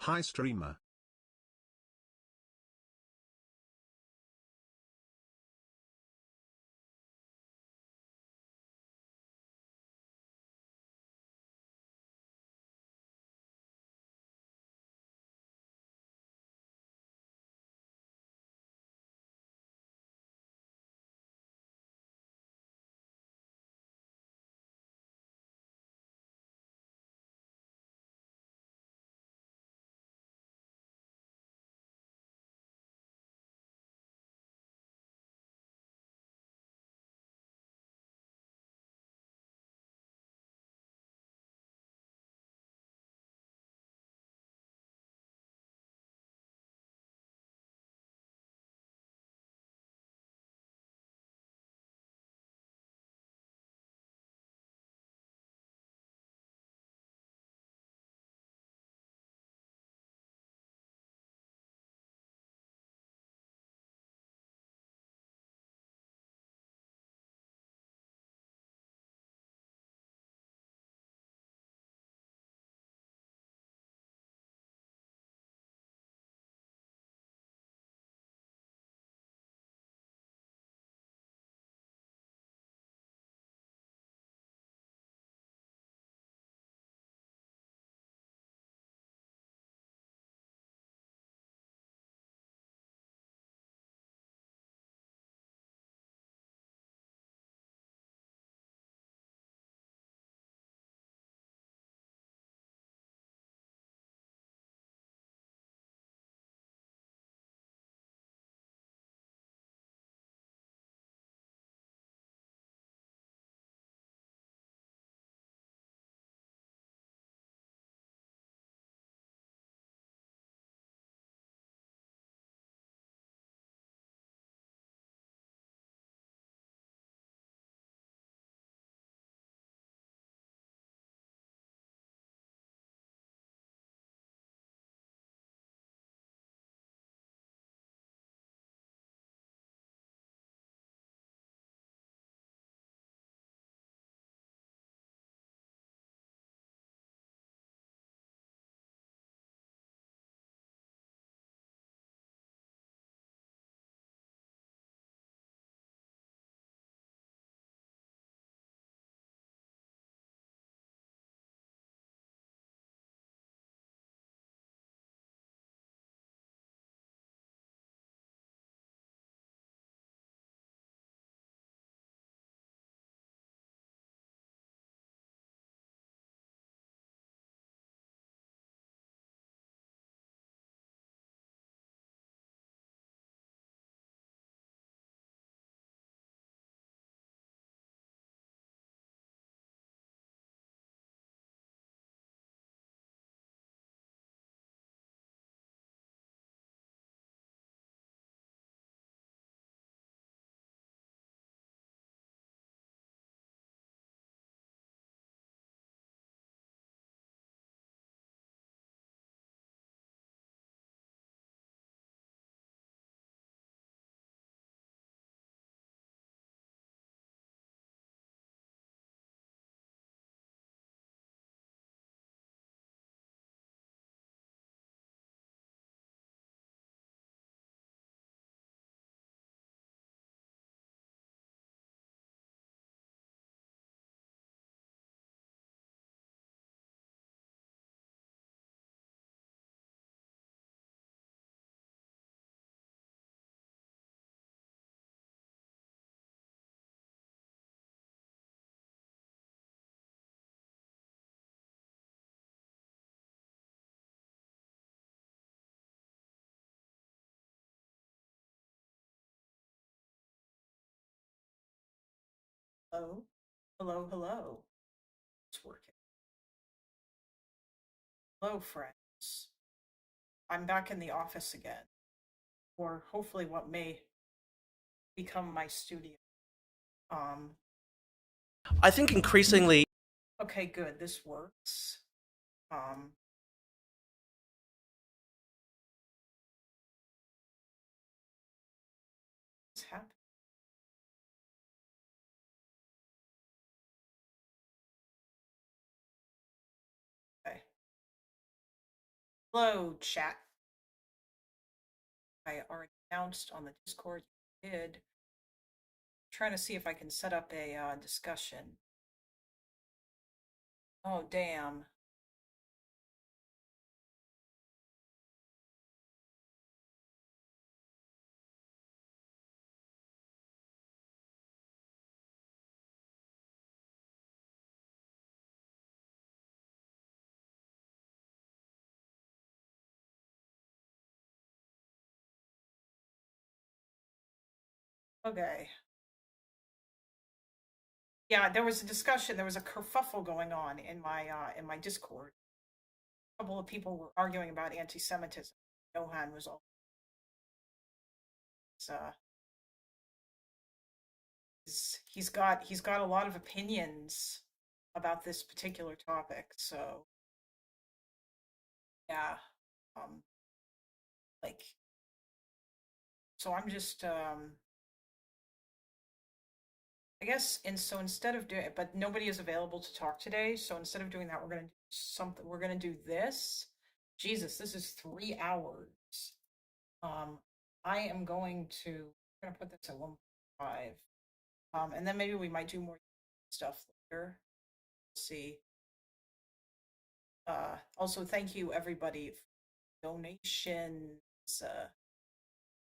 Hi streamer. Hello, hello, hello. It's working. Hello, friends. I'm back in the office again, or hopefully what may become my studio. Um, I think increasingly, okay, good. This works. Um, what's happening? Okay. Hello, chat. I already announced on the Discord. You did. Trying to see if I can set up a discussion. Oh, damn. Okay. Yeah, there was a discussion. There was a kerfuffle going on in my Discord. A couple of people were arguing about anti-Semitism. Johan was all uh, he's got a lot of opinions about this particular topic. So yeah, um, like so I'm just I guess, and so instead of doing it, but nobody is available to talk today. So instead of doing that, we're gonna do something. We're gonna do this. Jesus, this is 3 hours. Um, I am going to. I'm gonna put this at 1.5. And then maybe we might do more stuff later. Let's see. Also, thank you everybody for donations.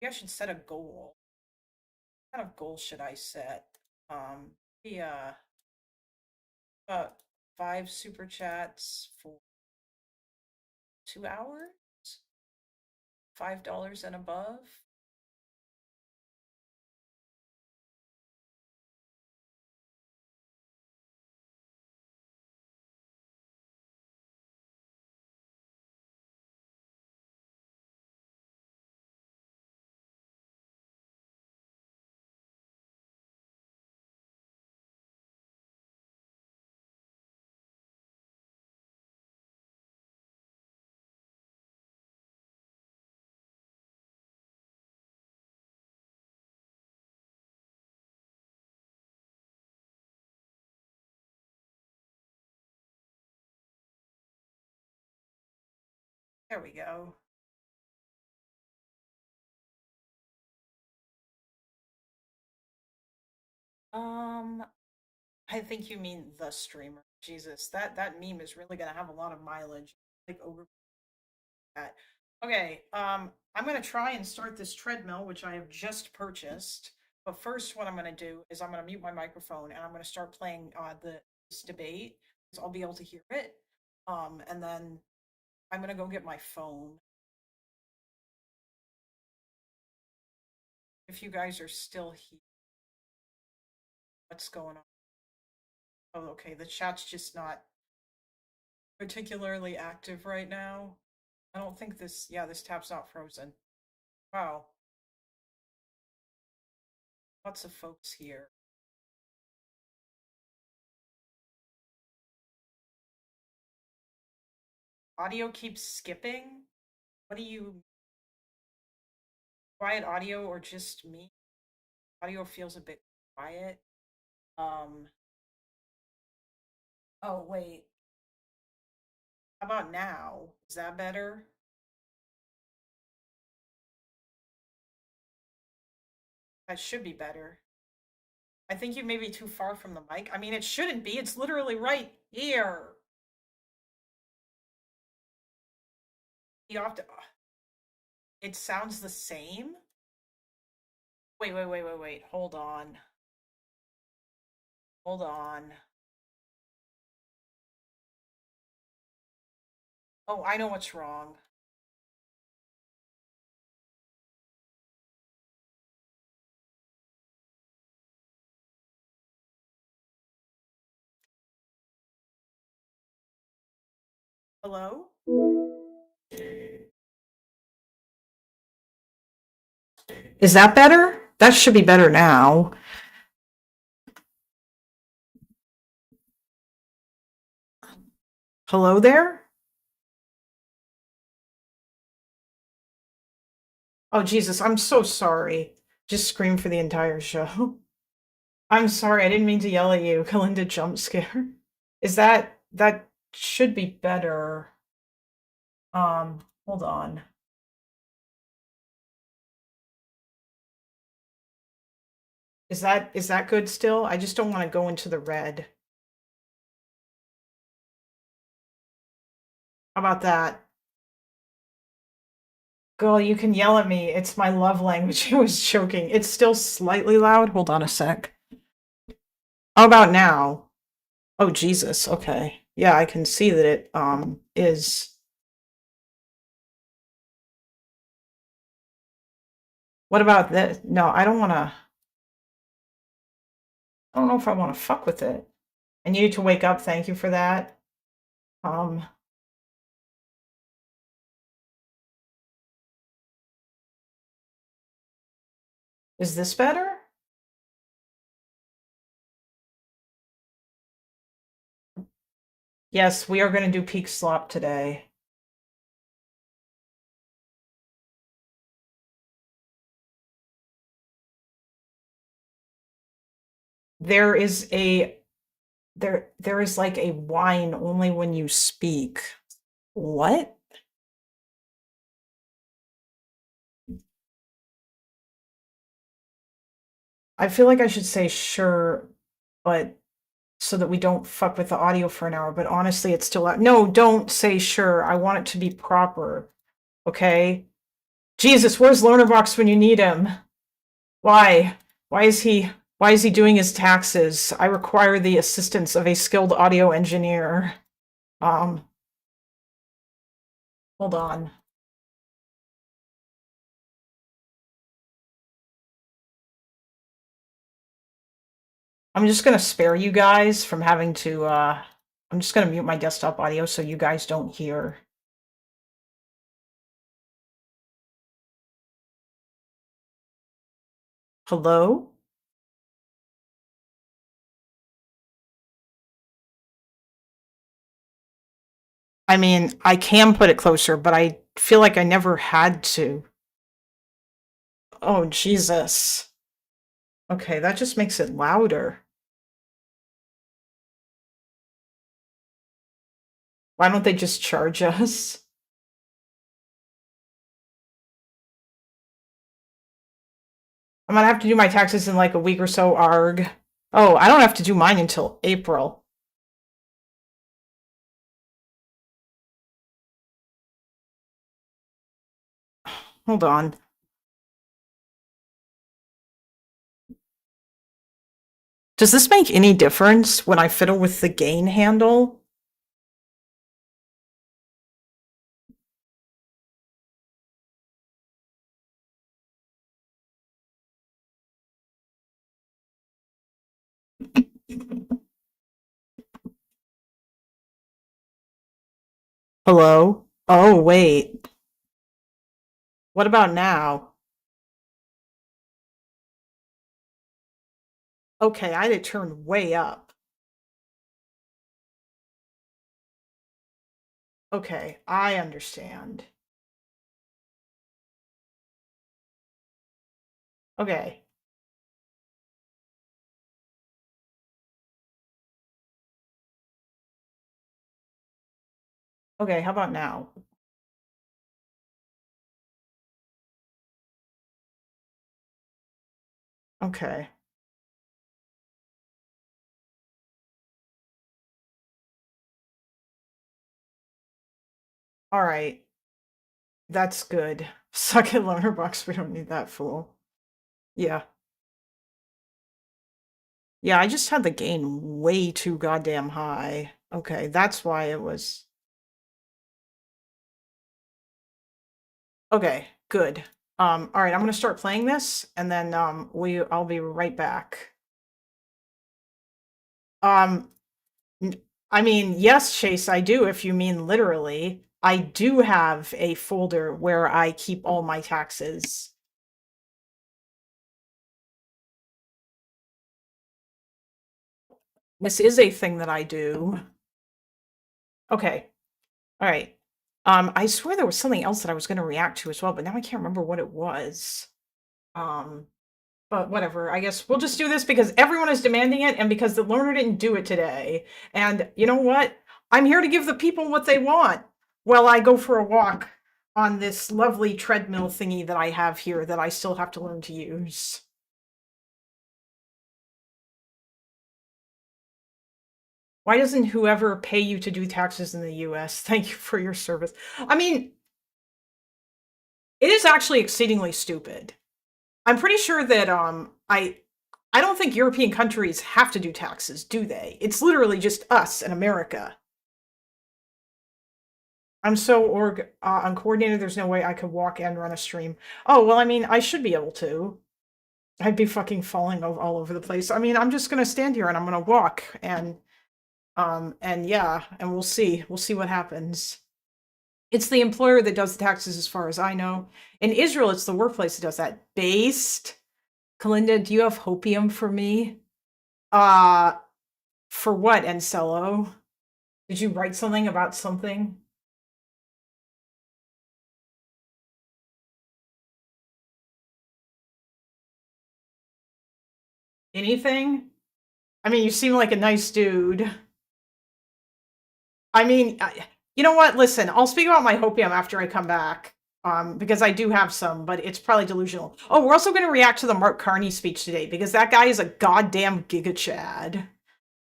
Maybe I should set a goal. What kind of goal should I set? Yeah. 5 super chats for 2 hours, $5 and above. There we go. Um, I think you mean the streamer. Jesus, that meme is really gonna have a lot of mileage. Like over that. Okay, I'm gonna try and start this treadmill, which I have just purchased. But first, what I'm gonna do is I'm gonna mute my microphone and I'm gonna start playing this debate, so I'll be able to hear it. And then I'm gonna go get my phone. If you guys are still here, what's going on? Oh, okay, the chat's just not particularly active right now. I don't think this, yeah, this tab's not frozen. Wow. Lots of folks here. Audio keeps skipping? What do you, quiet audio or just me? Audio feels a bit quiet. Um, oh, wait. How about now? Is that better? That should be better. I think you may be too far from the mic. I mean, it shouldn't be. It's literally right here. You have to. It sounds the same. Wait. Hold on. Hold on. Oh, I know what's wrong. Hello? Is that better? That should be better now. Hello there? Oh, Jesus, I'm so sorry. Just scream for the entire show. I'm sorry, I didn't mean to yell at you. Kalinda jump scare. Is that should be better? Hold on. Is that good still? I just don't want to go into the red. How about that? Girl, you can yell at me. It's my love language. I was choking. It's still slightly loud. Hold on a sec. How about now? Oh, Jesus. Okay. Yeah, I can see that it is. What about this? No, I don't want to. I don't know if I want to fuck with it. I needed to wake up. Thank you for that. Um, is this better? Yes, we are going to do peak slop today. There is a there is like a whine only when you speak. What? I feel like I should say sure, but so that we don't fuck with the audio for an hour, but honestly it's still out. No, don't say sure. I want it to be proper. Okay? Jesus, where's Learnerbox when you need him? Why? Why is he why is he doing his taxes? I require the assistance of a skilled audio engineer. Um, hold on. I'm just gonna spare you guys from having to I'm just gonna mute my desktop audio so you guys don't hear. Hello? I mean, I can put it closer, but I feel like I never had to. Oh, Jesus. Okay, that just makes it louder. Why don't they just charge us? I'm gonna have to do my taxes in like a week or so, arg. Oh, I don't have to do mine until April. Hold on. Does this make any difference when I fiddle with the gain handle? Hello? Oh, wait. What about now? Okay, I had it turned way up. Okay, I understand. Okay. Okay, how about now? Okay. All right. That's good. Suck it, loaner box. We don't need that fool. Yeah. Yeah, I just had the gain way too goddamn high. Okay, that's why it was. Okay, good. All right, I'm gonna start playing this, and then I'll be right back. Um, I mean, yes, Chase, I do. If you mean literally, I do have a folder where I keep all my taxes. This is a thing that I do. Okay. All right. I swear there was something else that I was going to react to as well, but now I can't remember what it was. Um, but whatever. I guess we'll just do this because everyone is demanding it and because the learner didn't do it today. And you know what? I'm here to give the people what they want. Well, I go for a walk on this lovely treadmill thingy that I have here that I still have to learn to use. Why doesn't whoever pay you to do taxes in the US? Thank you for your service. I mean, it is actually exceedingly stupid. I'm pretty sure that I don't think European countries have to do taxes, do they? It's literally just us in America. I'm so uncoordinated, there's no way I could walk and run a stream. Oh, well, I mean, I should be able to. I'd be fucking falling all over the place. I mean, I'm just gonna stand here and I'm gonna walk and yeah, and we'll see. We'll see what happens. It's the employer that does the taxes as far as I know. In Israel, it's the workplace that does that. Based. Kalinda, do you have hopium for me? For what, Encello? Did you write something about something? Anything? I mean, you seem like a nice dude. I mean, you know what? Listen, I'll speak about my hopium after I come back. Because I do have some, but it's probably delusional. Oh, we're also going to react to the Mark Carney speech today, because that guy is a goddamn giga-chad.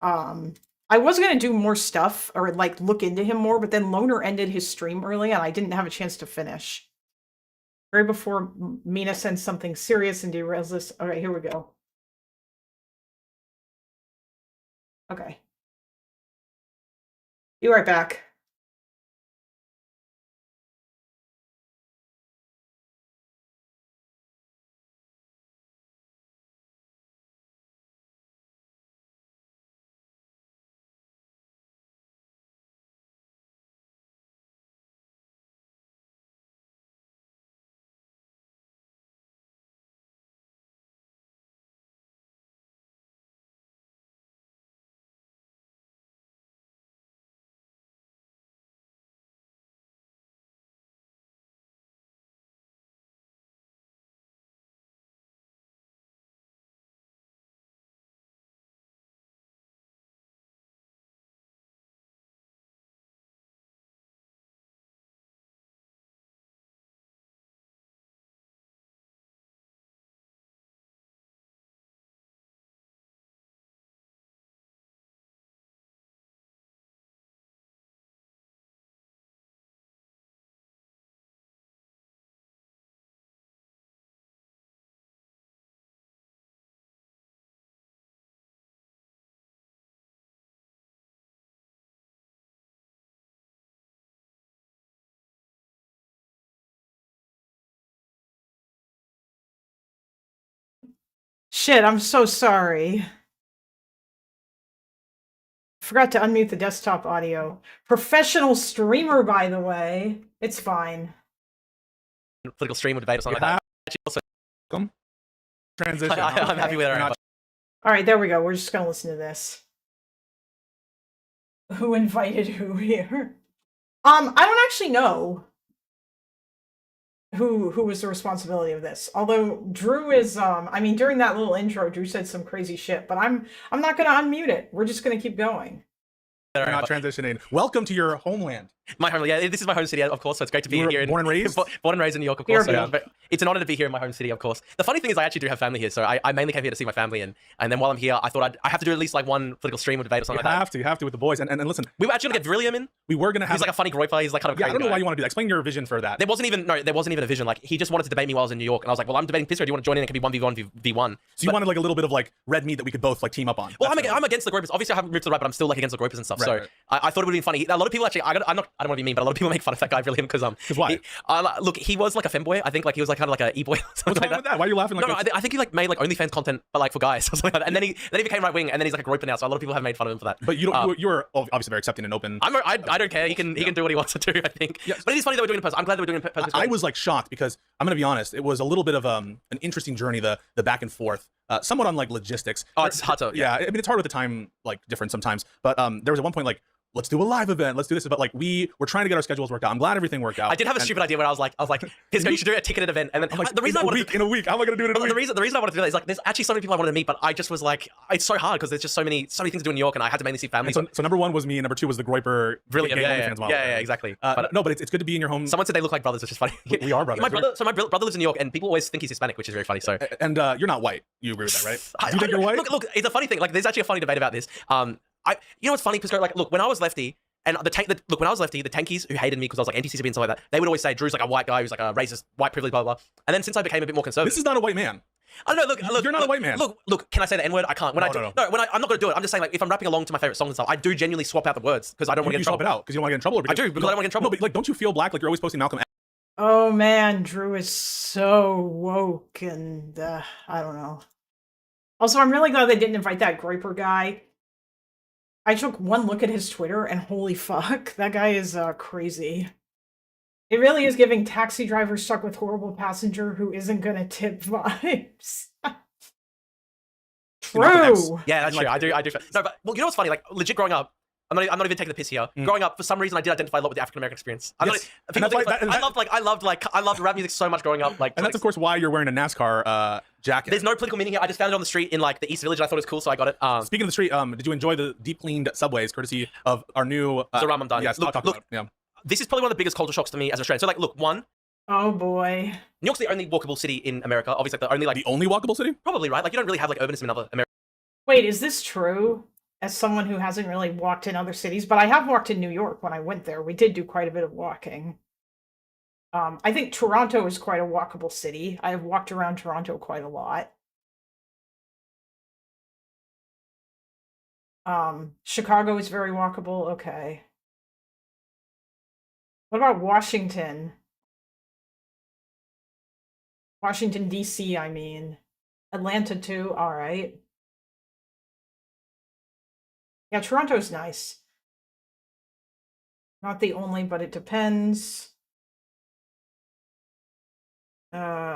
I was going to do more stuff, or, like, look into him more, but then Loner ended his stream early, and I didn't have a chance to finish. Right before Mina sends something serious and derails this. Alright, here we go. Okay. Be right back. Shit, I'm so sorry. Forgot to unmute the desktop audio. Professional streamer, by the way. It's fine. Political stream or debate or something like that. Actually, also, Transition. I'm happy with it. Alright, there we go. We're just gonna listen to this. Who invited who here? I don't actually know who was the responsibility of this. Although Drew is I mean, during that little intro, Drew said some crazy shit, but I'm not gonna unmute it. We're just gonna keep going. We're not transitioning. Welcome to your homeland. My home, yeah, this is my home city, of course, so it's great to be here. Born and raised? Born and raised in New York, of course. So, but it's an honor to be here in my home city, of course. The funny thing is I actually do have family here, so I mainly came here to see my family, and then while I'm here, I thought I have to do at least like one political stream or debate or something like that. You have to with the boys. And listen, we were actually going to get Villiam in. We were going to have... He's like a funny groiper, he's like kind of I don't know why you want to do that. Explain your vision for that. There wasn't even a vision. Like, he just wanted to debate me while I was in New York, and I was like, well, I'm debating Pisco, do you want to join in? It can be 1v1, v1. So you wanted like a little bit of like red meat that we could both like team up on. Well, I'm against the groypers. Obviously, I haven't moved to the right, but I'm still like against the groypers and stuff. Right, so right. I thought it would be funny. A lot of people actually, I don't want to be mean, but a lot of people make fun of that guy Villiam because why? Look, he was like a femboy. I think like he was like kind of like a e-boy or something What's like wrong with that? Why are you laughing like No, I think he like made like OnlyFans content, but like for guys or something like that. And then he became right wing, and then he's like a groyper now. So a lot of people have made fun of him for that. But you're obviously very accepting and open. I don't care. He can do what he wants to do. I think. Yeah. But it is funny that we're doing it in person. I'm glad that we're doing it in person. I was like shocked because I'm gonna be honest. It was a little bit of an interesting journey. The back and forth, somewhat on like logistics. Oh, it's hard to. Yeah, I mean it's hard with the time like difference sometimes. But there was at one point like let's do a live event. Let's do this. But like we're trying to get our schedules worked out. I'm glad everything worked out. I did have a stupid idea where I was like, Pisco, you should do a ticketed event. And then I'm like, the reason in a week, how am I gonna do it in a week? The reason I wanted to do that is like, there's actually so many people I wanted to meet, but I just was like, it's so hard because there's just so many things to do in New York, and I had to mainly see family. So number one was me, and number two was the Groiper. Brilliant, fans model. yeah, exactly. No, but it's good to be in your home. Someone said they look like brothers, which is funny. We are brothers. My brother lives in New York, and people always think he's Hispanic, which is very funny. So, and you're not white. You agree with that, right? Do you think you're white? Look, it's a funny thing. Like, there's actually a funny debate about this. You know what's funny, Pisco? Like, look, when I was lefty, and when I was lefty, the tankies who hated me because I was like anti-CCP and stuff like that, they would always say Drew's like a white guy who's like a racist, white privilege, blah blah. And then since I became a bit more conservative, This is not a white man. I don't know. Look, You're not a white man. Look. Can I say the N-word? I can't. I'm not going to do it. I'm just saying, like, if I'm rapping along to my favorite songs and stuff, I do genuinely swap out the words because I don't want to get in swap trouble. it out because you don't want to get in trouble. Or I do because I don't want to get in trouble. No, but like, don't you feel black? Like you're always posting Malcolm X. Oh man, Drew is so woke, and I don't know. Also, I'm really glad they didn't invite that Groiper guy. I took one look at his Twitter, and holy fuck, that guy is crazy. It really is giving taxi driver stuck with horrible passenger who isn't gonna tip vibes. True. Yeah, that's true. I do. No, but well, you know what's funny? Like, legit growing up, I'm not even taking the piss here. Growing up, for some reason, I did identify a lot with the African American experience. I loved rap music so much growing up. Like, and that's of course why you're wearing a NASCAR jacket. There's no political meaning here. I just found it on the street in like the East Village, and I thought it was cool, so I got it. Speaking of the street, did you enjoy the deep cleaned subways, courtesy of our new? So Ram, I'm done. Yes, look. Yeah. This is probably one of the biggest culture shocks to me as an Australian. So, like, look, one. Oh boy. New York's the only walkable city in America. Obviously, the only walkable city. Probably right. Like, you don't really have like urbanism in other America. Wait, is this true? As someone who hasn't really walked in other cities, but I have walked in New York when I went there. We did do quite a bit of walking. I think Toronto is quite a walkable city. I have walked around Toronto quite a lot. Chicago is very walkable. Okay. What about Washington? Washington, D.C., I mean. Atlanta, too. All right. Yeah, Toronto's nice. Not the only, but it depends. Okay.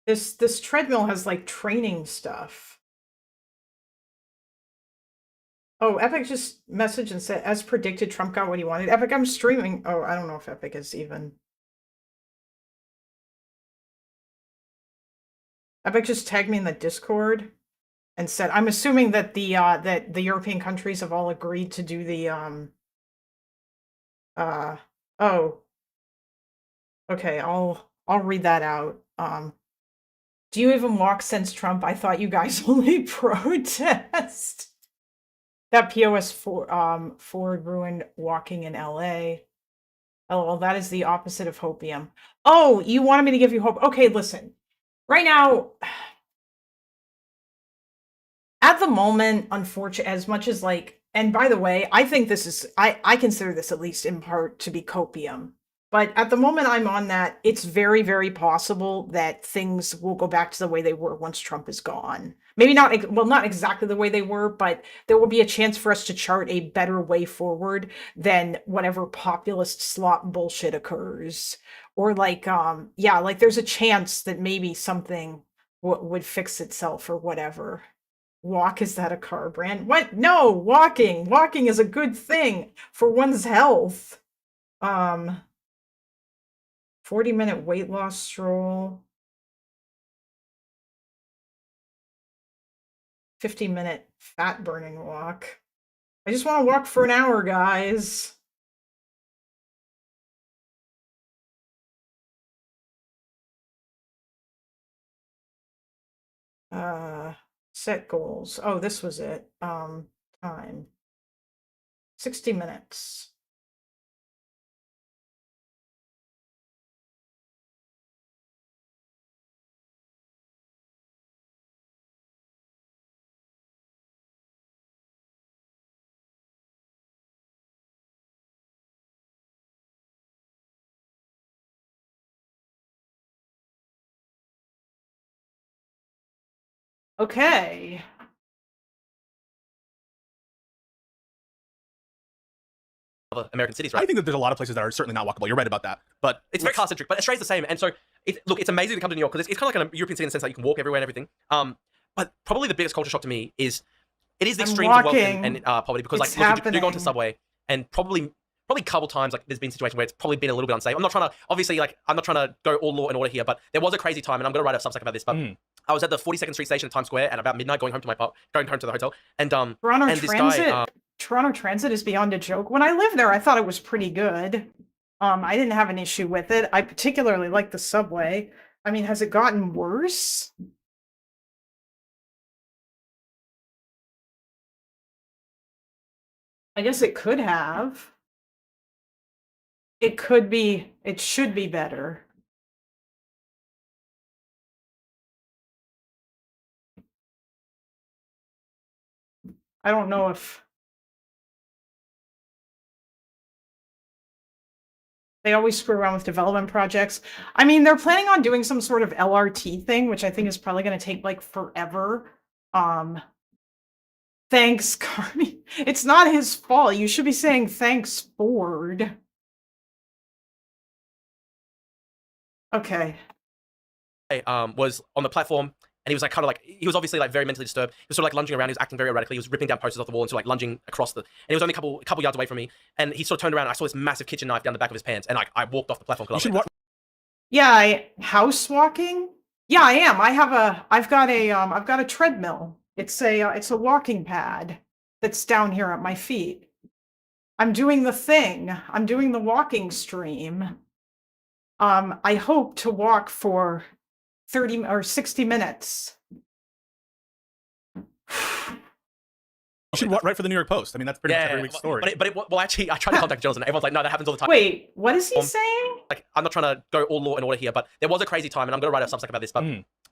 This treadmill has like training stuff. Oh, Epic just messaged and said, as predicted, Trump got what he wanted. Epic, I'm streaming. Oh, I don't know if Epic is even. Epic just tagged me in the Discord and said, I'm assuming that the European countries have all agreed to do the oh. Okay, I'll read that out. Do you even walk since Trump? I thought you guys only protest. That POS Ford ruined walking in LA. Oh, well, that is the opposite of hopium. Oh, you wanted me to give you hope. Okay, listen. Right now, at the moment, unfortunately, as much as like, and by the way, I think this is, I consider this at least in part to be copium. But at the moment I'm on that, it's very, very possible that things will go back to the way they were once Trump is gone. Maybe not, well, not exactly the way they were, but there will be a chance for us to chart a better way forward than whatever populist slop bullshit occurs. Or like, yeah, like there's a chance that maybe something would fix itself or whatever. Walk, is that a car brand? What? No, walking. Walking is a good thing for one's health. 40-minute weight loss stroll. 50-minute fat burning walk. I just want to walk for an hour, guys. Set goals. Oh, this was it. Time. 60 minutes. Okay. Other American cities, I right? think that there's a lot of places that are certainly not walkable. You're right about that. But It's very car-centric, but Australia's the same. And so, look, it's amazing to come to New York because it's kind of like a European city in the sense that you can walk everywhere and everything. But probably the biggest culture shock to me is it is the I'm extremes of wealth walking. and poverty because, It's like, look, you do go into happening. Subway and probably a couple times, like, there's been situations where it's probably been a little bit unsafe. I'm not trying to, obviously, like, I'm not trying to go all law and order here, but there was a crazy time, and I'm going to write a Substack about this, but I was at the 42nd Street station at Times Square at about midnight going home to the hotel, and Toronto and this Transit. guy, Toronto Transit is beyond a joke. When I lived there, I thought it was pretty good. I didn't have an issue with it. I particularly like the subway. I mean, has it gotten worse? I guess it could have. It could be, it should be better. I don't know if they always screw around with development projects. I mean, they're planning on doing some sort of LRT thing, which I think is probably going to take like forever. Thanks, Carney. It's not his fault. You should be saying thanks, Ford. Okay. was on the platform, and he was like kind of like, he was obviously like very mentally disturbed. He was sort of like lunging around, he was acting very erratically, he was ripping down posters off the wall and sort of like lunging across and he was only a couple yards away from me, and he sort of turned around and I saw this massive kitchen knife down the back of his pants, and I walked off the platform. you should walk. Yeah, house walking. Yeah, I am. I've got a treadmill. It's a walking pad that's down here at my feet. I'm doing the thing. I'm doing the walking stream. I hope to walk for 30 or 60 minutes. You should write for the New York Post. I mean, that's pretty much every week's story. Well, actually, I tried to contact journalists, and everyone's like, no, that happens all the time. Wait, what is he saying? Like, I'm not trying to go all law and order here, but there was a crazy time, and I'm going to write a Substack about this, but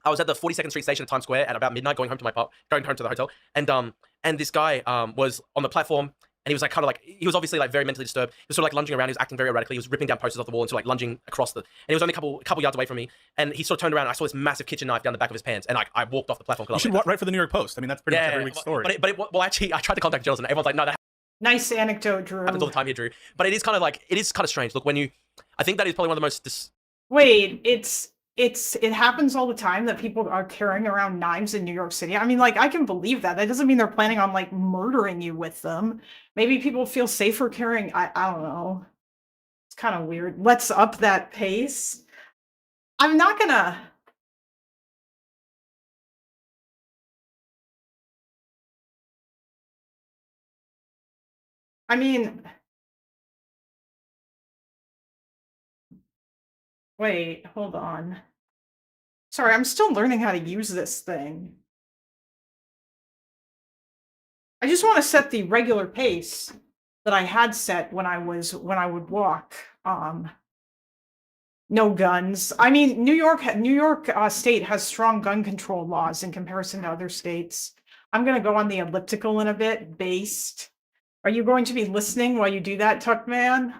I was at the 42nd Street station at Times Square at about midnight going home to the hotel, and this guy was on the platform, and he was like kind of like, he was obviously like very mentally disturbed. He was sort of like lunging around, he was acting very erratically, he was ripping down posters off the wall and sort of like lunging across and he was only a couple yards away from me, and he sort of turned around and I saw this massive kitchen knife down the back of his pants, and I walked off the platform. You should write for the New York Post. I mean, that's pretty much every week's story. Well, actually, I tried to contact journalists, and everyone's like, no, that Nice anecdote, Drew. happens all the time here, Drew. But it is kind of strange. Look, I think that is probably one of the most. Wait, it happens all the time that people are carrying around knives in New York City. I mean, like, I can believe that. That doesn't mean they're planning on like murdering you with them. Maybe people feel safer carrying. I don't know. It's kind of weird. Let's up that pace. I'm not gonna. I mean, wait, hold on. Sorry, I'm still learning how to use this thing. I just want to set the regular pace that I had set when I would walk. No guns. I mean, New York State has strong gun control laws in comparison to other states. I'm going to go on the elliptical in a bit. Based. Are you going to be listening while you do that, Tuckman?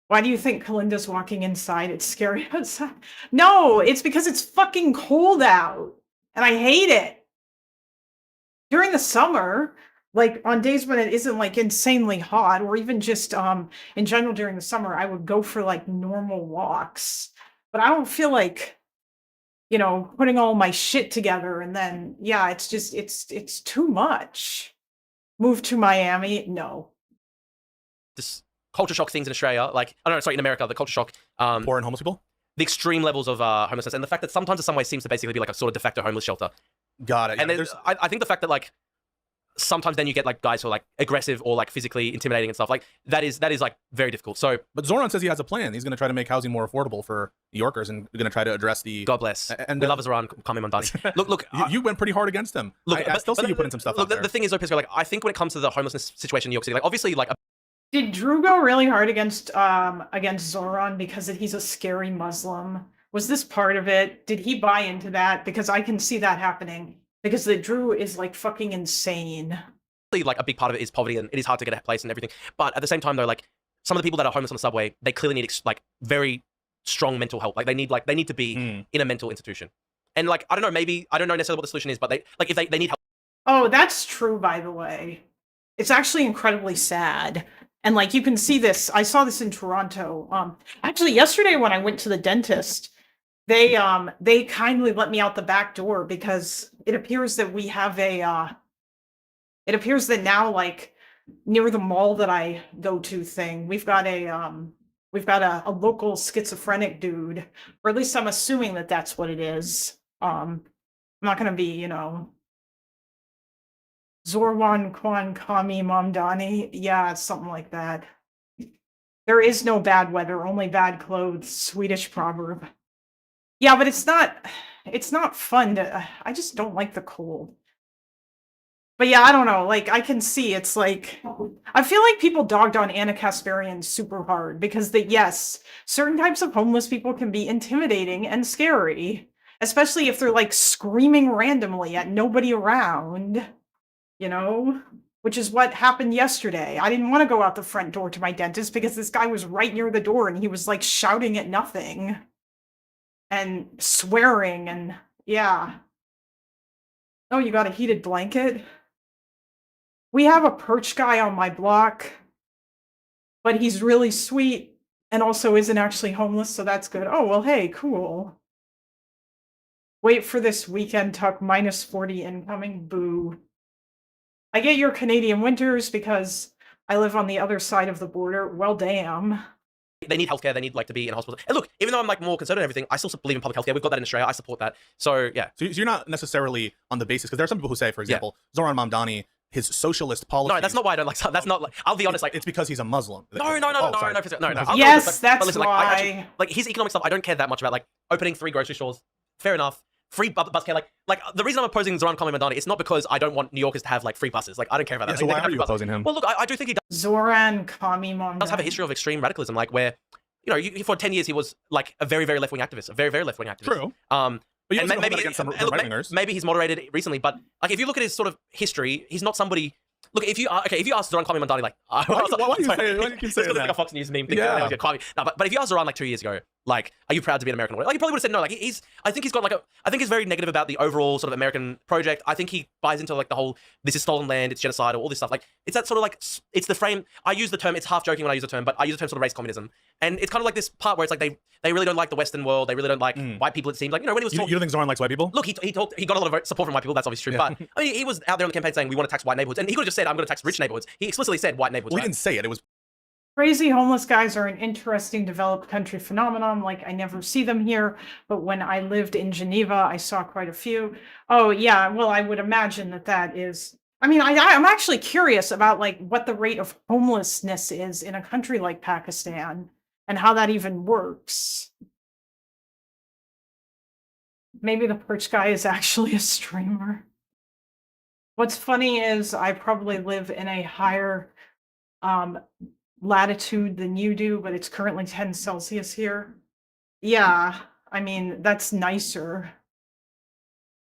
Why do you think Kalinda's walking inside? It's scary outside. No, it's because it's fucking cold out, and I hate it. During the summer, like on days when it isn't like insanely hot, or even just in general during the summer, I would go for like normal walks. But I don't feel like, putting all my shit together, and then yeah, it's just it's too much. Move to Miami? No. This culture shock things in Australia, like, I don't know, sorry, in America, the culture shock, Poor and homeless people. the extreme levels of homelessness, and the fact that sometimes the Subway seems to basically be like a sort of de facto homeless shelter. Got it. And then I think the fact that like sometimes then you get like guys who are like aggressive or like physically intimidating and stuff, like that is like very difficult. So, but Zoran says he has a plan. He's going to try to make housing more affordable for New Yorkers, and going to try to address the. God bless. And we love us around. Come in, Mondani. Look. You went pretty hard against him. Look, I still see you putting some stuff. Look, out there. the thing is, though, Pisco, like I think when it comes to the homelessness situation in New York City, like obviously, like. Did Drew go really hard against Zoran because he's a scary Muslim? Was this part of it? Did he buy into that? Because I can see that happening. Because the Drew is like fucking insane. Like a big part of it is poverty, and it is hard to get a place and everything. But at the same time, though, like some of the people that are homeless on the subway, they clearly need like very strong mental help. Like they need to be in a mental institution. And like, I don't know, maybe I don't know necessarily what the solution is, but if they need help. Oh, that's true, by the way. It's actually incredibly sad. And like you can see this, I saw this in Toronto. Actually yesterday when I went to the dentist, they kindly let me out the back door because it appears that we have it appears that now like near the mall that I go to thing, we've got a local schizophrenic dude, or at least I'm assuming that that's what it is. I'm not gonna be, Zorwan Kwan Kami Mamdani. Yeah, it's something like that. There is no bad weather, only bad clothes. Swedish proverb. Yeah, but it's not fun to I just don't like the cold. But yeah, I don't know. Like I can see it's like I feel like people dogged on Anna Kasparian super hard because yes, certain types of homeless people can be intimidating and scary, especially if they're like screaming randomly at nobody around, which is what happened yesterday. I didn't want to go out the front door to my dentist because this guy was right near the door and he was like shouting at nothing and swearing and yeah. Oh, you got a heated blanket? We have a perch guy on my block, but he's really sweet and also isn't actually homeless, so that's good. Oh, well, hey, cool. Wait for this weekend tuck, -40 incoming, boo. I get your Canadian winters because I live on the other side of the border. Well, damn. They need healthcare. They need like to be in hospital. And look, even though I'm like more conservative and everything, I still believe in public healthcare. We've got that in Australia. I support that. So yeah. So you're not necessarily on the basis, because there are some people who say, for example, Zoran Mamdani, his socialist policies. No, that's not why I don't like. That's not like. I'll be honest. Like it's because he's a Muslim. No. Yes, that's listen, why. Like, actually, like his economic stuff, I don't care that much about. Like opening 3 grocery stores, fair enough. Free bus care, like the reason I'm opposing Zoran Mamdani, it's not because I don't want New Yorkers to have like free buses. Like I don't care about that. Yeah, so why are you opposing him? Well, look, I do think he Zoran Mamdani does have a history of extreme radicalism, like where, for 10 years he was like a very, very left-wing activist, a very, very left-wing activist. True. But you maybe against some right-wingers. Maybe he's moderated recently, but like if you look at his sort of history, he's not somebody. Look, if you ask Zoran Mamdani, like, why do you keep saying that? Like a Fox News meme thing. Yeah. No, but if you asked Zoran like 2 years ago, like, are you proud to be an American? Like, he probably would have said no. Like, I think he's very negative about the overall sort of American project. I think he buys into like the whole, this is stolen land, it's genocidal, all this stuff. Like, it's that sort of like, it's the frame. I use the term, it's half joking when I use the term, but I use the term sort of race communism. And it's kind of like this part where it's like they really don't like the Western world. They really don't like white people. It seems like, when he was talking. You don't think Zoran likes white people? Look, he got a lot of support from white people. That's obviously true. Yeah. But I mean, he was out there on the campaign saying we want to tax white neighborhoods, and he could have just said I'm going to tax rich neighborhoods. He explicitly said white neighborhoods. Well, he didn't say it. It was Crazy homeless guys are an interesting developed country phenomenon. Like I never see them here, but when I lived in Geneva, I saw quite a few. Oh yeah, well I would imagine that is. I mean, I'm actually curious about like what the rate of homelessness is in a country like Pakistan and how that even works. Maybe the perch guy is actually a streamer. What's funny is I probably live in a higher latitude than you do, but it's currently 10 Celsius here. Yeah, I mean, that's nicer.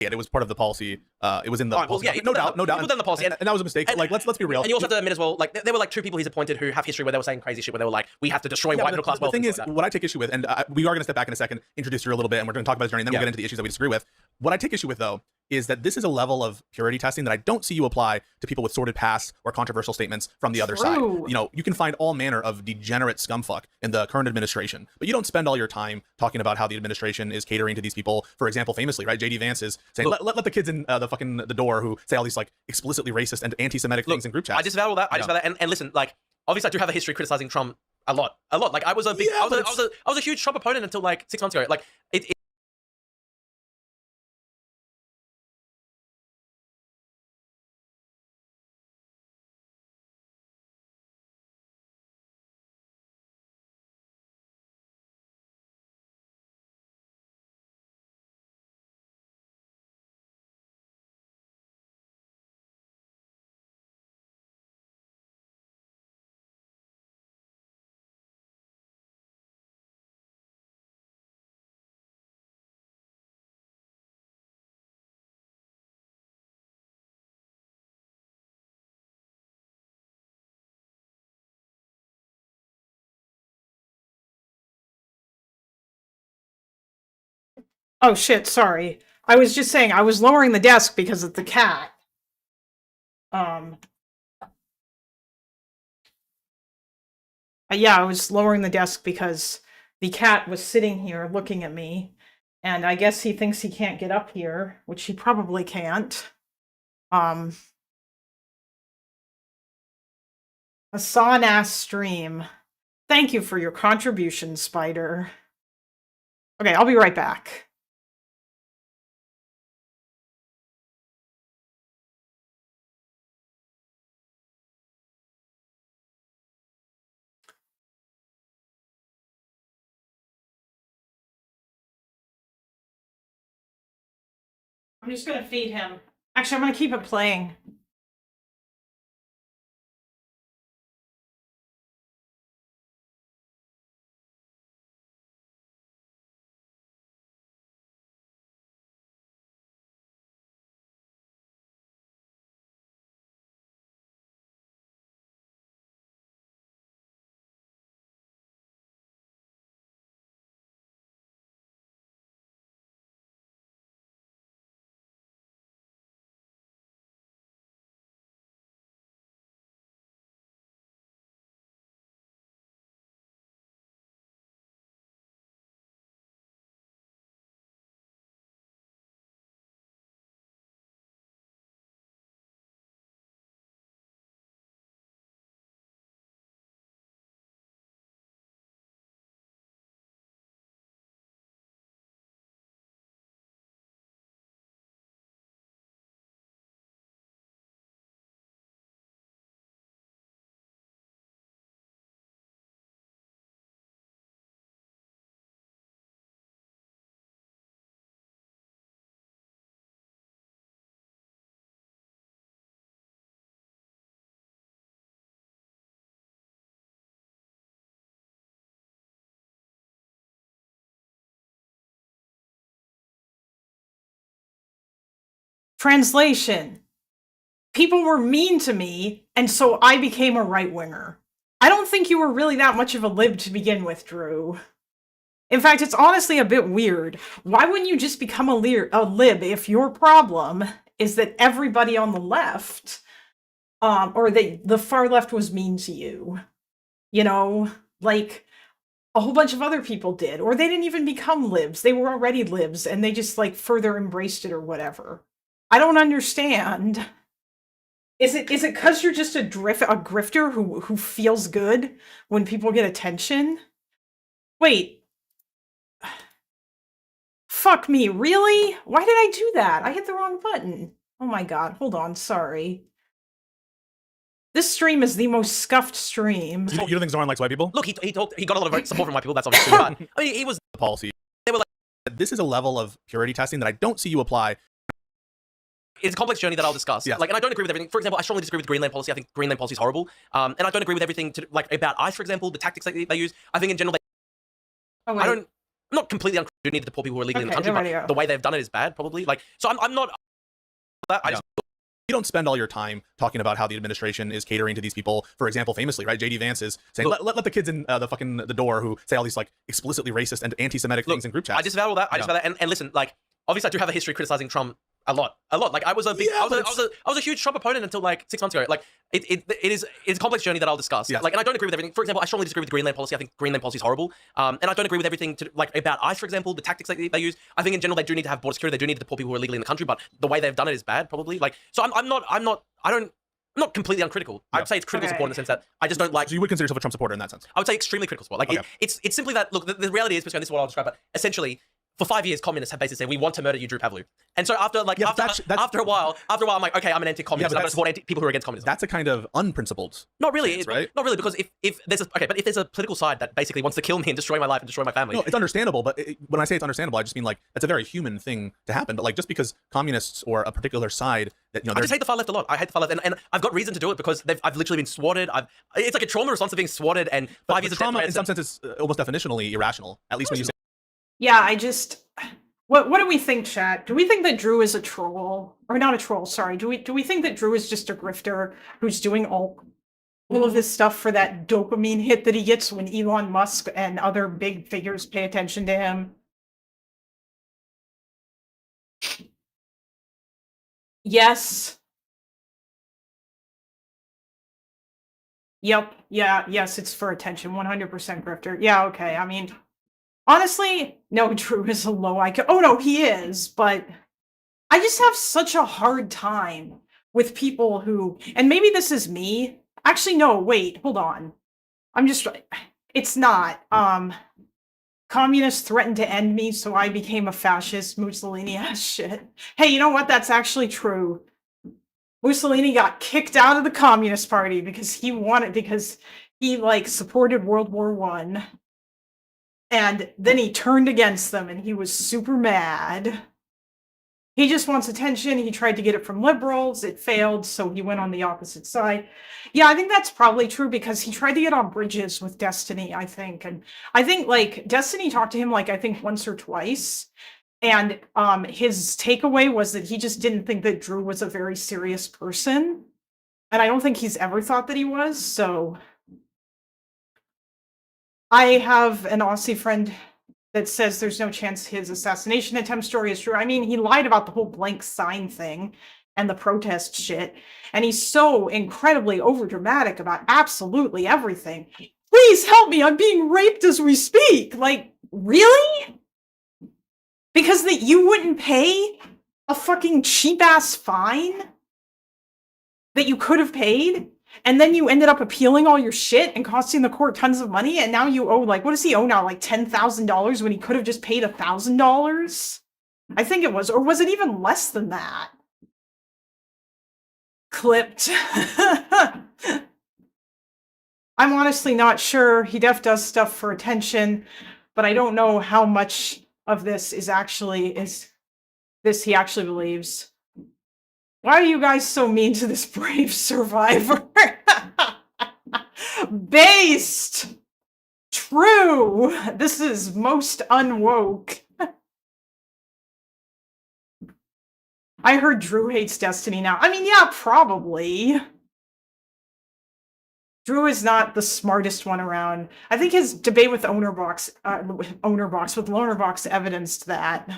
Yeah, it was part of the policy. It was in the policy. Yeah, No doubt. He put that in the policy, and that was a mistake. Like, let's be real. And you also have to admit as well, like there were like 2 people he's appointed who have history where they were saying crazy shit, where they were like, we have to destroy white middle class wealth. The thing is, what I take issue with, and we are going to step back in a second, introduce her a little bit, and we're going to talk about his journey, and then we'll get into the issues that we disagree with. What I take issue with, though, is that this is a level of purity testing that I don't see you apply to people with sordid pasts or controversial statements from the other side. You can find all manner of degenerate scumfuck in the current administration, but you don't spend all your time talking about how the administration is catering to these people. For example, famously, right, JD Vance is saying, let the kids in the door who say all these like explicitly racist and anti-Semitic things in group chats. I disavow all that. I disavow that. And listen, like obviously I do have a history criticizing Trump a lot. Like I was a big, I was a huge Trump opponent until like 6 months ago. Like Oh shit, sorry. I was just saying I was lowering the desk because of the cat. Yeah, I was lowering the desk because the cat was sitting here looking at me, and I guess he thinks he can't get up here, which he probably can't. A saw-ass stream. Thank you for your contribution, Spider. Okay, I'll be right back. I'm just gonna feed him. Actually, I'm gonna keep it playing. Translation. People were mean to me, and so I became a right-winger. I don't think you were really that much of a lib to begin with, Drew. In fact, it's honestly a bit weird. Why wouldn't you just become a lib if your problem is that everybody on the left, or that the far left was mean to you? You know, like a whole bunch of other people did, or they didn't even become libs. They were already libs, and they just like further embraced it or whatever. I don't understand. Is it because you're just a grifter who feels good when people get attention? Wait. Fuck me, really? Why did I do that? I hit the wrong button. Oh my god, hold on, sorry. This stream is the most scuffed stream. You don't think Zoran likes white people? Look, he got a lot of support from white people. That's obviously but I mean, he was The policy. They were like, This is a level of purity testing that I don't see you apply. it's a complex journey that I'll discuss. Yes. Like, and I don't agree with everything. For example, I strongly disagree with Greenland policy. I think Greenland policy is horrible. And I don't agree with everything about ICE, for example, the tactics that they use. I think in general, I'm not completely uncredited to poor people who are legally in the country, but the way they've done it is bad, probably. Like, so I'm not. I just You don't spend all your time talking about how the administration is catering to these people. For example, famously, right? JD Vance is saying, let the kids in the door who say all these like explicitly racist and anti-Semitic things in group chats. I disavow all that. I disavow that. And listen, like, obviously, I do have a history criticizing Trump a lot. Like, I was a big, I was a huge Trump opponent until like 6 months ago. Like, it's a complex journey that I'll discuss. Yes. Like, and I don't agree with everything. For example, I strongly disagree with Greenland policy. I think Greenland policy is horrible. And I don't agree with everything about ICE, for example, the tactics that they use. I think in general they do need to have border security. They do need the poor people who are legally in the country, but the way they've done it is bad, probably. Like, so I'm not completely uncritical. Yeah. I'd say it's critical support in the sense that I just don't like. So you would consider yourself a Trump supporter in that sense? I would say extremely critical support. Like, Okay. it's simply that, look, the reality is, and this is what I'll describe, but essentially, for 5 years, communists have basically said, we want to murder you, Drew Pavlou. And so after a while, I'm like, okay, I'm an anti-communist. Yeah, I'm going to support people who are against communism. That's a kind of unprincipled. Not really, stance, right? Not really, because if there's a political side that basically wants to kill me and destroy my life and destroy my family. No, it's understandable, but when I say it's understandable, I just mean like that's a very human thing to happen. But like just because communists or a particular side that I just hate the far left a lot. I hate the far left, and I've got reason to do it because I've literally been swatted. It's like a trauma response of being swatted and 5 years of trauma death in some sense is almost definitionally irrational. At least when you say. Yeah, I just. What do we think, chat? Do we think that Drew is a troll? Or not a troll, sorry. Do we think that Drew is just a grifter who's doing all of this stuff for that dopamine hit that he gets when Elon Musk and other big figures pay attention to him? Yes. Yep. Yeah. Yes, it's for attention. 100% grifter. Yeah. Okay. I mean, honestly, no, Drew is a low IQ. Oh no, he is. But I just have such a hard time with people who, and maybe this is me. Actually, no. Wait. Hold on. I'm just. It's not. Communists threatened to end me, so I became a fascist. Mussolini ass shit. Hey, you know what? That's actually true. Mussolini got kicked out of the Communist Party because he like supported World War One, and then he turned against them, and he was super mad. He just wants attention. He tried to get it from liberals. It failed, so he went on the opposite side. Yeah, I think that's probably true because he tried to get on bridges with Destiny, I think. And I think like Destiny talked to him like I think once or twice. And his takeaway was that he just didn't think that Drew was a very serious person. And I don't think he's ever thought that he was. So I have an Aussie friend that says there's no chance his assassination attempt story is true. I mean, he lied about the whole blank sign thing and the protest shit. And he's so incredibly overdramatic about absolutely everything. Please help me, I'm being raped as we speak. Like, really? Because that you wouldn't pay a fucking cheap-ass fine that you could have paid? And then you ended up appealing all your shit and costing the court tons of money, and now you owe, like, what does he owe now? Like $10,000 when he could have just paid $1,000? I think it was, or was it even less than that? Clipped. I'm honestly not sure. He does stuff for attention, but I don't know how much of this is this he actually believes. Why are you guys so mean to this brave survivor? Based! True! This is most unwoke. I heard Drew hates Destiny now. I mean, yeah, probably. Drew is not the smartest one around. I think his debate with Ownerbox evidenced that.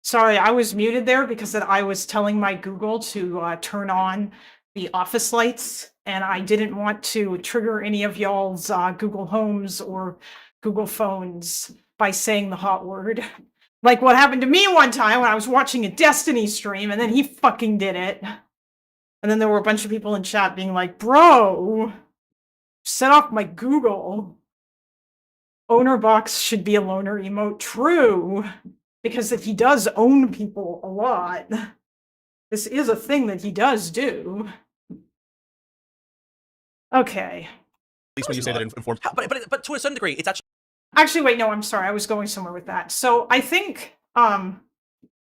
Sorry, I was muted there because I was telling my Google to turn on the office lights, and I didn't want to trigger any of y'all's Google Homes or Google phones by saying the hot word. Like what happened to me one time when I was watching a Destiny stream, and then he fucking did it. And then there were a bunch of people in chat being like, bro, set off my Google. Ownerbox should be a loner emote. True. Because if he does own people a lot, this is a thing that he does do. Okay. At least when you say that informs. But to a certain degree, it's actually wait. No, I'm sorry. I was going somewhere with that. So I think I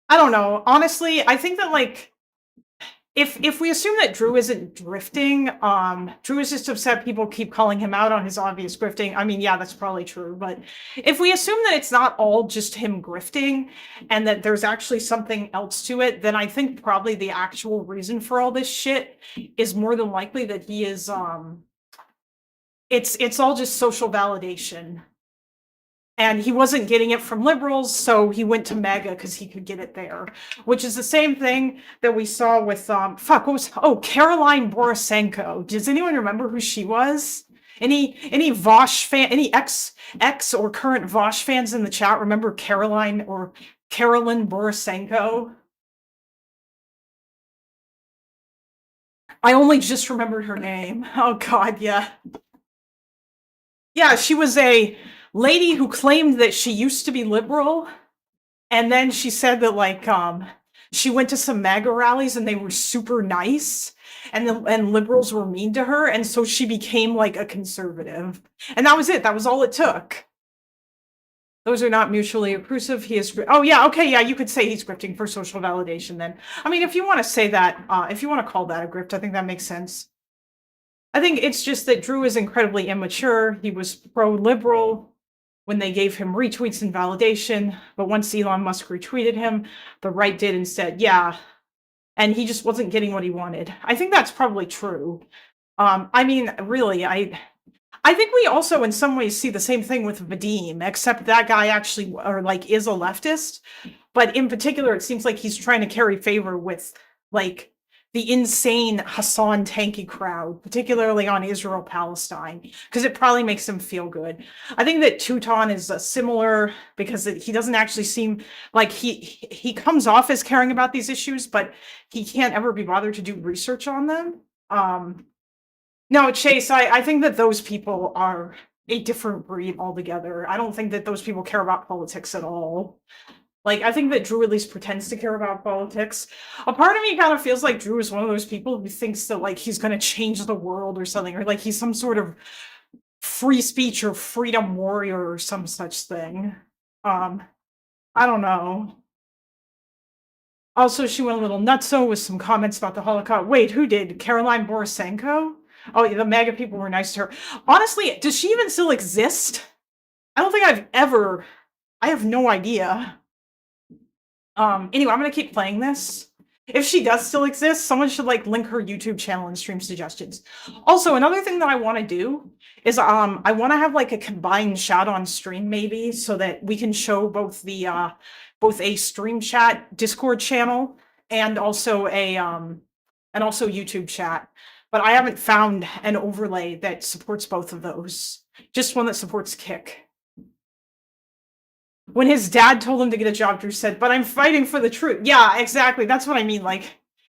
don't know. Honestly, I think that like if we assume that Drew isn't drifting, Drew is just upset people keep calling him out on his obvious grifting. I mean, yeah, that's probably true. But if we assume that it's not all just him grifting and that there's actually something else to it, then I think probably the actual reason for all this shit is more than likely that he is it's all just social validation. And he wasn't getting it from liberals, so he went to MAGA because he could get it there. Which is the same thing that we saw with, Caroline Borisenko. Does anyone remember who she was? Any Vosh fan, any ex or current Vosh fans in the chat remember Caroline or Carolyn Borisenko? I only just remembered her name. Oh god, yeah. Yeah, she was a lady who claimed that she used to be liberal, and then she said that like she went to some MAGA rallies and they were super nice, and liberals were mean to her, and so she became like a conservative, and that was it. That was all it took. Those are not mutually exclusive. He is. Oh yeah, okay, yeah. You could say he's grifting for social validation. Then, I mean, if you want to say that, if you want to call that a grift, I think that makes sense. I think it's just that Drew is incredibly immature. He was pro-liberal when they gave him retweets and validation, but once Elon Musk retweeted him, the right did instead. Yeah, and he just wasn't getting what he wanted. I think that's probably true. I mean, really, I think we also in some ways see the same thing with Vadim, except that guy actually or like is a leftist. But in particular, it seems like he's trying to carry favor with like the insane Hassan tanky crowd, particularly on Israel Palestine, because it probably makes him feel good. I think that Teuton is similar because he doesn't actually seem like he comes off as caring about these issues, but he can't ever be bothered to do research on them. No, Chase, I think that those people are a different breed altogether. I don't think that those people care about politics at all. Like, I think that Drew at least pretends to care about politics. A part of me kind of feels like Drew is one of those people who thinks that, like, he's going to change the world or something, or like he's some sort of free speech or freedom warrior or some such thing. I don't know. Also, she went a little nutso with some comments about the Holocaust. Wait, who did? Caroline Borisenko? Oh, yeah, the MAGA people were nice to her. Honestly, does she even still exist? I don't think I have no idea. Anyway, I'm gonna keep playing this. If she does still exist, someone should like link her YouTube channel and stream suggestions. Also, another thing that I want to do is I want to have like a combined chat on stream maybe so that we can show both the both a stream chat Discord channel and also a YouTube chat. But I haven't found an overlay that supports both of those. Just one that supports Kick. When his dad told him to get a job, Drew said, "But I'm fighting for the truth." Yeah, exactly. That's what I mean. Like,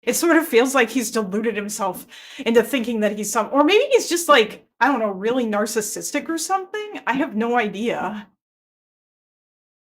it sort of feels like he's deluded himself into thinking that he's or maybe he's just like, I don't know, really narcissistic or something. I have no idea.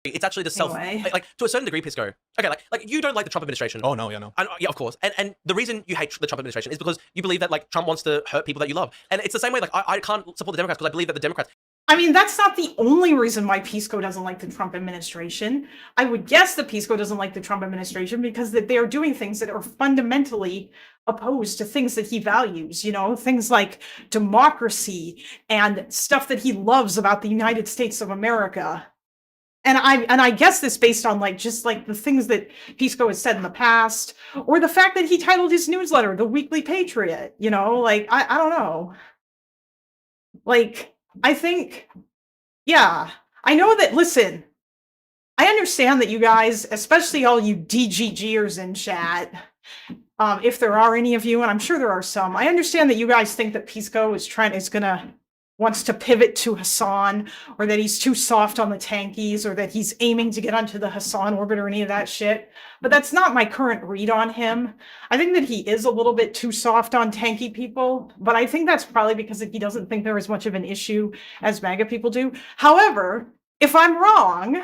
It's actually the self, Anyway. like to a certain degree, Pisco. Okay, like you don't like the Trump administration. Oh no, yeah, no. And, yeah, of course. And the reason you hate the Trump administration is because you believe that like Trump wants to hurt people that you love. And it's the same way. Like I can't support the Democrats because I believe that the Democrats. I mean, that's not the only reason why Pisco doesn't like the Trump administration. I would guess that Pisco doesn't like the Trump administration because that they are doing things that are fundamentally opposed to things that he values, you know, things like democracy and stuff that he loves about the United States of America. And I guess this based on like just like the things that Pisco has said in the past, or the fact that he titled his newsletter The Weekly Patriot, you know, like I don't know. Like, I think, yeah, I know that, listen, I understand that you guys, especially all you DGGers in chat, if there are any of you, and I'm sure there are some, I understand that you guys think that Pisco wants to pivot to Hassan, or that he's too soft on the tankies, or that he's aiming to get onto the Hassan orbit or any of that shit. But that's not my current read on him. I think that he is a little bit too soft on tanky people, but I think that's probably because he doesn't think they're as much of an issue as MAGA people do. However, if I'm wrong,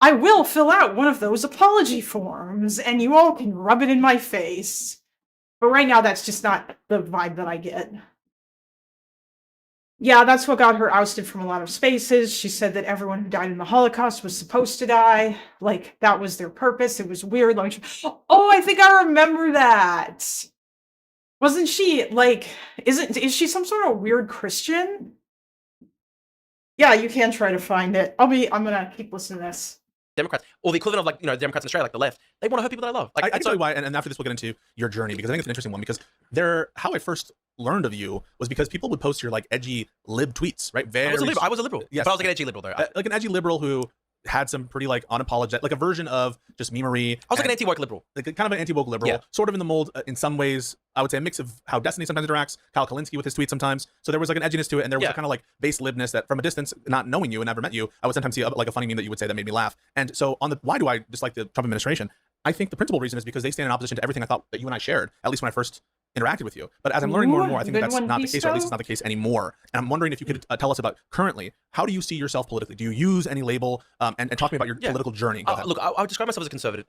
I will fill out one of those apology forms, and you all can rub it in my face. But right now, that's just not the vibe that I get. Yeah, that's what got her ousted from a lot of spaces. She said that everyone who died in the Holocaust was supposed to die. Like, that was their purpose. It was weird. Oh, I think I remember that. Wasn't she, like, is she some sort of weird Christian? Yeah, you can try to find it. I'm gonna keep listening to this. Democrats, or the equivalent of like, you know, Democrats in Australia, like the left, they want to hurt people that I love. Like, I can tell you why, and after this we'll get into your journey, because I think it's an interesting one, because how I first learned of you was because people would post your like edgy lib tweets, right? I was a liberal. Yes. But I was like an edgy liberal though. Like an edgy liberal who had some pretty like unapologetic, like a version of just memery. I was like an anti-woke liberal. Like kind of an anti-woke liberal, yeah. Sort of in the mold, in some ways, I would say a mix of how Destiny sometimes interacts, Kyle Kalinske with his tweets sometimes. So there was like an edginess to it, and there was a kind of like base libness that from a distance, not knowing you and never met you, I would sometimes see like a funny meme that you would say that made me laugh. And so why do I dislike the Trump administration? I think the principal reason is because they stand in opposition to everything I thought that you and I shared, at least when I first interacted with you. But as I'm learning more and more, I think that's not the case, or at least it's not the case anymore. And I'm wondering if you could tell us about currently, how do you see yourself politically? Do you use any label? And talk to me about your political journey. Look, I would describe myself as a conservative.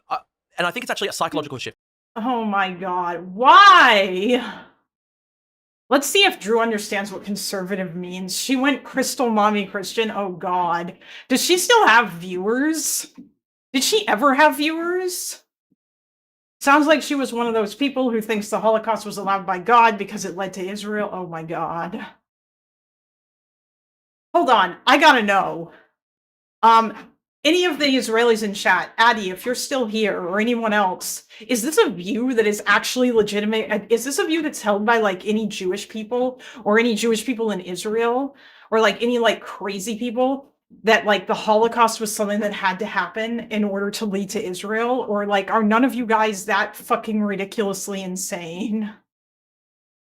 And I think it's actually a psychological shift. Oh my God, why? Let's see if Drew understands what conservative means. She went Crystal Mommy Christian. Oh God. Does she still have viewers? Did she ever have viewers? Sounds like she was one of those people who thinks the Holocaust was allowed by God because it led to Israel. Oh my God. Hold on, I gotta know. any of the Israelis in chat, Addy, if you're still here, or anyone else, is this a view that is actually legitimate? Is this a view that's held by like any Jewish people or any Jewish people in Israel or like any like crazy people that like the Holocaust was something that had to happen in order to lead to Israel? Or like, are none of you guys that fucking ridiculously insane?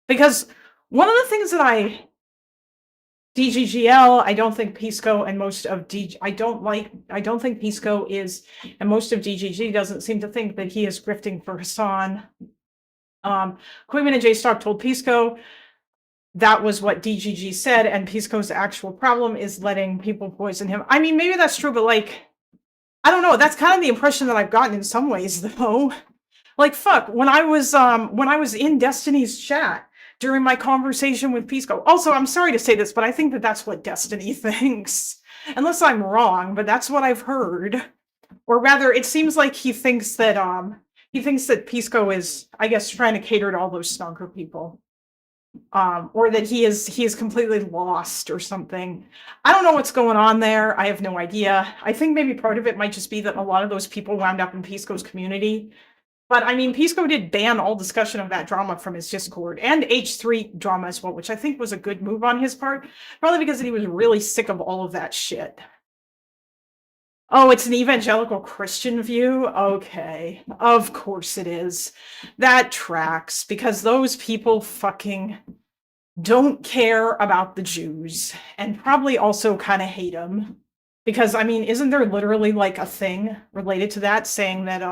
Because one of the things that DGGL, I don't think Pisco and most of I don't think Pisco is, and most of DGG doesn't seem to think that he is grifting for Hassan. Quigman and J-Stock told Pisco that was what DGG said, and Pisco's actual problem is letting people poison him. I mean, maybe that's true, but like, I don't know. That's kind of the impression that I've gotten in some ways, though. Like, fuck, when I was in Destiny's chat, during my conversation with Pisco. Also, I'm sorry to say this, but I think that that's what Destiny thinks. Unless I'm wrong, but that's what I've heard. Or rather, it seems like he thinks that Pisco is, I guess, trying to cater to all those snugger people. Or that he is completely lost or something. I don't know what's going on there. I have no idea. I think maybe part of it might just be that a lot of those people wound up in Pisco's community. But I mean, Pisco did ban all discussion of that drama from his Discord, and H3 drama as well, which I think was a good move on his part, probably because he was really sick of all of that shit. Oh, it's an evangelical Christian view? Okay, of course it is. That tracks, because those people fucking don't care about the Jews, and probably also kind of hate them. Because, I mean, isn't there literally like a thing related to that saying that,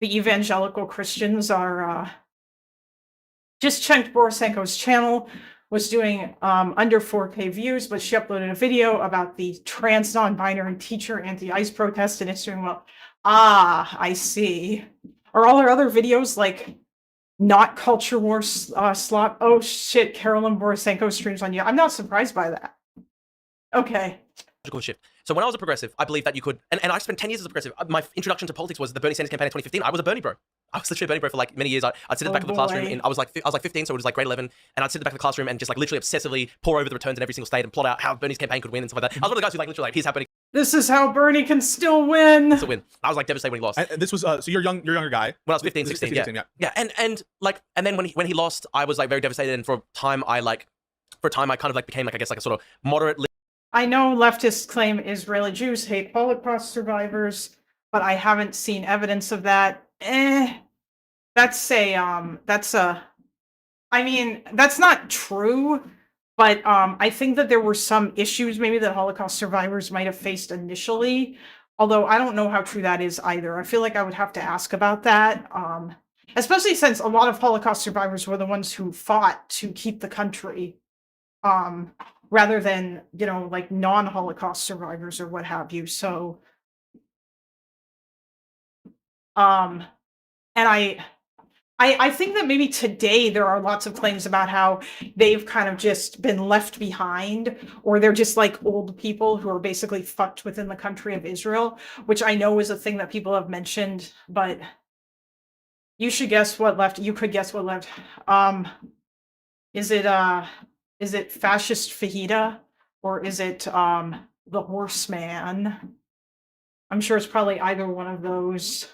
the evangelical Christians are, just checked Borisenko's channel, was doing under 4K views, but she uploaded a video about the trans non-binary teacher anti-ICE protest, and it's doing well. Ah, I see. Are all her other videos like not culture war slop? Oh shit, Carolyn Borisenko streams on you. I'm not surprised by that. Okay. Shift. So when I was a progressive, I believed that you could, and I spent 10 years as a progressive. My introduction to politics was the Bernie Sanders campaign in 2015. I was a Bernie bro. I was literally a Bernie bro for like many years. I'd sit at the back of the classroom, and I was like 15, so it was like grade 11, and I'd sit at the back of the classroom and just like literally obsessively pour over the returns in every single state and plot out how Bernie's campaign could win and stuff like that. I was one of the guys who like literally like, here's how Bernie This is how Bernie can still win. to win. I was like devastated when he lost. This was so you're younger guy. When I was 15, 16, 15, yeah. Yeah, and then when he lost, I was like very devastated, and for a time I kind of like became like, I guess, like a sort of moderate. I know leftists claim Israeli Jews hate Holocaust survivors, but I haven't seen evidence of that. That's not true, but I think that there were some issues maybe that Holocaust survivors might have faced initially, although I don't know how true that is either. I feel like I would have to ask about that, especially since a lot of Holocaust survivors were the ones who fought to keep the country. Rather than, you know, like non-Holocaust survivors or what have you. So, and I think that maybe today there are lots of claims about how they've kind of just been left behind, or they're just like old people who are basically fucked within the country of Israel, which I know is a thing that people have mentioned, but you should guess what left. You could guess what left. Is it fascist fajita, or is it the horseman? I'm sure it's probably either one of those.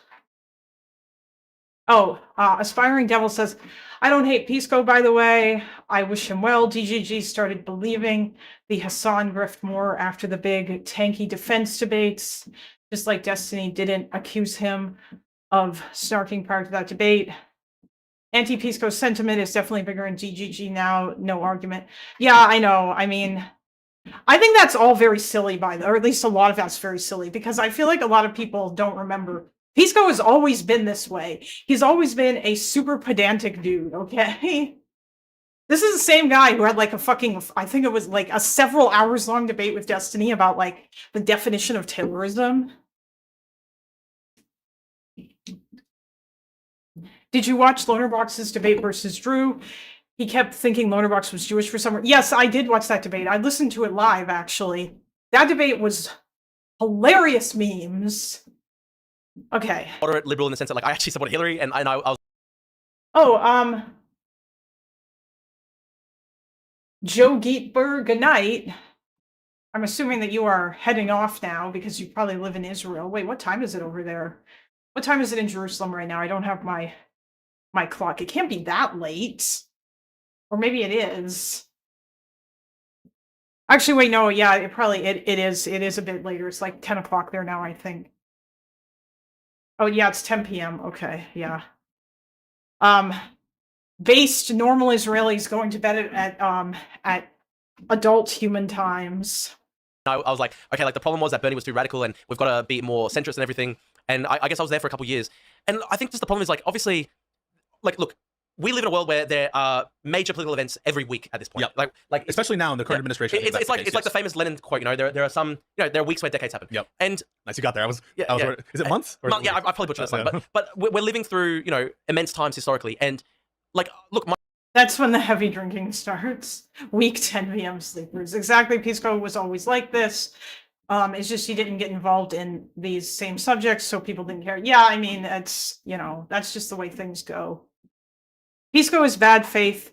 Oh, Aspiring Devil says, I don't hate Pisco, by the way. I wish him well. DGG started believing the Hassan grift more after the big tanky defense debates, just like Destiny didn't accuse him of snarking prior to that debate. Anti-Pisco sentiment is definitely bigger in DGG now, no argument. Yeah, I know. I mean, I think that's all very silly, or at least a lot of that's very silly, because I feel like a lot of people don't remember. Pisco has always been this way. He's always been a super pedantic dude, okay? This is the same guy who had like a fucking, I think it was like a several hours long debate with Destiny about like the definition of terrorism. Did you watch Lonerbox's debate versus Drew? He kept thinking Lonerbox was Jewish for some reason. Yes, I did watch that debate. I listened to it live, actually. That debate was hilarious memes. Okay. Moderate liberal in the sense that like I actually support Hillary, and I was. Oh, Joe Geetberg, good night. I'm assuming that you are heading off now because you probably live in Israel. Wait, what time is it over there? What time is it in Jerusalem right now? I don't have my clock. It can't be that late. Or maybe it is. Actually, wait, no, yeah, it is. It is a bit later. It's like 10 o'clock there now, I think. Oh, yeah, it's 10 p.m. Okay, yeah. Based normal Israelis going to bed at adult human times. I was like, okay, like the problem was that Bernie was too radical and we've got to be more centrist and everything. And I guess I was there for a couple of years. And I think just the problem is, like, obviously, like, look, we live in a world where there are major political events every week at this point. Yep. Like especially now in the current administration. It's like the famous Lenin quote. You know, there are some, there are weeks where decades happen. Yep. And nice, you got there. Is it months? Or yeah, I probably butchered this one, but we're living through immense times historically, and like, look, that's when the heavy drinking starts. Week 10 p.m. sleepers. Exactly. Pisco was always like this. It's just he didn't get involved in these same subjects, so people didn't care. Yeah, I mean, that's just the way things go. Pisco is bad faith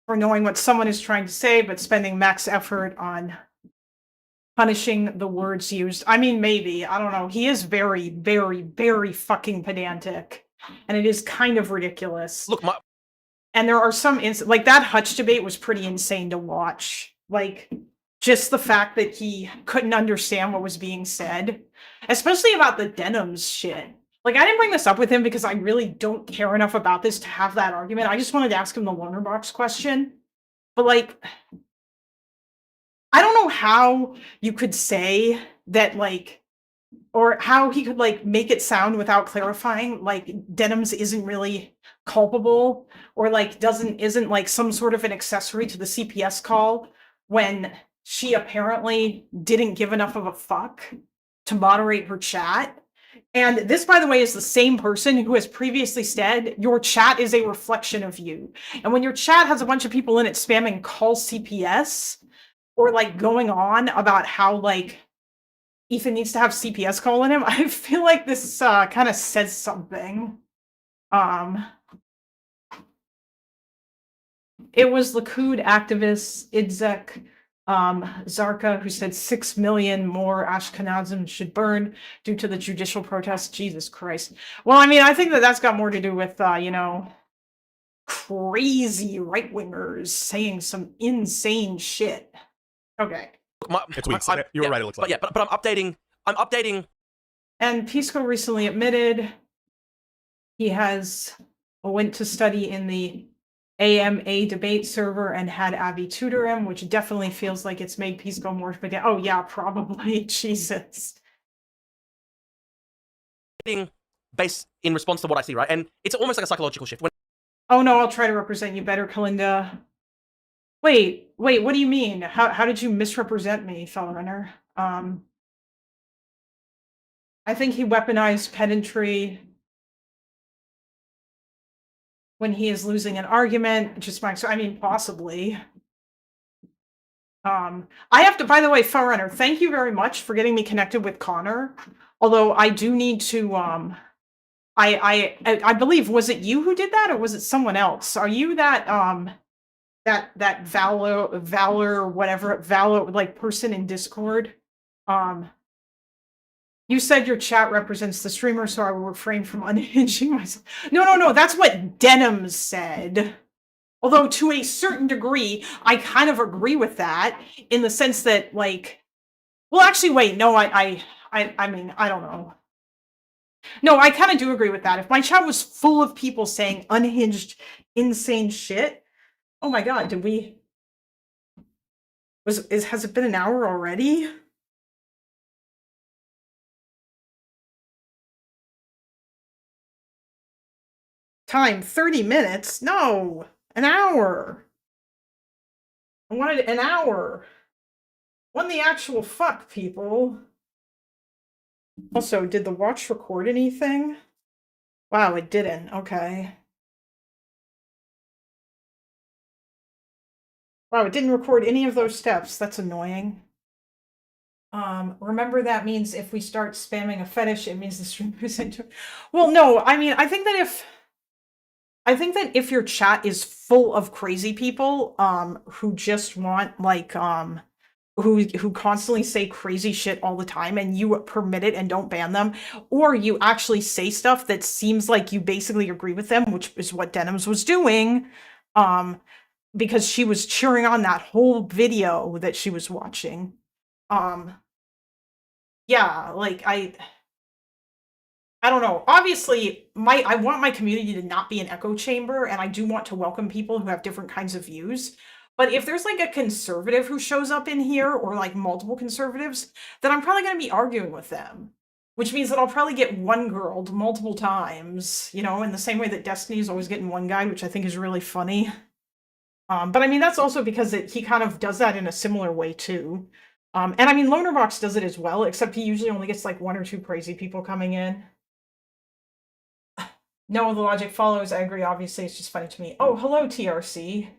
for knowing what someone is trying to say, but spending max effort on punishing the words used. I mean, maybe. I don't know. He is very, very, very fucking pedantic, and it is kind of ridiculous. Look, and there are some like that Hutch debate was pretty insane to watch. Like, just the fact that he couldn't understand what was being said, especially about the denims shit. Like, I didn't bring this up with him because I really don't care enough about this to have that argument. I just wanted to ask him the Loner Box question. But, like, I don't know how you could say that, like, or how he could, like, make it sound without clarifying, like, denims isn't really culpable, or, like, isn't, like, some sort of an accessory to the CPS call when she apparently didn't give enough of a fuck to moderate her chat. And this, by the way, is the same person who has previously said your chat is a reflection of you. And when your chat has a bunch of people in it spamming call CPS, or like going on about how like Ethan needs to have CPS call in him, I feel like this kind of says something. It was Likud activist Idzek Zarka who said 6 million more Ashkenazim should burn due to the judicial protest. Jesus Christ. Well, I mean, I think that's got more to do with, crazy right-wingers saying some insane shit. Okay. It's weeks. You were right, it looks like. But I'm updating. And Pisco recently admitted he went to study in the AMA debate server and had Abby tutor him, which definitely feels like it's made Pisco more pedantic. Oh yeah, probably. Jesus. Based in response to what I see, right? And it's almost like a psychological shift. Oh no, I'll try to represent you better, Kalinda. Wait, what do you mean? How did you misrepresent me, Fellrunner? I think he weaponized pedantry when he is losing an argument, possibly. I have to, by the way, Fellrunner, thank you very much for getting me connected with Connor. Although I do need to, I believe, was it you who did that or was it someone else? Are you that, that Valor, like person in Discord? You said your chat represents the streamer, so I will refrain from unhinging myself. No, that's what Denim said. Although to a certain degree, I kind of agree with that in the sense that, like, well, actually, wait, no, I mean, I don't know. No, I kind of do agree with that. If my chat was full of people saying unhinged, insane shit, oh my god, has it been an hour already? Time, 30 minutes? No, an hour. I wanted an hour. When the actual fuck, people? Also, did the watch record anything? Wow, it didn't. Okay. Wow, it didn't record any of those steps. That's annoying. Remember that means if we start spamming a fetish, it means the streamer is into. Well, no, I mean, I think that if your chat is full of crazy people, who just want, like, who constantly say crazy shit all the time and you permit it and don't ban them, or you actually say stuff that seems like you basically agree with them, which is what Denims was doing, because she was cheering on that whole video that she was watching. Yeah, like I don't know. Obviously, I want my community to not be an echo chamber, and I do want to welcome people who have different kinds of views. But if there's like a conservative who shows up in here, or like multiple conservatives, then I'm probably going to be arguing with them. Which means that I'll probably get one girled multiple times, you know, in the same way that Destiny is always getting one guy, which I think is really funny. But I mean, that's also because he kind of does that in a similar way too. And I mean, Lonerbox does it as well, except he usually only gets like 1 or 2 crazy people coming in. No, the logic follows. I agree. Obviously, it's just funny to me. Oh, hello, TRC.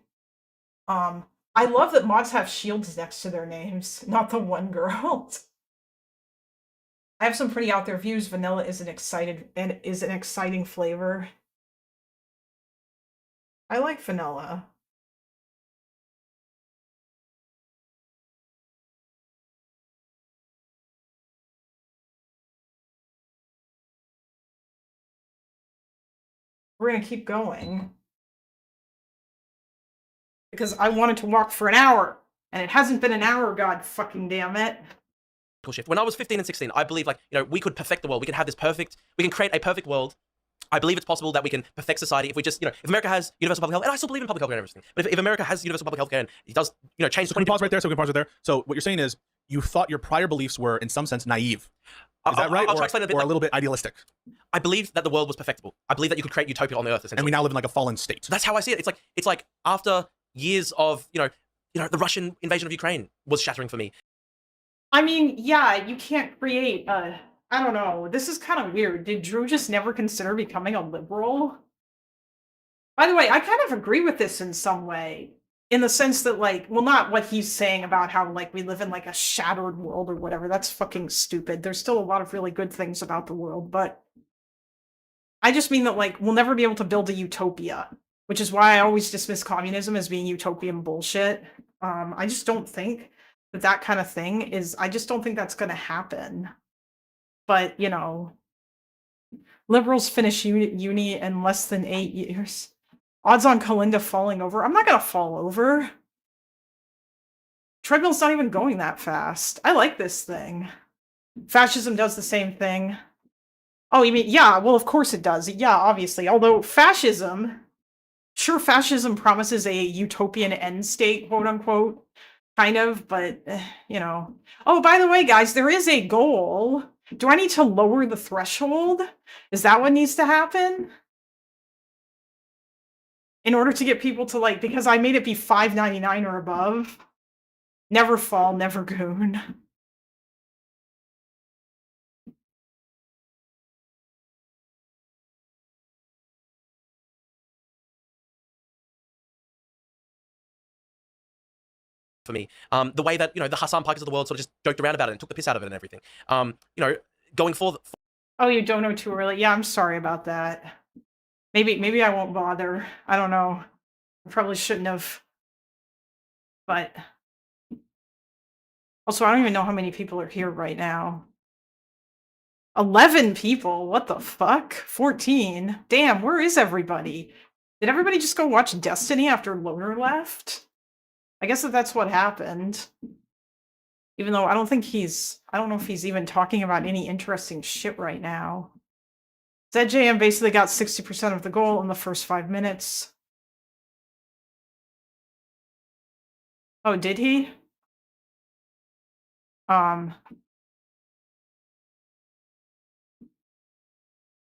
I love that mods have shields next to their names, not the one girl. I have some pretty out there views. Vanilla is an exciting flavor. I like vanilla. We're gonna keep going. Because I wanted to walk for an hour, and it hasn't been an hour, god fucking damn it. Shift. When I was 15 and 16, I believe, like, you know, we could perfect the world. We can have this perfect, we can create a perfect world. I believe it's possible that we can perfect society if we just, you know, if America has universal public health, and I still believe in public health and everything, but if America has universal public health care and it does, you know, change So can we pause right there? So what you're saying is you thought your prior beliefs were in some sense naive. Is that right? I'll try to explain it a bit, or a little bit idealistic? I believe that the world was perfectible. I believe that you could create utopia on the earth, essentially. And we now live in like a fallen state. That's how I see it. It's like after years of, you know, the Russian invasion of Ukraine was shattering for me. I mean, yeah, you can't create I don't know. This is kind of weird. Did Drew just never consider becoming a liberal? By the way, I kind of agree with this in some way. In the sense that, like, well, not what he's saying about how, like, we live in, like, a shattered world or whatever. That's fucking stupid. There's still a lot of really good things about the world, but I just mean that, like, we'll never be able to build a utopia, which is why I always dismiss communism as being utopian bullshit. I just don't think that kind of thing is, I just don't think that's going to happen. But, you know, liberals finish uni in less than 8 years. Odds on Kalinda falling over. I'm not going to fall over. Treadmill's not even going that fast. I like this thing. Fascism does the same thing. Oh, you mean, yeah, well, of course it does. Yeah, obviously. Although fascism promises a utopian end state, quote unquote, kind of, but, you know. Oh, by the way, guys, there is a goal. Do I need to lower the threshold? Is that what needs to happen? In order to get people to, like, because I made it be $5.99 or above. Never fall, never goon. For me, the way that, you know, the Hassan Pikers of the world sort of just joked around about it and took the piss out of it and everything. You know, going forward. Oh, you don't know too early. Yeah, I'm sorry about that. Maybe I won't bother. I don't know. I probably shouldn't have. But also, I don't even know how many people are here right now. 11 people? What the fuck? 14? Damn, where is everybody? Did everybody just go watch Destiny after Loner left? I guess that's what happened. Even though I don't know if he's even talking about any interesting shit right now. ZJM basically got 60% of the goal in the first 5 minutes. Oh, did he? Well,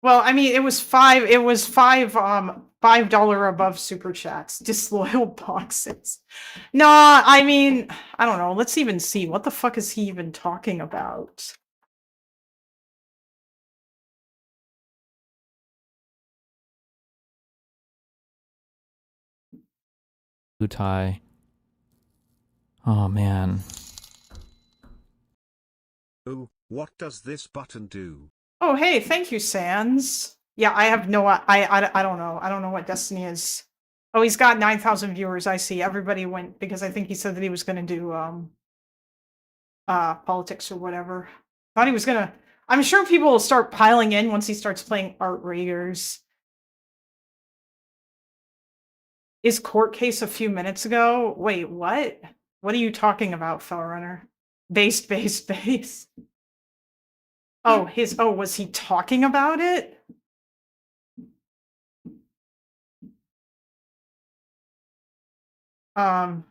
I mean, it was $5 above super chats. Disloyal boxes. Nah, I mean, I don't know. Let's even see. What the fuck is he even talking about? Tie. Oh man. Oh, what does this button do? Oh, hey, thank you, Sans. Yeah, I have no, I don't know. I don't know what Destiny is. Oh, he's got 9,000 viewers. I see. Everybody went because I think he said that he was going to do politics or whatever. Thought he was gonna. I'm sure people will start piling in once he starts playing Art Raiders. His court case a few minutes ago. Wait, what? What are you talking about, Fellrunner? Based. Oh, was he talking about it? I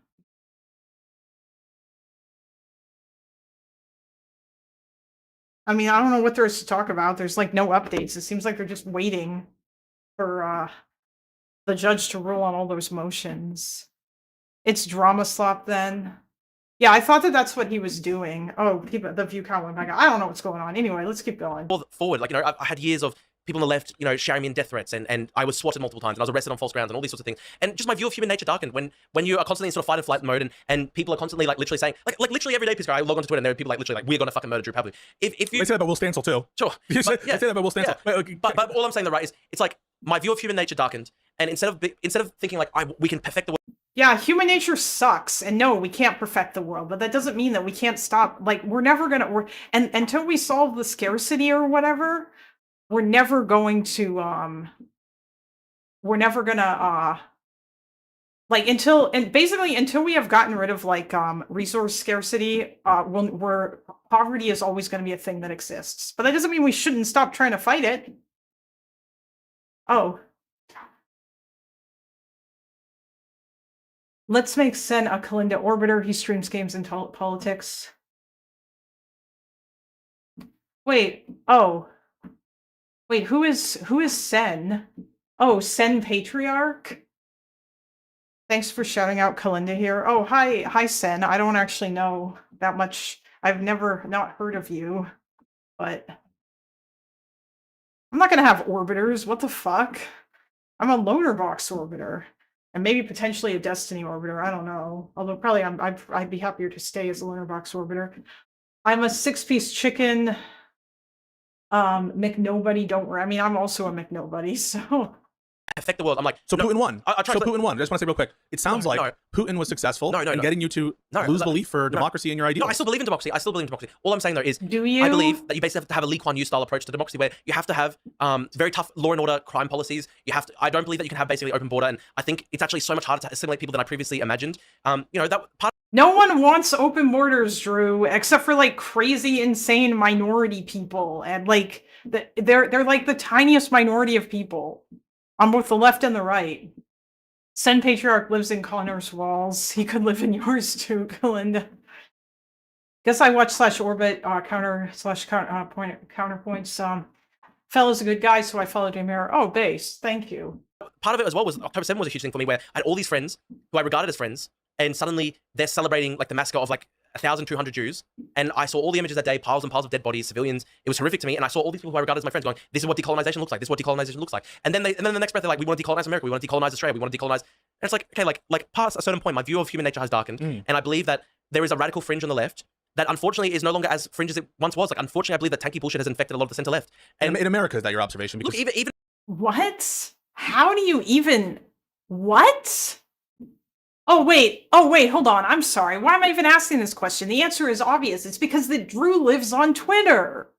mean, I don't know what there is to talk about. There's like no updates. It seems like they're just waiting for the judge to rule on all those motions. It's drama slop then. Yeah, I thought that's what he was doing. Oh, the view count went back. I don't know what's going on. Anyway, let's keep going. Forward, like, you know, I had years of people on the left, you know, sharing me in death threats, and I was swatted multiple times, and I was arrested on false grounds, and all these sorts of things. And just my view of human nature darkened when you are constantly in sort of fight and flight mode, and people are constantly like literally saying, like literally every day, Pisco, I log onto Twitter, and there are people like literally like, we're gonna fucking murder Drew Pavlou. If you they say that about Will Stancil too. Sure, They say that about Will Stancil. Yeah. Wait, okay. But all I'm saying, though, right, is it's like my view of human nature darkened, and instead of thinking like we can perfect the world. Yeah, human nature sucks, and no, we can't perfect the world, but that doesn't mean that we can't stop. Like, we're never gonna. Until we solve the scarcity or whatever, we're never going to. We're never gonna. Like until we have gotten rid of like resource scarcity, we're poverty is always going to be a thing that exists. But that doesn't mean we shouldn't stop trying to fight it. Oh. Let's make Sen a Kalinda orbiter. He streams games and politics. Wait. Oh. Wait. Who is Sen? Oh, Sen Patriarch. Thanks for shouting out Kalinda here. Oh, hi Sen. I don't actually know that much. I've never not heard of you, but I'm not gonna have orbiters. What the fuck? I'm a loner box orbiter. And maybe potentially a Destiny orbiter. I don't know. Although probably I'd be happier to stay as a lunar box orbiter. I'm a 6-piece chicken. McNobody. Don't worry. I mean, I'm also a McNobody. So affect the world. I'm like, so no, Putin won. Putin won. I just want to say real quick. It sounds like Putin was successful in getting you to lose belief for democracy in your ideals. No, I still believe in democracy. All I'm saying though is, do you? I believe that you basically have to have a Lee Kuan Yew style approach to democracy, where you have to have very tough law and order crime policies. You have to. I don't believe that you can have basically open border, and I think it's actually so much harder to assimilate people than I previously imagined. You know, that part. No one wants open borders, Drew, except for like crazy, insane minority people, and like they're like the tiniest minority of people on both the left and the right. Sen Patriarch lives in Connor's walls. He could live in yours too, Kalinda. Guess I watch /orbit counterpoints. Fella's a good guy, so I followed him here. Oh, base. Thank you. Part of it as well was October 7 was a huge thing for me, where I had all these friends who I regarded as friends, and suddenly they're celebrating like the massacre of like 1,200 Jews, and I saw all the images that day, piles and piles of dead bodies, civilians. It was horrific to me, and I saw all these people who I regarded as my friends going, "This is what decolonization looks like. This is what decolonization looks like." And then the next breath they're like, "We want to decolonize America. We want to decolonize Australia. We want to decolonize." And it's like, okay, like past a certain point, my view of human nature has darkened, and I believe that there is a radical fringe on the left that unfortunately is no longer as fringe as it once was. Like, unfortunately, I believe that tanky bullshit has infected a lot of the center left. And in America, is that your observation? Because look, even what? How do you even what? Oh, wait, hold on. I'm sorry. Why am I even asking this question? The answer is obvious. It's because Drew lives on Twitter.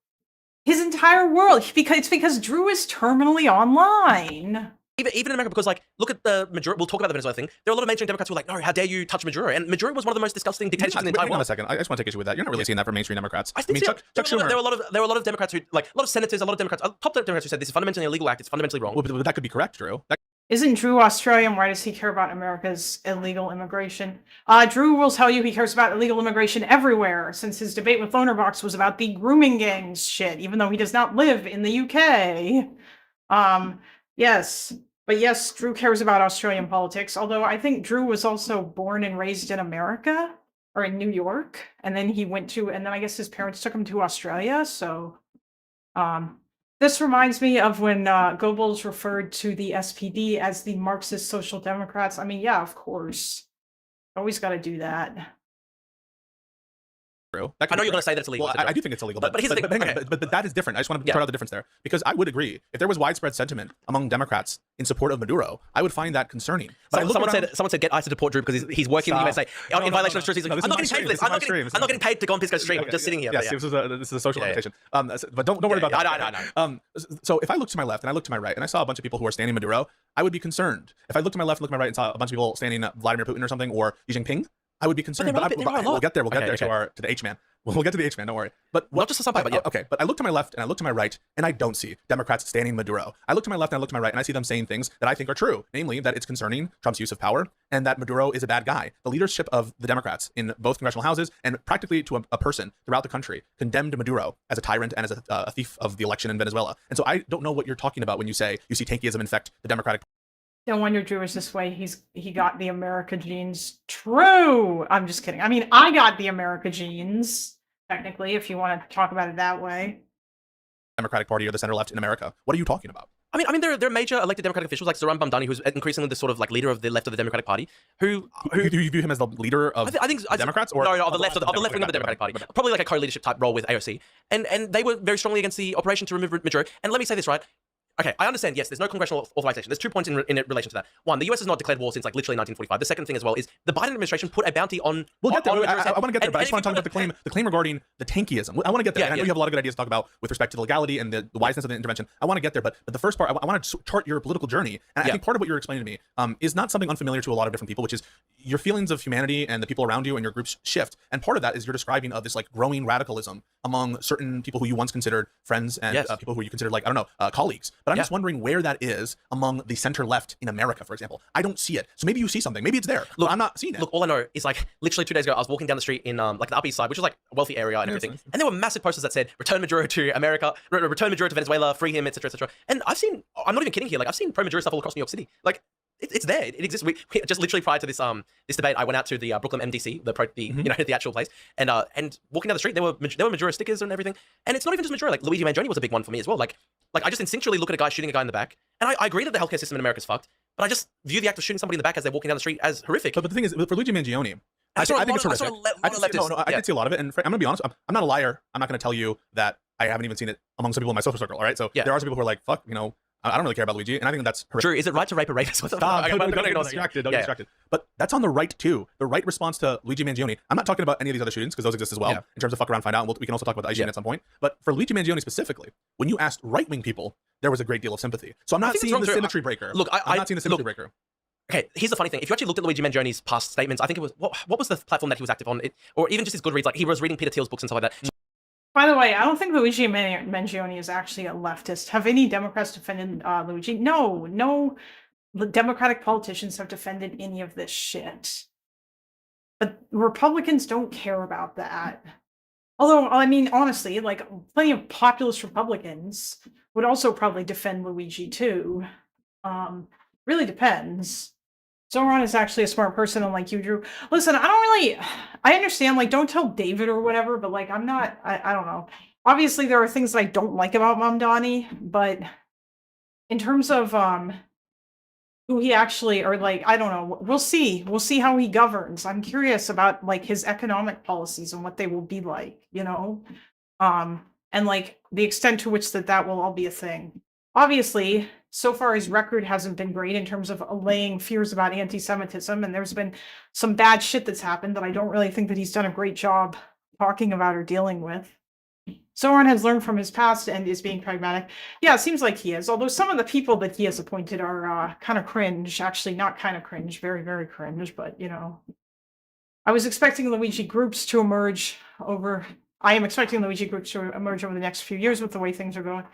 His entire world. It's because Drew is terminally online. Even in America, because like, look at the Maduro. We'll talk about the Venezuela thing. There are a lot of mainstream Democrats who are like, "No, how dare you touch Maduro?" And Maduro was one of the most disgusting dictatorships in the entire world. Hang on a second. I just want to take issue with that. You're not really seeing that from mainstream Democrats. I mean, Chuck Schumer. There were a lot of Democrats who, like, a lot of senators, a lot of Democrats, top Democrats who said this is fundamentally an illegal act. It's fundamentally wrong. Well, but that could be correct, Drew. Isn't Drew Australian? Why does he care about America's illegal immigration? Drew will tell you he cares about illegal immigration everywhere, since his debate with Lonerbox was about the grooming gangs shit, even though he does not live in the UK. Yes. But yes, Drew cares about Australian politics, although I think Drew was also born and raised in America, or in New York, and then I guess his parents took him to Australia, so... This reminds me of when Goebbels referred to the SPD as the Marxist Social Democrats. I mean, yeah, of course. Always got to do that. true. I know you're going to say that it's illegal. Well, I do think it's illegal, but here's the thing. hang on, Okay. but that is different. I just want to point out the difference there, because I would agree if there was widespread sentiment among Democrats in support of Maduro, I would find that concerning. But Someone said get ICE to deport Drew because he's working in the USA in violation of truth. He's like, I'm not getting paid for this. I'm not getting paid to go on Pisco's stream. I'm just sitting here. Yes, this is a social invitation. But don't worry about that. No. So if I look to my left and I look to my right and I saw a bunch of people who are standing Maduro, I would be concerned. If I look to my left, look to my right, and saw a bunch of people standing Vladimir Putin or something, or Xi Jinping, I would be concerned. But we'll get there. We'll get there to the H man. We'll get to the H man. Don't worry. But not just the side, but yeah. Okay. But I look to my left and I look to my right, and I don't see Democrats standing Maduro. I look to my left and I look to my right, and I see them saying things that I think are true, namely that it's concerning Trump's use of power and that Maduro is a bad guy. The leadership of the Democrats in both congressional houses and practically to a person throughout the country condemned Maduro as a tyrant and as a thief of the election in Venezuela. And so I don't know what you're talking about when you say you see tankyism infect the Democratic. No wonder Drew is this way. He got the America genes. True. I'm just kidding. I mean, I got the America genes, technically, if you want to talk about it that way. Democratic Party or the center left in America. What are you talking about? I mean, there are major elected Democratic officials like Zoran Bamdani, who's increasingly the sort of like leader of the left of the Democratic Party, who you view him as the leader of I think Democrats, or no, of the left of the left wing of the Democratic Party, probably like a co-leadership type role with AOC, and they were very strongly against the operation to remove Maduro. And let me say this, right? Okay, I understand, yes, there's no congressional authorization. There's 2 points in relation to that. One, the US has not declared war since like literally 1945. The second thing as well is the Biden administration put a bounty on... We'll get there. I want to get there, but I just want to talk about the claim regarding the tankyism. I want to get there. And I know you have a lot of good ideas to talk about with respect to the legality and the wiseness of the intervention. I want to get there, but the first part, I want to chart your political journey. And I think part of what you're explaining to me is not something unfamiliar to a lot of different people, which is your feelings of humanity and the people around you and your groups shift. And part of that is you're describing of this like growing radicalism among certain people who you once considered friends and people who you considered like, I don't know, colleagues. But I'm just wondering where that is among the center left in America, for example. I don't see it. So maybe you see something. Maybe it's there. Look, I'm not seeing it. Look, all I know is like literally 2 days ago, I was walking down the street in like the Upper East Side, which is like a wealthy area and everything. And there were massive posters that said, return Maduro to America, return Maduro to Venezuela, free him, etc., etc. And I'm not even kidding here, like I've seen pro-Maduro stuff all across New York City. Like, it's there. It exists. We just literally prior to this this debate, I went out to the Brooklyn MDC, the actual place, and walking down the street, there were Maduro stickers and everything. And it's not even just Maduro. Like Luigi Mangione was a big one for me as well. Like I just instinctually look at a guy shooting a guy in the back, and I agree that the healthcare system in America is fucked, but I just view the act of shooting somebody in the back as they're walking down the street as horrific. But the thing is, for Luigi Mangione, I think it's horrific. I did see a lot of it, and I'm gonna be honest. I'm not a liar. I'm not gonna tell you that I haven't even seen it among some people in my social circle. All right, so there are some people who are like, fuck, I don't really care about Luigi, and I think that's horrific. Drew, is it right to rape a rapist? Don't get distracted. But that's on the right too. The right response to Luigi Mangione. I'm not talking about any of these other shootings because those exist as well. In terms of fuck around, find out. We can also talk about the ICE at some point. But for Luigi Mangione specifically, when you asked right-wing people, there was a great deal of sympathy. So I'm not seeing the symmetry breaker. Look, I'm not seeing the symmetry breaker. Okay, here's the funny thing. If you actually looked at Luigi Mangione's past statements, I think it was what was the platform that he was active on, or even just his good reads. Like he was reading Peter Thiel's books and stuff like that. By the way, I don't think Luigi Mangione is actually a leftist. Have any Democrats defended Luigi? No Democratic politicians have defended any of this shit. But Republicans don't care about that. Although, I mean, honestly, like plenty of populist Republicans would also probably defend Luigi too. Really depends. Zoran is actually a smart person, unlike you, Drew. Listen, I understand, like, don't tell David or whatever, but, like, I don't know. Obviously, there are things that I don't like about Mamdani, but in terms of, who he actually, or, like, I don't know, we'll see. We'll see how he governs. I'm curious about, like, his economic policies and what they will be like, and, like, the extent to which that will all be a thing. Obviously, so far his record hasn't been great in terms of allaying fears about anti-Semitism, and there's been some bad shit that's happened that I don't really think that he's done a great job talking about or dealing with. Zoran has learned from his past and is being pragmatic. Yeah, it seems like he is, although some of the people that he has appointed are kind of cringe. Actually, not kind of cringe, very, very cringe, but, I was expecting Luigi groups to emerge I am expecting Luigi groups to emerge over the next few years with the way things are going.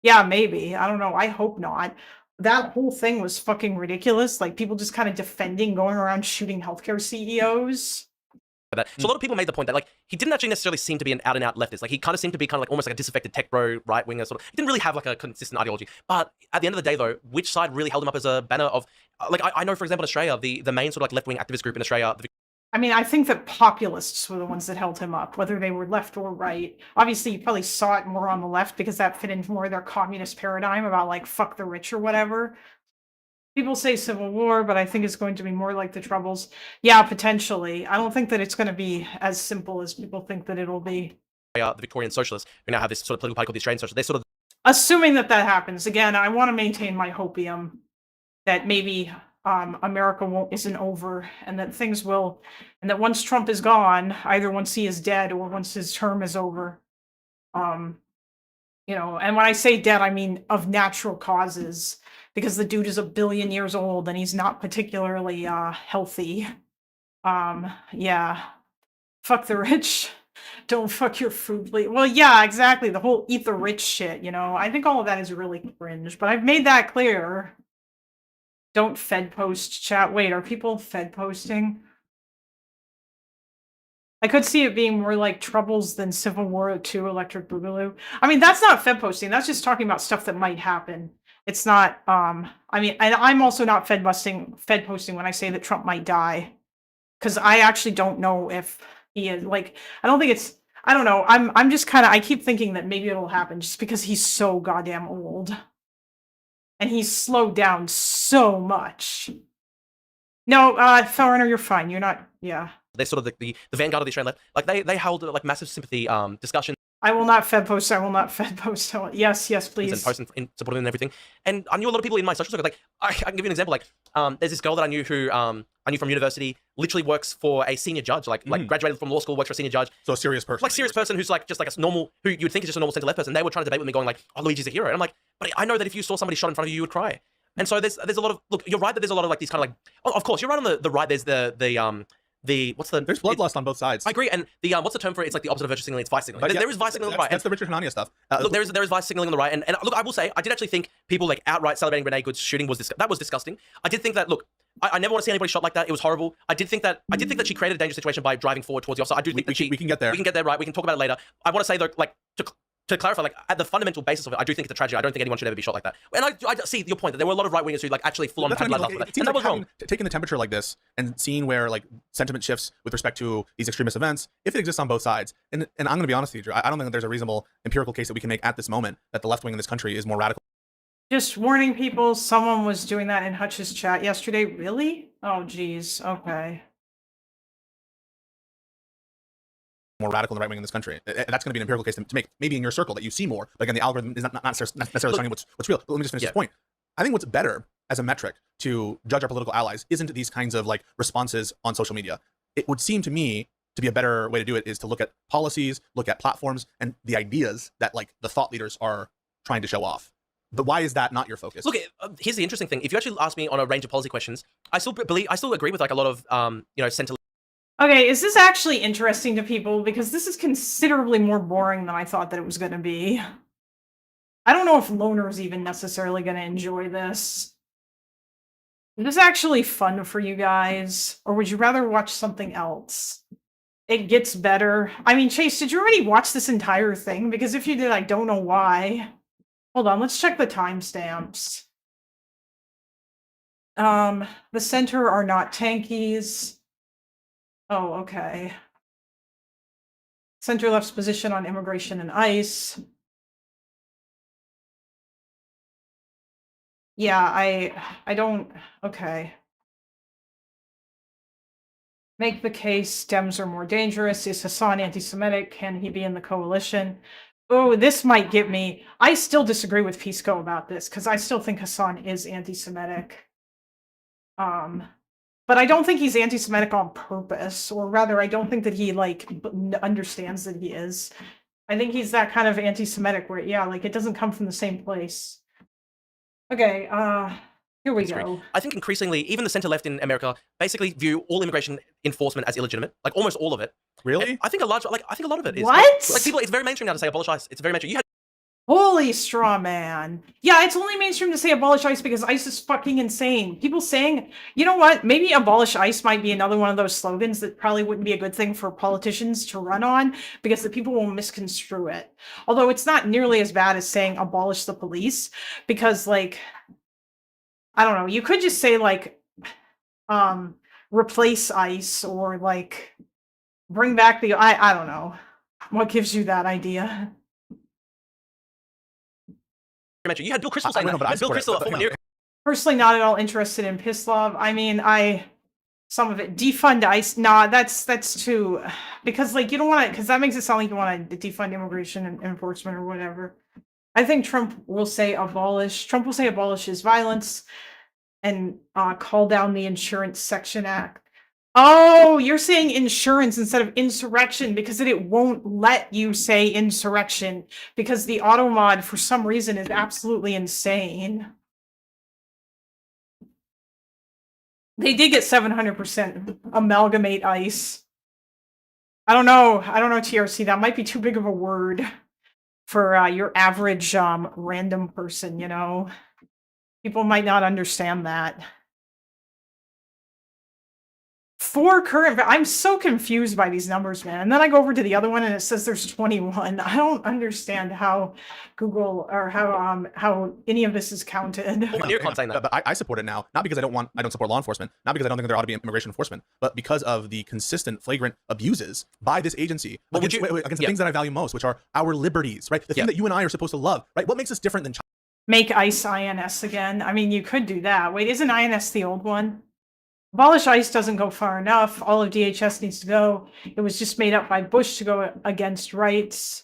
Yeah, maybe. I don't know. I hope not. That whole thing was fucking ridiculous. Like, people just kind of defending going around shooting healthcare CEOs. So a lot of people made the point that, like, he didn't actually necessarily seem to be an out-and-out leftist. Like, he kind of seemed to be kind of like almost like a disaffected tech bro, right-winger sort of. He didn't really have, like, a consistent ideology. But at the end of the day, though, which side really held him up as a banner of... Like, I know, for example, in Australia, the main sort of, like, left-wing activist group in Australia... I mean, I think that populists were the ones that held him up, whether they were left or right. Obviously, you probably saw it more on the left because that fit into more of their communist paradigm about, like, fuck the rich or whatever. People say civil war, but I think it's going to be more like the Troubles. Yeah, potentially. I don't think that it's going to be as simple as people think that it'll be. The Victorian socialists, who now have this sort of political party called the Australian Socialists, they're sort of Assuming that that happens, again, I want to maintain my hopium that maybe America isn't over, and that things will, and that once Trump is gone, either once he is dead or once his term is over, you know, and when I say dead, I mean of natural causes, because the dude is 1 billion years old and he's not particularly healthy. Yeah. Fuck the rich. Don't fuck your food, please. Well, yeah, exactly. The whole eat the rich shit, you know. I think all of that is really cringe, but I've made that clear. Don't Fed post chat. Wait, are people Fed posting? I could see it being more like Troubles than Civil War 2 Electric Boogaloo. I mean, that's not Fed posting. That's just talking about stuff that might happen. It's not, I mean, and I'm also not Fed posting when I say that Trump might die. Because I actually don't know if he is, like, I don't think it's, I don't know. I'm just kind of, I keep thinking that maybe it'll happen just because he's so goddamn old. And he's slowed down so much. No, Foreigner, you're fine. You're not, yeah. they're sort of the vanguard of the Australian left. Like they held like massive sympathy discussions. I will not Fed post. I will not Fed post. Yes, yes, please. And post in support and everything. And I knew a lot of people in my social circle. Like I can give you an example. Like there's this girl that I knew who I knew from university. Literally works for a senior judge. Like graduated from law school, works for a senior judge. So a serious person. Like serious person who's like just like a normal, who you would think is just a normal centre left person. They were trying to debate with me, going like, "Oh, Luigi's a hero," and I'm like, "But I know that if you saw somebody shot in front of you, you would cry." And so there's a lot of, look, you're right that there's a lot of like these kind of like, oh, of course you're right on the right. There's the what's the, there's bloodlust on both sides. I agree, and the what's the term for it? It's like the opposite of virtue signaling. It's vice signaling. There is vice signaling on the right. That's the Richard Hanania stuff. Look, there is vice signaling on the right, and look, I will say, I did actually think people like outright celebrating Renee Good's shooting was disgusting. I did think that, look, I never want to see anybody shot like that. It was horrible. I did think that she created a dangerous situation by driving forward towards the officer. I do think that we can get there. We can get there, right? We can talk about it later. I want to say though, like to clarify, like at the fundamental basis of it, I do think it's a tragedy. I don't think anyone should ever be shot like that. And I see your point that there were a lot of right wingers who like actually full on had blood after that, and that was wrong. Taking the temperature like this and seeing where like sentiment shifts with respect to these extremist events, if it exists on both sides, and I'm going to be honest with you, Drew, I don't think that there's a reasonable empirical case that we can make at this moment that the left wing in this country is more radical. Just warning people, someone was doing that in Hutch's chat yesterday. Really? Oh, geez. Okay. More radical than the right wing in this country. That's going to be an empirical case to make, maybe in your circle that you see more. But again, the algorithm is not necessarily showing what's real. But let me just finish this point. I think what's better as a metric to judge our political allies isn't these kinds of like responses on social media. It would seem to me to be a better way to do it is to look at policies, look at platforms, and the ideas that like the thought leaders are trying to show off. But why is that not your focus? Look, here's the interesting thing. If you actually ask me on a range of policy questions, I still agree with like a lot of center. Okay, is this actually interesting to people? Because this is considerably more boring than I thought that it was going to be. I don't know if Loner is even necessarily going to enjoy this. Is this actually fun for you guys? Or would you rather watch something else? It gets better. I mean, Chase, did you already watch this entire thing? Because if you did, I don't know why. Hold on, let's check the timestamps. The center are not tankies. Oh, okay. Center left's position on immigration and ICE. Yeah, I don't, okay. Make the case Dems are more dangerous. Is Hassan anti-Semitic? Can he be in the coalition? Oh, this might get me. I still disagree with Pisco about this, because I still think Hassan is anti-Semitic. But I don't think he's anti-Semitic on purpose, or rather, I don't think that he, like, understands that he is. I think he's that kind of anti-Semitic where, yeah, like, it doesn't come from the same place. Okay, here we go. I think increasingly, even the center-left in America basically view all immigration enforcement as illegitimate, like almost all of it. Really? And I think a lot of it is. What? Like people, it's very mainstream now to say abolish ICE. It's very mainstream. Holy straw man. Yeah, it's only mainstream to say abolish ICE because ICE is fucking insane. People saying, you know what, maybe abolish ICE might be another one of those slogans that probably wouldn't be a good thing for politicians to run on because the people will misconstrue it. Although it's not nearly as bad as saying abolish the police because, like, I don't know, you could just say, like, replace ICE or, like, bring back the, I don't know. What gives you that idea? You had Bill Kristol saying that. Bill Kristol, a former Personally, not at all interested in Pislov. I mean, some of it defund ICE. Nah, that's too, because like you don't want to, because that makes it sound like you want to defund immigration and enforcement or whatever. I think Trump will say abolish. Trump will say abolish is violence, and call down the Insurance Section Act. Oh, you're saying insurance instead of insurrection because it won't let you say insurrection because the auto mod for some reason is absolutely insane. They did get 700% amalgamate ICE. I don't know, TRC. That might be too big of a word for your average random person, you know? People might not understand that. 4 current, I'm so confused by these numbers, man. And then I go over to the other one and it says there's 21. I don't understand how Google or how any of this is counted. Well, you're saying that. But I support it now, not because I don't support law enforcement, not because I don't think there ought to be immigration enforcement, but because of the consistent, flagrant abuses by this agency against the things that I value most, which are our liberties, right? The thing that you and I are supposed to love, right? What makes us different than China? Make ICE INS again. I mean, you could do that. Wait, isn't INS the old one? Abolish ICE doesn't go far enough. All of DHS needs to go. It was just made up by Bush to go against rights.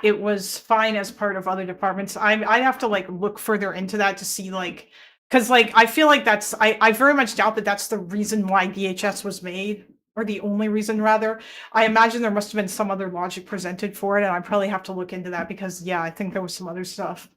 It was fine as part of other departments. I'd have to like look further into that to see like, because like I feel like that's I very much doubt that that's the reason why DHS was made, or the only reason rather. I imagine there must have been some other logic presented for it, and I probably have to look into that because yeah, I think there was some other stuff.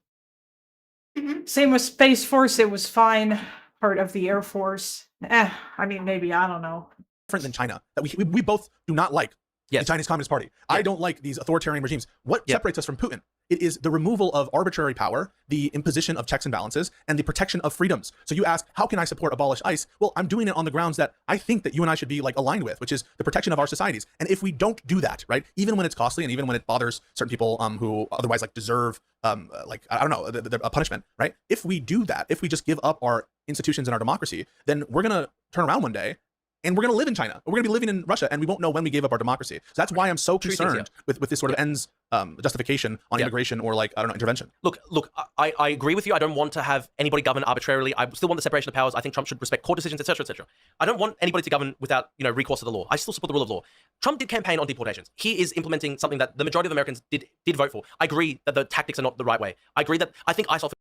Same with Space Force. It was fine. Part of the Air Force. I mean, maybe, I don't know. Different than China, that we both do not like the Chinese Communist Party. I don't like these authoritarian regimes. What separates us from Putin? It is the removal of arbitrary power, the imposition of checks and balances, and the protection of freedoms. So you ask, how can I support abolish ICE? Well, I'm doing it on the grounds that I think that you and I should be like aligned with, which is the protection of our societies. And if we don't do that, right, even when it's costly and even when it bothers certain people who otherwise like deserve like, I don't know, a punishment, right? If we do that, if we just give up our institutions and our democracy, then we're going to turn around one day and we're going to live in China. We're going to be living in Russia, and we won't know when we gave up our democracy. So that's why I'm so concerned with this sort of ends justification on immigration or like, I don't know, intervention. Look, I agree with you. I don't want to have anybody govern arbitrarily. I still want the separation of powers. I think Trump should respect court decisions, etc., etc. I don't want anybody to govern without, recourse to the law. I still support the rule of law. Trump did campaign on deportations. He is implementing something that the majority of Americans did vote for. I agree that the tactics are not the right way. I agree that I think ICE officers.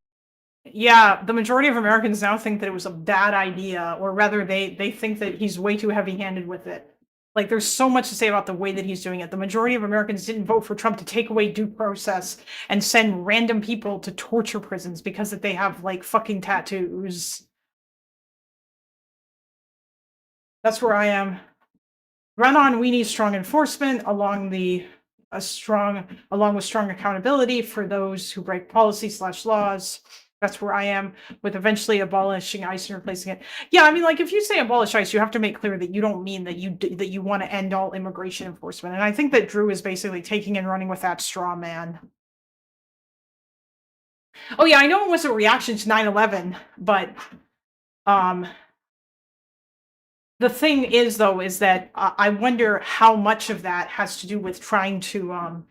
Yeah, the majority of Americans now think that it was a bad idea, or rather they think that he's way too heavy-handed with it. Like, there's so much to say about the way that he's doing it. The majority of Americans didn't vote for Trump to take away due process and send random people to torture prisons because that they have, like, fucking tattoos. That's where I am. Run on, we need strong enforcement along with strong accountability for those who break policy/laws. That's where I am, with eventually abolishing ICE and replacing it. Yeah, I mean, like, if you say abolish ICE, you have to make clear that you don't mean that you want to end all immigration enforcement. And I think that Drew is basically taking and running with that straw man. Oh yeah, I know it was a reaction to 9/11, but the thing is, though, is that I wonder how much of that has to do with trying to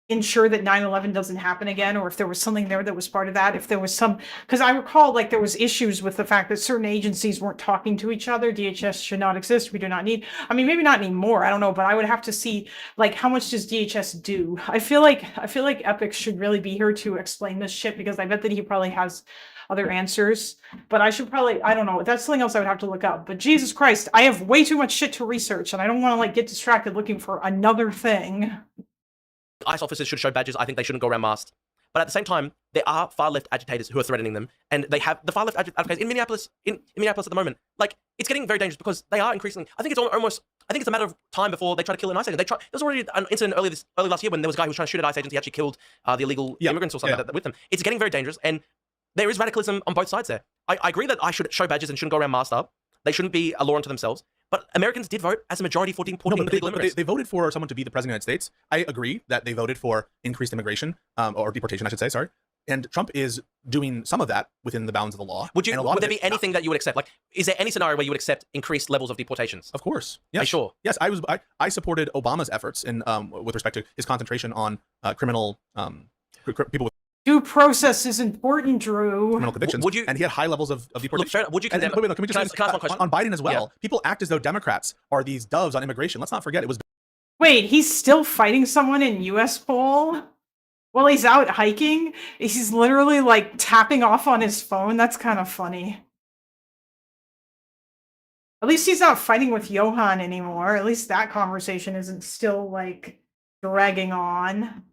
ensure that 9/11 doesn't happen again, or if there was something there that was part of that. If there was some, because I recall like there was issues with the fact that certain agencies weren't talking to each other. DHS should not exist. We do not need. I mean, maybe not anymore. I don't know, but I would have to see like how much does DHS do. I feel like Epic should really be here to explain this shit, because I bet that he probably has other answers. But I should probably, I don't know. That's something else I would have to look up. But Jesus Christ, I have way too much shit to research, and I don't want to like get distracted looking for another thing. ICE officers should show badges. I think they shouldn't go around masked. But at the same time, there are far left agitators who are threatening them, and they have the far left agitators in Minneapolis. In Minneapolis at the moment, like it's getting very dangerous because they are increasingly. I think it's almost. I think it's a matter of time before they try to kill an ICE agent. There was already an incident early last year when there was a guy who was trying to shoot at ICE agents. He actually killed the illegal immigrants or something like that with them. It's getting very dangerous, and there is radicalism on both sides there. I agree that I should show badges and shouldn't go around masked up. They shouldn't be a law unto themselves. But Americans did vote as a majority for deporting illegal immigrants. They voted for someone to be the president of the United States. I agree that they voted for increased immigration, or deportation, I should say, sorry. And Trump is doing some of that within the bounds of the law. Would there be anything that you would accept? Like, is there any scenario where you would accept increast levels of deportations? Of course. Yes. Are you sure? Yes, I supported Obama's efforts in with respect to his concentration on criminal people with Due process is important, Drew. criminal convictions, Would you- and he had high levels of Look, deportation. fair, would you And condemn? wait, can we just Can I say ask this? one question? On Biden as well? Yeah. People act as though Democrats are these doves on immigration. Let's not forget it was Wait, he's still fighting someone in U.S. poll while he's out hiking? He's literally like tapping off on his phone. That's kind of funny. At least he's not fighting with Johan anymore. At least that conversation isn't still like dragging on.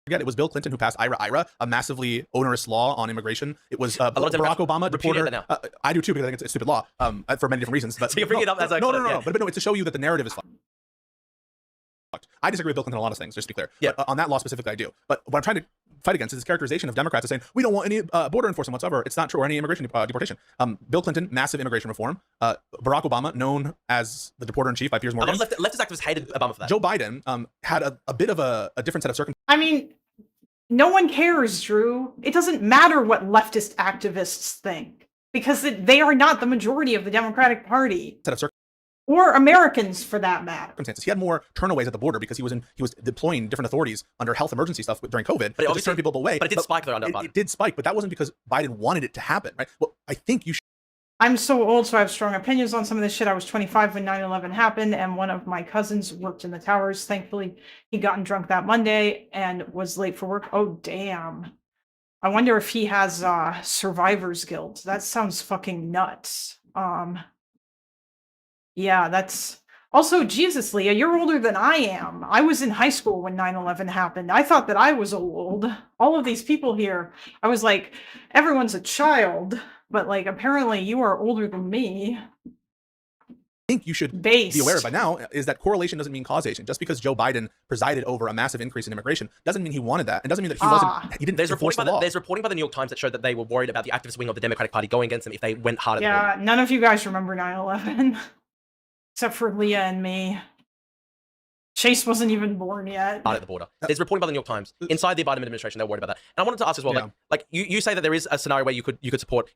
forget it was Bill Clinton who passed IRA, a massively onerous law on immigration. It was lot of Barack Democrats Obama, repudiate deporter. that now. I do too because I think it's a stupid law for many different reasons. But So you're bringing it up as no, excellent, no, yeah. but no, it's to show you that the narrative is fucked. I disagree with Bill Clinton on a lot of things, just to be clear. Yeah. But, on that law specifically, I do. But what I'm trying to fight against is this characterization of Democrats as saying we don't want any border enforcement whatsoever. It's not true, or any immigration deportation. Bill Clinton, massive immigration reform. Barack Obama, known as the deporter in chief by Piers A lot Morgan. of leftist activists hated Obama for that. Joe Biden had a bit of a different set of circumstances. I mean, no one cares, Drew. It doesn't matter what leftist activists think because they are not the majority of the Democratic Party or Americans for that matter. He had more turnaways at the border because he was deploying different authorities under health emergency stuff during COVID. But it to just turn people away. But it did spike though under Biden. It did spike, but that wasn't because Biden wanted it to happen, right? Well, I think you should. I'm so old, so I have strong opinions on some of this shit. I was 25 when 9/11 happened, and one of my cousins worked in the towers. Thankfully, he gotten drunk that Monday and was late for work. Oh, damn. I wonder if he has survivor's guilt. That sounds fucking nuts. Yeah, that's... Also, Jesus, Leah, you're older than I am. I was in high school when 9/11 happened. I thought that I was old. All of these people here, I was like, everyone's a child, but like, apparently you are older than me. I think you should Based. be aware by now is that correlation doesn't mean causation. Just because Joe Biden presided over a massive increase in immigration doesn't mean he wanted that, and doesn't mean that he didn't enforce the law. There's reporting by the New York Times that showed that they were worried about the activist wing of the Democratic Party going against them if they went harder. Yeah, none of you guys remember 9/11. Except for Leah and me. Chase wasn't even born yet. At the border. There's reporting by the New York Times inside the Biden administration. They're worried about that. And I wanted to ask as well, Yeah. like you say that there is a scenario where you could support,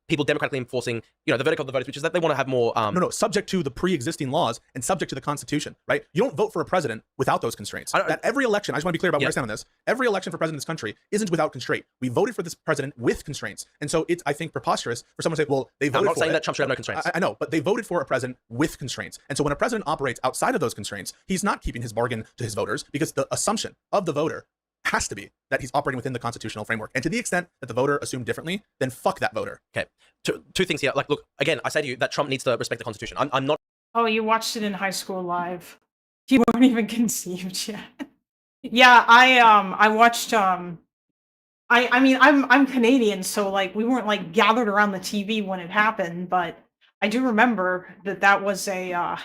people democratically enforcing, the verdict of the voters, which is that they want to have more. No, subject to the pre-existing laws and subject to the Constitution, right? You don't vote for a president without those constraints. That every election, I just want to be clear about where I stand on this. Every election for president in this country isn't without constraint. We voted for this president with constraints, and so it's, I think, preposterous for someone to say, "Well, they voted." I'm not for saying it. that Trump should have no constraints. I know, but they voted for a president with constraints, and so when a president operates outside of those constraints, he's not keeping his bargain to his voters because the assumption of the voter has to be that he's operating within the constitutional framework. And to the extent that the voter assumed differently, then fuck that voter. Okay, two things here. Like, look, again, I say to you that Trump needs to respect the Constitution. I'm not. Oh, you watched it in high school live. You weren't even conceived yet. Yeah, I watched I mean I'm Canadian, so like we weren't like gathered around the TV when it happened, but I do remember that was a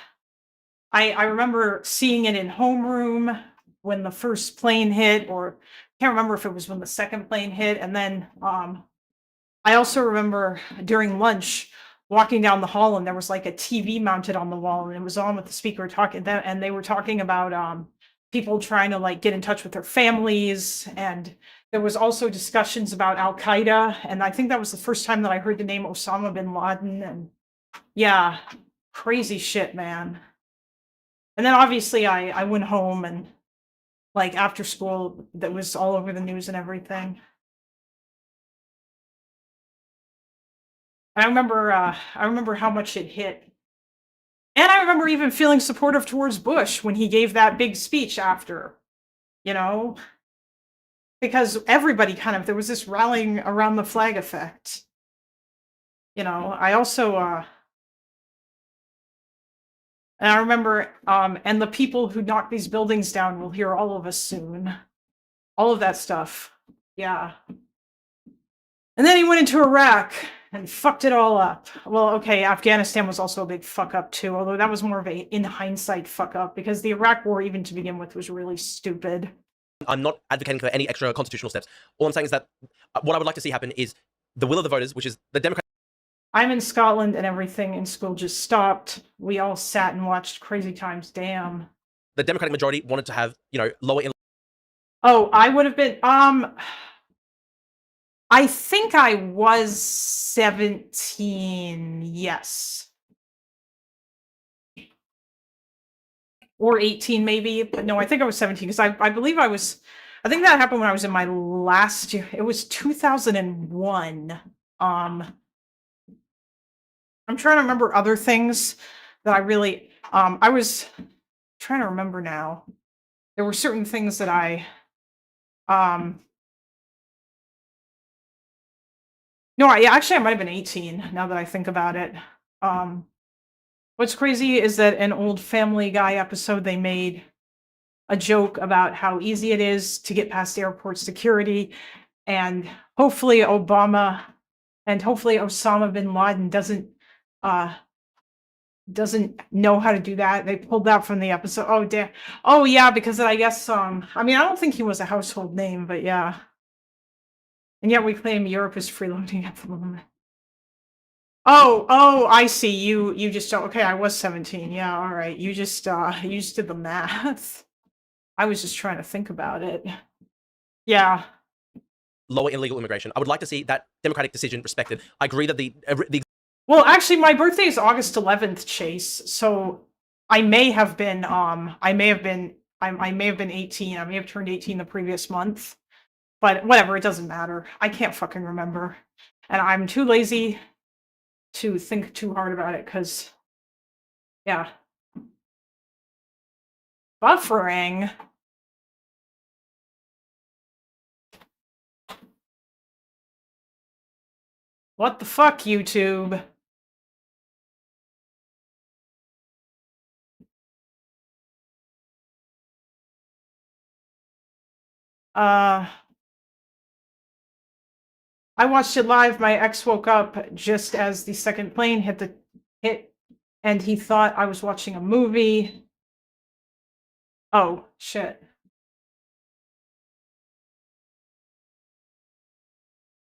I remember seeing it in homeroom when the first plane hit, or can't remember if it was when the second plane hit, and then I also remember during lunch walking down the hall and there was like a TV mounted on the wall and it was on with the speaker talking, and they were talking about people trying to like get in touch with their families, and there was also discussions about Al Qaeda, and I think that was the first time that I heard the name Osama bin Laden, and yeah, crazy shit, man. And then obviously I went home and like after school that was all over the news and everything. I remember how much it hit. And I remember even feeling supportive towards Bush when he gave that big speech after, because everybody there was this rallying around the flag effect. I also, and I remember, and the people who knocked these buildings down will hear all of us soon. All of that stuff. Yeah. And then he went into Iraq and fucked it all up. Well, okay, Afghanistan was also a big fuck up too, although that was more of a, in hindsight, fuck up, because the Iraq war, even to begin with, was really stupid. I'm not advocating for any extra constitutional steps. All I'm saying is that what I would like to see happen is the will of the voters, which is the Democrats. I'm in Scotland and everything in school just stopped. We all sat and watched Crazy Times. Damn. The Democratic majority wanted to have, lower. Oh, I would have been. I think I was 17. Yes. Or 18 maybe, but no, I think I was 17 because I believe I was I think that happened when I was in my last year. It was 2001. I'm trying to remember other things that I really I was trying to remember now. There were certain things that I no, I might have been 18 now that I think about it. What's crazy is that an old Family Guy episode they made a joke about how easy it is to get past airport security, and hopefully Osama bin Laden doesn't know how to do that. They pulled that from the episode. Oh damn. Oh yeah, because I guess I mean I don't think he was a household name, but yeah. And yet we claim Europe is freeloading at the moment. Oh, I see. You just okay, I was 17. Yeah, all right. You just did the math. I was just trying to think about it. Yeah. Lower illegal immigration. I would like to see that democratic decision respected. I agree that the Well, actually my birthday is August 11th, Chase. So I may have been 18. I may have turned 18 the previous month. But whatever, it doesn't matter. I can't fucking remember. And I'm too lazy to think too hard about it cuz yeah. Buffering. What the fuck, YouTube? I watched it live. My ex woke up just as the second plane hit, and he thought I was watching a movie. Oh, shit.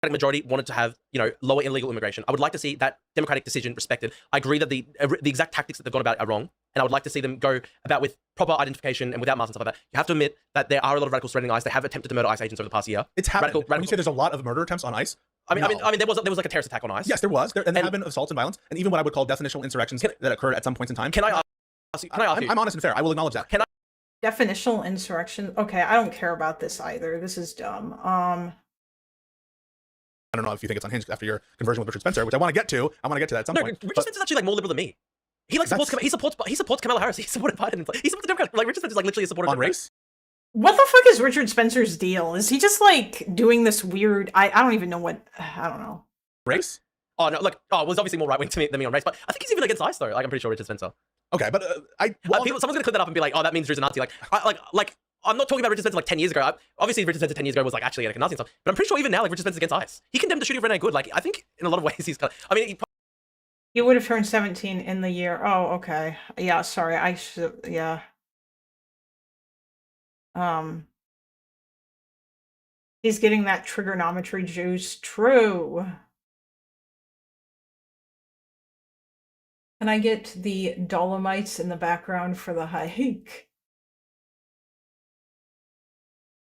majority wanted to have, lower illegal immigration. I would like to see that democratic decision respected. I agree that the exact tactics that they've gone about are wrong, and I would like to see them go about with proper identification and without masks and stuff like that. You have to admit that there are a lot of radicals spreading ICE. They have attempted to murder ICE agents over the past year. It's happened. When you say there's a lot of murder attempts on ICE, I mean, there was like a terrorist attack on ICE. yes, there was, and there have been assaults and violence, and even what I would call definitional insurrections that occurred at some points in time. Can I ask you? I'm honest and fair. I will acknowledge that. Definitional insurrection? Okay, I don't care about this either. This is dumb. I don't know if you think it's unhinged after your conversion with Richard Spencer, which I want to get to. I want to get to that at some point. Richard Spencer's actually more liberal than me. He supports Kamala Harris. He supported Biden. He supports the Democrats. Like Richard Spencer's literally a supporter on race. What the fuck is Richard Spencer's deal? Is he just doing this weird? I don't even know what. I don't know. Race? Oh no! Well, he's obviously more right wing to me than me on race, but I think he's even against ICE though. I'm pretty sure Richard Spencer. Okay, but someone's gonna clip that up and be like, "Oh, that means Drew's a Nazi." I'm not talking about Richard Spencer 10 years ago. Obviously, Richard Spencer 10 years ago was actually a Nazi and stuff. But I'm pretty sure even now, Richard Spencer's against ICE. He condemned the shooting of Renee Good. I think in a lot of ways he's kind of. I mean, he would have turned 17 in the year. Oh, okay. Yeah, sorry. I should. Yeah. He's getting that trigonometry juice. True. Can I get the Dolomites in the background for the hike?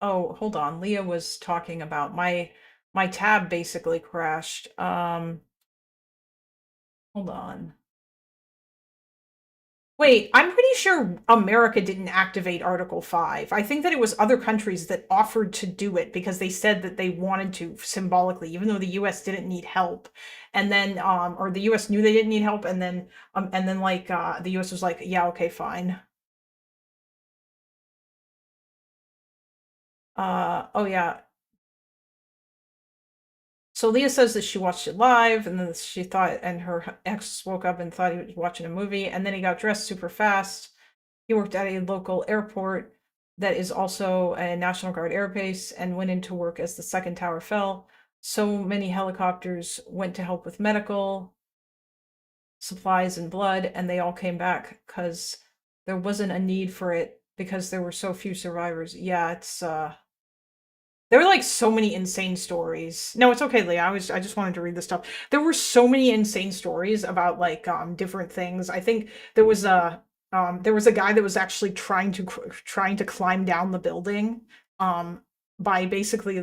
Oh, hold on. Leah was talking about my tab basically crashed. Hold on. Wait, I'm pretty sure America didn't activate Article 5. I think that it was other countries that offered to do it because they said that they wanted to symbolically, even though the US didn't need help. And then or the US knew they didn't need help, and then the US was like, yeah, okay, fine. Oh yeah. So Leah says that she watched it live, and then she thought, and her ex woke up and thought he was watching a movie, and then he got dressed super fast. He worked at a local airport that is also a National Guard airbase and went into work as the second tower fell. So many helicopters went to help with medical supplies and blood, and they all came back because there wasn't a need for it because there were so few survivors. Yeah, it's there were so many insane stories. No, it's okay, Leah. I just wanted to read this stuff. There were so many insane stories about different things. I think there was a guy that was actually trying to climb down the building by basically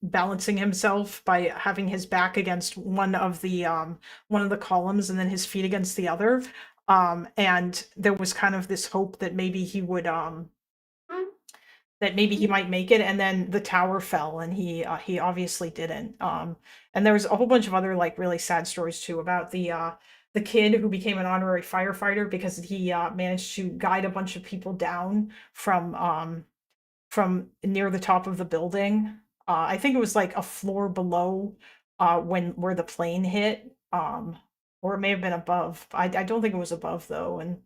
balancing himself by having his back against one of the columns and then his feet against the other. And there was kind of this hope that maybe he would that maybe he might make it, and then the tower fell, and he obviously didn't. And there's a whole bunch of other like really sad stories too about the kid who became an honorary firefighter because he managed to guide a bunch of people down from near the top of the building. I think it was like a floor below where the plane hit, or it may have been above. I don't think it was above though, and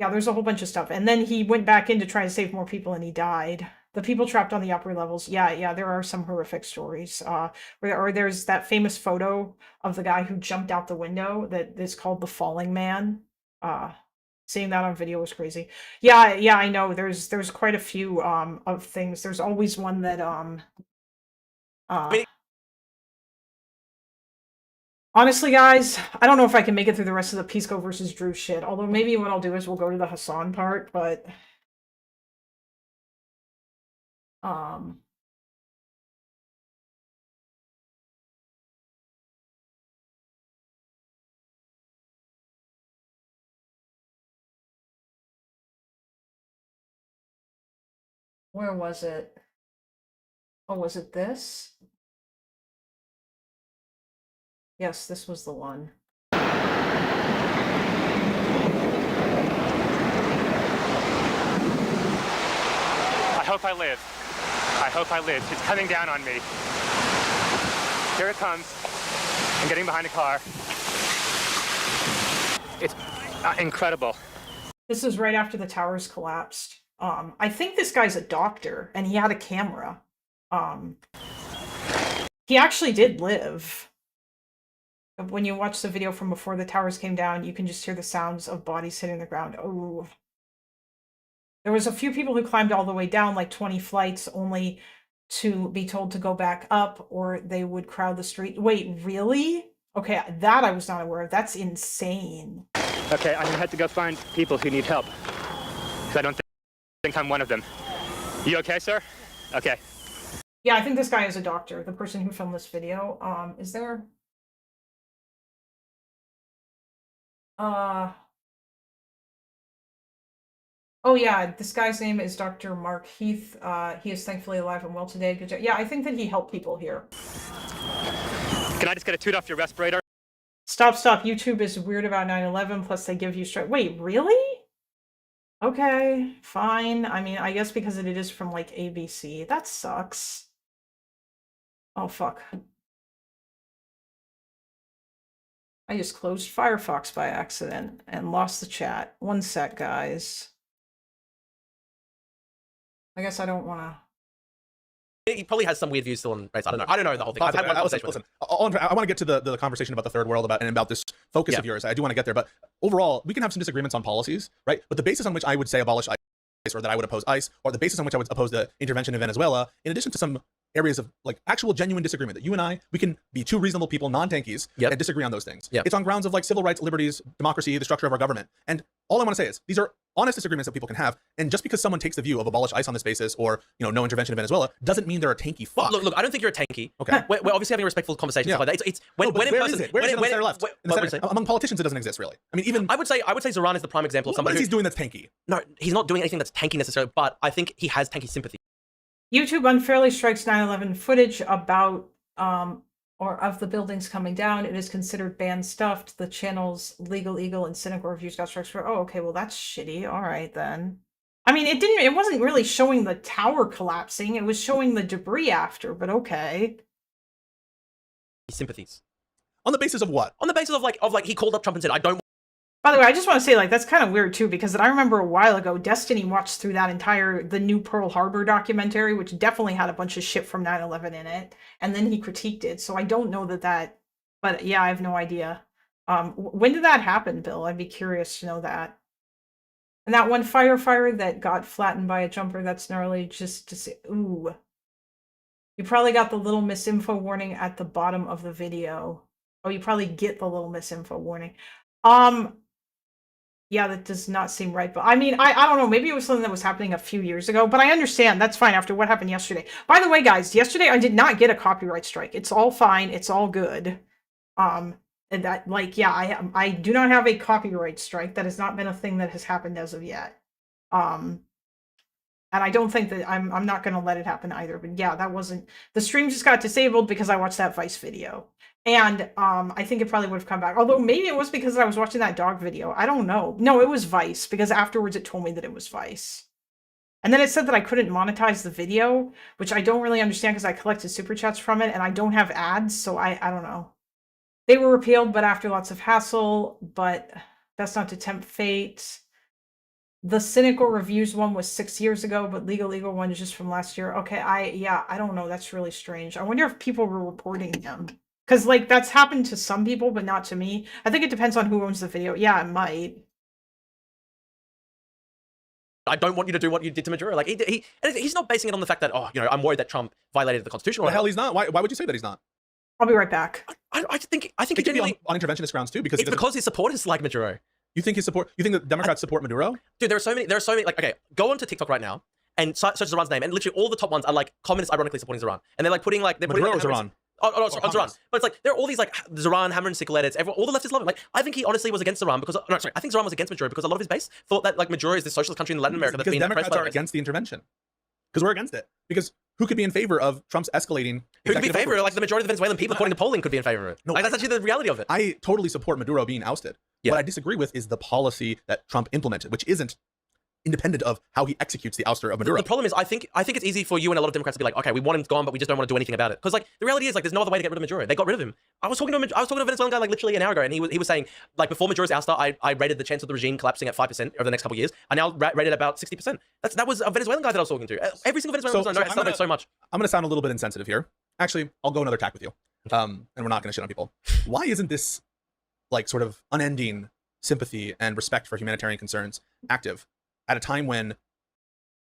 yeah, there's a whole bunch of stuff. And then he went back in to try to save more people and he died. The people trapped on the upper levels. Yeah, there are some horrific stories. Or there's that famous photo of the guy who jumped out the window that is called the Falling Man. Seeing that on video was crazy. Yeah, I know. There's quite a few of things. There's always one that honestly, guys, I don't know if I can make it through the rest of the Pisco versus Drew shit. Although maybe what I'll do is we'll go to the Hassan part, but where was it? Oh, was it this? Yes, this was the one. I hope I live. I hope I live. It's coming down on me. Here it comes. I'm getting behind a car. It's incredible. This is right after the towers collapsed. I think this guy's a doctor, and he had a camera. He actually did live. When you watch the video from before the towers came down, you can just hear the sounds of bodies hitting the ground. Oh. There was a few people who climbed all the way down, like 20 flights, only to be told to go back up, or they would crowd the street. Wait, really? Okay, that I was not aware of. That's insane. Okay, I'm gonna have to go find people who need help. Because I don't think I'm one of them. You okay, sir? Okay. Yeah, I think this guy is a doctor, the person who filmed this video. Is there... Oh yeah, this guy's name is Dr. Mark Heath. He is thankfully alive and well today. Good job. Yeah, I think that he helped people here. Can I just get a toot off your respirator? Stop. YouTube is weird about 9/11, plus they give you straight... Wait, really? Okay, fine. I mean, I guess because it is from, like, ABC. That sucks. Oh, fuck. I just closed Firefox by accident and lost the chat. One sec, guys. I guess I don't want to... He probably has some weird views still on race. I don't know the whole thing. I've had one conversation with him. I want to get to the conversation about the third world and about this focus of yours. I do want to get there, but overall, we can have some disagreements on policies, right? But the basis on which I would say abolish ICE, or that I would oppose ICE, or the basis on which I would oppose the intervention in Venezuela, in addition to some areas of like actual genuine disagreement that you and I, we can be two reasonable people, non-tankies, and disagree on those things. It's on grounds of like civil rights, liberties, democracy, the structure of our government. And all I want to say is these are honest disagreements that people can have. And just because someone takes the view of abolish ICE on this basis, or no intervention in Venezuela, doesn't mean they're a tanky fuck. Look, I don't think you're a tanky. Okay. We're obviously having a respectful conversation. Stuff like that. It's when in person. Where is it on the center left? Among politicians, it doesn't exist really. I mean, even I would say Zoran is the prime example of somebody. What is he doing that's tanky? No, he's not doing anything that's tanky necessarily. But I think he has tanky sympathy. YouTube unfairly strikes 9/11 footage about or of the buildings coming down. It is considered banned stuff. The channels Legal Eagle and Cynical Reviews got strikes for. Oh, okay, well that's shitty. All right then. I mean, it wasn't really showing the tower collapsing. It was showing the debris after. But okay. Sympathies. On the basis of what? On the basis of like he called up Trump and said, I don't. By the way, I just want to say, like, that's kind of weird, too, because I remember a while ago, Destiny watched through the new Pearl Harbor documentary, which definitely had a bunch of shit from 9/11 in it, and then he critiqued it, so I don't know that, but yeah, I have no idea. When did that happen, Bill? I'd be curious to know that. And that one firefighter that got flattened by a jumper, that's gnarly, just to say, ooh. You probably got the little misinfo warning at the bottom of the video. Oh, you probably get the little misinfo warning. Yeah, that does not seem right. But I mean, I don't know. Maybe it was something that was happening a few years ago. But I understand. That's fine after what happened yesterday. By the way, guys, yesterday I did not get a copyright strike. It's all fine. It's all good. And that, like, yeah, I do not have a copyright strike. That has not been a thing that has happened as of yet. And I don't think that I'm not going to let it happen either. But yeah, that wasn't, the stream just got disabled because I watched that Vice video. And I think it probably would have come back. Although maybe it was because I was watching that dog video. I don't know. No, it was Vice, because afterwards it told me that it was Vice. And then it said that I couldn't monetize the video, which I don't really understand because I collected super chats from it and I don't have ads, so I don't know. They were repealed, but after lots of hassle, but that's not to tempt fate. The cynical reviews one was 6 years ago, but legal one is just from last year. Okay, I don't know. That's really strange. I wonder if people were reporting them. Because, like, that's happened to some people, but not to me. I think it depends on who owns the video. Yeah, it might. I don't want you to do what you did to Maduro. Like, he's not basing it on the fact that, oh, you know, I'm worried that Trump violated the Constitution. The hell he's not. Why would you say that he's not? I'll be right back. I think it he could be genuinely... on interventionist grounds, too, because it's because his supporters like Maduro. You think the Democrats support Maduro? Dude, there are so many, like, okay, go onto TikTok right now and search Zoran's name, and literally all the top ones are, like, communists ironically supporting Zoran. And they're, like, putting, like... Maduro or Zoran? Oh, Zoran. But it's like, there are all these, like, Zoran, hammer and sickle edits. All the leftists love him. Like, I think he honestly was against Zoran because... No, sorry. I think Zoran was against Maduro because a lot of his base thought that, like, Maduro is this socialist country in Latin America that's because been... Democrats are against the intervention. Because we're against it. Because who could be in favor of Trump's escalating... Who could be in favor? Like, the majority of the Venezuelan people, according to polling, could be in favor of it. No, like, that's actually the reality of it. I totally support Maduro being ousted. Yeah. What I disagree with is the policy that Trump implemented, which isn't independent of how he executes the ouster of Maduro. The problem is, I think it's easy for you and a lot of Democrats to be like, okay, we want him gone, but we just don't want to do anything about it. Because, like, the reality is, like, there's no other way to get rid of Maduro. They got rid of him. I was talking to a Venezuelan guy, like, literally an hour ago, and he was saying, like, before Maduro's ouster, I rated the chance of the regime collapsing at 5% over the next couple of years. I now rated about 60%. That was a Venezuelan guy that I was talking to. Every single Venezuelan person I know celebrates so much. I'm going to sound a little bit insensitive here. Actually, I'll go another tack with you. And we're not going to shit on people. Why isn't this, like, sort of unending sympathy and respect for humanitarian concerns active at a time when...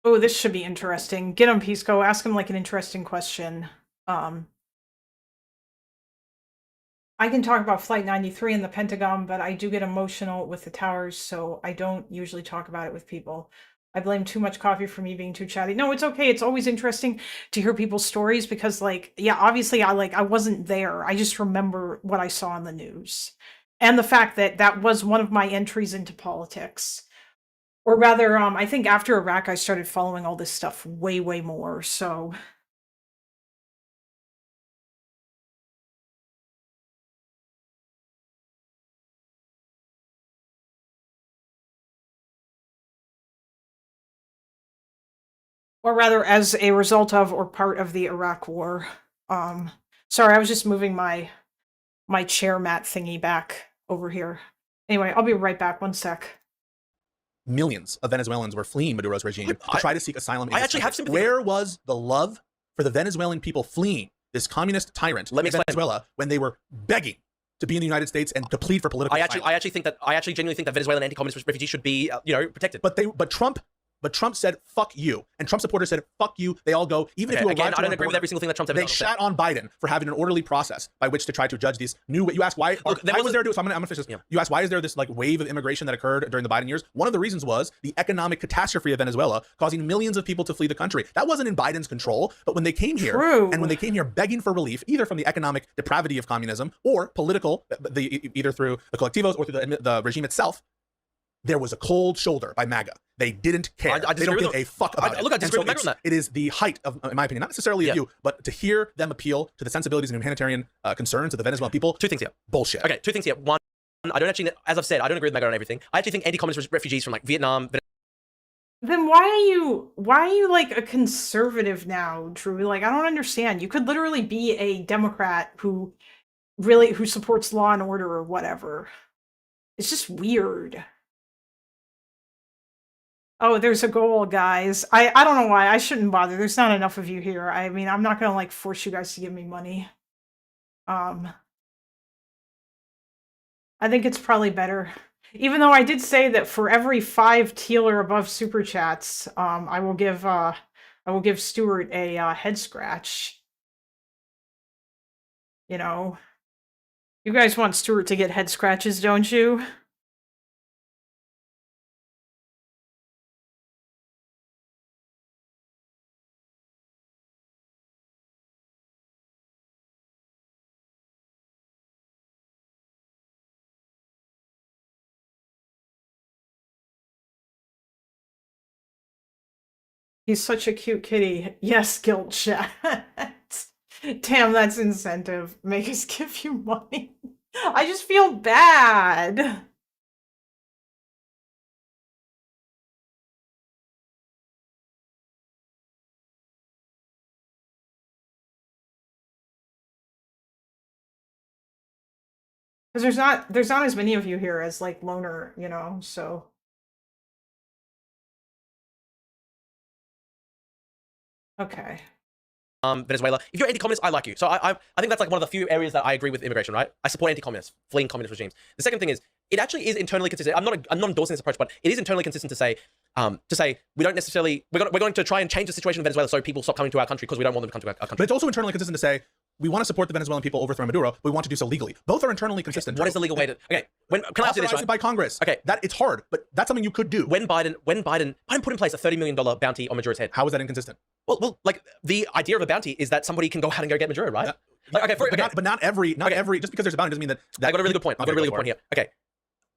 Oh, this should be interesting. Get him, Pisco. Ask him, like, an interesting question. I can talk about Flight 93 and the Pentagon, but I do get emotional with the towers, so I don't usually talk about it with people. I blame too much coffee for me being too chatty. No, it's okay. It's always interesting to hear people's stories because, like, yeah, obviously I wasn't there. I just remember what I saw on the news. And the fact that that was one of my entries into politics. Or rather, I think after Iraq, I started following all this stuff way, way more, so... Or rather, as a result of or part of the Iraq War. Sorry, I was just moving my chair mat thingy back over here. Anyway, I'll be right back. One sec. Millions of Venezuelans were fleeing Maduro's regime to try to seek asylum. I actually have sympathy. Where was the love for the Venezuelan people fleeing this communist tyrant in Venezuela when they were begging to be in the United States and to plead for political asylum? I actually genuinely think that Venezuelan anti-communist refugees should be, protected. But Trump said, fuck you. And Trump supporters said, fuck you. They all go, even if you again, I don't agree with every single thing that Trump said. They shat on Biden for having an orderly process by which to try to judge these new... You ask why... Look, why was there... So I'm going to finish this. Yeah. You ask, why is there this, like, wave of immigration that occurred during the Biden years? One of the reasons was the economic catastrophe of Venezuela, causing millions of people to flee the country. That wasn't in Biden's control, but when they came here, and when they came here begging for relief, either from the economic depravity of communism or political, either through the collectivos or through the regime itself, there was a cold shoulder by MAGA. They didn't care. They don't give a fuck about it. Look, I disagree with MAGA on that. It is the height of, in my opinion, not necessarily of you, but to hear them appeal to the sensibilities and humanitarian concerns of the Venezuelan people. Two things here. Bullshit. Okay, two things here. One, I don't actually, as I've said, I don't agree with MAGA on everything. I actually think anti-communist refugees from, like, Vietnam... Then why are you like a conservative now, Drew? Like, I don't understand. You could literally be a Democrat who supports law and order or whatever. It's just weird. Oh, there's a goal, guys. I don't know why. I shouldn't bother. There's not enough of you here. I mean, I'm not gonna, like, force you guys to give me money. I think it's probably better. Even though I did say that for every 5 teal or above super chats, I will give Stuart a head scratch. You know. You guys want Stuart to get head scratches, don't you? He's such a cute kitty. Yes, guilt chat. Damn, that's incentive. Make us give you money. I just feel bad. Because there's not as many of you here as like loner, you know, so okay. Venezuela. If you're anti-communist, I like you. So I think that's like one of the few areas that I agree with immigration, right? I support anti-communists, fleeing communist regimes. The second thing is, it actually is internally consistent. I'm not endorsing this approach, but it is internally consistent to say we don't necessarily we're going to try and change the situation in Venezuela so people stop coming to our country because we don't want them to come to our country. But it's also internally consistent to say we want to support the Venezuelan people overthrow Maduro, but we want to do so legally. Both are internally consistent. What is the legal way to? Okay, can I ask you this? Right? By Congress. Okay, that it's hard, but that's something you could do. When Biden put in place a $30 million bounty on Maduro's head. How is that inconsistent? Well, like the idea of a bounty is that somebody can go out and go get Maduro, right? But not every just because there's a bounty doesn't mean that. I got a really good point. Here. Okay,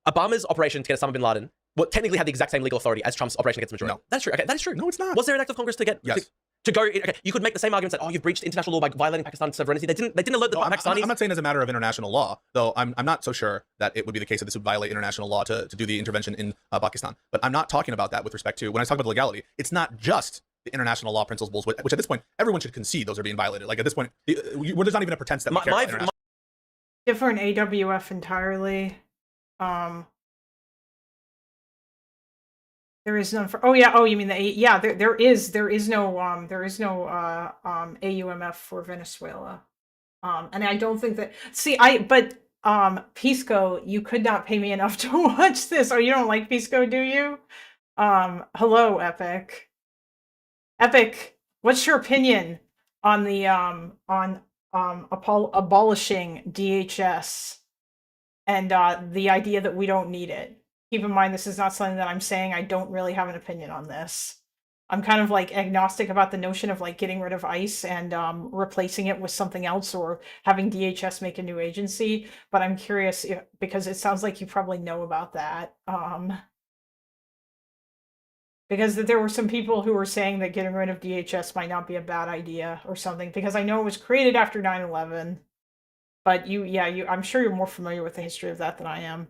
Obama's operation to get Osama bin Laden technically had the exact same legal authority as Trump's operation against Maduro. No, that's true. Okay, that is true. No, it's not. Was there an act of Congress to get? Yes. To go, okay, you could make the same argument that you've breached international law by violating Pakistan's sovereignty. They didn't alert the Pakistanis. I'm not saying as a matter of international law, though. I'm not so sure that it would be the case that this would violate international law to do the intervention in Pakistan. But I'm not talking about that with respect to when I talk about the legality. It's not just the international law principles, which at this point everyone should concede those are being violated. Like at this point, there's not even a pretense that we care about international. Different AWF entirely. There is none for. Oh yeah. Oh, you mean there is no AUMF for Venezuela. And I don't think that. See, Pisco, you could not pay me enough to watch this. Oh, you don't like Pisco, do you? Hello, Epic. Epic, what's your opinion on the abolishing DHS and the idea that we don't need it? Keep in mind, this is not something that I'm saying. I don't really have an opinion on this. I'm kind of like agnostic about the notion of like getting rid of ICE and replacing it with something else or having DHS make a new agency. But I'm curious because it sounds like you probably know about that. Because there were some people who were saying that getting rid of DHS might not be a bad idea or something. Because I know it was created after 9/11. But I'm sure you're more familiar with the history of that than I am.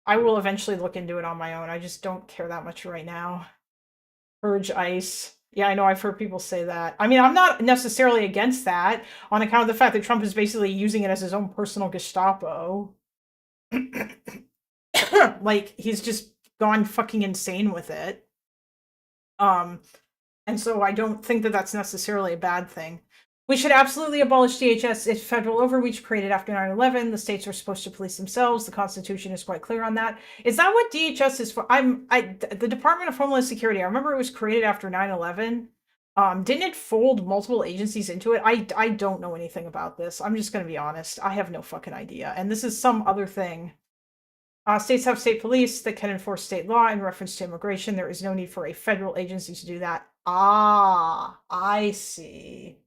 I will eventually look into it on my own. I just don't care that much right now. Purge ICE. Yeah, I know I've heard people say that. I mean, I'm not necessarily against that on account of the fact that Trump is basically using it as his own personal Gestapo. Like, he's just gone fucking insane with it. And so I don't think that that's necessarily a bad thing. We should absolutely abolish DHS. It's federal overreach created after 9/11. The states are supposed to police themselves. The Constitution is quite clear on that. Is that what DHS is for? The Department of Homeland Security, I remember it was created after 9/11. Didn't it fold multiple agencies into it? I don't know anything about this. I'm just going to be honest. I have no fucking idea. And this is some other thing. States have state police that can enforce state law in reference to immigration. There is no need for a federal agency to do that. Ah, I see.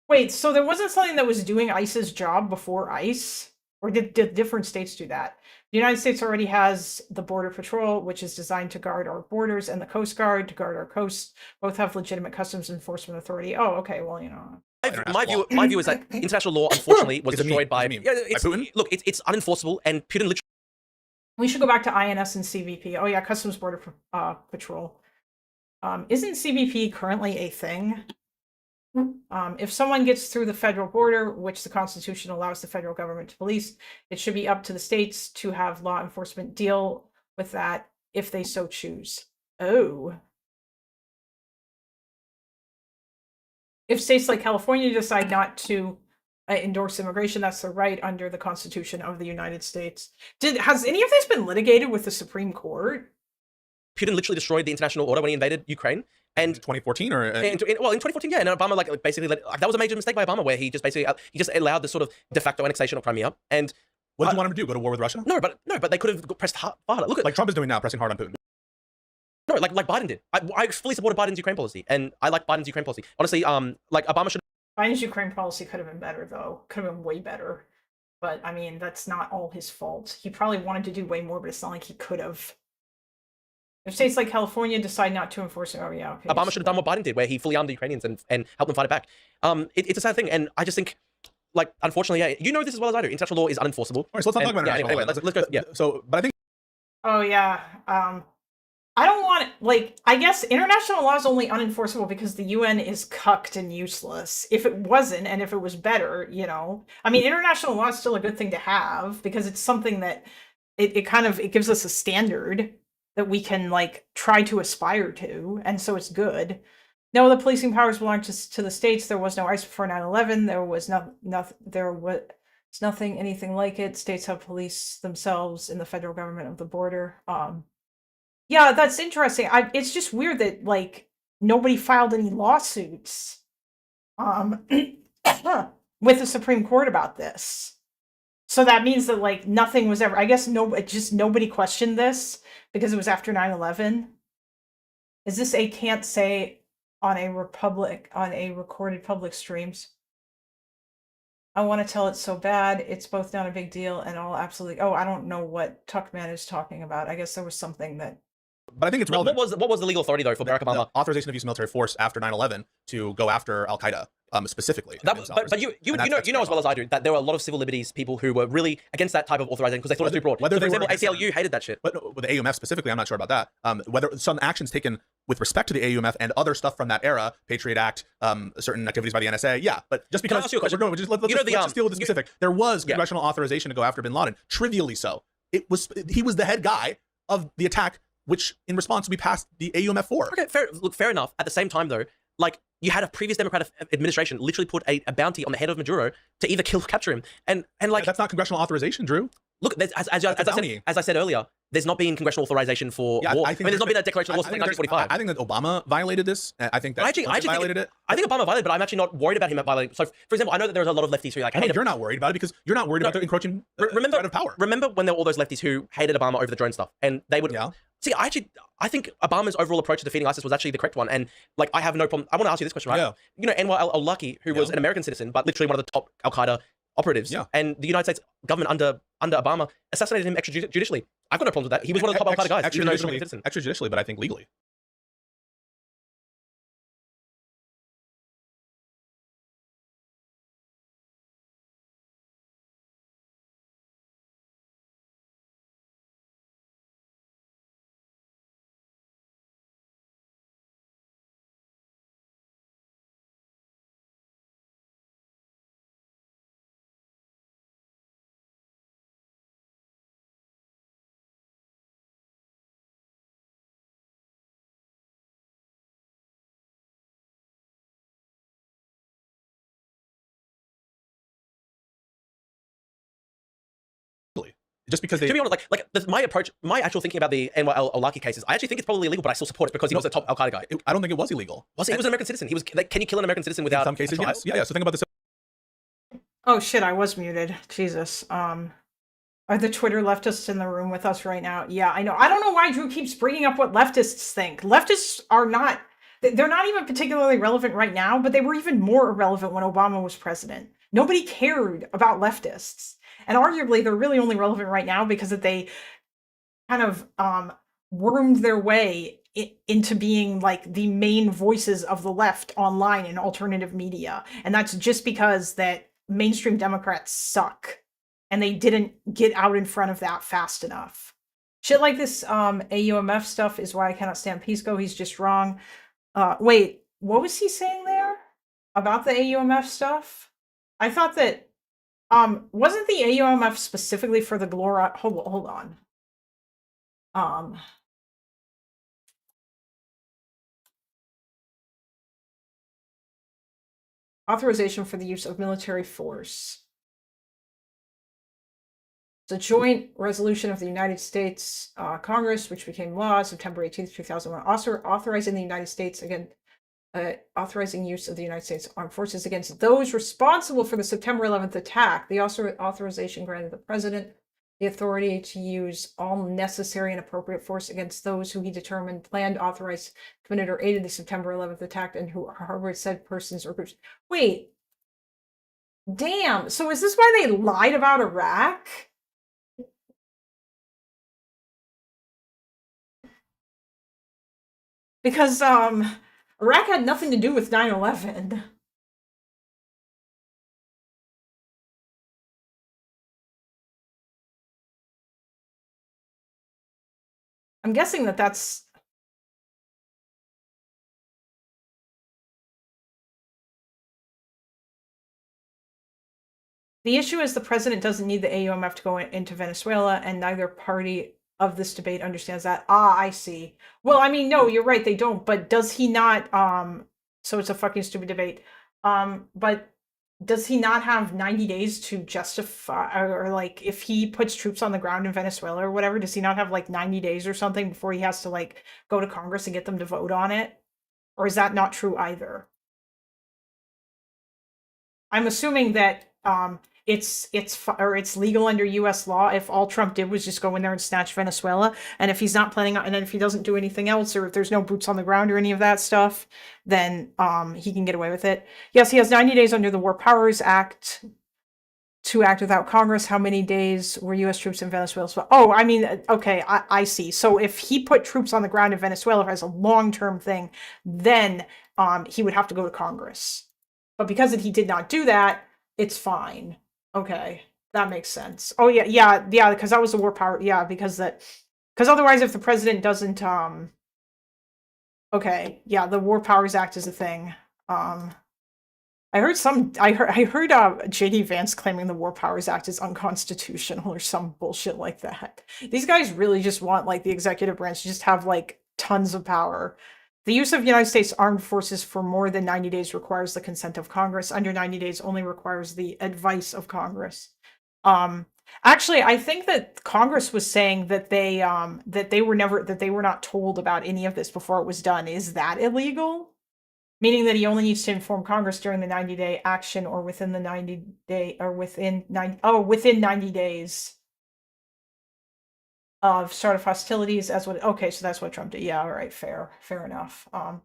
Wait, so there wasn't something that was doing ICE's job before ICE? Or did different states do that? The United States already has the Border Patrol, which is designed to guard our borders, and the Coast Guard to guard our coasts. Both have legitimate customs enforcement authority. Oh, okay, well, you know. My view is that international law, unfortunately, was destroyed by Putin? Look, it's unenforceable, and Putin literally... We should go back to INS and CBP. Oh yeah, Customs Border Patrol. Isn't CBP currently a thing? If someone gets through the federal border, which the Constitution allows the federal government to police, it should be up to the states to have law enforcement deal with that if they so choose. Oh. If states like California decide not to endorse immigration, that's their right under the Constitution of the United States. Has any of this been litigated with the Supreme Court? Putin literally destroyed the international order when he invaded Ukraine. And 2014 or in 2014, yeah, and Obama basically that was a major mistake by Obama, where he just allowed this sort of de facto annexation of Crimea. And what did you want him to do? Go to war with Russia? No, but they could have pressed harder. Look at like Trump is doing now, pressing hard on Putin. No, like Biden did. I fully supported Biden's Ukraine policy, and I like Biden's Ukraine policy. Honestly, like Obama should. Biden's Ukraine policy could have been better, though. Could have been way better. But I mean, that's not all his fault. He probably wanted to do way more, but it's not like he could have. If states like California decide not to enforce it, oh yeah, okay. Obama should have done what Biden did, where he fully armed the Ukrainians and helped them fight it back. It's a sad thing, and I just think, like, unfortunately, yeah, you know this as well as I do. International law is unenforceable. All right, so let's not talk about international anyway, law. let's go. Yeah. So, but I think. Oh yeah. I don't want, like, I guess international law is only unenforceable because the UN is cucked and useless. If it wasn't, and if it was better, you know, I mean, international law is still a good thing to have because it's something that it gives us a standard that we can, like, try to aspire to, and so it's good. No, the policing powers belong to the states. There was no ICE before 9/11. There was nothing anything like it. States have police themselves in the federal government of the border. Yeah, that's interesting. It's just weird that, like, nobody filed any lawsuits with the Supreme Court about this. So that means that, like, nothing was ever, I guess nobody questioned this because it was after 9/11. Is this a can't say on a recorded public streams? I want to tell it so bad. It's both not a big deal and all absolutely. Oh, I don't know what Tuckman is talking about. I guess there was something that. But I think it's relevant. What was the legal authority, though, for Barack Obama? The authorization of use of military force after 9/11 to go after Al Qaeda, specifically. But you know as well as I do that there were a lot of civil liberties people who were really against that type of authorization because they thought it was too broad. Whether so, for they were example, ACLU hated that shit. But with the AUMF specifically, I'm not sure about that. Whether some actions taken with respect to the AUMF and other stuff from that era, Patriot Act, certain activities by the NSA, yeah. But just because ask you a question? let's just deal with the specific. There was congressional authorization to go after Bin Laden. Trivially so. He was the head guy of the attack, which in response we passed the AUMF for. Okay, fair enough. At the same time, though, like, you had a previous Democratic administration literally put a bounty on the head of Maduro to either capture him, and like, that's not congressional authorization, Drew. Look, as I said earlier, there's not been congressional authorization for war. There's not been a declaration of war since 1945. I think that Obama violated this. I think that I actually violated it. I think Obama violated, but I'm actually not worried about him violating. So, for example, I know that there's a lot of lefties who are like, I know you're not worried about it because you're not worried about the encroaching threat of power. Remember when there were all those lefties who hated Obama over the drone stuff, and they would. Yeah. See, I think Obama's overall approach to defeating ISIS was actually the correct one, and, like, I have no problem. I want to ask you this question, right? Yeah. You know, Anwar al-Awlaki, who was an American citizen, but literally one of the top Al Qaeda operatives, and the United States government under Obama assassinated him extrajudicially. I've got no problems with that. He was one of the top Al Qaeda guys. Extrajudicially, but I think legally. Just because to be honest, my actual thinking about the Anwar al-Awlaki case is, I actually think it's probably illegal, but I still support it because he was a top Al Qaeda guy. I don't think it was illegal. He was an American citizen. He was like, can you kill an American citizen without? In some cases, yes. Yeah. So think about this. Oh shit! I was muted. Jesus. Are the Twitter leftists in the room with us right now? Yeah, I know. I don't know why Drew keeps bringing up what leftists think. Leftists are not. They're not even particularly relevant right now, but they were even more irrelevant when Obama was president. Nobody cared about leftists. And arguably, they're really only relevant right now because that they kind of wormed their way into being, like, the main voices of the left online in alternative media. And that's just because that mainstream Democrats suck. And they didn't get out in front of that fast enough. Shit like this AUMF stuff is why I cannot stand Pisco. He's just wrong. Wait, what was he saying there about the AUMF stuff? I thought that wasn't the AUMF specifically for the hold on. Authorization for the use of military force. It's a joint resolution of the United States Congress, which became law September 18th, 2001, also authorizing the United States authorizing use of the United States Armed Forces against those responsible for the September 11th attack. The authorization granted the president the authority to use all necessary and appropriate force against those who he determined planned, authorized, committed, or aided the September 11th attack and who harbored said persons or groups. Wait. Damn. So is this why they lied about Iraq? Because Iraq had nothing to do with 9/11. I'm guessing that that's... The issue is the president doesn't need the AUMF to go into Venezuela, and neither party of this debate understands that. Ah, I see. Well, I mean, no, you're right, they don't, but does he not, so it's a fucking stupid debate. But does he not have 90 days to justify, or like, if he puts troops on the ground in Venezuela or whatever, does he not have like 90 days or something before he has to like go to Congress and get them to vote on it? Or is that not true either? I'm assuming that it's legal under U.S. law if all Trump did was just go in there and snatch Venezuela, and if he's not planning on, and then if he doesn't do anything else, or if there's no boots on the ground or any of that stuff, then he can get away with it. Yes, he has 90 days under the War Powers Act to act without Congress. How many days were U.S. troops in Venezuela? Oh, I mean, okay, I see. So if he put troops on the ground in Venezuela as a long-term thing, then he would have to go to Congress. But because he did not do that, it's fine. Okay, that makes sense. Oh yeah, because that was the war power. Yeah, because otherwise, if the president doesn't, okay, yeah, the War Powers Act is a thing. I heard JD Vance claiming the War Powers Act is unconstitutional or some bullshit like that. These guys really just want like the executive branch to just have like tons of power. The use of United States armed forces for more than 90 days requires the consent of Congress. Under 90 days only requires the advice of Congress. Actually, I think that Congress was saying that they were not told about any of this before it was done. Is that illegal? Meaning that he only needs to inform Congress during the 90-day action or within the 90-day or within 90 days of start of hostilities. Okay, so that's what Trump did. Yeah, all right, fair enough. I'm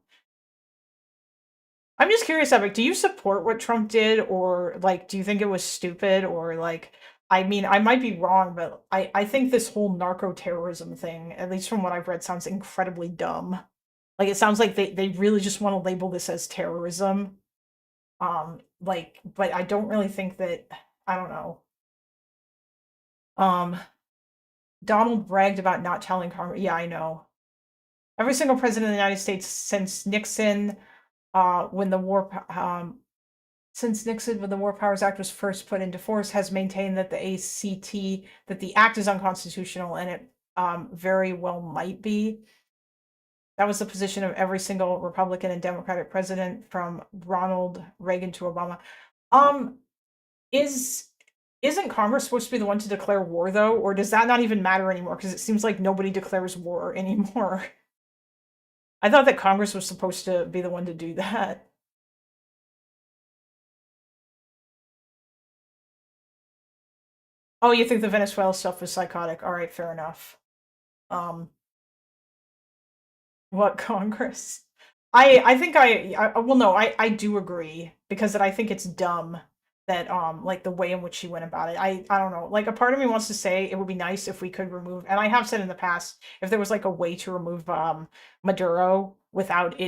just curious, Epic, do you support what Trump did, or like, do you think it was stupid, or like, I mean, I might be wrong, but I think this whole narco-terrorism thing, at least from what I've read, sounds incredibly dumb. Like, it sounds like they really just want to label this as terrorism. Like, but I don't really think that, I don't know. Donald bragged about not telling Congress. Yeah, I know. Every single president of the United States since Nixon, when the War Powers Act was first put into force, has maintained that the act is unconstitutional, and it very well might be. That was the position of every single Republican and Democratic president from Ronald Reagan to Obama. Isn't Congress supposed to be the one to declare war, though? Or does that not even matter anymore? Because it seems like nobody declares war anymore. I thought that Congress was supposed to be the one to do that. Oh, you think the Venezuela stuff was psychotic? All right, fair enough. What Congress? I think well, no, I do agree, because that I think it's dumb that like the way in which she went about it. I don't know, like a part of me wants to say it would be nice if we could remove, and I have said in the past, if there was like a way to remove Maduro without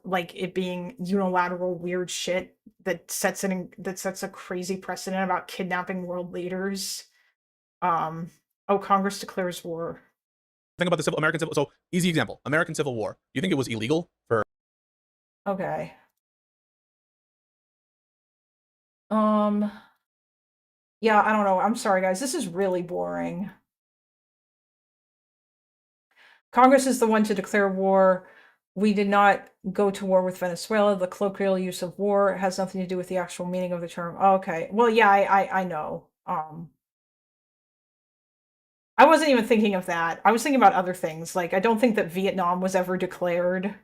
like it being unilateral weird shit that sets a crazy precedent about kidnapping world leaders. Oh, Congress declares war. Think about the American Civil. So easy example: American Civil War. You think it was illegal for? Okay. Yeah, I don't know. I'm sorry, guys. This is really boring. Congress is the one to declare war. We did not go to war with Venezuela. The colloquial use of war has nothing to do with the actual meaning of the term. Okay. Well, yeah, I know. I wasn't even thinking of that. I was thinking about other things. Like, I don't think that Vietnam was ever declared.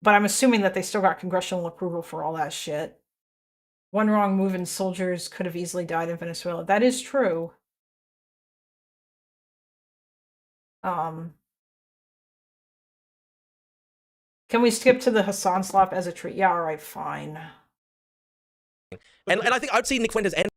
But I'm assuming that they still got congressional approval for all that shit. One wrong move and soldiers could have easily died in Venezuela. That is true. Can we skip to the Hassan slap as a treat? Yeah, all right, fine. And I think I'd see Nick Fuentes and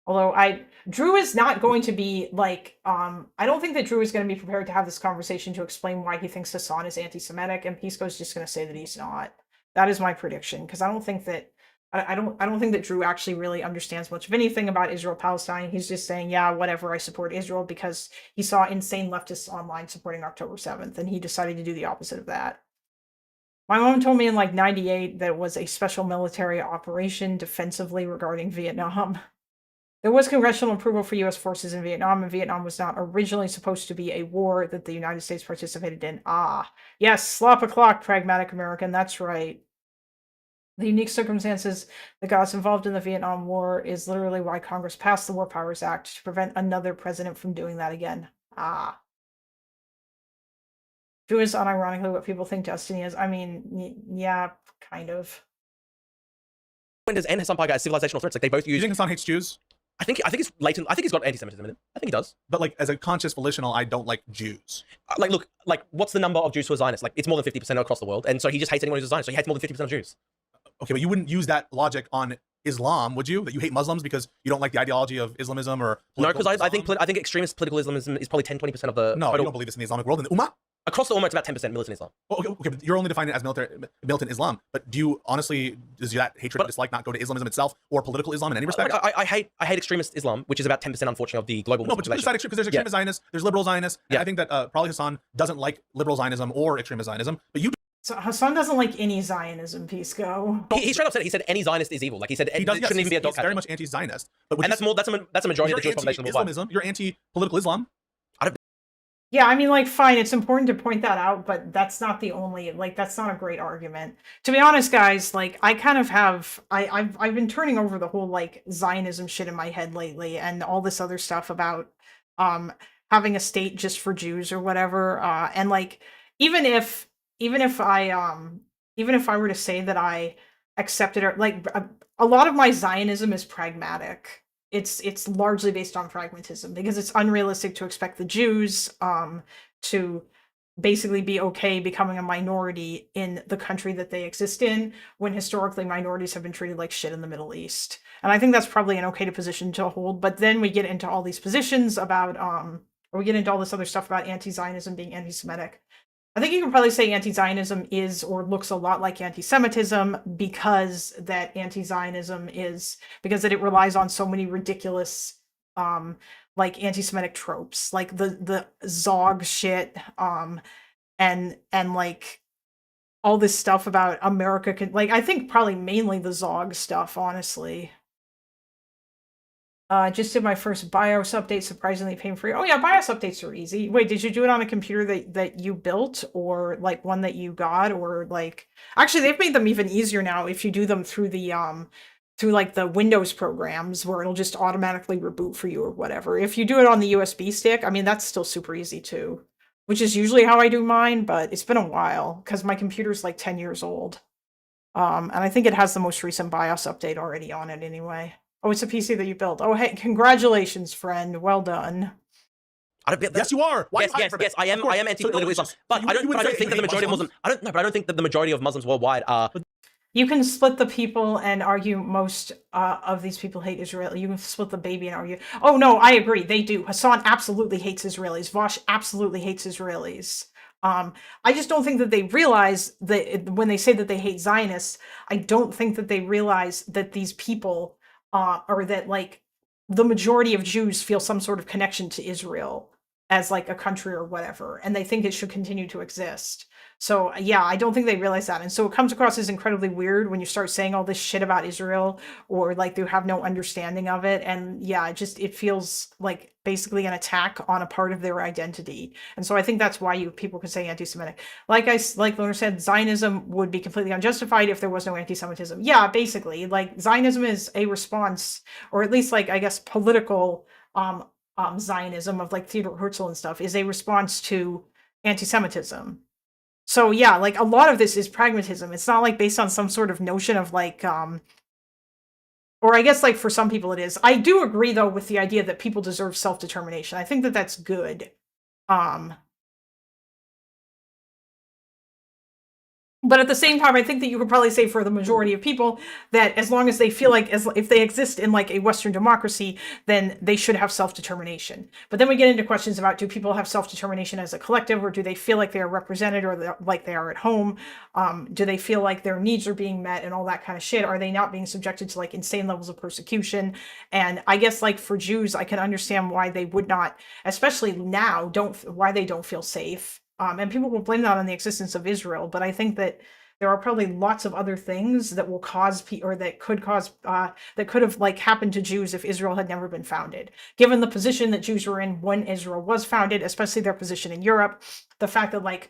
Although Drew is not going to be like, I don't think that Drew is going to be prepared to have this conversation to explain why he thinks Hassan is anti-Semitic, and Pisco's just going to say that he's not. That is my prediction, because I don't think that I don't think that Drew actually really understands much of anything about Israel Palestine. He's just saying, yeah, whatever, I support Israel because he saw insane leftists online supporting October 7th, and he decided to do the opposite of that. My mom told me in like 98 that it was a special military operation defensively regarding Vietnam. There was congressional approval for U.S. forces in Vietnam, and Vietnam was not originally supposed to be a war that the United States participated in. Ah, yes, slop o'clock, pragmatic American, that's right. The unique circumstances that got us involved in the Vietnam War is literally why Congress passed the War Powers Act to prevent another president from doing that again. Ah. Drew is unironically what people think Destiny is. I mean, yeah, kind of. When does and Hassan Piker as civilizational threats? Like they both Do you use. think Hassan hates Jews? I think it's latent. I think he's got anti-Semitism in him. I think he does. But like as a conscious volitional, I don't like Jews. Like, look, like what's the number of Jews who are Zionists? Like it's more than 50% across the world, and so he just hates anyone who's a Zionist. So he hates more than 50% of Jews. Okay, but you wouldn't use that logic on Islam, would you? That you hate Muslims because you don't like the ideology of Islamism or No, because I Islam? think I think extremist political Islamism is probably 10-20% of the No, you total. don't believe this in the Islamic world. In the Ummah? Across the Ummah, it's about 10% militant Islam. Oh, okay, but you're only defining it as militant Islam. But do you honestly, does that hatred and dislike not go to Islamism itself or political Islam in any respect? I hate extremist Islam, which is about 10%, unfortunately, of the global No, Muslim but you population. decide extreme because there's extremist Zionists, there's liberal Zionists, and Yeah. I think that probably Hassan doesn't like liberal Zionism or extremist Zionism, but you So Hassan doesn't like any Zionism, Pisco. He straight up said it. He said any Zionist is evil. Like he said, he it does. shouldn't Yes, even be a dog he's very catcher. much anti-Zionist. But And that's a majority of the Jewish population worldwide. Islamism, you're anti-political Islam. Yeah, I mean, like, fine, it's important to point that out, but that's not the only, like, that's not a great argument. To be honest, guys, like, I kind of have, I've been turning over the whole, like, Zionism shit in my head lately, and all this other stuff about, having a state just for Jews or whatever, and, like, even if I were to say that I accepted, or, like, a lot of my Zionism is pragmatic. It's largely based on pragmatism because it's unrealistic to expect the Jews to basically be okay becoming a minority in the country that they exist in when historically minorities have been treated like shit in the Middle East. And I think that's probably an okay position to hold. But then we get into all these positions about or we get into all this other stuff about anti-Zionism being anti-Semitic. I think you can probably say anti-Zionism is or looks a lot like anti-Semitism because that it relies on so many ridiculous like anti-Semitic tropes, like the Zog shit, and like all this stuff about America like I think probably mainly the Zog stuff, honestly. Just did my first BIOS update, surprisingly pain-free. Oh yeah, BIOS updates are easy. Wait, did you do it on a computer that you built or like one that you got or like actually they've made them even easier now if you do them through the through like the Windows programs where it'll just automatically reboot for you or whatever. If you do it on the USB stick, I mean that's still super easy too. Which is usually how I do mine, but it's been a while because my computer's like 10 years old. And I think it has the most recent BIOS update already on it anyway. Oh, it's a PC that you built. Oh, hey, congratulations, friend. Well done. Yes, you are. Why Yes, I am anti-political Islam, but I don't think that the majority of Muslims. But I don't think that the majority of Muslims worldwide are. You can split the people and argue most of these people hate Israel. You can split the baby and argue. Oh no, I agree. They do. Hassan absolutely hates Israelis. Vosh absolutely hates Israelis. I just don't think that they realize that when they say that they hate Zionists, I don't think that they realize that these people. Or that like the majority of Jews feel some sort of connection to Israel as like a country or whatever, and they think it should continue to exist. So yeah, I don't think they realize that. And so it comes across as incredibly weird when you start saying all this shit about Israel or like they have no understanding of it. And yeah, it feels like basically an attack on a part of their identity. And so I think that's why people could say anti-Semitic. Like Loner said, Zionism would be completely unjustified if there was no anti-Semitism. Yeah, basically, like Zionism is a response, or at least like I guess political Zionism of like Theodor Herzl and stuff is a response to anti-Semitism. So yeah, like a lot of this is pragmatism. It's not like based on some sort of notion of like, or I guess like for some people it is. I do agree though with the idea that people deserve self-determination. I think that that's good. But at the same time, I think that you could probably say for the majority of people that as long as they feel like, if they exist in like a Western democracy, then they should have self-determination. But then we get into questions about, do people have self-determination as a collective, or do they feel like they are represented, or like they are at home? Do they feel like their needs are being met and all that kind of shit? Are they not being subjected to like insane levels of persecution? And I guess like for Jews, I can understand why they would not, especially now, why they don't feel safe. And people will blame that on the existence of Israel, but I think that there are probably lots of other things that will cause or that could cause that could have like happened to Jews if Israel had never been founded. Given the position that Jews were in when Israel was founded, especially their position in Europe, the fact that like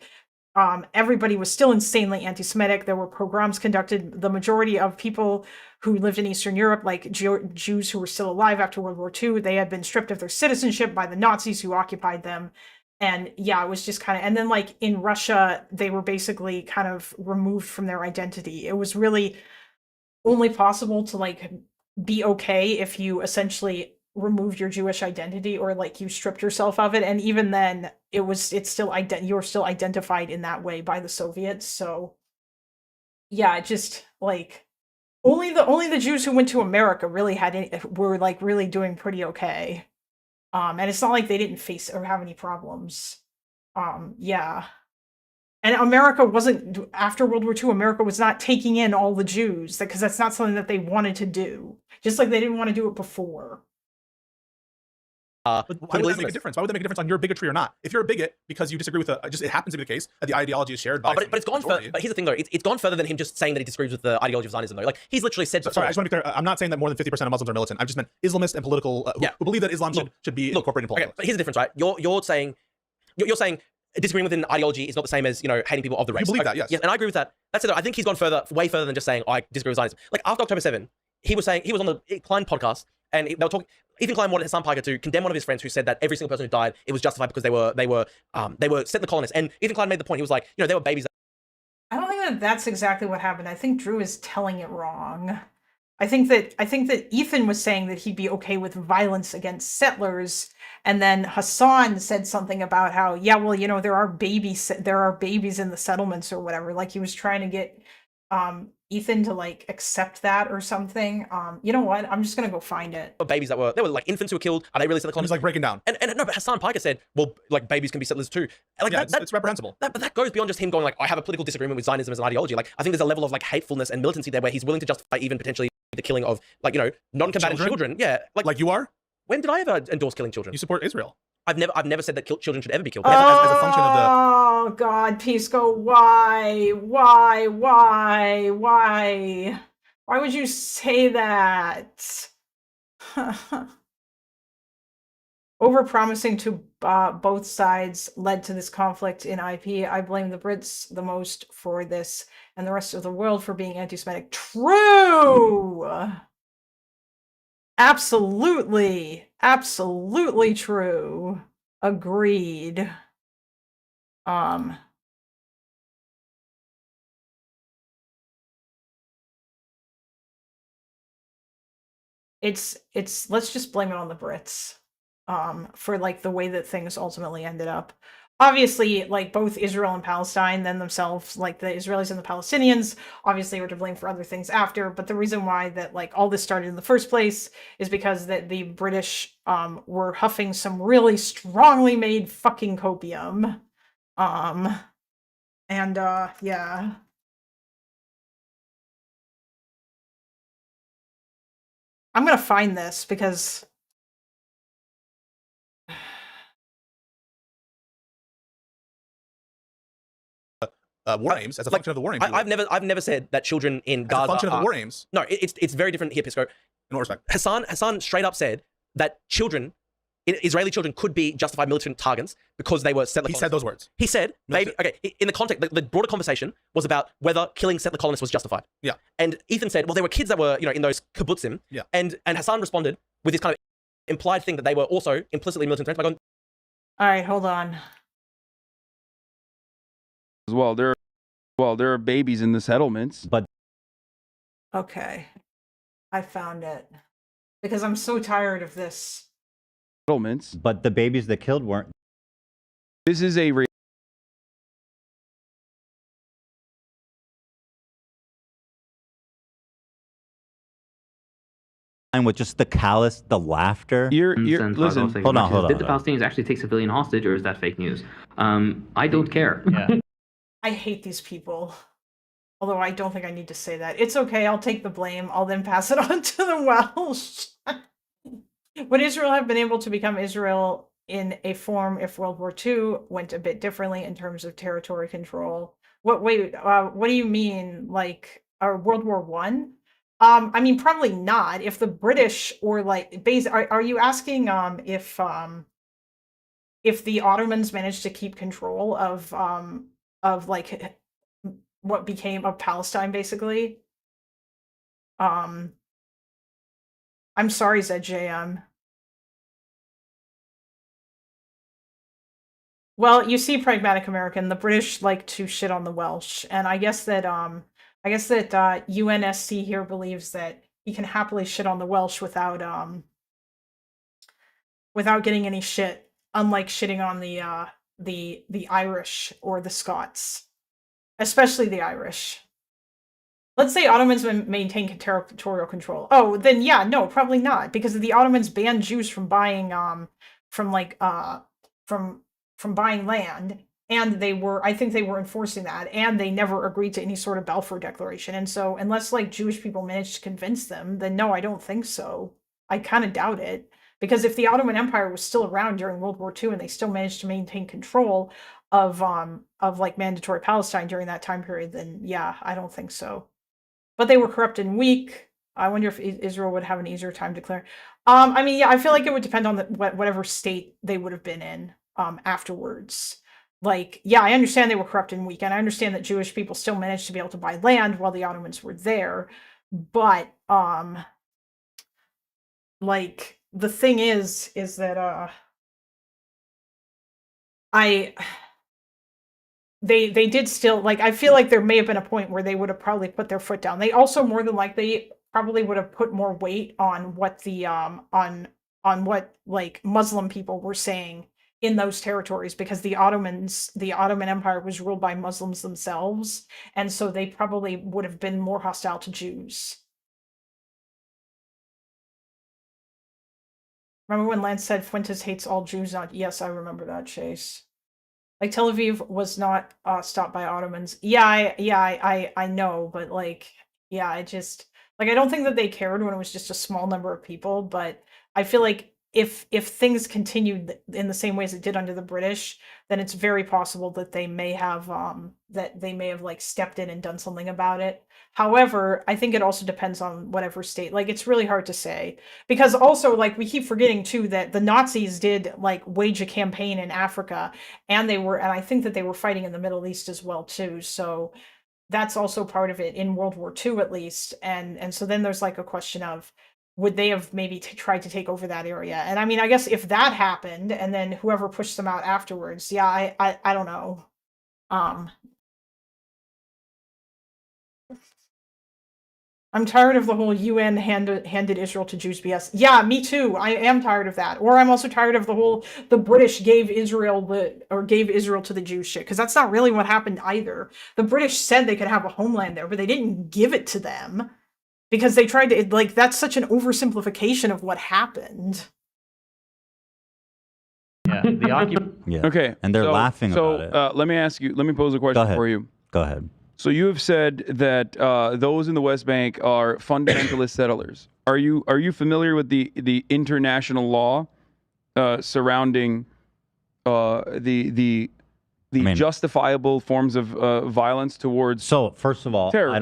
everybody was still insanely anti-Semitic. There were pogroms conducted. The majority of people who lived in Eastern Europe, like Jews who were still alive after World War II, they had been stripped of their citizenship by the Nazis who occupied them. And yeah, it was just kind of, and then like in Russia, they were basically kind of removed from their identity. It was really only possible to like be okay if you essentially removed your Jewish identity, or like you stripped yourself of it. And even then you're still identified in that way by the Soviets. So yeah, it just like only the Jews who went to America really were like really doing pretty okay. And it's not like they didn't face or have any problems. Yeah. And America wasn't, after World War II, America was not taking in all the Jews, because that's not something that they wanted to do. Just like they didn't want to do it before. Why would that make a difference? Why would that make a difference on your bigotry or not? If you're a bigot because you disagree with it happens to be the case that the ideology is shared by. But it's gone further. But here's the thing, though. It's gone further than him just saying that he disagrees with the ideology of Zionism, though. Like he's literally said. Sorry, I just want to be clear. I'm not saying that more than 50% of Muslims are militant. I've just meant Islamists and political who believe that Islam should be incorporated in politics. Okay, but here's the difference, right? You're saying disagreeing with an ideology is not the same as hating people of the race. You believe that, yes. Yes, and I agree with that. That's it. I think he's gone way further than just saying I disagree with Zionism. Like after October 7, he was on the Klein podcast, and they were talking. Ethan Klein wanted Hassan Piker to condemn one of his friends who said that every single person who died, it was justified because they were settler colonists. And Ethan Klein made the point. He was like, they were babies. I don't think that that's exactly what happened. I think Drew is telling it wrong. I think that Ethan was saying that he'd be okay with violence against settlers, and then Hassan said something about how, yeah, well, there are babies in the settlements or whatever. Like he was trying to get Ethan to like accept that or something. You know what? I'm just gonna go find it. Babies they were like infants who were killed. Are they really settler colonists? He's like breaking down. And no, but Hassan Piker said, well, like babies can be settlers too. Like yeah, it's reprehensible. But that goes beyond just him going like, I have a political disagreement with Zionism as an ideology. Like I think there's a level of like hatefulness and militancy there where he's willing to justify even potentially the killing of like non-combatant children. Yeah, like you are. When did I ever endorse killing children? You support Israel. I've never said that children should ever be killed. As a function of the. Oh God, Pisco, why would you say that? Overpromising to both sides led to this conflict in IP. I blame the Brits the most for this, and the rest of the world for being anti-Semitic. True. Absolutely true. Agreed. It's let's just blame it on the Brits for like the way that things ultimately ended up. Obviously, like both Israel and Palestine then themselves, like the Israelis and the Palestinians, obviously were to blame for other things after. But the reason why that like all this started in the first place is because that the British were huffing some really strongly made fucking copium. Yeah. I'm gonna find this because war aims as a function of the war aims. I've never said that children in Gaza as a function of the war aims. No, it's very different here, Pisco. In what respect? Hassan straight up said that Israeli children could be justified militant targets because they were settler colonists. He said those words. He said, maybe, okay, in the context, the broader conversation was about whether killing settler colonists was justified. Yeah. And Ethan said, well, there were kids that were, in those kibbutzim. Yeah. And Hassan responded with this kind of implied thing that they were also implicitly militant threats by going, all right, hold on. As well, there are babies in the settlements, but okay, I found it because I'm so tired of this. Settlements, but the babies that killed weren't. This is a line with just the callous, the laughter. You're Since listen. Bartov's saying Hold on, as much hold is, on, Did the hold on. Palestinians actually take civilian hostage, or is that fake news? I don't care. Yeah. I hate these people. Although I don't think I need to say that. It's okay, I'll take the blame. I'll then pass it on to the Welsh. Would Israel have been able to become Israel in a form if World War II went a bit differently in terms of territory control? What do you mean? Like World War One? I mean probably not. If the British or like are you asking if the Ottomans managed to keep control of like what became of Palestine basically? I'm sorry, ZJM. Well, you see, pragmatic American, the British like to shit on the Welsh, and I guess that UNSC here believes that he can happily shit on the Welsh without getting any shit, unlike shitting on the Irish or the Scots, especially the Irish. Let's say Ottomans maintain territorial control. Oh, then yeah, no, probably not, because the Ottomans banned Jews from buying from buying land, and I think they were enforcing that, and they never agreed to any sort of Balfour Declaration. And so unless like Jewish people managed to convince them, then no, I don't think so. I kind of doubt it, because if the Ottoman Empire was still around during World War II and they still managed to maintain control of like mandatory Palestine during that time period, then yeah, I don't think so. But they were corrupt and weak. I wonder if Israel would have an easier time declaring. I mean, yeah, I feel like it would depend on whatever state they would have been in afterwards. Like, yeah, I understand they were corrupt and weak, and I understand that Jewish people still managed to be able to buy land while the Ottomans were there. But like the thing is that they did still, like, I feel like there may have been a point where they would have probably put their foot down. They also more than likely probably would have put more weight on what the on what like Muslim people were saying in those territories, because the Ottoman Empire was ruled by Muslims themselves, and so they probably would have been more hostile to Jews. Remember when Lance said Fuentes hates all Jews? Yes, I remember that, Chase. Like Tel Aviv was not stopped by Ottomans. Yeah, I know, but like, yeah, I just like I don't think that they cared when it was just a small number of people. But I feel like if things continued in the same way as it did under the British, then it's very possible that they may have like stepped in and done something about it. However, I think it also depends on whatever state. Like, it's really hard to say, because also, like, we keep forgetting too that the Nazis did like wage a campaign in Africa, and I think that they were fighting in the Middle East as well too. So that's also part of it in World War II at least. And so then there's like a question of, would they have maybe tried to take over that area? And I mean, I guess if that happened and then whoever pushed them out afterwards, yeah, I don't know. I'm tired of the whole UN handed Israel to Jews BS. Yeah, me too. I am tired of that. Or I'm also tired of the whole the British gave Israel to the Jews shit, because that's not really what happened either. The British said they could have a homeland there, but they didn't give it to them, because they tried to, like, that's such an oversimplification of what happened. Yeah, the occupation. Yeah. Okay. And they're laughing about it. Let me pose a question for you. Go ahead. So you have said that those in the West Bank are fundamentalist settlers. Are you familiar with the international law surrounding the justifiable forms of violence towards? So first of all, terror? I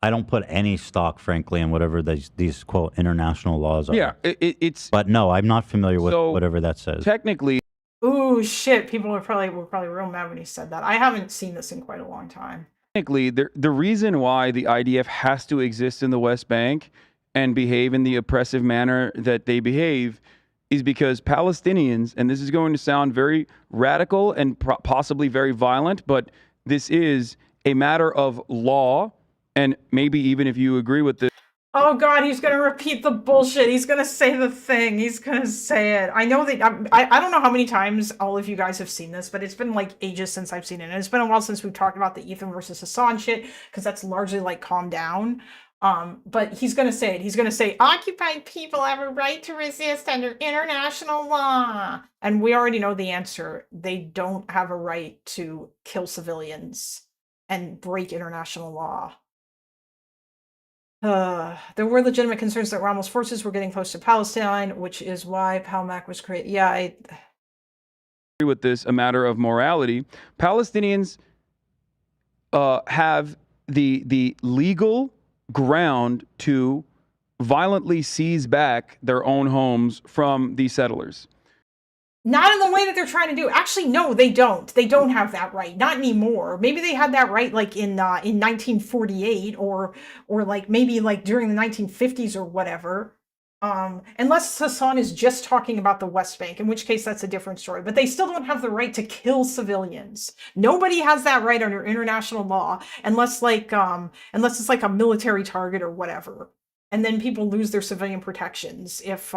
don't put any stock, frankly, in whatever these quote international laws are. Yeah, it's. But no, I'm not familiar with whatever that says. Technically. Ooh, shit! People were probably real mad when he said that. I haven't seen this in quite a long time. Technically, the reason why the IDF has to exist in the West Bank and behave in the oppressive manner that they behave is because Palestinians, and this is going to sound very radical and possibly very violent, but this is a matter of law, and maybe even if you agree with this. Oh God, he's gonna repeat the bullshit. He's gonna say the thing. He's gonna say it. I know that I don't know how many times all of you guys have seen this, but it's been like ages since I've seen it, and it's been a while since we've talked about the Ethan versus Hassan shit, because that's largely like calmed down. But he's going to say it. He's going to say, occupied people have a right to resist under international law. And we already know the answer. They don't have a right to kill civilians and break international law. There were legitimate concerns that Rommel's forces were getting close to Palestine, which is why Palmac was created. Yeah, I agree with this, a matter of morality. Palestinians have the legal ground to violently seize back their own homes from the settlers. Not in the way that they're trying to do. Actually, no, they don't. They don't have that right. Not anymore. Maybe they had that right like in 1948 or like maybe like during the 1950s or whatever. Unless Hassan is just talking about the West Bank, in which case that's a different story. But they still don't have the right to kill civilians. Nobody has that right under international law, unless it's like a military target or whatever. And then people lose their civilian protections if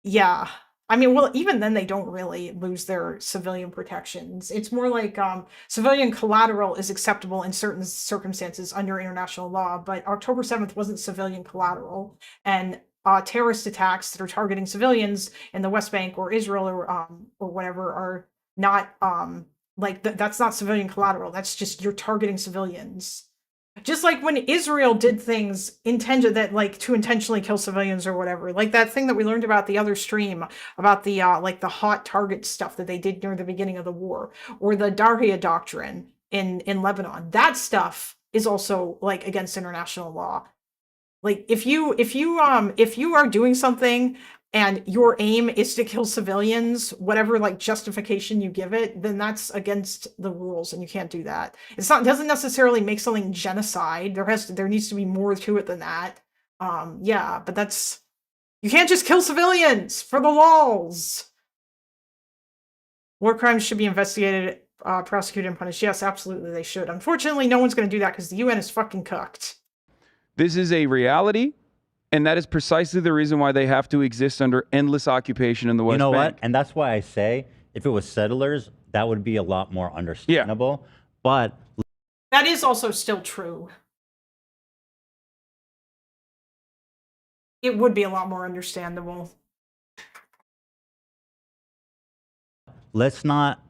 yeah. I mean, well, even then they don't really lose their civilian protections. It's more like civilian collateral is acceptable in certain circumstances under international law, but October 7th wasn't civilian collateral. And terrorist attacks that are targeting civilians in the West Bank or Israel or whatever are not that's not civilian collateral. That's just you're targeting civilians. Just like when Israel did things intended that like to intentionally kill civilians or whatever, like that thing that we learned about the other stream about the like the hot target stuff that they did near the beginning of the war, or the Darya doctrine in Lebanon. That stuff is also like against international law. Like if you are doing something and your aim is to kill civilians, whatever like justification you give it, then that's against the rules and you can't do that. It doesn't necessarily make something genocide. There needs to be more to it than that. Yeah, but you can't just kill civilians for the lols. War crimes should be investigated, prosecuted, and punished. Yes, absolutely they should. Unfortunately, no one's going to do that because the UN is fucking cooked. This is a reality. And that is precisely the reason why they have to exist under endless occupation in the West Bank. You know what? And that's why I say, if it was settlers, that would be a lot more understandable. Yeah. But that is also still true. It would be a lot more understandable. Let's not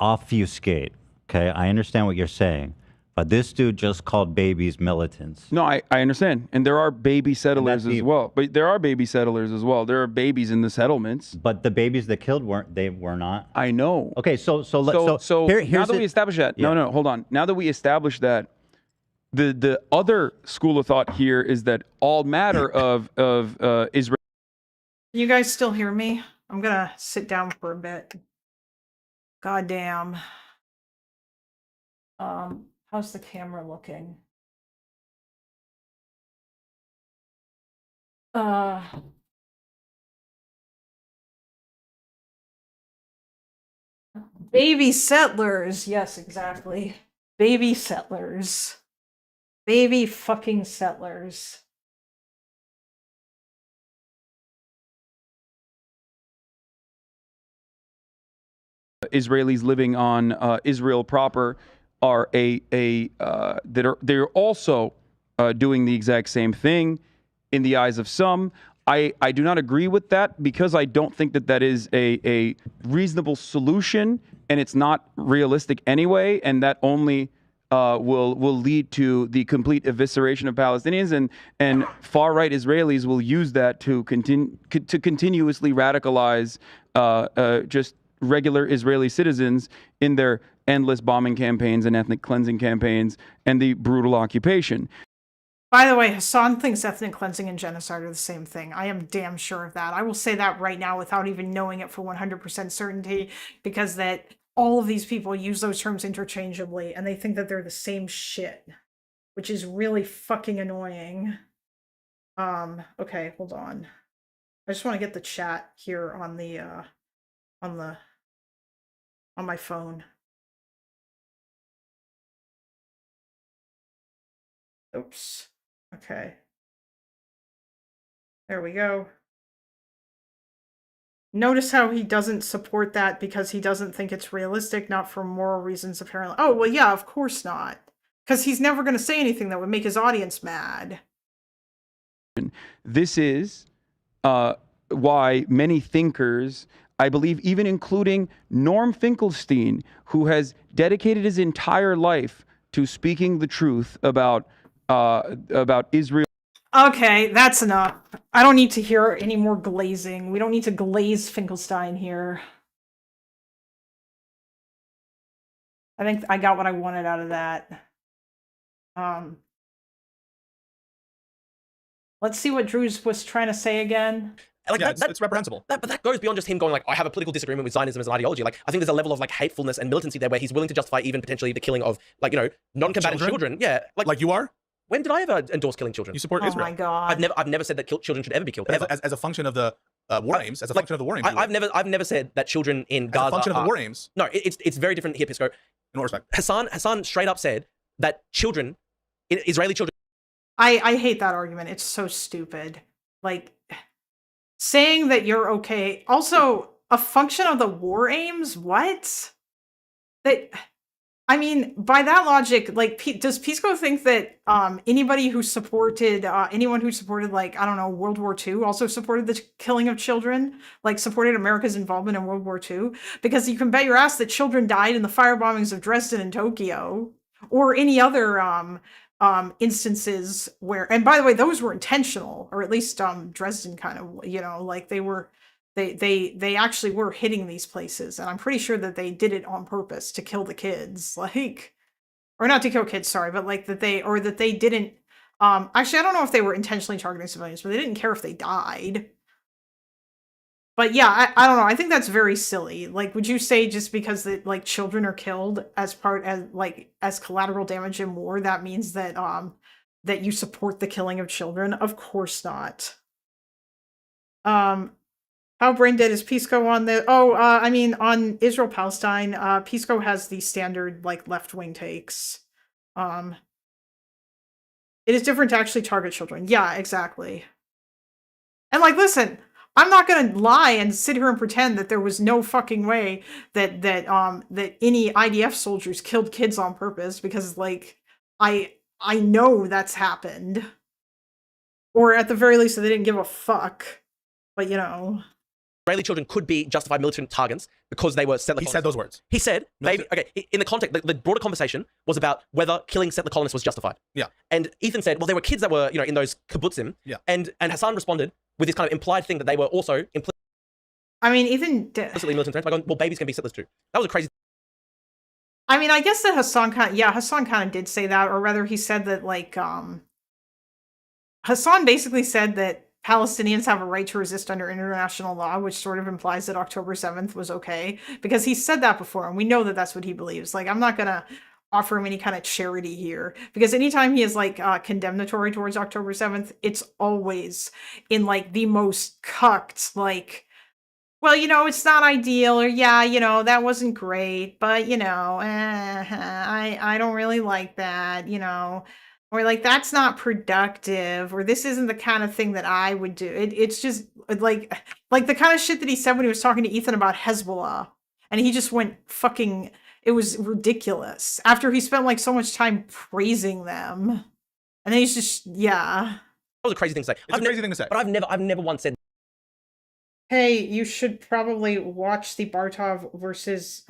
obfuscate, okay? I understand what you're saying. But this dude just called babies militants. No, I understand. And there are baby settlers as well. But there are baby settlers as well. There are babies in the settlements. But the babies that killed were not. I know. Okay, so now that we establish that, no, hold on. Now that we establish that, the other school of thought here is that all matter of Israel. You guys still hear me? I'm gonna sit down for a bit. Goddamn. How's the camera looking? Baby settlers. Yes, exactly. Baby settlers. Baby fucking settlers. Israelis living on Israel proper are they're also doing the exact same thing in the eyes of some. I do not agree with that because I don't think that is a reasonable solution, and it's not realistic anyway, and that only will lead to the complete evisceration of Palestinians, and far right Israelis will use that to continuously radicalize just regular Israeli citizens in their endless bombing campaigns and ethnic cleansing campaigns and the brutal occupation. By the way, Hassan thinks ethnic cleansing and genocide are the same thing. I am damn sure of that. I will say that right now without even knowing it for 100% certainty, because that all of these people use those terms interchangeably and they think that they're the same shit, which is really fucking annoying. Okay, hold on. I just want to get the chat here on my phone. Oops. Okay. There we go. Notice how he doesn't support that because he doesn't think it's realistic, not for moral reasons, apparently. Oh, well, yeah, of course not. Because he's never going to say anything that would make his audience mad. This is why many thinkers, I believe, even including Norm Finkelstein, who has dedicated his entire life to speaking the truth about Israel. Okay, that's enough. I don't need to hear any more glazing. We don't need to glaze Finkelstein here. I think I got what I wanted out of that. Let's see what Drew was trying to say again. Like yeah, it's reprehensible. But that goes beyond just him going like, I have a political disagreement with Zionism as an ideology. Like, I think there's a level of like hatefulness and militancy there where he's willing to justify even potentially the killing of like, you know, non-combatant children. Yeah, like you are. When did I ever endorse killing children? You support Israel. Oh my god! I've never said that children should ever be killed. As a function of the war aims. As a function of the war aims. I've never said that children in Gaza. As a function of the war aims. No, it's very different here, Pisco. In what respect? Hassan straight up said that children, Israeli children. I hate that argument. It's so stupid. Like saying that you're okay. Also, a function of the war aims. What? That. I mean, by that logic, like, does Pisco think that anybody who supported, anyone who supported, like, I don't know, World War II also supported the killing of children? Like, supported America's involvement in World War II? Because you can bet your ass that children died in the fire bombings of Dresden and Tokyo. Or any other instances where, and by the way, those were intentional, or at least Dresden kind of, you know, like they were... They actually were hitting these places, and I'm pretty sure that they did it on purpose to kill the kids, like, or not to kill kids, sorry, but like that they didn't. Actually, I don't know if they were intentionally targeting civilians, but they didn't care if they died. But yeah, I don't know. I think that's very silly. Like, would you say just because that like children are killed as collateral damage in war, that means that that you support the killing of children? Of course not. How brain dead is Pisco on the... Oh, I mean, on Israel-Palestine, Pisco has the standard, like, left-wing takes. It is different to actually target children. Yeah, exactly. And, like, listen, I'm not gonna lie and sit here and pretend that there was no fucking way that any IDF soldiers killed kids on purpose, because, like, I know that's happened. Or at the very least, they didn't give a fuck. But, you know... Israeli children could be justified militant targets because they were settler colonists. He said those words. He said, maybe, okay, in the context, the broader conversation was about whether killing settler colonists was justified. Yeah. And Ethan said, well, there were kids that were, you know, in those kibbutzim. Yeah. And Hassan responded with this kind of implied thing that they were also I mean, Ethan... implicitly militant threats by going, well, babies can be settlers too. That was a crazy... I mean, I guess that Hassan kind of did say that, or rather he said that, like, Hassan basically said that Palestinians have a right to resist under international law, which sort of implies that October 7th was okay, because he said that before, and we know that that's what he believes. Like, I'm not gonna offer him any kind of charity here, because anytime he is, like, condemnatory towards October 7th, it's always in, like, the most cucked, like, well, you know, it's not ideal, or yeah, you know, that wasn't great, but, you know, I don't really like that, you know. Or like, that's not productive, or this isn't the kind of thing that I would do. It's just like the kind of shit that he said when he was talking to Ethan about Hezbollah. And he just went fucking, it was ridiculous. After he spent like so much time praising them. And then he's just, yeah. That was a crazy thing to say. It's a crazy thing to say. But I've never once said, hey, you should probably watch the Batov versus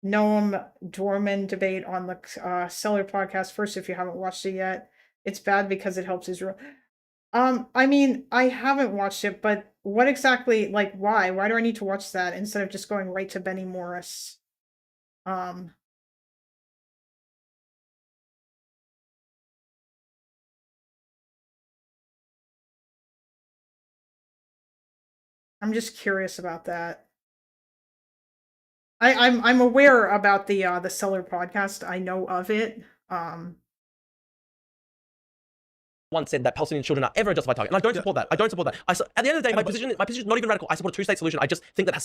Noam Dorman debate on the Seller podcast first if you haven't watched it yet. It's bad because it helps Israel. I mean, I haven't watched it, but what exactly, like, why? Why do I need to watch that instead of just going right to Benny Morris? I'm just curious about that. I'm aware about the Seller podcast. I know of it. Once said that Palestinian children are ever a justified target, and I don't support that. I don't support that. At the end of the day, my position is not even radical. I support a two-state solution. I just think that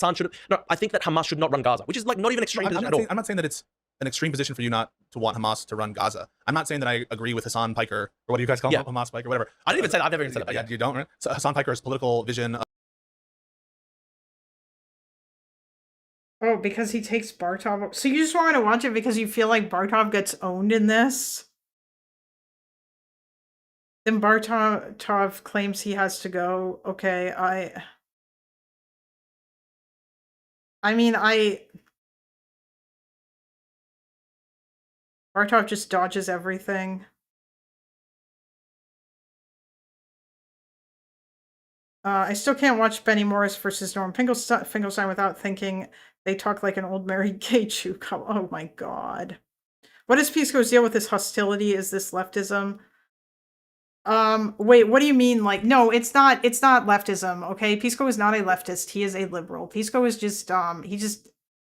I think that Hamas should not run Gaza, which is like not even extreme position at all. I'm not saying that it's an extreme position for you not to want Hamas to run Gaza. I'm not saying that I agree with Hassan Piker, or what do you guys call him, Hamas Piker, whatever. I didn't even say that. I've never even said that. Yeah, you don't, right? So Hassan Piker's political vision. Oh, because he takes Bartov. So you just want to watch it because you feel like Bartov gets owned in this? Then Batov claims he has to go. Okay, I mean, Bartov just dodges everything. I still can't watch Benny Morris versus Norm Finkelstein without thinking they talk like an old married gay Jew. Oh my god. What is Pisco's deal with this hostility? Is this leftism? Wait, what do you mean? Like, no, it's not leftism, okay? Pisco is not a leftist. He is a liberal. Pisco is just, he's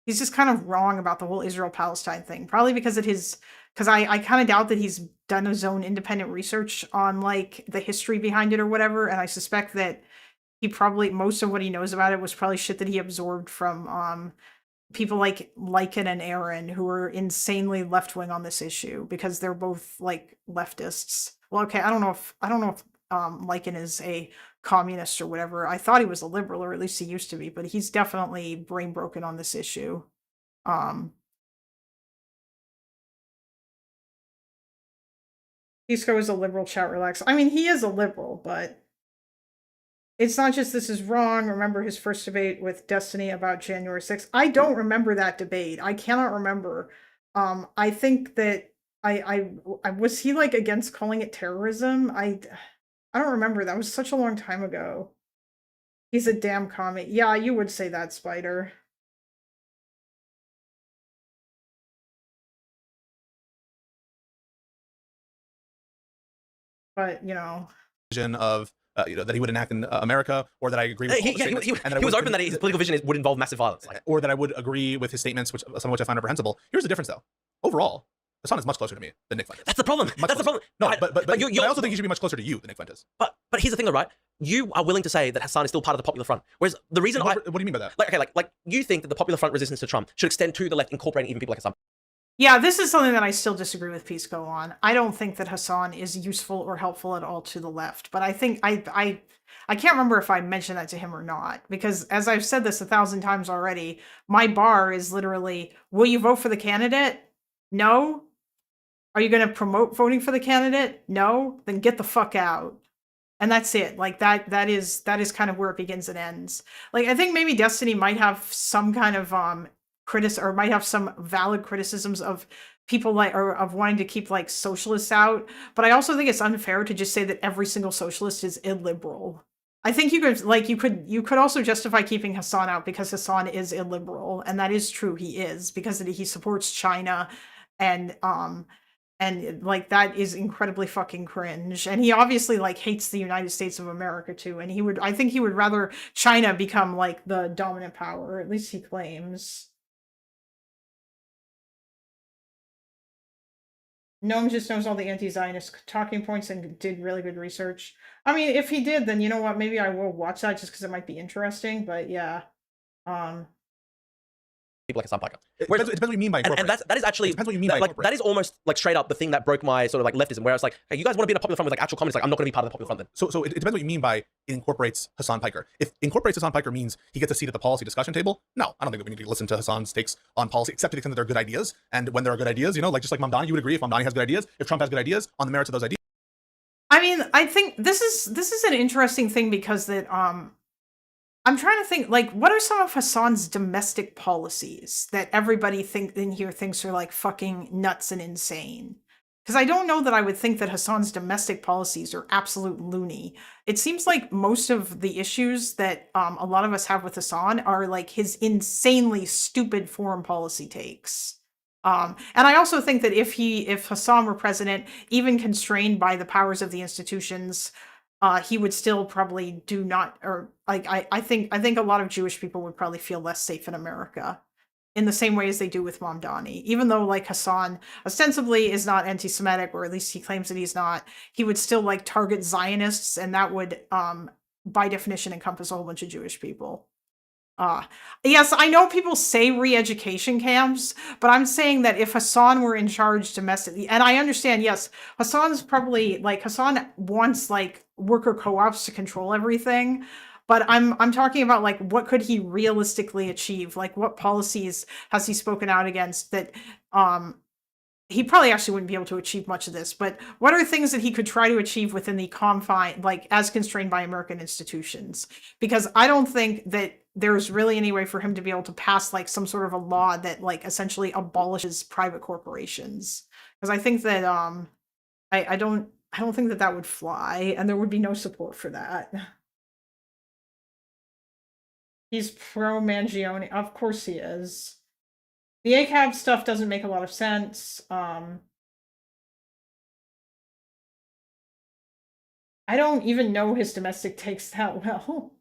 just kind of wrong about the whole Israel-Palestine thing. Probably because of because I kind of doubt that he's done his own independent research on, like, the history behind it or whatever, and I suspect that he probably, most of what he knows about it was probably shit that he absorbed from, people like Lycan and Aaron, who are insanely left-wing on this issue, because they're both, like, leftists. Well, okay, I don't know if Lycan is a communist or whatever. I thought he was a liberal, or at least he used to be, but he's definitely brain broken on this issue. Pisco is a liberal, chat relax. I mean, he is a liberal, but it's not just this is wrong. Remember his first debate with Destiny about January 6th. I don't remember that debate. I cannot remember. I think that I was he like against calling it terrorism? I don't remember. That was such a long time ago. He's a damn commie. Yeah, you would say that, Spider. But, you know, vision of that he would enact in America, or that I agree with. He was open that his political vision would involve massive violence, or that I would agree with his statements, some of which I find reprehensible. Here's the difference, though. Overall, Hassan is much closer to me than Nick Fuentes. That's the problem. That's the problem. No, but I also think he should be much closer to you than Nick Fuentes. But here's the thing, though, right? You are willing to say that Hassan is still part of the Popular Front, whereas the reason what do you mean by that? Like you think that the Popular Front resistance to Trump should extend to the left, incorporating even people like Hassan. Yeah, this is something that I still disagree with Pisco on. I don't think that Hassan is useful or helpful at all to the left, but I think I can't remember if I mentioned that to him or not, because as I've said this 1,000 times already, my bar is literally, will you vote for the candidate? No. Are you going to promote voting for the candidate? No. Then get the fuck out. And that's it. Like that is kind of where it begins and ends. Like, I think maybe Destiny might have some kind of or might have some valid criticisms of people like, or of wanting to keep like socialists out, but I also think it's unfair to just say that every single socialist is illiberal. I think you could also justify keeping Hassan out because Hassan is illiberal, and that is true. He is, because he supports China, and like that is incredibly fucking cringe. And he obviously like hates the United States of America too. And I think he would rather China become like the dominant power, or at least he claims. Noam just knows all the anti-Zionist talking points and did really good research. I mean, if he did, then you know what? Maybe I will watch that just because it might be interesting. But yeah, people like Hassan Piker. It depends what you mean by incorporate. And that is actually, it depends what you mean by like, that is almost like straight up the thing that broke my sort of like leftism, where I was like, hey, you guys want to be in a Popular Front with like actual communists? Like, I'm not going to be part of the Popular Front then. So it depends what you mean by incorporates Hassan Piker. If incorporates Hassan Piker means he gets a seat at the policy discussion table, no, I don't think that we need to listen to Hassan's takes on policy, except to the extent that they're good ideas. And when there are good ideas, you know, like just like Mamdani, you would agree if Mamdani has good ideas, if Trump has good ideas on the merits of those ideas. I mean, I think this is an interesting thing because that I'm trying to think, like, what are some of Hassan's domestic policies that everybody in here thinks are like fucking nuts and insane? Because I don't know that I would think that Hassan's domestic policies are absolute loony. It seems like most of the issues that a lot of us have with Hassan are like his insanely stupid foreign policy takes. And I also think that if Hassan were president, even constrained by the powers of the institutions, he would still probably do not, or like I think a lot of Jewish people would probably feel less safe in America, in the same way as they do with Mamdani. Even though like Hassan ostensibly is not anti-Semitic, or at least he claims that he's not, he would still like target Zionists, and that would by definition encompass a whole bunch of Jewish people. Yes, I know people say re-education camps, but I'm saying that if Hassan were in charge domestically, and I understand, yes, Hassan's probably like, Hassan wants like worker co-ops to control everything, but I'm talking about like, what could he realistically achieve? Like, what policies has he spoken out against that he probably actually wouldn't be able to achieve much of this, but what are things that he could try to achieve within the confine, like as constrained by American institutions? Because I don't think that there's really any way for him to be able to pass like some sort of a law that like essentially abolishes private corporations. Because I think that I don't think that that would fly, and there would be no support for that. He's pro Mangione, of course he is. The ACAB stuff doesn't make a lot of sense. I don't even know his domestic takes that well.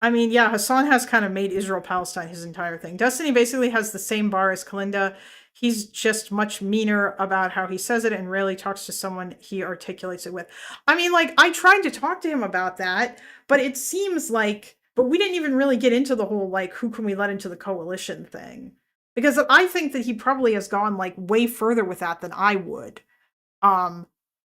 I mean, yeah, Hassan has kind of made Israel-Palestine his entire thing. Destiny basically has the same bar as Kalinda. He's just much meaner about how he says it and rarely talks to someone he articulates it with. I mean, like, I tried to talk to him about that, but it seems like, but we didn't even really get into the whole, like, who can we let into the coalition thing. Because I think that he probably has gone, like, way further with that than I would.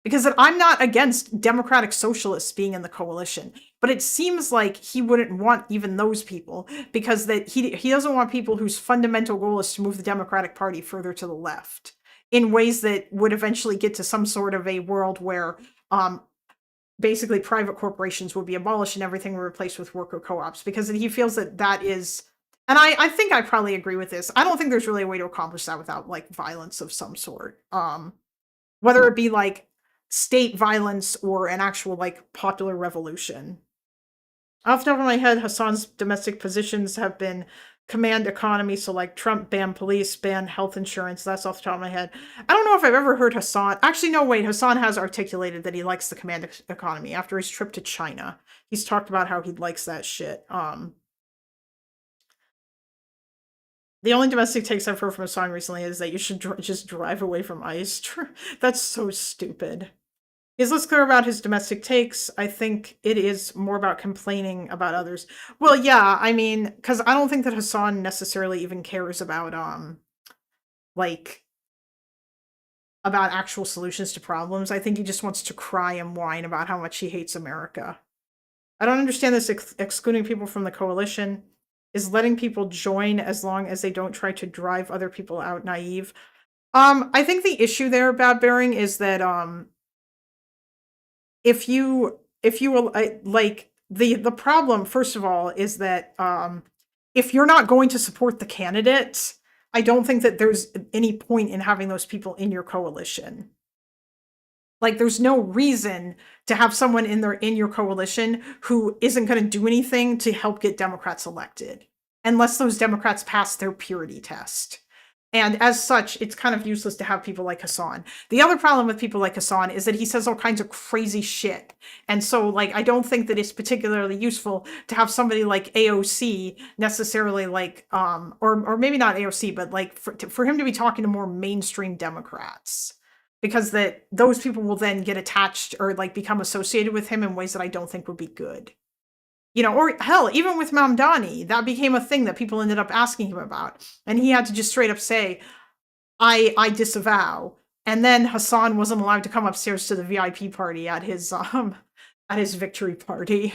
Because I'm not against democratic socialists being in the coalition, but it seems like he wouldn't want even those people, because that he doesn't want people whose fundamental goal is to move the Democratic Party further to the left in ways that would eventually get to some sort of a world where basically private corporations would be abolished and everything would replaced with worker co-ops, because he feels that that is, and I think I probably agree with this. I don't think there's really a way to accomplish that without like violence of some sort. Whether it be like state violence or an actual like popular revolution. Off the top of my head, Hassan's domestic positions have been command economy, so like Trump banned police, banned health insurance. That's off the top of my head. I don't know if I've ever heard Hassan. Actually, no, wait. Hassan has articulated that he likes the command economy after his trip to China. He's talked about how he likes that shit. The only domestic takes I've heard from Hassan recently is that you should just drive away from ICE. That's so stupid. He's less clear about his domestic takes. I think it is more about complaining about others. Well, yeah, I mean, because I don't think that Hassan necessarily even cares about, like, about actual solutions to problems. I think he just wants to cry and whine about how much he hates America. I don't understand this excluding people from the coalition. Is letting people join as long as they don't try to drive other people out naive. I think the issue there, Bad Bearing, is that, if you like the problem, first of all, is that if you're not going to support the candidate, I don't think that there's any point in having those people in your coalition. Like, there's no reason to have someone in your coalition who isn't going to do anything to help get Democrats elected, unless those Democrats pass their purity test. And as such, it's kind of useless to have people like Hassan. The other problem with people like Hassan is that he says all kinds of crazy shit. And so, like, I don't think that it's particularly useful to have somebody like AOC necessarily, like, or maybe not AOC, but like for him to be talking to more mainstream Democrats. Because that those people will then get attached or like become associated with him in ways that I don't think would be good. You know, or hell, even with Mamdani, that became a thing that people ended up asking him about. And he had to just straight up say, I disavow. And then Hassan wasn't allowed to come upstairs to the VIP party at his victory party.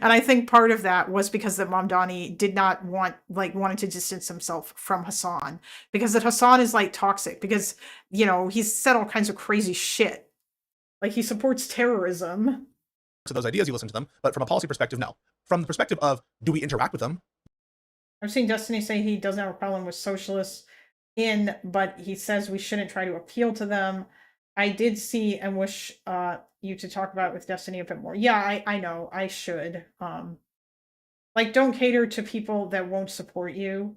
And I think part of that was because that Mamdani did not wanted to distance himself from Hassan. Because that Hassan is like toxic. Because, you know, he's said all kinds of crazy shit. Like, he supports terrorism. To those ideas, you listen to them, but from a policy perspective, no. From the perspective of, do we interact with them? I've seen Destiny say he doesn't have a problem with socialists but he says we shouldn't try to appeal to them. I did see and wish you to talk about it with Destiny a bit more. Yeah, I know, I should. Like, don't cater to people that won't support you.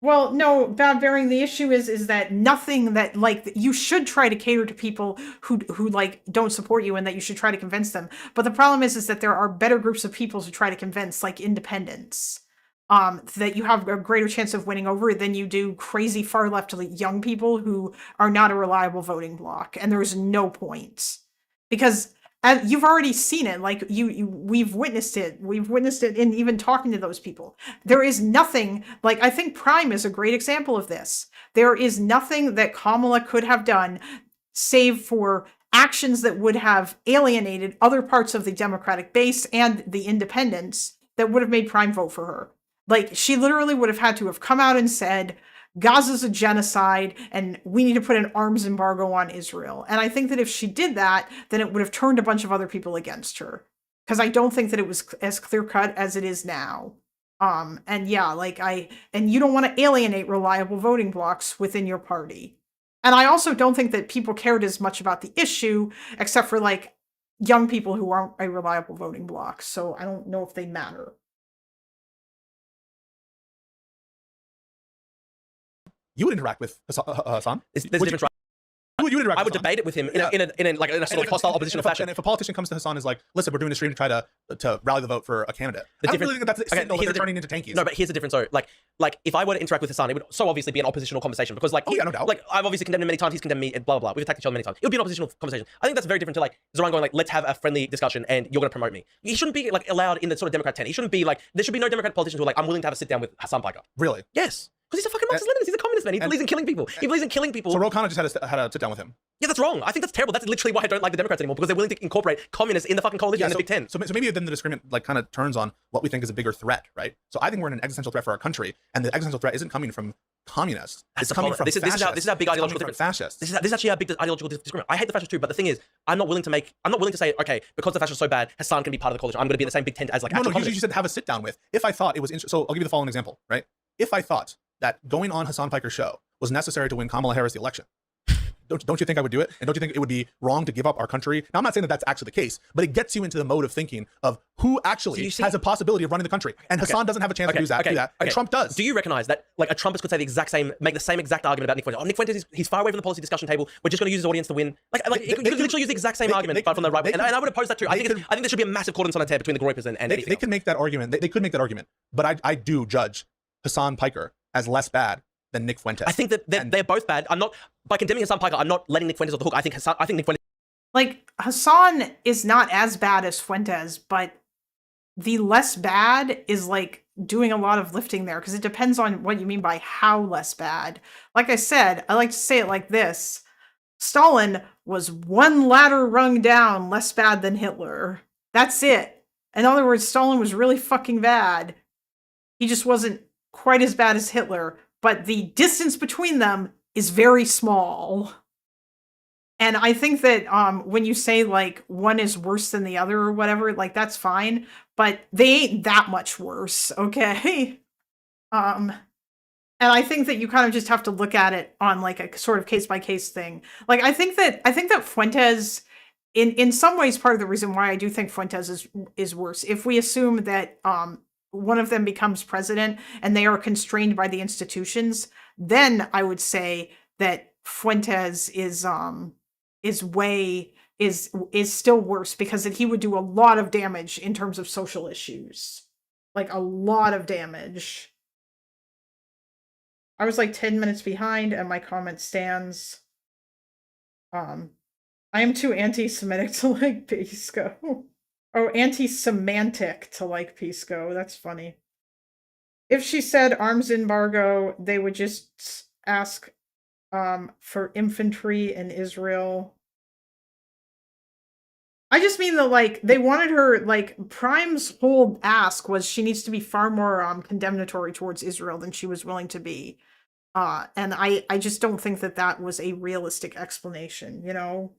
Well, no, Bad Bearing, the issue is that nothing that, like, you should try to cater to people who like, don't support you and that you should try to convince them. But the problem is that there are better groups of people to try to convince, like independents, that you have a greater chance of winning over than you do crazy far left young people who are not a reliable voting bloc. And there's no point. Because you've already seen it, like we've witnessed it. We've witnessed it in even talking to those people. There is nothing, like, I think Prime is a great example of this. There is nothing that Kamala could have done save for actions that would have alienated other parts of the Democratic base and the independents that would have made Prime vote for her. Like, she literally would have had to have come out and said, Gaza's a genocide and we need to put an arms embargo on Israel. And I think that if she did that, then it would have turned a bunch of other people against her. Because I don't think that it was as clear cut as it is now. And yeah, like and you don't want to alienate reliable voting blocks within your party. And I also don't think that people cared as much about the issue, except for like young people who aren't a reliable voting bloc. So I don't know if they matter. You would interact with Hassan. There's a difference, right? You would interact I would with Hassan. debate it with him in a sort of hostile oppositional fashion. And if a politician comes to Hassan and is like, listen, we're doing a stream to try to rally the vote for a candidate. I don't really think that's the signal that they're turning into tankies. No, but here's the difference though. Like if I were to interact with Hassan, it would so obviously be an oppositional conversation because like, yeah, no doubt. Like I've obviously condemned him many times, he's condemned me, and blah, blah, blah. We've attacked each other many times. It would be an oppositional conversation. I think that's very different to like Zoran going like, let's have a friendly discussion and you're going to promote me. He shouldn't be like allowed in the sort of Democrat tent. He shouldn't be like, there should be no Democrat politicians who are like, I'm willing to have a sit down with Hassan Piker. Really? Yes. Because he's a fucking Marxist-Leninist. He's a communist man. He believes in killing people. He believes in killing people. So Ro Khanna just had to sit down with him. Yeah, that's wrong. I think that's terrible. That's literally why I don't like the Democrats anymore, because they're willing to incorporate communists in the fucking coalition in the Big Ten. So maybe then the disagreement like kind of turns on what we think is a bigger threat, right? So I think we're in an existential threat for our country, and the existential threat isn't coming from communists. It's coming from fascists. This is our big ideological difference. Fascists. This is actually our big ideological disagreement. I hate the fascists too, but the thing is, I'm not willing to say, okay, because the fascists are so bad, Hassan can be part of the coalition. I'm going to be in the same Big Tent as like actual communists. You said have a sit down with. If I thought it was so I'll give you the following example, right? If I thought that going on Hassan Piker's show was necessary to win Kamala Harris the election, don't you think I would do it? And don't you think it would be wrong to give up our country? Now, I'm not saying that that's actually the case, but it gets you into the mode of thinking of who actually has a possibility of running the country. And Hassan doesn't have a chance to do that. And Trump does. Do you recognize that like a Trumpist could say make the same exact argument about Nick Fuentes? Oh, Nick Fuentes, he's far away from the policy discussion table. We're just going to use his audience to win. You could literally use the exact same argument, but from the right way. And I would oppose that too. I think there should be a massive cordon sanitaire between the Groypers and they can make that argument. They could make that argument. But I do judge Hassan Piker as less bad than Nick Fuentes. I think that they're both bad. I'm not, by condemning Hassan Piker, I'm not letting Nick Fuentes off the hook. I think Nick Fuentes. Like, Hassan is not as bad as Fuentes, but the less bad is like doing a lot of lifting there, because it depends on what you mean by how less bad. Like I said, I like to say it like this. Stalin was one ladder rung down less bad than Hitler. That's it. In other words, Stalin was really fucking bad. He just wasn't quite as bad as Hitler, but the distance between them is very small. And I think that when you say like one is worse than the other or whatever, like that's fine, but they ain't that much worse, okay? And I think that you kind of just have to look at it on like a sort of case by case thing. Like I think that Fuentes, in some ways, part of the reason why I do think Fuentes is worse, if we assume that one of them becomes president and they are constrained by the institutions, then I would say that Fuentes is still worse, because he would do a lot of damage in terms of social issues. Like a lot of damage. I was like 10 minutes behind and my comment stands. I am too anti-Semitic to like Pisco. Oh, anti-semantic to like Pisco. That's funny. If she said arms embargo, they would just ask for infantry in Israel. I just mean that, like, they wanted her, like, Prime's whole ask was she needs to be far more condemnatory towards Israel than she was willing to be. And I just don't think that that was a realistic explanation, you know?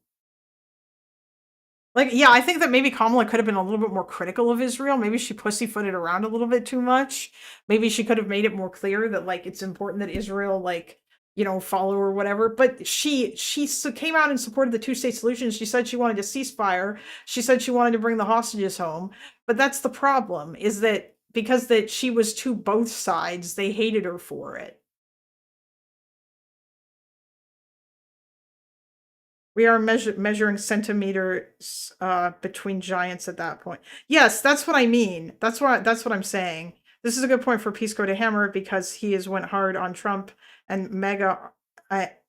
Like, yeah, I think that maybe Kamala could have been a little bit more critical of Israel. Maybe she pussyfooted around a little bit too much. Maybe she could have made it more clear that, like, it's important that Israel, like, you know, follow or whatever. But she came out and supported the two-state solution. She said she wanted a ceasefire. She said she wanted to bring the hostages home. But that's the problem, is that because that she was to both sides, they hated her for it. We are measuring centimeters between giants at that point. Yes, that's what I mean. That's what I'm saying. This is a good point for Pisco to hammer, because he has went hard on Trump and MAGA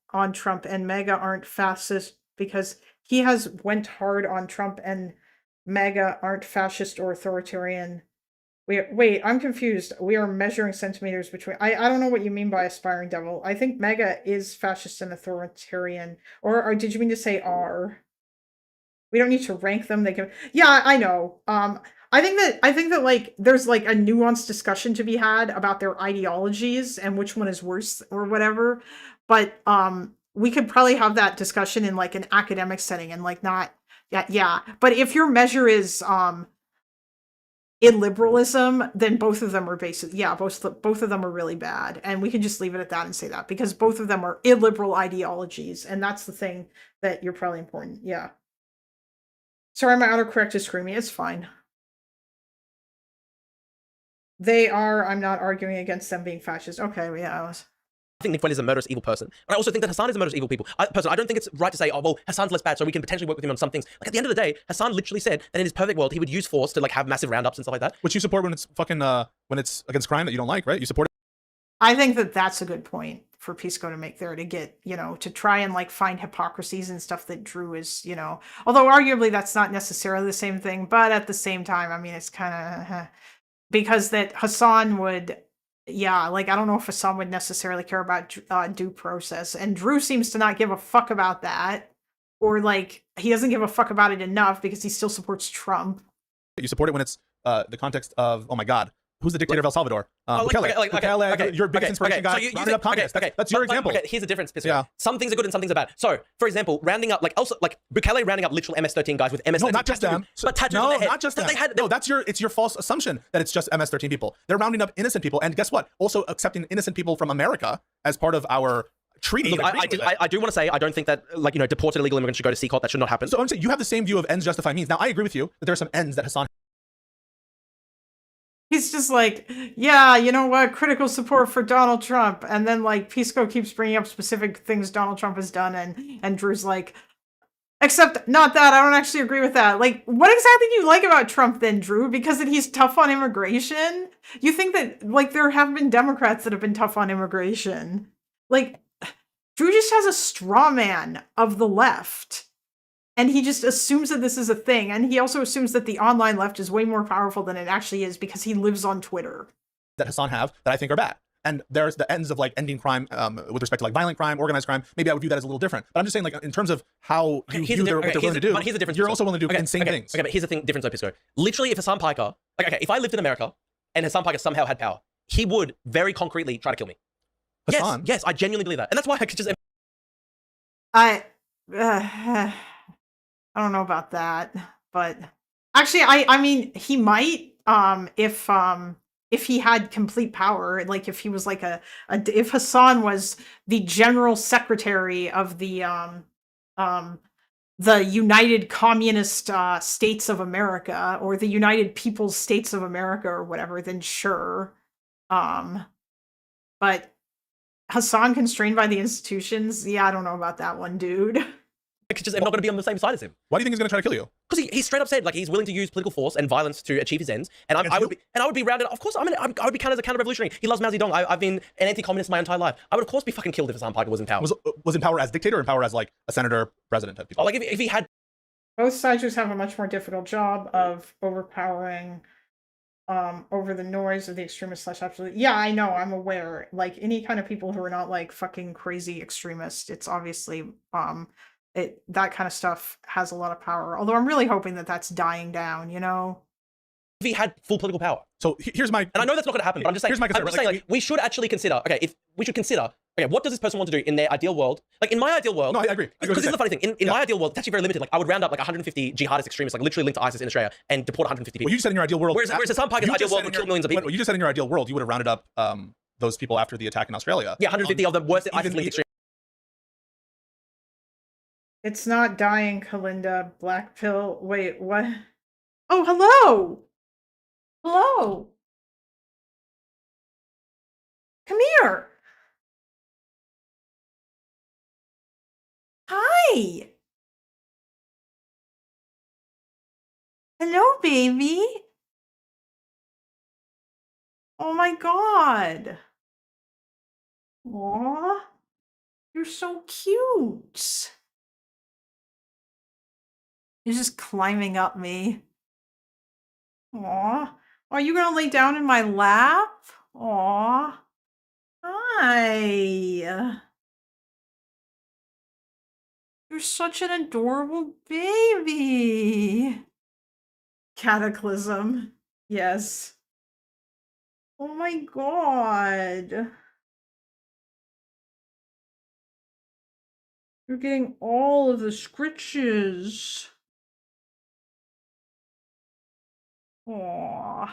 aren't fascist, because he has went hard on Trump and MAGA aren't fascist or authoritarian. Wait, I'm confused. We are measuring centimeters between. I don't know what you mean by aspiring devil. I think MAGA is fascist and authoritarian. Or did you mean to say are? We don't need to rank them. They can. Yeah, I know. I think that like there's like a nuanced discussion to be had about their ideologies and which one is worse or whatever. But we could probably have that discussion in like an academic setting and like not yeah. But if your measure is illiberalism, then both of them are basically both of them are really bad. And we can just leave it at that and say that because both of them are illiberal ideologies, and that's the thing that you're probably important. Yeah. Sorry, my autocorrect is screaming. It's fine. They are. I'm not arguing against them being fascist. Okay, yeah, I was. I think Nick Fuentes is a murderous, evil person. And I also think that Hassan is a murderous, evil person. I don't think it's right to say, oh, well, Hassan's less bad, so we can potentially work with him on some things. Like, at the end of the day, Hassan literally said that in his perfect world, he would use force to, like, have massive roundups and stuff like that. Which you support when it's fucking, when it's against crime that you don't like, right? You support it. I think that that's a good point for Pisco to make there, to get, you know, to try and, like, find hypocrisies and stuff that Drew is, you know, although arguably that's not necessarily the same thing, but at the same time, I mean, it's kind of, because that Hassan would... Yeah, like, I don't know if Hassan would necessarily care about due process. And Drew seems to not give a fuck about that. Or, like, he doesn't give a fuck about it enough because he still supports Trump. You support it when it's the context of, oh my God, who's the dictator of El Salvador? Bukele. Your biggest inspiration guy, rounded up communists. That's your example. Okay, here's the difference, Pisco. Yeah. Some things are good and some things are bad. So, for example, rounding up, like, also, like, Bukele rounding up literal MS-13 guys with MS-13. No, not just them. But tattoos on their head. Not just them. No, it's your false assumption that it's just MS-13 people. They're rounding up innocent people. And guess what? Also accepting innocent people from America as part of our treaty. Look, I do want to say, I don't think that, like, you know, deported illegal immigrants should go to sea court. That should not happen. So I'm saying you have the same view of ends justify means. Now, I agree with you that there are some ends that Hassan... He's just like, yeah, you know what? Critical support for Donald Trump. And then, like, Pisco keeps bringing up specific things Donald Trump has done. And Drew's like, except not that. I don't actually agree with that. Like, what exactly do you like about Trump then, Drew? Because that he's tough on immigration? You think that, like, there have been Democrats that have been tough on immigration. Like, Drew just has a straw man of the left. And he just assumes that this is a thing. And he also assumes that the online left is way more powerful than it actually is because he lives on Twitter. That Hassan have that I think are bad. And there's the ends of, like, ending crime with respect to, like, violent crime, organized crime. Maybe I would view that as a little different. But I'm just saying, like, in terms of how you view what they're willing to do, here's the difference. You're also willing to do insane things. Okay, but here's the difference, though, Pisco. Literally, if Hassan Piker, like, okay, if I lived in America and Hassan Piker somehow had power, he would very concretely try to kill me. Hassan? Yes, I genuinely believe that. And that's why I could just... I don't know about that, but actually, I mean, he might, if he had complete power, like if he was like if Hassan was the general secretary of the United Communist States of America or the United People's States of America or whatever, then sure. But Hassan constrained by the institutions? Yeah, I don't know about that one, dude. I'm not going to be on the same side as him. Why do you think he's going to try to kill you? Because he straight up said, like, he's willing to use political force and violence to achieve his ends. And I would be rounded. Of course, I would be counted as a counter-revolutionary. He loves Mao Zedong. I've been an anti-communist my entire life. I would of course be fucking killed if Hassan Piker was in power. Was in power as dictator or in power as, like, a senator, president type people? Oh, like if he had. Both sides just have a much more difficult job of overpowering over the noise of the extremist / absolute. Yeah, I know, I'm aware. Like, any kind of people who are not, like, fucking crazy extremists, it's obviously that kind of stuff has a lot of power. Although I'm really hoping that that's dying down, you know? If he had full political power. So here's my... And I know that's not going to happen, but I'm just saying... Here's my concern. I'm just saying, like, we should actually consider... Okay, if we should consider... Okay, what does this person want to do in their ideal world? Like, in my ideal world... No, I agree. Because this is the funny thing. In my ideal world, it's actually very limited. Like, I would round up, like, 150 jihadist extremists, like, literally linked to ISIS in Australia, and deport 150 people. Well, you said in your ideal world... Whereas Hassan Piker's ideal world would kill millions of people. You just said in your ideal world, you would have rounded up those people after the attack in Australia. Yeah, 150 of the worst ISIS-linked extremists. It's not dying, Kalinda. Black pill. Wait, what? Oh, hello! Hello! Come here! Hi! Hello, baby! Oh my god! Aw! You're so cute! You're just climbing up me. Aw. Are you gonna lay down in my lap? Aw. Hi. You're such an adorable baby. Cataclysm. Yes. Oh my god. You're getting all of the scritches. Aww.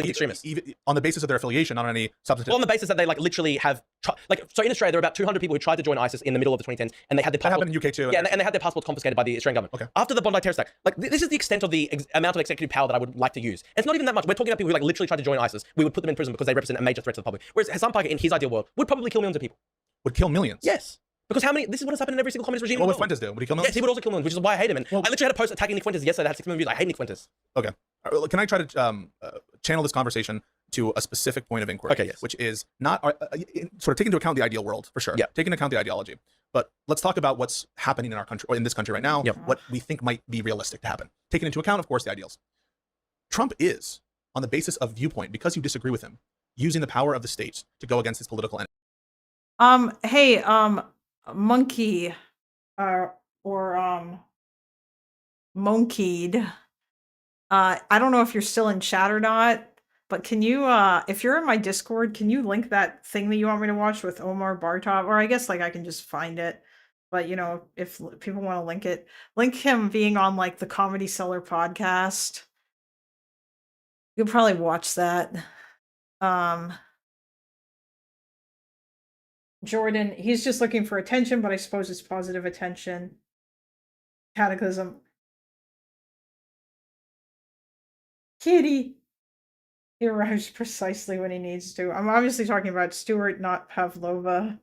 extremists. Even on the basis of their affiliation, not on any substantive. Well, on the basis that they like literally have so in Australia there are about 200 people who tried to join ISIS in the middle of the 2010s, and they had their that passport, happened in UK too. and they had their passports confiscated by the Australian government. Okay. After the Bondi terrorist attack, like this is the extent of the amount of executive power that I would like to use. And it's not even that much. We're talking about people who like literally tried to join ISIS. We would put them in prison because they represent a major threat to the public. Whereas Hassan Piker, in his ideal world, would probably kill millions of people. Would kill millions. Yes. Because how many? This is what has happened in every single communist regime. What in would the world. Fuentes do? Would he kill Yes, millions? he would also kill millions, which is why I hate him. And I literally had a post attacking Nick Fuentes yesterday that had 6 million views. I hate Nick Fuentes. Okay. Can I try to channel this conversation to a specific point of inquiry? Okay, yes. Which is not sort of take into account the ideal world for sure. Yeah. Take into account the ideology, but let's talk about what's happening in our country or in this country right now. Yep. What we think might be realistic to happen, taking into account, of course, the ideals. Trump is, on the basis of viewpoint, because you disagree with him, using the power of the state to go against his political enemy. Hey, monkey, or monkeyed. I don't know if you're still in chat or not, but can you, if you're in my Discord, can you link that thing that you want me to watch with Omar Batov? Or I guess like I can just find it. But you know, if people want to link him being on like the Comedy Cellar podcast. You'll probably watch that. Jordan, he's just looking for attention, but I suppose it's positive attention. Cataclysm. Kitty. He arrives precisely when he needs to. I'm obviously talking about Stuart, not Pavlova.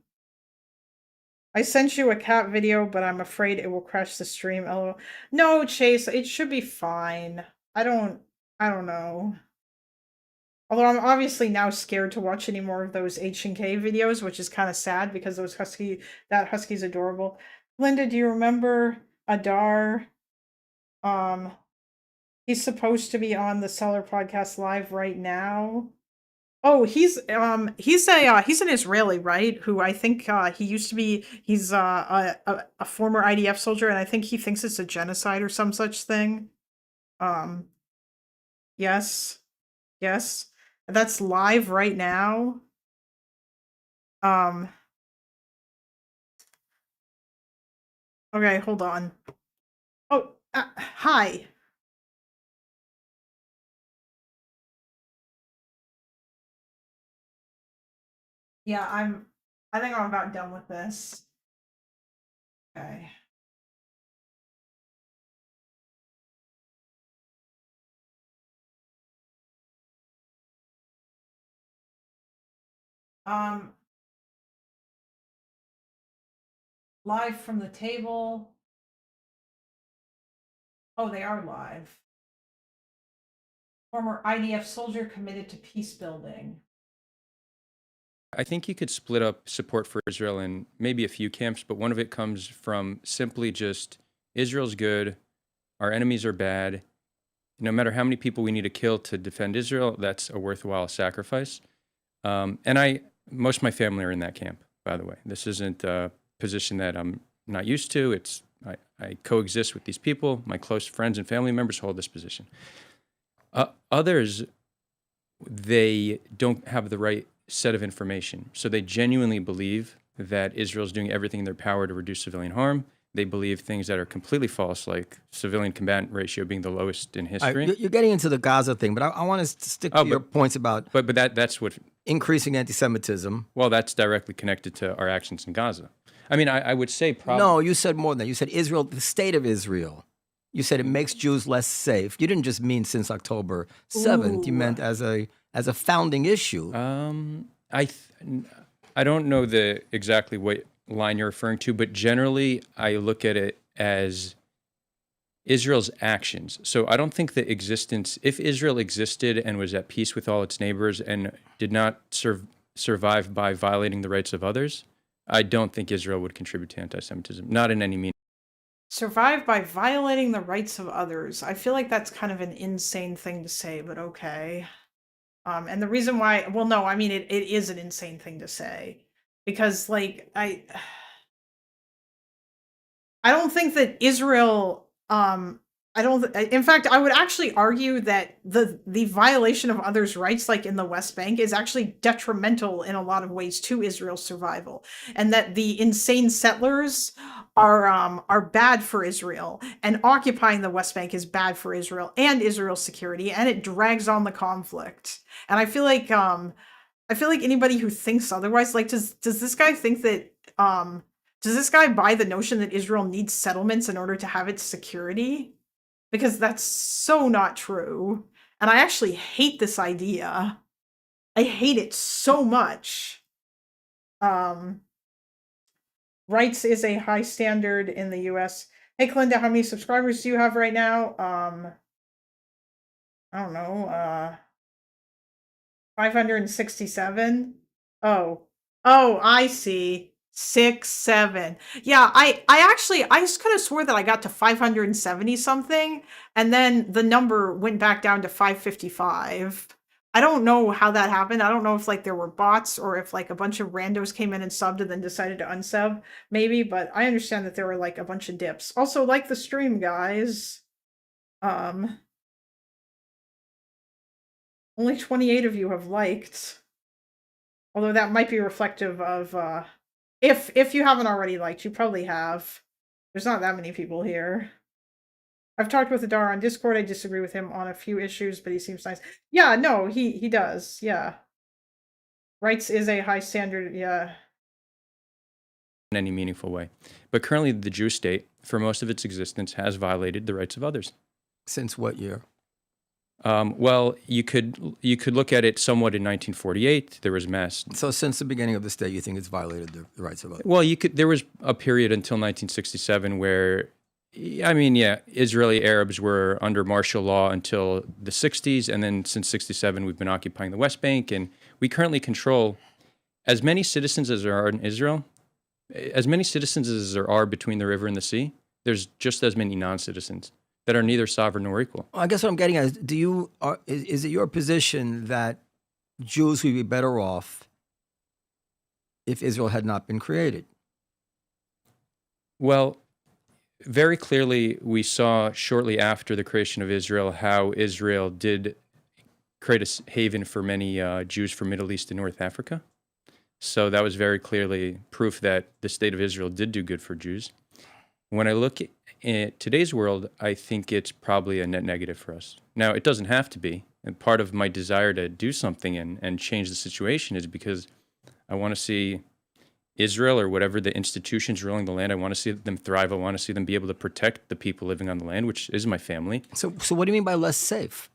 I sent you a cat video, but I'm afraid it will crash the stream. LOL. No, Chase, it should be fine. I don't know. Although I'm obviously now scared to watch any more of those H&K videos, which is kind of sad because that husky's adorable. Linda, do you remember Adar? He's supposed to be on the Cellar podcast live right now. Oh, he's an Israeli, right? Who I think he used to be. He's a former IDF soldier, and I think he thinks it's a genocide or some such thing. Yes, that's live right now. Okay, hold on. Oh, hi. Yeah, I think I'm about done with this. Okay. Live from the table. Oh, they are live. Former IDF soldier committed to peace building. I think you could split up support for Israel in maybe a few camps, but one of it comes from simply just Israel's good, our enemies are bad. No matter how many people we need to kill to defend Israel, that's a worthwhile sacrifice. And most of my family are in that camp, by the way. This isn't a position that I'm not used to. I coexist with these people. My close friends and family members hold this position. Others, they don't have the right set of information. So they genuinely believe that Israel is doing everything in their power to reduce civilian harm. They believe things that are completely false, like civilian combatant ratio being the lowest in history. You're getting into the Gaza thing, but I want to stick to your points about but that's what increasing anti-Semitism. Well, that's directly connected to our actions in Gaza. I mean, I would say probably... No, you said more than that. You said Israel, the state of Israel. You said it makes Jews less safe. You didn't just mean since October 7th. You meant as a founding issue. I don't know exactly what line you're referring to, but generally I look at it as Israel's actions. So I don't think the existence, if Israel existed and was at peace with all its neighbors and did not survive by violating the rights of others, I don't think Israel would contribute to anti-Semitism, not in any means. Survive by violating the rights of others. I feel like that's kind of an insane thing to say, but okay. And the reason why, well, no, I mean, it is an insane thing to say because like I don't think that Israel, in fact, I would actually argue that the violation of others' rights, like in the West Bank, is actually detrimental in a lot of ways to Israel's survival, and that the insane settlers are bad for Israel, and occupying the West Bank is bad for Israel and Israel's security, and it drags on the conflict. And I feel like anybody who thinks otherwise, like, does this guy think that does this guy buy the notion that Israel needs settlements in order to have its security? Because that's so not true. And I actually hate this idea. I hate it so much. Rights is a high standard in the US. Hey, Clinda, how many subscribers do you have right now? I don't know, 567? Oh, I see. 6, 7. Yeah, I just could have swore that I got to 570 something, and then the number went back down to 555. I don't know how that happened. I don't know if like there were bots or if like a bunch of randos came in and subbed and then decided to unsub, maybe, but I understand that there were like a bunch of dips. Also, like the stream, guys. Only 28 of you have liked. Although that might be reflective of if you haven't already liked, you probably have. There's not that many people here. I've talked with Adar on Discord. I disagree with him on a few issues, but he seems nice. Yeah, no, he does. Yeah. Rights is a high standard. Yeah. In any meaningful way. But currently, the Jewish state, for most of its existence, has violated the rights of others. Since what year? Well, you could look at it somewhat in 1948. There was mass. So since the beginning of the state, you think it's violated the rights of others? Well, there was a period until 1967 where, I mean, yeah, Israeli Arabs were under martial law until the 60s, and then since 67, we've been occupying the West Bank, and we currently control as many citizens as there are in Israel, as many citizens as there are between the river and the sea. There's just as many non-citizens that are neither sovereign nor equal. I guess what I'm getting at is, is it your position that Jews would be better off if Israel had not been created? Well, very clearly, we saw shortly after the creation of Israel how Israel did create a haven for many Jews from Middle East and North Africa. So that was very clearly proof that the state of Israel did do good for Jews. When I look at today's world, I think it's probably a net negative for us. Now, it doesn't have to be. And part of my desire to do something and change the situation is because I want to see Israel or whatever the institutions ruling the land, I want to see them thrive. I want to see them be able to protect the people living on the land, which is my family. So what do you mean by less safe?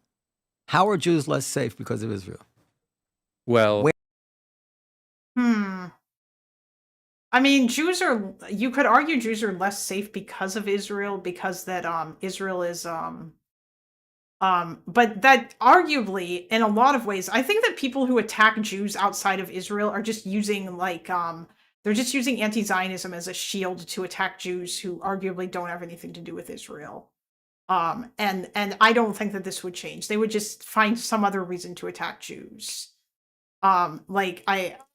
How are Jews less safe because of Israel? Well, I mean, you could argue Jews are less safe because of Israel, because that Israel is but that arguably in a lot of ways, I think that people who attack Jews outside of Israel are just using like they're just using anti-Zionism as a shield to attack Jews who arguably don't have anything to do with Israel. And I don't think that this would change. They would just find some other reason to attack Jews. I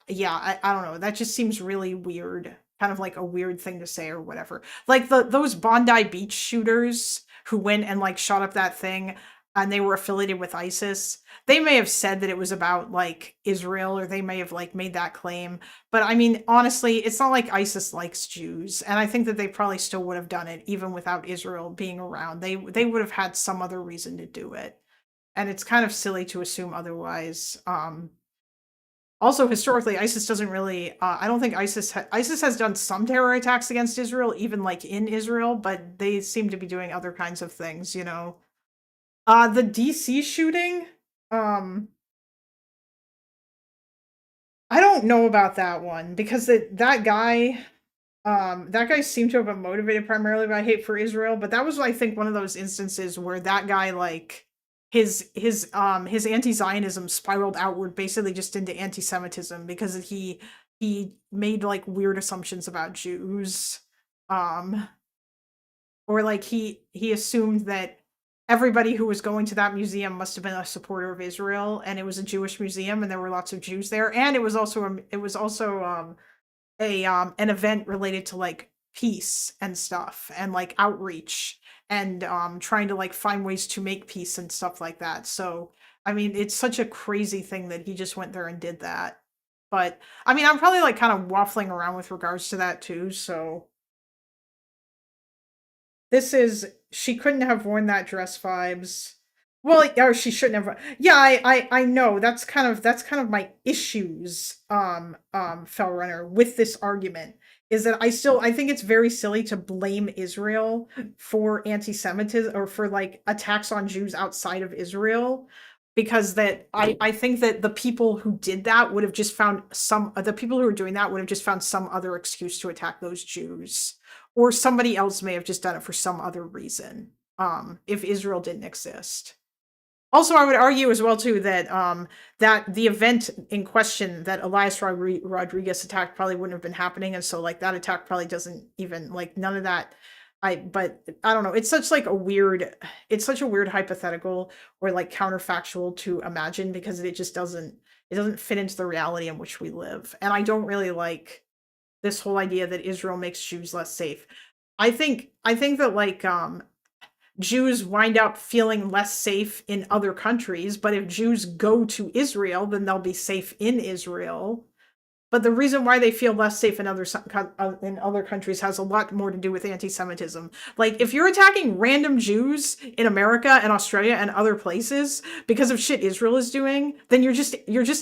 don't know. That just seems really weird. Kind of like a weird thing to say or whatever. Like those Bondi Beach shooters who went and like shot up that thing and they were affiliated with ISIS. They may have said that it was about like Israel, or they may have like made that claim. But I mean, honestly, it's not like ISIS likes Jews. And I think that they probably still would have done it even without Israel being around. They would have had some other reason to do it. And it's kind of silly to assume otherwise. Also, historically, ISIS doesn't really, I don't think ISIS has done some terror attacks against Israel, even like in Israel, but they seem to be doing other kinds of things, you know. The DC shooting, I don't know about that one, because that guy seemed to have been motivated primarily by hate for Israel, but that was, I think, one of those instances where that guy, like, his anti-Zionism spiraled outward basically just into anti-Semitism because he made like weird assumptions about Jews, or like he assumed that everybody who was going to that museum must have been a supporter of Israel, and it was a Jewish museum and there were lots of Jews there, and it was also an event related to like peace and stuff, and like outreach, and trying to like find ways to make peace and stuff like that. So I mean, it's such a crazy thing that he just went there and did that. But I mean, I'm probably like kind of waffling around with regards to that too. So this is, she couldn't have worn that dress vibes. Well, or she shouldn't have. Yeah, I know. That's kind of my issues, Fellrunner, with this argument, is that I think it's very silly to blame Israel for anti-Semitism or for like attacks on Jews outside of Israel, because that I think that the people who did that would have just found the people who were doing that would have just found some other excuse to attack those Jews, or somebody else may have just done it for some other reason, if Israel didn't exist. Also, I would argue as well too that that the event in question that Elias Rodriguez attacked probably wouldn't have been happening, and so like that attack probably doesn't even, like, none of that. But I don't know. It's such a weird hypothetical or like counterfactual to imagine, because it just doesn't fit into the reality in which we live. And I don't really like this whole idea that Israel makes Jews less safe. I think that like Jews wind up feeling less safe in other countries, but if Jews go to Israel, then they'll be safe in Israel. But the reason why they feel less safe in other countries has a lot more to do with anti-Semitism. Like, if you're attacking random Jews in America and Australia and other places because of shit Israel is doing, then you're just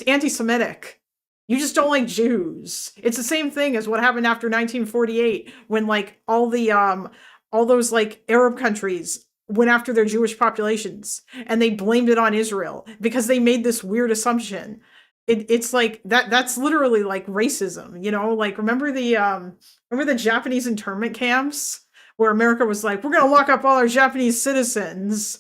anti-Semitic. You just don't like Jews. It's the same thing as what happened after 1948, when like all those like Arab countries went after their Jewish populations and they blamed it on Israel because they made this weird assumption. It's like that's literally like racism, you know? Like, remember the Japanese internment camps where America was like, we're going to lock up all our Japanese citizens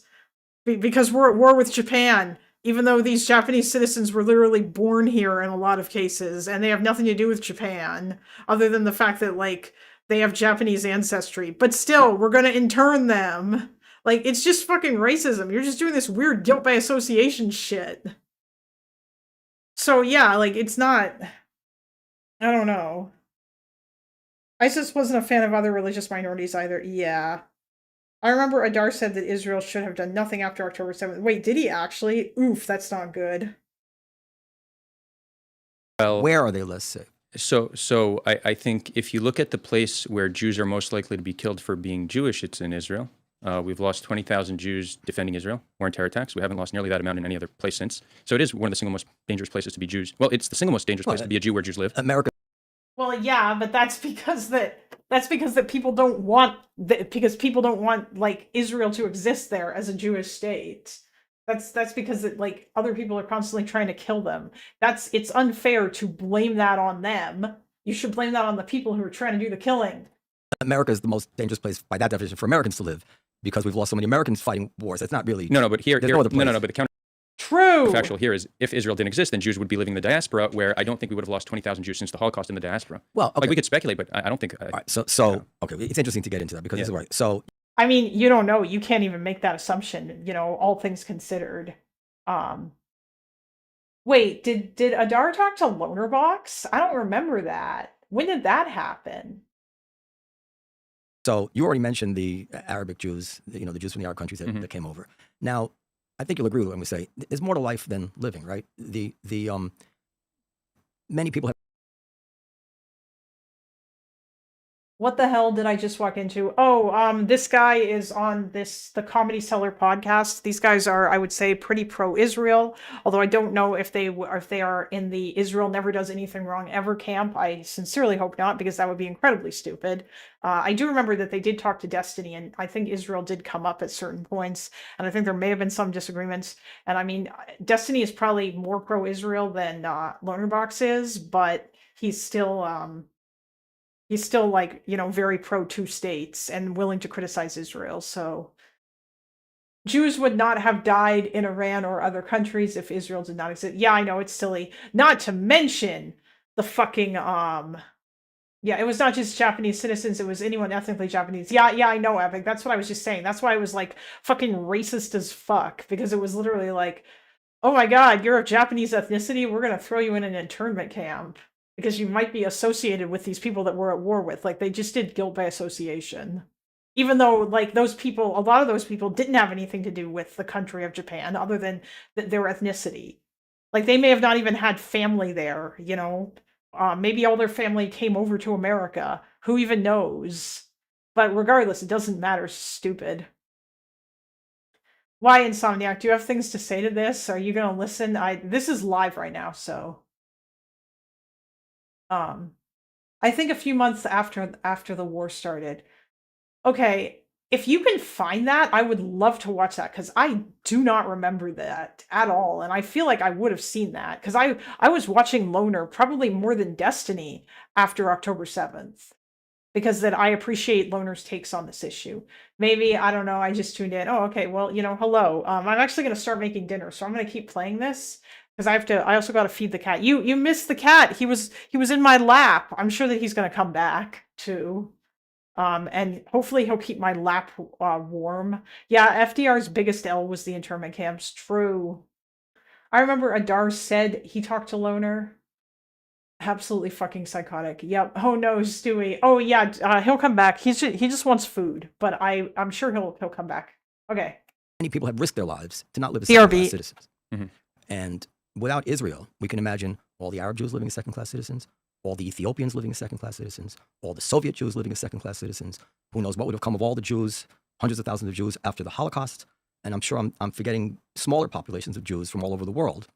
because we're at war with Japan, even though these Japanese citizens were literally born here in a lot of cases and they have nothing to do with Japan other than the fact that like they have Japanese ancestry, but still we're going to intern them. Like, it's just fucking racism. You're just doing this weird guilt by association shit. So yeah, like, it's not, I don't know. ISIS wasn't a fan of other religious minorities either. Yeah. I remember Adar said that Israel should have done nothing after October 7th. Wait, did he actually? Oof, that's not good. Well, Where are they less safe? So I think if you look at the place where Jews are most likely to be killed for being Jewish, it's in Israel. We've lost 20,000 Jews defending Israel or in terror attacks. We haven't lost nearly that amount in any other place since. So it is one of the single most dangerous places to be Jews. Well, it's the single most dangerous place to be a Jew where Jews live. America. Well, yeah, but that's because that people don't want like Israel to exist there as a Jewish state. That's because like other people are constantly trying to kill them. It's unfair to blame that on them. You should blame that on the people who are trying to do the killing. America is the most dangerous place by that definition for Americans to live, because we've lost so many Americans fighting wars. It's not really. No, but here, no, but the counterfactual here is if Israel didn't exist, then Jews would be living in the diaspora, where I don't think we would have lost 20,000 Jews since the Holocaust in the diaspora. Well, okay. Like, we could speculate, but I don't think. All right, okay, it's interesting to get into that because it's right. So, I mean, you don't know. You can't even make that assumption. You know, all things considered. Wait, did Adar talk to Lonerbox? I don't remember that. When did that happen? So you already mentioned the Arabic Jews, the Jews from the Arab countries that came over. Now, I think you'll agree with when we say there's more to life than living, right? Many people have. What the hell did I just walk into? Oh, this guy is on the Comedy Cellar podcast. These guys are, I would say, pretty pro-Israel, although I don't know if they are in the Israel never does anything wrong ever camp. I sincerely hope not, because that would be incredibly stupid. I do remember that they did talk to Destiny, and I think Israel did come up at certain points, and I think there may have been some disagreements. And I mean, Destiny is probably more pro-Israel than Lonerbox is, but he's still like, very pro two states and willing to criticize Israel. So Jews would not have died in Iran or other countries if Israel did not exist. Yeah, I know, it's silly. Not to mention the fucking, it was not just Japanese citizens, it was anyone ethnically Japanese. Yeah, I know, Epic. That's what I was just saying. That's why I was like fucking racist as fuck, because it was literally like, oh my God, you're of Japanese ethnicity, we're going to throw you in an internment camp. because you might be associated with these people that we're at war with. Like, they just did guilt by association. Even though, like, those people, a lot of those people didn't have anything to do with the country of Japan other than their ethnicity. Like, they may have not even had family there, you know? Maybe all their family came over to America. Who even knows? But regardless, it doesn't matter. It's stupid. Why, Insomniac? Do you have things to say to this? Are you gonna listen? This is live right now, so I think a few months after the war started. Okay, if you can find that, I would love to watch that because I do not remember that at all, and I feel like I would have seen that because I was watching Loner probably more than Destiny after October 7th. Because then I appreciate Loner's takes on this issue. Maybe, I don't know, I just tuned in. Oh, okay, well, you know, hello. I'm actually going to start making dinner, so I'm going to keep playing this because I also got to feed the cat. You missed the cat. He was in my lap. I'm sure that he's going to come back too. And hopefully he'll keep my lap warm. Yeah, FDR's biggest L was the internment camps. True. I remember Adar said he talked to Loner. Absolutely fucking psychotic. Yep. Oh no, Stewie. Oh yeah, he'll come back. He just wants food, but I'm sure he'll come back. Okay. Many people have risked their lives to not live as BRB. second-class citizens. And without Israel, we can imagine all the Arab Jews living as second-class citizens, all the Ethiopians living as second-class citizens, all the Soviet Jews living as second-class citizens. Who knows what would have come of all the Jews, hundreds of thousands of Jews after the Holocaust. And I'm sure I'm forgetting smaller populations of Jews from all over the world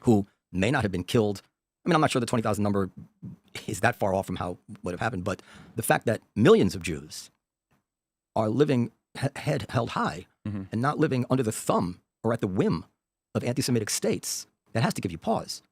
who may not have been killed. I mean, I'm not sure the 20,000 number is that far off from how would have happened, but the fact that millions of Jews are living head held high and not living under the thumb or at the whim of anti-Semitic states, that has to give you pause.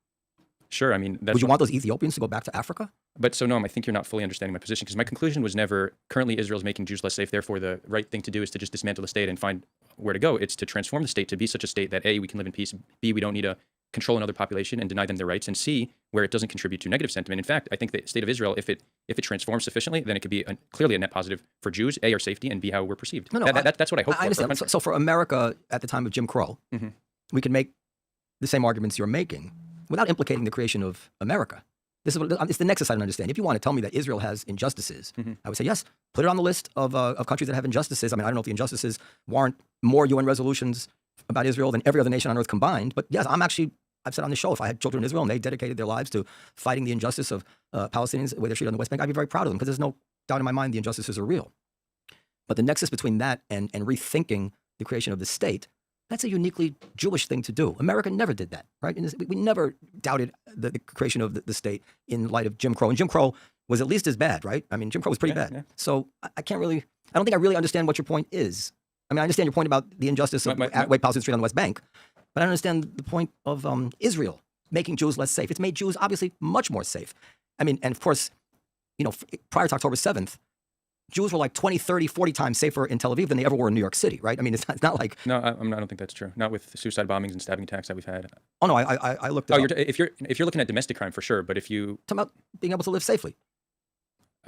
Sure, I mean, would you want those Ethiopians to go back to Africa? But so, Noam, I think you're not fully understanding my position because my conclusion was never currently Israel's making Jews less safe. Therefore, the right thing to do is to just dismantle the state and find where to go. It's to transform the state to be such a state that A, we can live in peace, B, we don't need to control another population and deny them their rights, and C, where it doesn't contribute to negative sentiment. In fact, I think the state of Israel, if it transforms sufficiently, then it could be clearly a net positive for Jews, A, our safety, and B, how we're perceived. No, that's what I hope for. I understand. So for America at the time of Jim Crow, we can make the same arguments you're making without implicating the creation of America. This is it's the nexus I don't understand. If you want to tell me that Israel has injustices, I would say yes, put it on the list of countries that have injustices. I mean, I don't know if the injustices warrant more UN resolutions about Israel than every other nation on earth combined. But yes, I've said on the show, if I had children in Israel and they dedicated their lives to fighting the injustice of Palestinians where they're treated on the West Bank, I'd be very proud of them because there's no doubt in my mind the injustices are real. But the nexus between that and rethinking the creation of the state, that's a uniquely Jewish thing to do. America never did that, right? We never doubted the creation of the state in light of Jim Crow. And Jim Crow was at least as bad, right? I mean, Jim Crow was pretty bad. Yeah. So I don't think I really understand what your point is. I mean, I understand your point about the injustice of white Palestinians treated on the West Bank, but I don't understand the point of Israel making Jews less safe. It's made Jews obviously much more safe. I mean, and of course, you know, prior to October 7th, Jews were like 20, 30, 40 times safer in Tel Aviv than they ever were in New York City, right? I mean, it's not like... No, I don't think that's true. Not with suicide bombings and stabbing attacks that we've had. Oh, no, I looked at it. If you're looking at domestic crime, for sure, but if you... Talking about being able to live safely.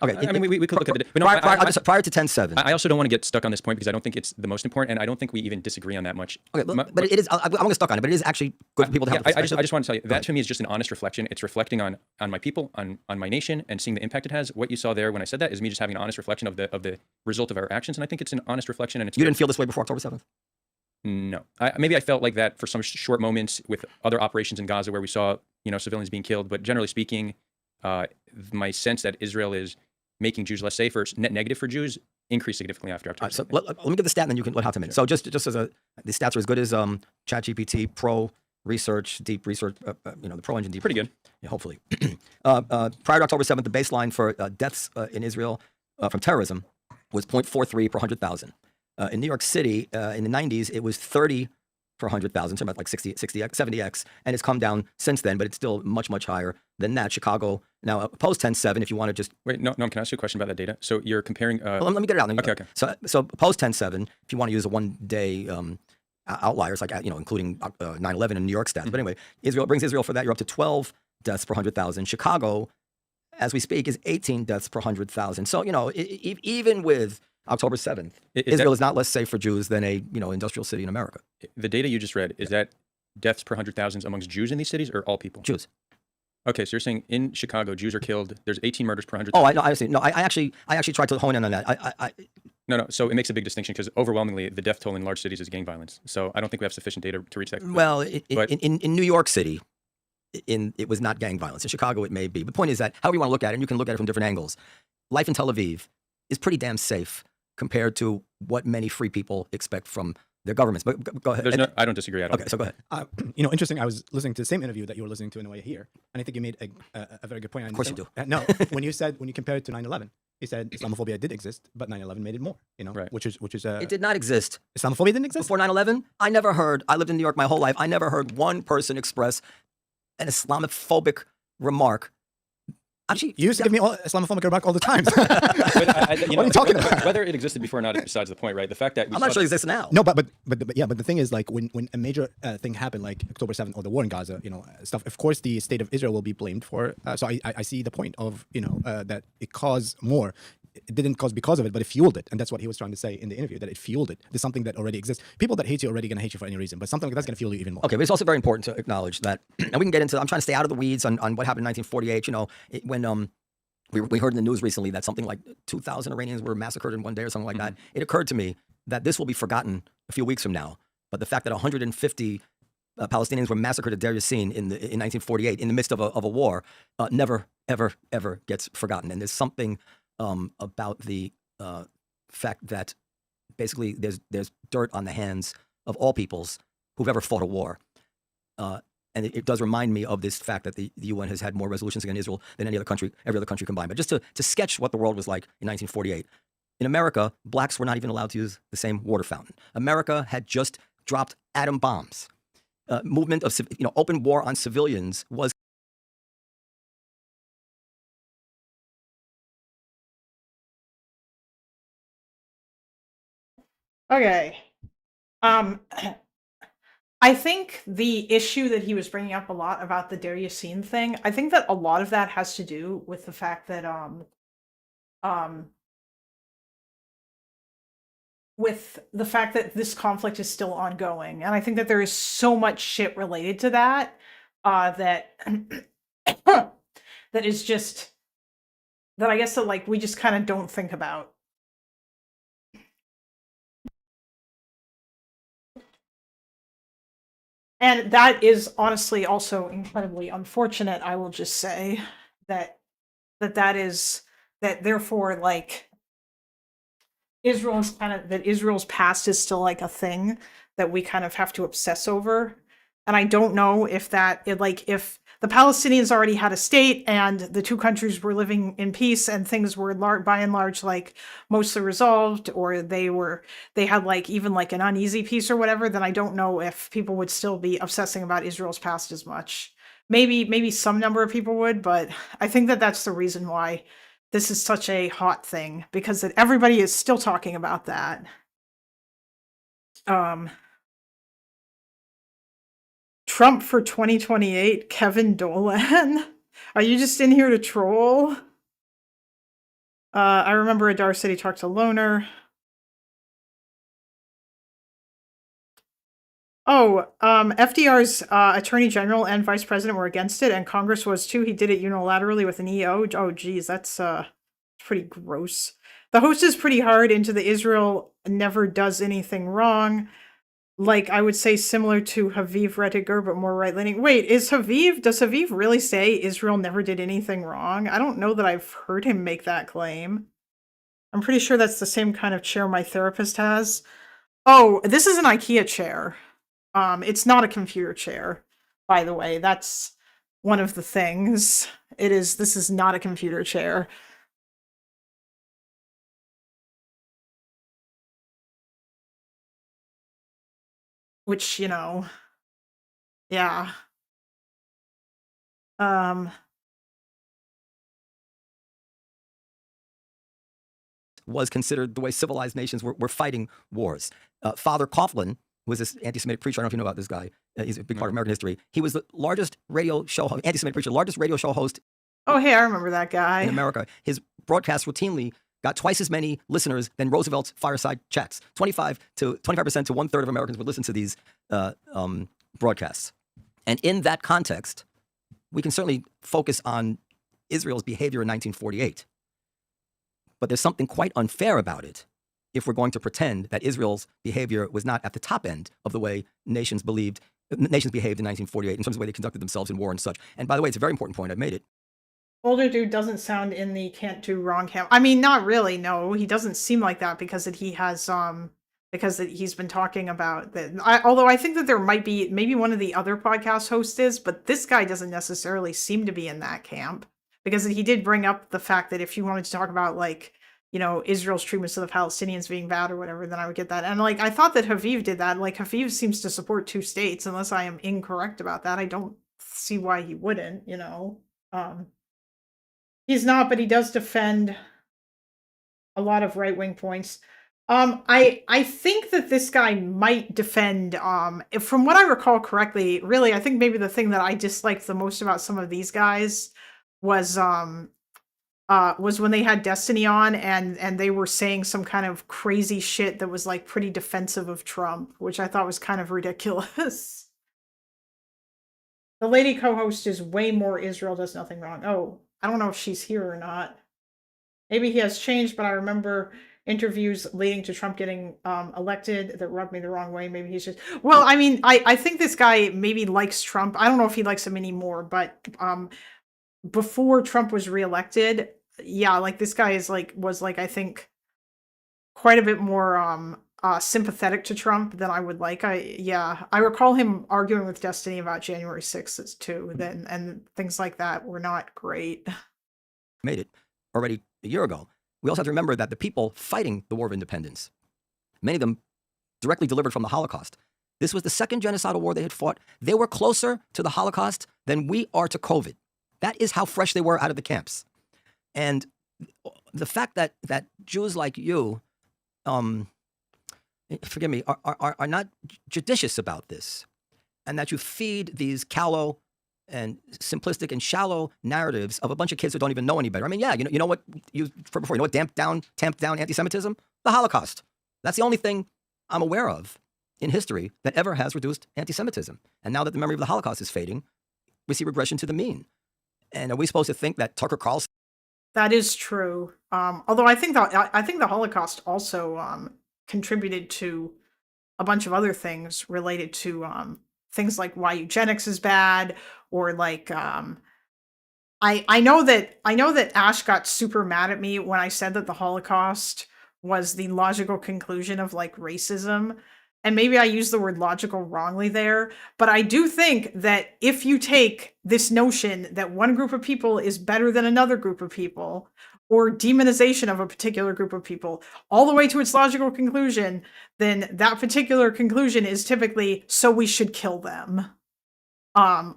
Okay, I mean, we could look at it. But prior to 10/7. I also don't want to get stuck on this point because I don't think it's the most important, and I don't think we even disagree on that much. Okay, but it is. I'm going to stuck on it, but it is actually good for people to have. I just want to tell you that to me is just an honest reflection. It's reflecting on my people, on my nation, and seeing the impact it has. What you saw there when I said that is me just having an honest reflection of the result of our actions, and I think it's an honest reflection. And it's you didn't feel this way before October 7th. No, maybe I felt like that for some short moments with other operations in Gaza where we saw civilians being killed, but generally speaking, my sense that Israel is making Jews less safe or net negative for Jews increased significally after October. So let me get the stat, and then you can let Hatem in. So just as the stats are as good as ChatGPT Pro Research, Deep Research, the Pro Engine Deep. Pretty good. Yeah, hopefully. Prior to October 7th, the baseline for deaths in Israel from terrorism was 0.43 per 100,000. In New York City, in the 90s, it was 30 per 100,000, so about like 60x, 70x, and it's come down since then, but it's still much, much higher than that. Chicago, now post 10/7, if you want to just... Wait, no, can I ask you a question about that data? So you're comparing... Well, let me get it out. Okay. So post 10/7, if you want to use a one-day outliers, like, including 9/11 in New York stats, but anyway, brings Israel for that, you're up to 12 deaths per 100,000. Chicago, as we speak, is 18 deaths per 100,000. So, even with October 7th, Israel is not less safe for Jews than a industrial city in America. The data you just read, is that deaths per 100,000 amongst Jews in these cities or all people? Jews. Okay, so you're saying in Chicago, Jews are killed. There's 18 murders per 100. Oh, I know. I see. No, I actually tried to hone in on that. No. So it makes a big distinction because overwhelmingly the death toll in large cities is gang violence. So I don't think we have sufficient data to reach that. Well, But- in New York City, it was not gang violence. In Chicago, it may be. But the point is that however you want to look at it, and you can look at it from different angles. Life in Tel Aviv is pretty damn safe compared to what many free people expect from their governments. But go ahead. I don't disagree at all. Okay, so go ahead. Interesting. I was listening to the same interview that you were listening to in a way here, and I think you made a very good point. Of course you do. No, when you compared it to 9/11, you said Islamophobia did exist, but 9/11 made it more. Right. which is It did not exist. Islamophobia didn't exist Before 9/11, I never heard, I lived in New York my whole life, I never heard one person express an Islamophobic remark. Actually, You used to give me Islamophobic remark all the time. But What are you talking about? Whether it existed before or not is besides the point, right? The fact that I'm not sure it exists now. No, but the thing is, like, when a major thing happened, like October 7th or the war in Gaza, stuff. Of course, the state of Israel will be blamed for. So I see the point of that it caused more. It didn't cause because of it, but it fueled it, and that's what he was trying to say in the interview, that it fueled it. There's something that already exists. People that hate you are already going to hate you for any reason, but something like that's going to fuel you even more. Okay, but it's also very important to acknowledge that, and we can get into, I'm trying to stay out of the weeds on what happened in 1948. When we heard in the news recently that something like 2,000 Iranians were massacred in one day or something like that. It occurred to me that this will be forgotten a few weeks from now. But the fact that 150 Palestinians were massacred at Deir Yassin in 1948 in the midst of a war never, ever, ever gets forgotten. And there's something about the fact that basically there's dirt on the hands of all peoples who've ever fought a war. And it does remind me of this fact that the UN has had more resolutions against Israel than every other country combined. But just to sketch what the world was like in 1948, in America, blacks were not even allowed to use the same water fountain. America had just dropped atom bombs. Movement of open war on civilians was. Okay. I think the issue that he was bringing up a lot about the Deir Yassin thing, I think that a lot of that has to do with the fact that this conflict is still ongoing, and I think that there is so much shit related to that that that is just that I guess that like we just kind of don't think about. And that is honestly also incredibly unfortunate. I will just say that therefore like Israel's past is still like a thing that we kind of have to obsess over. And I don't know if if the Palestinians already had a state and the two countries were living in peace and things were by and large like mostly resolved, or they had like even like an uneasy peace or whatever, then I don't know if people would still be obsessing about Israel's past as much. Maybe some number of people would, but I think that that's the reason why this is such a hot thing, because that everybody is still talking about that. Trump for 2028, Kevin Dolan. Are you just in here to troll? I remember Adar said he talked to Loner. Oh, FDR's attorney general and vice president were against it, and Congress was too. He did it unilaterally with an EO. Oh, geez, that's pretty gross. The host is pretty hard into the Israel never does anything wrong. Like, I would say similar to Haviv Retiger, but more right-leaning. Wait, does Haviv really say Israel never did anything wrong? I don't know that I've heard him make that claim. I'm pretty sure that's the same kind of chair my therapist has. Oh, this is an IKEA chair. It's not a computer chair, by the way. That's one of the things. This is not a computer chair. Which, yeah. Was considered the way civilized nations were fighting wars. Father Coughlin was this anti-Semitic preacher. I don't know if you know about this guy. He's a big part of American history. He was the largest radio show, anti-Semitic preacher, largest radio show host. Oh, hey, I remember that guy. In America. His broadcast routinely got twice as many listeners than Roosevelt's fireside chats. 25% to 1/3 of Americans would listen to these broadcasts. And in that context, we can certainly focus on Israel's behavior in 1948. But there's something quite unfair about it if we're going to pretend that Israel's behavior was not at the top end of the way nations behaved in 1948 in terms of the way they conducted themselves in war and such. And by the way, it's a very important point. I've made it. Older dude doesn't sound in the can't do wrong camp. I mean, not really. No, he doesn't seem like that because he has he's been talking about that. Although I think that there might be maybe one of the other podcast hosts is, but this guy doesn't necessarily seem to be in that camp because he did bring up the fact that if you wanted to talk about like, you know, Israel's treatment of the Palestinians being bad or whatever, then I would get that. And like, I thought that Haviv did that. Like Haviv seems to support two states, unless I am incorrect about that. I don't see why he wouldn't, you know. He's not, but he does defend a lot of right-wing points. I think that this guy might defend, from what I recall correctly, really, I think maybe the thing that I disliked the most about some of these guys was when they had Destiny on and they were saying some kind of crazy shit that was like pretty defensive of Trump, which I thought was kind of ridiculous. The lady co-host is way more Israel does nothing wrong. Oh, I don't know if she's here or not. Maybe he has changed, but I remember interviews leading to Trump getting elected that rubbed me the wrong way. Maybe he's just... Well, I mean, I think this guy maybe likes Trump. I don't know if he likes him anymore, but before Trump was reelected, yeah, like this guy was I think quite a bit more sympathetic to Trump than I would like. I recall him arguing with Destiny about January 6th too, and things like that were not great. Made it already a year ago. We also have to remember that the people fighting the War of Independence, many of them directly delivered from the Holocaust. This was the second genocidal war they had fought. They were closer to the Holocaust than we are to COVID. That is how fresh they were out of the camps. And the fact that Jews like you, forgive me, are not judicious about this, and that you feed these callow and simplistic and shallow narratives of a bunch of kids who don't even know any better. I mean, yeah, you know what you know what tamped down anti-Semitism? The Holocaust. That's the only thing I'm aware of in history that ever has reduced anti-Semitism. And now that the memory of the Holocaust is fading, we see regression to the mean. And are we supposed to think that Tucker Carlson? That is true. Although I think the Holocaust also contributed to a bunch of other things related to things like why eugenics is bad, or like I know that Ash got super mad at me when I said that the Holocaust was the logical conclusion of like racism. And maybe I used the word logical wrongly there, but I do think that if you take this notion that one group of people is better than another group of people, or demonization of a particular group of people, all the way to its logical conclusion, then that particular conclusion is typically, so we should kill them.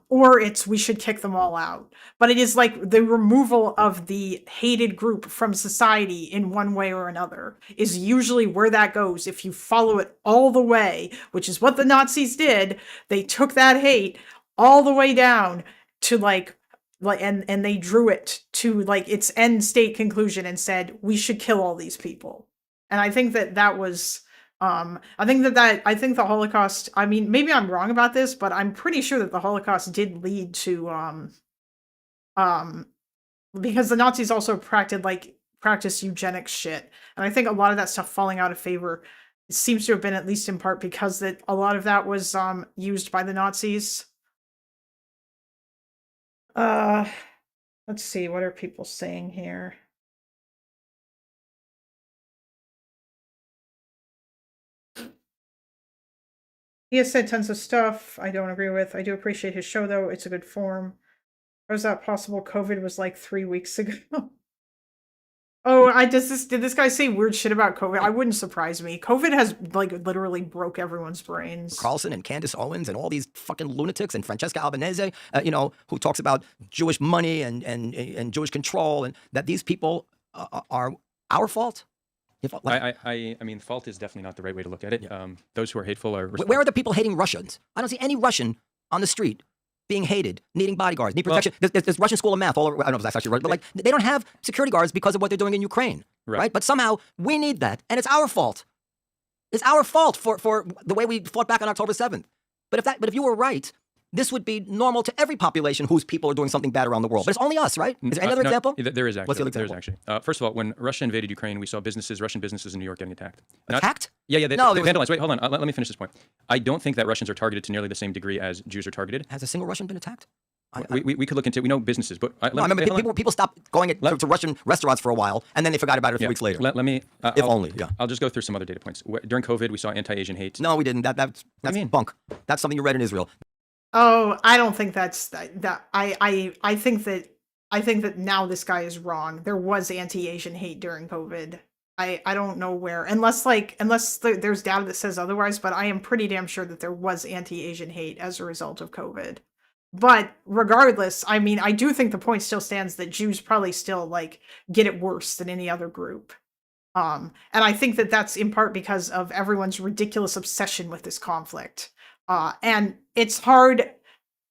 Or it's we should kick them all out. But it is like the removal of the hated group from society in one way or another is usually where that goes. If you follow it all the way, which is what the Nazis did, they took that hate all the way down to and they drew it to like its end state conclusion and said, we should kill all these people. And I think that was... I think the Holocaust, I mean, maybe I'm wrong about this, but I'm pretty sure that the Holocaust did lead to, because the Nazis also practiced eugenics shit. And I think a lot of that stuff falling out of favor seems to have been at least in part because that a lot of that was, used by the Nazis. Let's see, what are people saying here? He has said tons of stuff I don't agree with. I do appreciate his show, though. It's a good form. How is that possible? COVID was like 3 weeks ago. Oh, did this guy say weird shit about COVID? I wouldn't surprise me. COVID has like literally broke everyone's brains. Carlson and Candace Owens and all these fucking lunatics and Francesca Albanese, who talks about Jewish money and Jewish control, and that these people are our fault. I mean, fault is definitely not the right way to look at it. Yeah. Those who are hateful are... Where are the people hating Russians? I don't see any Russian on the street being hated, needing bodyguards, need protection. There's Russian school of math all over. I don't know if that's actually right, but like they don't have security guards because of what they're doing in Ukraine, right? But somehow we need that, and it's our fault. It's our fault for the way we fought back on October 7th. But if you were right, this would be normal to every population whose people are doing something bad around the world. But it's only us, right? Is there any other No, example? There is actually. What's the other There is example? actually. First of all, when Russia invaded Ukraine, we saw Russian businesses in New York getting attacked. Attacked? Yeah. They No, there was- vandalized. Wait, hold on. Let me finish this point. I don't think that Russians are targeted to nearly the same degree as Jews are targeted. Has a single Russian been attacked? We could look into it. We know businesses, but I remember people stopped going to Russian restaurants for a while, and then they forgot about it a few weeks later. Let me. If only, yeah. I'll just go through some other data points. During COVID, we saw anti-Asian hate. No, we didn't. That's bunk. That's something you read in Israel. Oh, I don't think that's that. I think that now this guy is wrong. There was anti-Asian hate during COVID. I don't know where, unless there's data that says otherwise, but I am pretty damn sure that there was anti-Asian hate as a result of COVID. But regardless, I mean, I do think the point still stands that Jews probably still like get it worse than any other group. And I think that that's in part because of everyone's ridiculous obsession with this conflict. And it's hard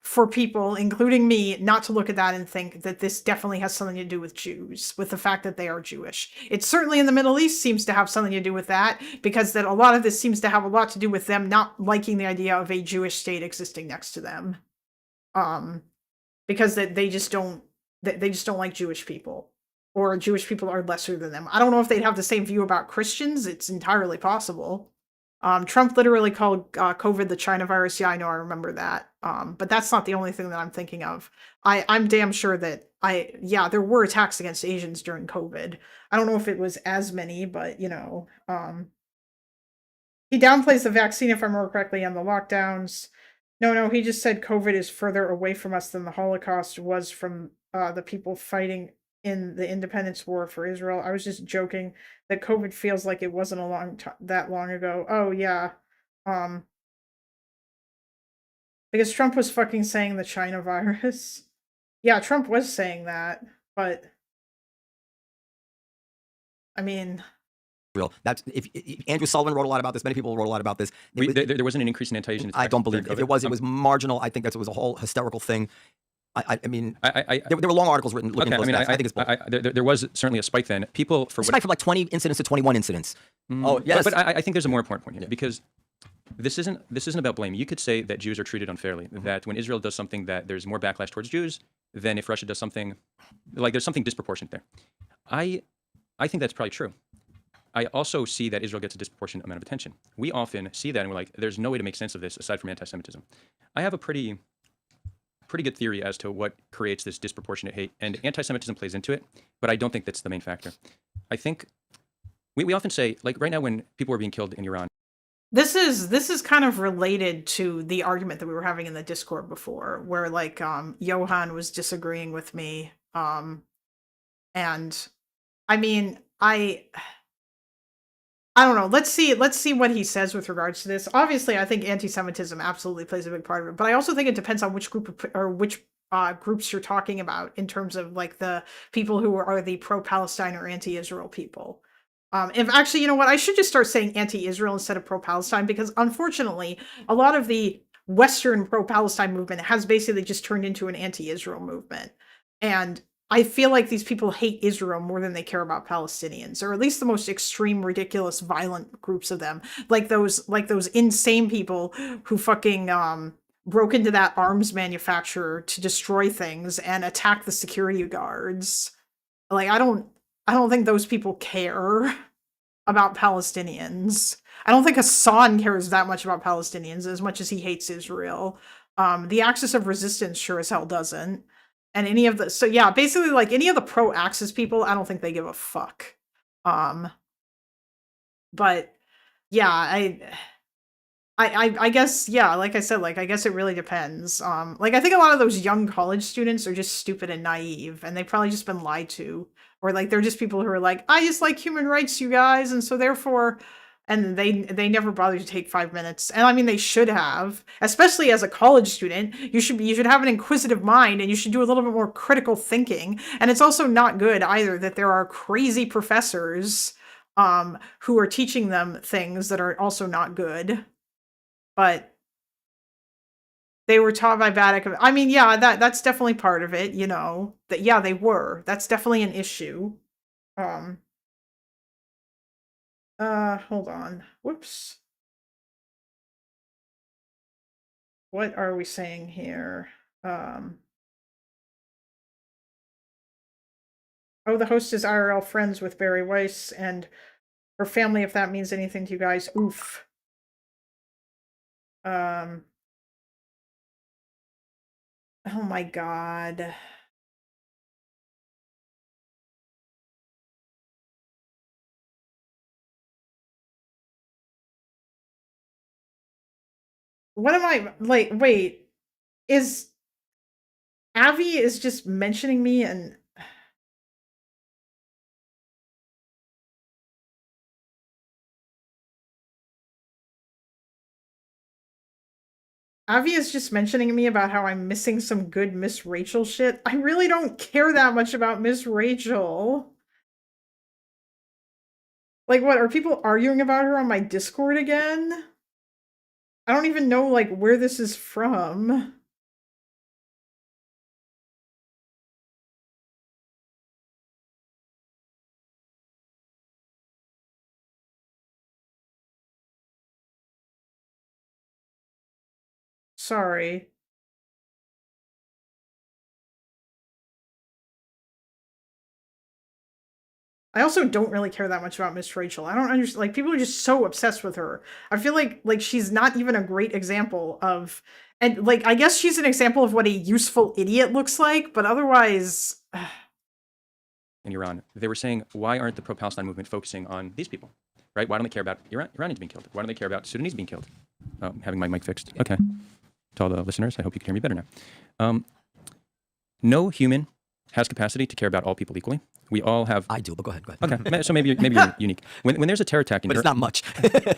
for people, including me, not to look at that and think that this definitely has something to do with Jews, with the fact that they are Jewish. It certainly in the Middle East seems to have something to do with that, because that a lot of this seems to have a lot to do with them not liking the idea of a Jewish state existing next to them. Because they just don't like Jewish people, or Jewish people are lesser than them. I don't know if they'd have the same view about Christians. It's entirely possible. Trump literally called COVID the China virus. Yeah, I know, I remember that. But that's not the only thing that I'm thinking of. I'm damn sure that there were attacks against Asians during COVID. I don't know if it was as many, but he downplays the vaccine, if I remember correctly, and the lockdowns. No, he just said COVID is further away from us than the Holocaust was from the people fighting in the independence war for Israel. I was just joking that COVID feels like it wasn't that long ago. Oh yeah. Because Trump was fucking saying the China virus. Yeah, Trump was saying that, but I mean, real. That's if Andrew Sullivan wrote a lot about this. Many people wrote a lot about this. There wasn't an increase in anti-Asian attacks. I don't believe during if COVID. it was marginal. I think that it was a whole hysterical thing. I mean, there were long articles written looking at those stats. I think it's bull. There was certainly a spike then. People for spike from like 20 incidents to 21 incidents. Oh yes, but I think there's a more important point here because this isn't about blame. You could say that Jews are treated unfairly. That when Israel does something, that there's more backlash towards Jews than if Russia does something. Like there's something disproportionate there. I think that's probably true. I also see that Israel gets a disproportionate amount of attention. We often see that and we're like, there's no way to make sense of this aside from anti-Semitism. I have a pretty good theory as to what creates this disproportionate hate, and anti-Semitism plays into it, but I don't think that's the main factor. I think we often say, like right now when people are being killed in Iran. This is kind of related to the argument that we were having in the Discord before, where like Johan was disagreeing with me. And I mean, I don't know. Let's see what he says with regards to this. Obviously, I think anti-Semitism absolutely plays a big part of it, but I also think it depends on which group or which groups you're talking about in terms of like the people who are the pro-Palestine or anti-Israel people. If actually, you know what, I should just start saying anti-Israel instead of pro-Palestine, because unfortunately, a lot of the Western pro-Palestine movement has basically just turned into an anti-Israel movement. And I feel like these people hate Israel more than they care about Palestinians, or at least the most extreme, ridiculous, violent groups of them, like those insane people who fucking broke into that arms manufacturer to destroy things and attack the security guards. Like I don't think those people care about Palestinians. I don't think Hassan cares that much about Palestinians as much as he hates Israel. The Axis of Resistance sure as hell doesn't. And any of the, so yeah, basically like any of the pro-Axis people, I don't think they give a fuck. But yeah, I guess, yeah, like I said, like, I guess it really depends. Like, I think a lot of those young college students are just stupid and naive, and they've probably just been lied to. Or, like, they're just people who are like, I just like human rights, you guys, and so therefore, and they never bother to take 5 minutes. And I mean, they should have, especially as a college student, you should have an inquisitive mind, and you should do a little bit more critical thinking. And it's also not good either that there are crazy professors who are teaching them things that are also not good. But they were taught by bad. I mean, yeah, that's definitely part of it, you know. That yeah, they were. That's definitely an issue. Hold on. Whoops. what are we saying here? Oh, the host is IRL friends with Barry Weiss and her family, if that means anything to you guys. Oof. Oh my God. What am I like? Wait, is Avi is just mentioning me and Avi is just mentioning me about how I'm missing some good Miss Rachel shit. I really don't care that much about Miss Rachel. Like, what, are people arguing about her on my Discord again? I don't even know, like, where this is from. Sorry. I also don't really care that much about Miss Rachel. I don't understand. Like, people are just so obsessed with her. I feel like she's not even a great example of, and like, I guess she's an example of what a useful idiot looks like, but otherwise. In Iran, they were saying, why aren't the pro-Palestine movement focusing on these people, right? Why don't they care about Iranians being killed? Why don't they care about Sudanese being killed? Oh, having my mic fixed. Okay. To all the listeners, I hope you can hear me better now. No human has capacity to care about all people equally. We all have. I do, but go ahead. Go ahead. Okay, so maybe you're unique. When there's a terror attack in but Europe, it's not much.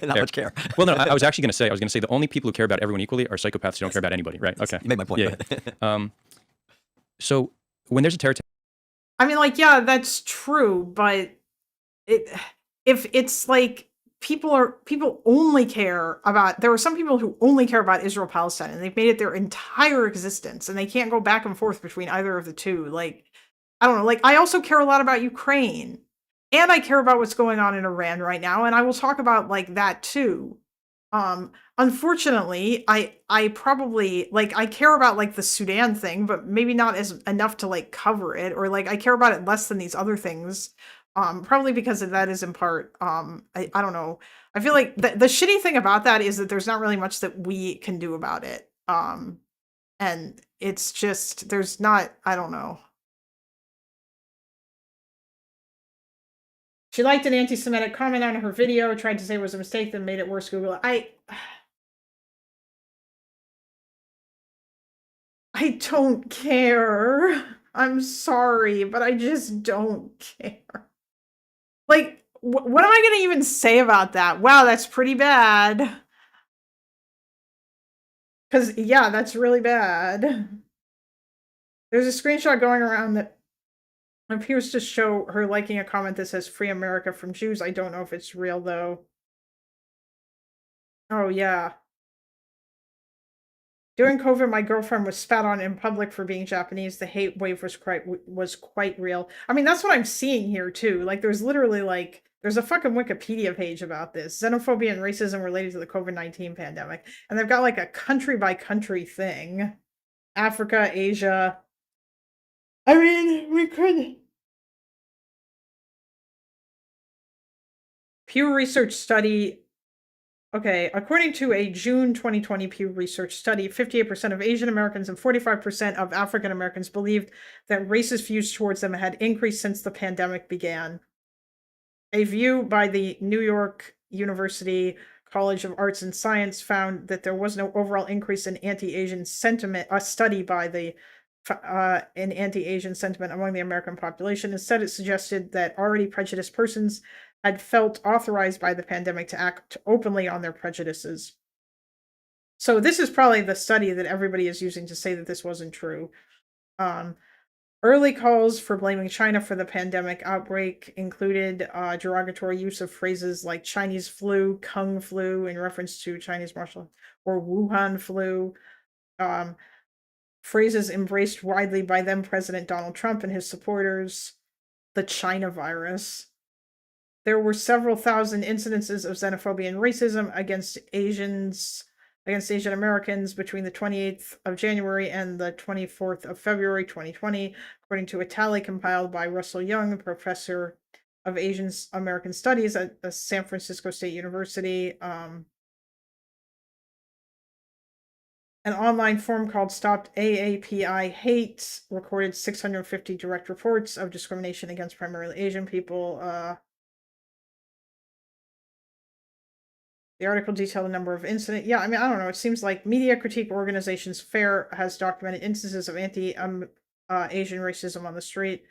Not much care. Well, no, I was actually going to say the only people who care about everyone equally are psychopaths who don't care about anybody, right? Okay, you made my point. Yeah. So when there's a terror attack, I mean, like, yeah, that's true, but if it's like people only care about, there are some people who only care about Israel Palestine, and they've made it their entire existence, and they can't go back and forth between either of the two. Like, I don't know. Like, I also care a lot about Ukraine, and I care about what's going on in Iran right now, and I will talk about like that too. Unfortunately, I probably, like, I care about like the Sudan thing, but maybe not as enough to like cover it, or like I care about it less than these other things. Probably because of that is in part, I don't know. I feel like the shitty thing about that is that there's not really much that we can do about it. And it's just, there's not, I don't know. She liked an anti-Semitic comment on her video, tried to say it was a mistake, then made it worse. Google. I don't care. I'm sorry, but I just don't care. Like, what am I going to even say about that? Wow, that's pretty bad. Because, yeah, that's really bad. There's a screenshot going around that appears to show her liking a comment that says Free America from Jews. I don't know if it's real, though. Oh, yeah. During COVID, my girlfriend was spat on in public for being Japanese. The hate wave was quite real. I mean, that's what I'm seeing here, too. Like, there's literally, like, there's a fucking Wikipedia page about this. Xenophobia and racism related to the COVID-19 pandemic. And they've got, like, a country-by-country thing. Africa, Asia. I mean, we could... Pew Research study... Okay, according to a June 2020 Pew Research study, 58% of Asian Americans and 45% of African Americans believed that racist views towards them had increased since the pandemic began. A view by the New York University College of Arts and Science found that there was no overall increase in anti-Asian sentiment. A study by the in anti-Asian sentiment among the American population. Instead, it suggested that already prejudiced persons had felt authorized by the pandemic to act openly on their prejudices. So this is probably the study that everybody is using to say that this wasn't true. Early calls for blaming China for the pandemic outbreak included derogatory use of phrases like Chinese flu, Kung flu, in reference to Chinese martial, or Wuhan flu. Phrases embraced widely by then President Donald Trump and his supporters, the China virus. There were several thousand incidences of xenophobia and racism against Asians against Asian Americans between the 28th of January and the 24th of February 2020, according to a tally compiled by Russell Young, professor of Asian American Studies at the San Francisco State University. An online forum called Stop AAPI Hate recorded 650 direct reports of discrimination against primarily Asian people. The article detailed a number of incidents. Yeah, I mean, I don't know. It seems like media critique organizations FAIR has documented instances of anti-Asian racism on the street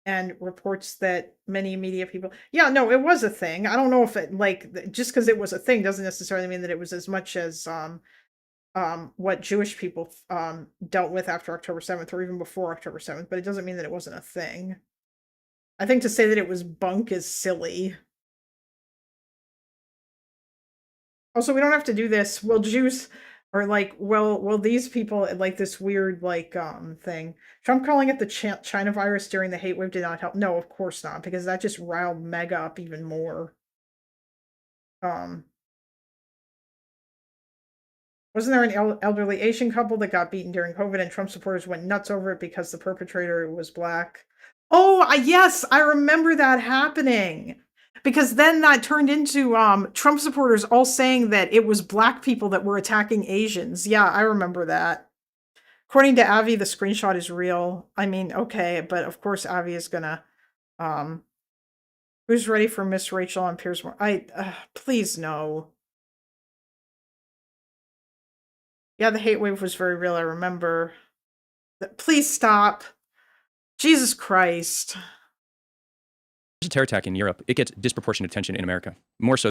and reports that many media people. Yeah, no, it was a thing. I don't know if it, like, just because it was a thing doesn't necessarily mean that it was as much as what Jewish people dealt with after October 7th or even before October 7th, but it doesn't mean that it wasn't a thing. I think to say that it was bunk is silly. Also, we don't have to do this. Will Jews or like will these people like this weird like thing? Trump calling it the China virus during the hate wave did not help. No, of course not, because that just riled Mega up even more. Wasn't there an elderly Asian couple that got beaten during COVID and Trump supporters went nuts over it because the perpetrator was black? Oh, yes, I remember that happening. Because then that turned into Trump supporters all saying that it was black people that were attacking Asians. Yeah, I remember that. According to Avi, the screenshot is real. I mean, okay, but of course Avi is gonna who's ready for Miss Rachel on Piers Morgan? Please no. Yeah, the hate wave was very real, I remember. Please stop. Jesus Christ. There's a terror attack in Europe. It gets disproportionate attention in America, more so.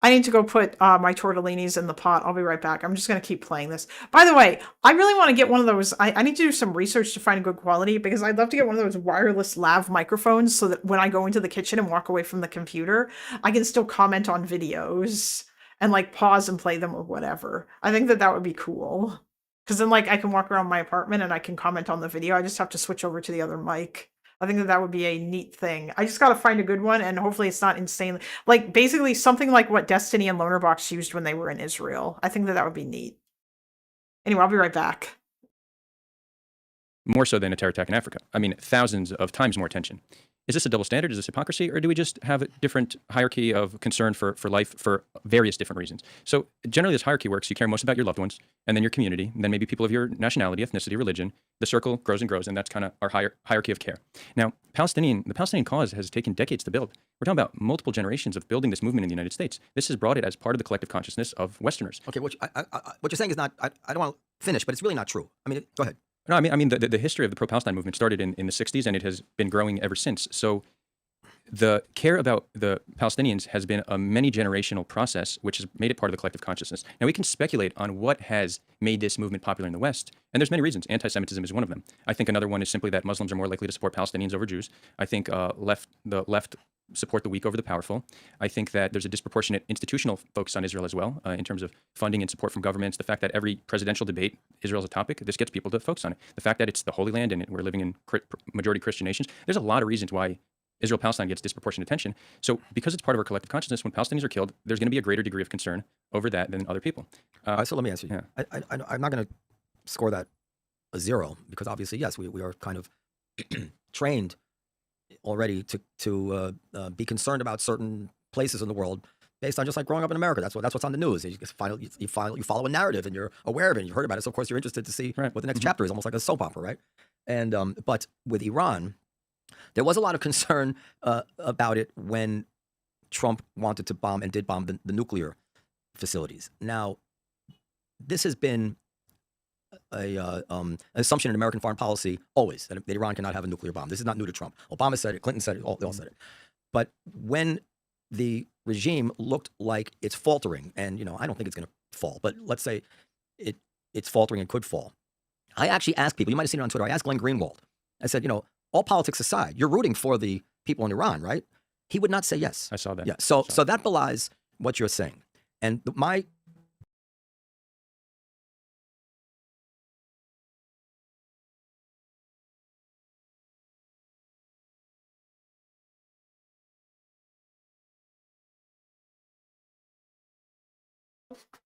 I need to go put my tortellinis in the pot. I'll be right back. I'm just going to keep playing this. By the way, I really want to get one of those. I need to do some research to find a good quality because I'd love to get one of those wireless lav microphones so that when I go into the kitchen and walk away from the computer, I can still comment on videos and like pause and play them or whatever. I think that that would be cool. Because then like I can walk around my apartment and I can comment on the video. I just have to switch over to the other mic. I think that that would be a neat thing. I just got to find a good one, and hopefully it's not insane. Like, basically something like what Destiny and Lonerbox used when they were in Israel. I think that that would be neat. Anyway, I'll be right back. More so than a terror attack in Africa. I mean, thousands of times more attention. Is this a double standard? Is this hypocrisy? Or do we just have a different hierarchy of concern for life for various different reasons? So generally this hierarchy works. You care most about your loved ones, and then your community, and then maybe people of your nationality, ethnicity, religion. The circle grows and grows, and that's kind of our hierarchy of care. Now, the Palestinian cause has taken decades to build. We're talking about multiple generations of building this movement in the United States. This has brought it as part of the collective consciousness of Westerners. Okay, what you're saying is not, I don't want to finish, but it's really not true. I mean, go ahead. No, I mean the history of the pro-Palestine movement started in the 60s, and it has been growing ever since. So the care about the Palestinians has been a many generational process, which has made it part of the collective consciousness. Now, we can speculate on what has made this movement popular in the West, and there's many reasons. Anti-Semitism is one of them. I think another one is simply that Muslims are more likely to support Palestinians over Jews. I think the left support the weak over the powerful. I think that there's a disproportionate institutional focus on Israel as well, in terms of funding and support from governments. The fact that every presidential debate, Israel's a topic, this gets people to focus on it. The fact that it's the Holy Land and we're living in majority Christian nations. There's a lot of reasons why Israel-Palestine gets disproportionate attention. So because it's part of our collective consciousness, when Palestinians are killed, there's going to be a greater degree of concern over that than other people. So let me answer you. Yeah. I'm not going to score that a 0 because obviously, yes, we are kind of trained already to be concerned about certain places in the world based on just like growing up in America. That's what's on the news. You follow a narrative and you're aware of it and you've heard about it. So of course you're interested to see what the next chapter is, almost like a soap opera, right? And but with Iran, there was a lot of concern about it when Trump wanted to bomb and did bomb the nuclear facilities. Now, this has been an assumption in American foreign policy always, that Iran cannot have a nuclear bomb. This is not new to Trump. Obama said it, Clinton said it, they all said it. But when the regime looked like it's faltering, and I don't think it's going to fall, but let's say it's faltering and could fall. I actually asked people, you might have seen it on Twitter, I asked Glenn Greenwald, I said, all politics aside, you're rooting for the people in Iran, right? He would not say yes. I saw that. Yeah. So that belies what you're saying. And my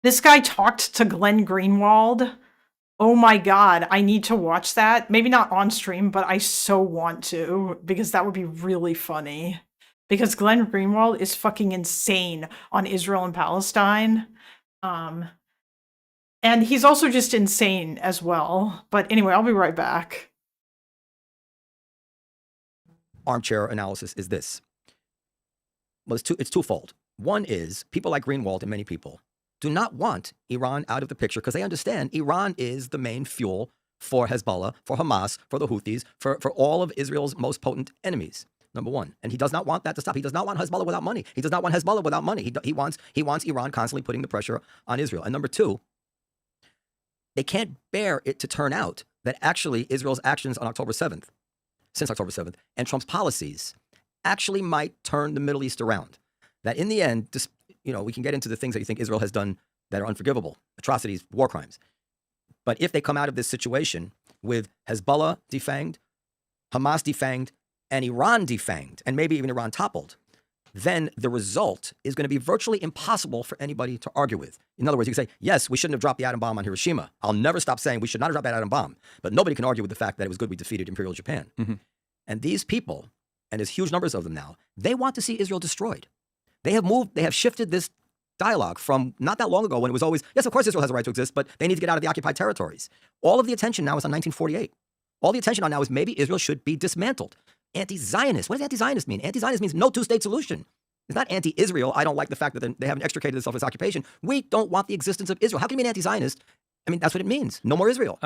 This guy talked to Glenn Greenwald. Oh my god, I need to watch that. Maybe not on stream, but I so want to, because that would be really funny. Because Glenn Greenwald is fucking insane on Israel and Palestine. And he's also just insane as well. But anyway, I'll be right back. Armchair analysis is this. Well, it's twofold. One is people like Greenwald and many people do not want Iran out of the picture because they understand Iran is the main fuel for Hezbollah, for Hamas, for the Houthis, for all of Israel's most potent enemies. Number one. And he does not want that to stop. He does not want Hezbollah without money. He does not want Hezbollah without money. He wants Iran constantly putting the pressure on Israel. And number two, they can't bear it to turn out that actually Israel's actions on October 7th, since October 7th, and Trump's policies actually might turn the Middle East around. That in the end, just, we can get into the things that you think Israel has done that are unforgivable, atrocities, war crimes. But if they come out of this situation with Hezbollah defanged, Hamas defanged, and Iran defanged, and maybe even Iran toppled, then the result is going to be virtually impossible for anybody to argue with. In other words, you can say, yes, we shouldn't have dropped the atom bomb on Hiroshima. I'll never stop saying we should not have dropped that atom bomb. But nobody can argue with the fact that it was good we defeated Imperial Japan. Mm-hmm. And these people, and there's huge numbers of them now, they want to see Israel destroyed. They have shifted this dialogue from not that long ago when it was always, yes, of course Israel has a right to exist, but they need to get out of the occupied territories. All of the attention now is on 1948. All the attention on now is maybe Israel should be dismantled. Anti-Zionist. What does anti-Zionist mean? Anti-Zionist means no two-state solution. It's not anti-Israel. I don't like the fact that they haven't extricated themselves from this occupation. We don't want the existence of Israel. How can you mean anti-Zionist? I mean, that's what it means. No more Israel.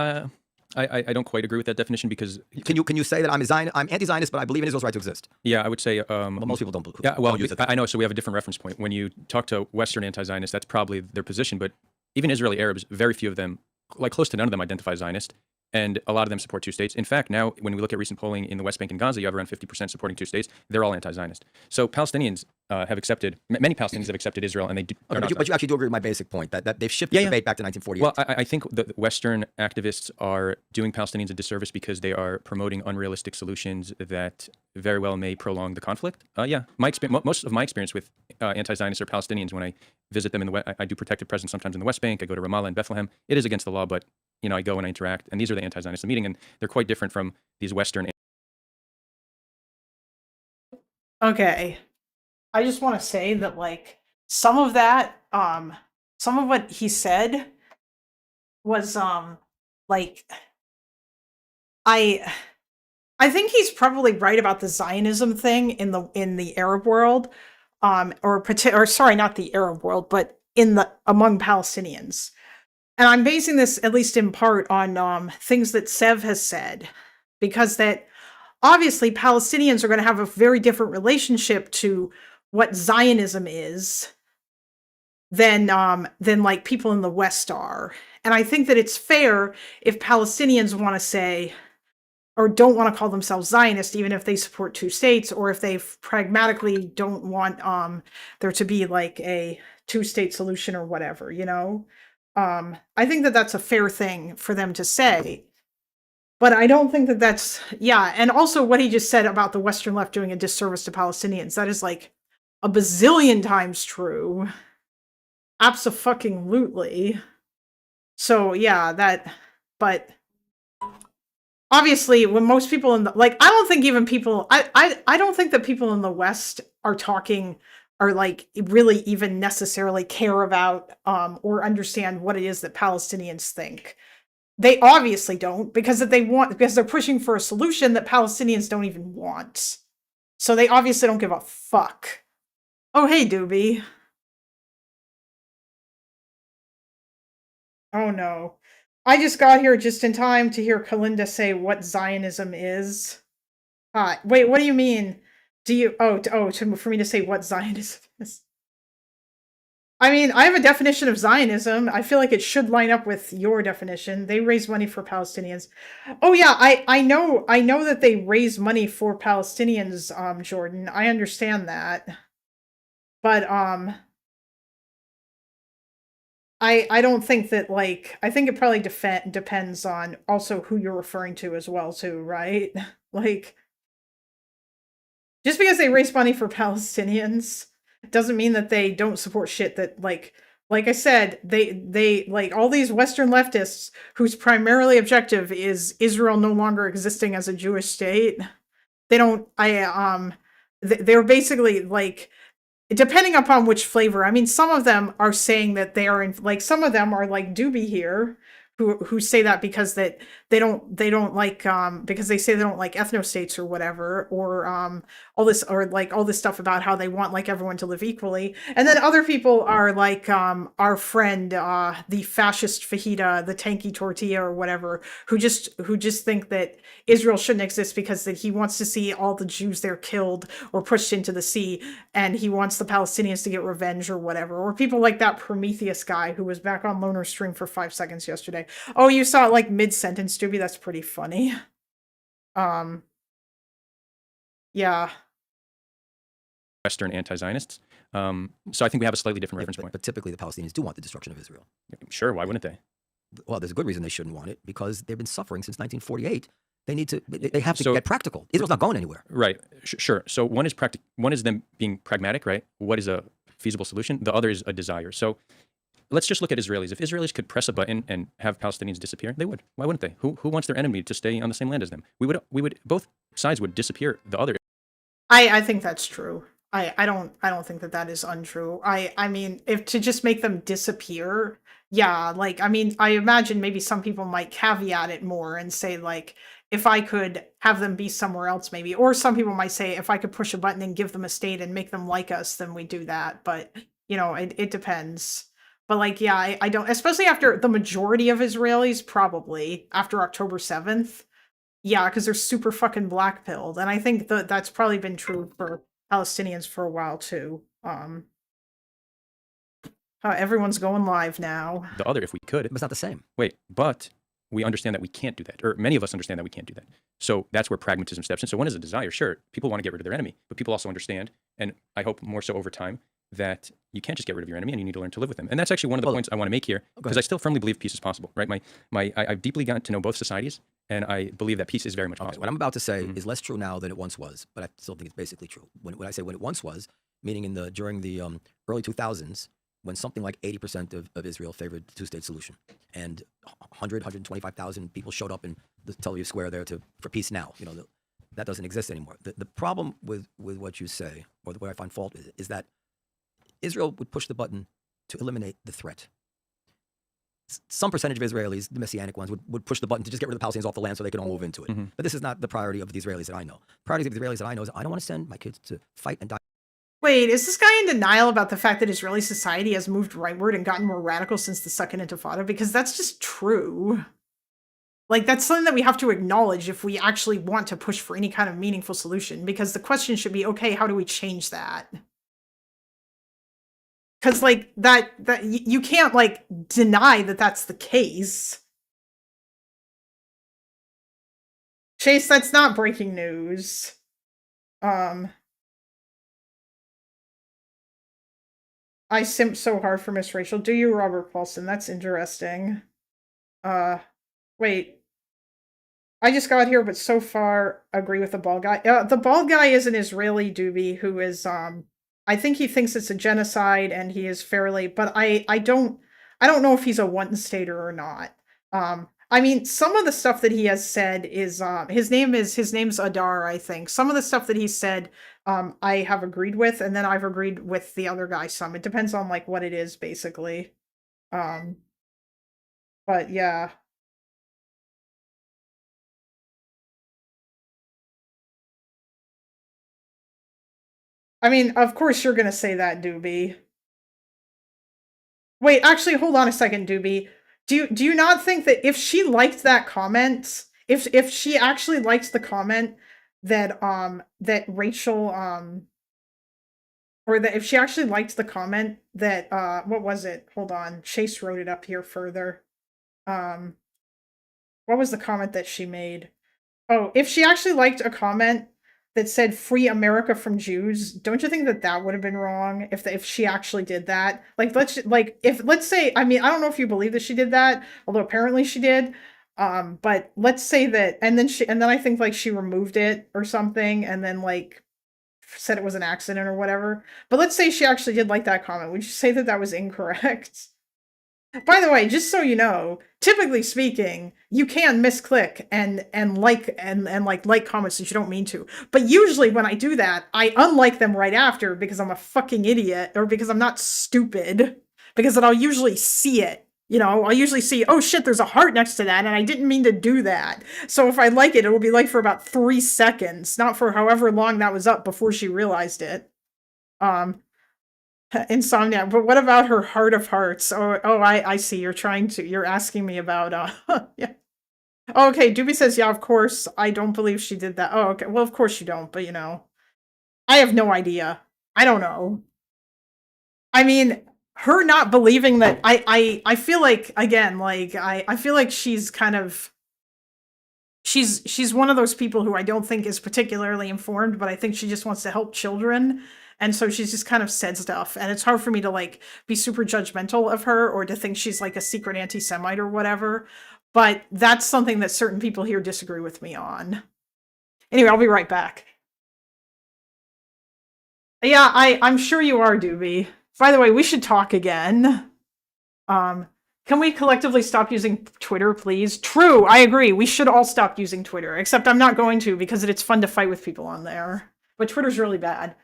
I don't quite agree with that definition because can you say that I'm anti-Zionist, but I believe in Israel's right to exist? Yeah, I would say. Well, most people don't believe. Yeah, well, I know. So we have a different reference point. When you talk to Western anti-Zionists, that's probably their position. But even Israeli Arabs, very few of them, like close to none of them, identify as Zionist. And a lot of them support two states. In fact, now when we look at recent polling in the West Bank and Gaza, you have around 50% supporting two states. They're all anti-Zionist. So Palestinians have accepted, many Palestinians have accepted Israel, and they do. Okay, but you actually do agree with my basic point that they've shifted the debate back to 1948. Well, I think the Western activists are doing Palestinians a disservice because they are promoting unrealistic solutions that very well may prolong the conflict. Most of my experience with anti-Zionists or Palestinians, when I visit them in the West, I do protective presence sometimes in the West Bank. I go to Ramallah and Bethlehem. It is against the law, but I go and I interact, and these are the anti-Zionists I'm meeting, and they're quite different from these Western. Okay. I just want to say that, like, some of what he said was, like, I think he's probably right about the Zionism thing in the Arab world, or sorry, not the Arab world, but among Palestinians. And I'm basing this, at least in part, on things that Sev has said, because that obviously Palestinians are going to have a very different relationship to what Zionism is than like people in the West are. And I think that it's fair if Palestinians want to say, or don't want to call themselves Zionist, even if they support two states, or if they pragmatically don't want there to be like a two-state solution or whatever, I think that that's a fair thing for them to say. But I don't think that that's, and also what he just said about the Western left doing a disservice to Palestinians, that is like a bazillion times true. Abso-fucking-lutely. So but obviously when most people I don't think even people, I don't think that people in the West are like really even necessarily care about or understand what it is that Palestinians think. They obviously don't, because they're pushing for a solution that Palestinians don't even want. So they obviously don't give a fuck. Oh, hey, Doobie. Oh no. I just got here just in time to hear Kalinda say what Zionism is. Wait, what do you mean? Do you for me to say what Zionism is? I mean, I have a definition of Zionism. I feel like it should line up with your definition. They raise money for Palestinians. Oh yeah, I know that they raise money for Palestinians, Jordan. I understand that. But I don't think that, like, I think it probably depends on also who you're referring to as well too, right? Like, just because they raise money for Palestinians doesn't mean that they don't support shit that, like, Like I said, they like all these Western leftists whose primarily objective is Israel no longer existing as a Jewish state. They don't. They're basically like, depending upon which flavor. I mean, some of them are saying that they are in, like, some of them are like Doobie here, who say that because that they don't like because they say they don't like ethnostates or whatever, or all this, or like all this stuff about how they want like everyone to live equally. And then other people are like our friend the fascist fajita, the tanky tortilla or whatever, who just think that Israel shouldn't exist because that he wants to see all the Jews there killed or pushed into the sea, and he wants the Palestinians to get revenge or whatever. Or people like that Prometheus guy who was back on Loner Stream for 5 seconds yesterday. Oh, you saw it like mid-sentence, Doobie? That's pretty funny. Yeah. Western anti-Zionists. So I think we have a slightly different reference point. But typically the Palestinians do want the destruction of Israel. Sure, why wouldn't they? Well, there's a good reason they shouldn't want it, because they've been suffering since 1948. They need to. They have to get practical. Israel's not going anywhere. Right. Sure. So one is them being pragmatic, right? What is a feasible solution? The other is a desire. So let's just look at Israelis. If Israelis could press a button and have Palestinians disappear, they would. Why wouldn't they? Who wants their enemy to stay on the same land as them? We would. Both sides would disappear. The other. I think that's true. I don't think that is untrue. I mean, if to just make them disappear, yeah, like, I mean, I imagine maybe some people might caveat it more and say, like, if I could have them be somewhere else, maybe. Or some people might say, if I could push a button and give them a state and make them like us, then we do that. But, you know, it depends. But, like, yeah, I don't, especially after the majority of Israelis, probably, after October 7th. Yeah, because they're super fucking black-pilled. And I think that's probably been true for Palestinians for a while, too. Everyone's going live now. The other, if we could. It's not the same. Wait, but we understand that we can't do that, or many of us understand that we can't do that. So that's where pragmatism steps in. So one is a desire. Sure, people want to get rid of their enemy, but people also understand, and I hope more so over time, that you can't just get rid of your enemy and you need to learn to live with them. And that's actually one of the points I want to make here, because I still firmly believe peace is possible, right? I've deeply gotten to know both societies, and I believe that peace is very much possible. What I'm about to say is less true now than it once was, but I still think it's basically true. When I say when it once was, meaning during the early 2000s, when something like 80% of Israel favored the two-state solution, and 125,000 people showed up in the Tel Aviv square there for peace now. You know, that doesn't exist anymore. The problem with what you say, or where I find fault is that Israel would push the button to eliminate the threat. Some percentage of Israelis, the Messianic ones, would push the button to just get rid of the Palestinians off the land so they could all move into it. But this is not the priority of the Israelis that I know. The priority of the Israelis that I know is I don't want to send my kids to fight and die. Wait, is this guy in denial about the fact that Israeli society has moved rightward and gotten more radical since the Second Intifada? Because that's just true. Like, that's something that we have to acknowledge if we actually want to push for any kind of meaningful solution. Because the question should be, okay, how do we change that? Because, like, that you can't, like, deny that that's the case. Chase, that's not breaking news. I simp so hard for Miss Rachel. Do you, Robert Paulson? That's interesting. Wait. I just got here, but so far agree with the bald guy. The bald guy is an Israeli doobie who is, I think he thinks it's a genocide, and he is fairly, but I don't know if he's a one-stater or not. I mean, some of the stuff that he has said is, his name's Adar, I think. Some of the stuff that he said, I have agreed with, and then I've agreed with the other guy some. It depends on, like, what it is, basically. But yeah. I mean, of course you're gonna say that, Doobie. Wait, actually, hold on a second, Doobie. Do you not think that if she liked that comment, if she actually liked the comment that that Rachel or that if she actually liked the comment that what was it? Hold on. Chase wrote it up here further. What was the comment that she made? Oh, if she actually liked a comment that said "Free America from Jews," don't you think that would have been wrong if she actually did that? Like, let's say, I mean, I don't know if you believe that she did that, although apparently she did. But let's say that, and then I think, like, she removed it or something, and then, like, said it was an accident or whatever. But let's say she actually did like that comment. Would you say that that was incorrect? By the way, just so you know, typically speaking, you can misclick and like comments that you don't mean to. But usually when I do that, I unlike them right after because I'm a fucking idiot or because I'm not stupid. Because then I'll usually see it. You know, I'll usually see, oh shit, there's a heart next to that, and I didn't mean to do that. So if I like it, it'll be like for about 3 seconds, not for however long that was up before she realized it. Insomnia. But what about her heart of hearts? I see. You're asking me about, yeah. Oh, okay, Doobie says, yeah, of course. I don't believe she did that. Oh, okay. Well, of course you don't, but you know, I have no idea. I don't know. I mean, her not believing that, I feel like, again, like, I feel like she's kind of, she's one of those people who I don't think is particularly informed, but I think she just wants to help children. And so she's just kind of said stuff. And it's hard for me to like be super judgmental of her or to think she's like a secret anti-Semite or whatever. But that's something that certain people here disagree with me on. Anyway, I'll be right back. Yeah, I'm sure you are, Doobie. By the way, we should talk again. Can we collectively stop using Twitter, please? True, I agree. We should all stop using Twitter, except I'm not going to because it's fun to fight with people on there. But Twitter's really bad.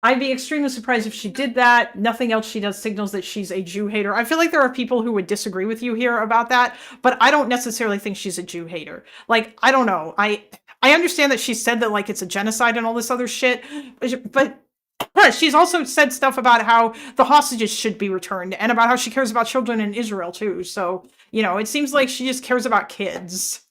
I'd be extremely surprised if she did that. Nothing else she does signals that she's a Jew hater. I feel like there are people who would disagree with you here about that, but I don't necessarily think she's a Jew hater. Like, I don't know. I understand that she said that, like, it's a genocide and all this other shit, but she's also said stuff about how the hostages should be returned and about how she cares about children in Israel, too. So, you know, it seems like she just cares about kids.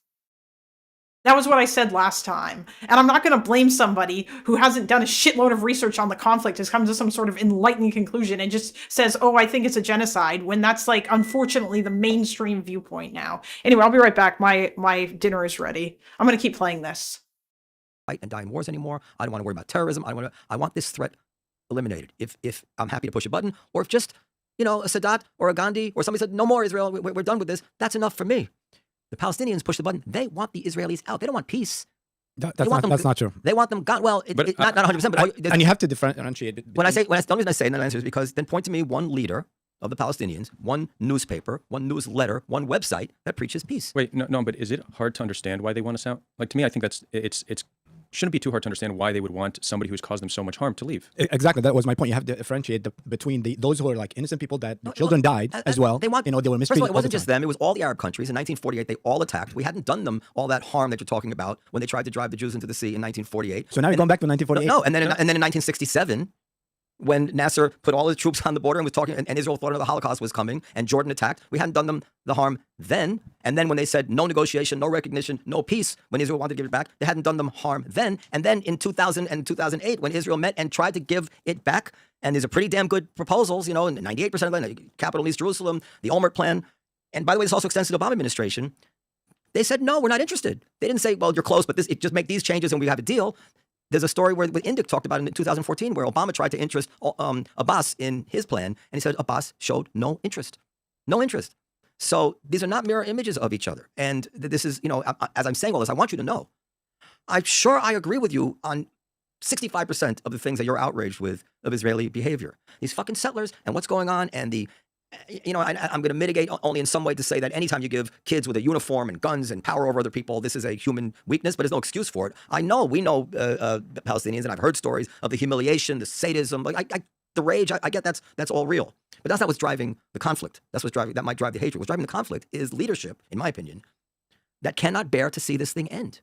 That was what I said last time. And I'm not going to blame somebody who hasn't done a shitload of research on the conflict, has come to some sort of enlightened conclusion and just says, oh, I think it's a genocide, when that's, like, unfortunately the mainstream viewpoint now. Anyway, I'll be right back. My dinner is ready. I'm going to keep playing this. Fight and die in wars anymore. I don't want to worry about terrorism. I want this threat eliminated. If I'm happy to push a button, or if just, you know, a Sadat or a Gandhi or somebody said, no more Israel, we're done with this, that's enough for me. The Palestinians push the button. They want the Israelis out. They don't want peace. That's not true. They want them gone. Well, not 100%. But and you have to differentiate. The only reason I say, and the answer is because then point to me one leader of the Palestinians, one newspaper, one newsletter, one website that preaches peace. Wait, no, but is it hard to understand why they want us out? Like, to me, I think it's shouldn't be too hard to understand why they would want somebody who's caused them so much harm to leave. Exactly, that was my point. You have to differentiate between those who are like innocent people that children died as well. They were mistreated. First of all, it wasn't just them; it was all the Arab countries. In 1948, they all attacked. We hadn't done them all that harm that you're talking about when they tried to drive the Jews into the sea in 1948. So now you're going back to 1948. No, and then in 1967. When Nasser put all his troops on the border and was talking, and Israel thought the Holocaust was coming, and Jordan attacked, we hadn't done them the harm then. And then when they said no negotiation, no recognition, no peace, when Israel wanted to give it back, they hadn't done them harm then. And then in 2000 and 2008, when Israel met and tried to give it back, and there's a pretty damn good proposals, you know, 98% of the capital in East Jerusalem, the Omar plan. And by the way, this also extends to the Obama administration. They said, no, we're not interested. They didn't say, well, you're close, but just make these changes and we have a deal. There's a story where Indik talked about it in 2014 where Obama tried to interest Abbas in his plan, and he said Abbas showed no interest. No interest. So these are not mirror images of each other. And this is, you know, as I'm saying all this, I want you to know, I'm sure I agree with you on 65% of the things that you're outraged with of Israeli behavior. These fucking settlers and what's going on, and the, you know, I'm going to mitigate only in some way to say that anytime you give kids with a uniform and guns and power over other people, this is a human weakness, but there's no excuse for it. I know, we know Palestinians, and I've heard stories of the humiliation, the sadism, like the rage. I get that's all real, but that's not what's driving the conflict. That's what's driving, that might drive the hatred. What's driving the conflict is leadership, in my opinion, that cannot bear to see this thing end.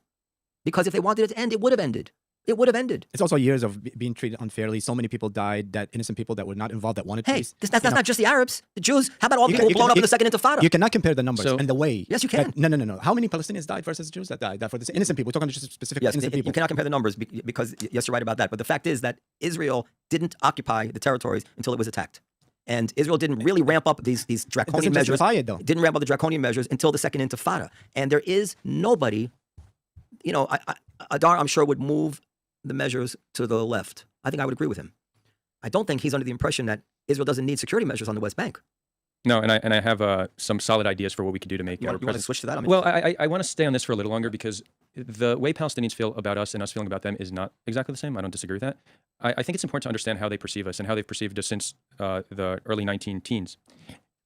Because if they wanted it to end, it would have ended. It would have ended. It's also years of being treated unfairly. So many people died, that innocent people that were not involved, that wanted peace. That's not just the Arabs, the Jews. How about all the people blown up in the Second Intifada? You cannot compare the numbers and the way. Yes, you can. No. How many Palestinians died versus Jews that died? For the innocent people. We're talking just specific innocent people. You cannot compare the numbers because, yes, you're right about that. But the fact is that Israel didn't occupy the territories until it was attacked. And Israel didn't really ramp up these draconian measures. It though. Didn't ramp up the draconian measures until the Second Intifada. And there is nobody, you know, Adar, I'm sure, would move the measures to the left. I think I would agree with him. I don't think he's under the impression that Israel doesn't need security measures on the West Bank. No, and I have some solid ideas for what we could do to make our presence. Switch to that? Well, I want to stay on this for a little longer because the way Palestinians feel about us and us feeling about them is not exactly the same. I don't disagree with that. I think it's important to understand how they perceive us and how they've perceived us since the early 19 teens.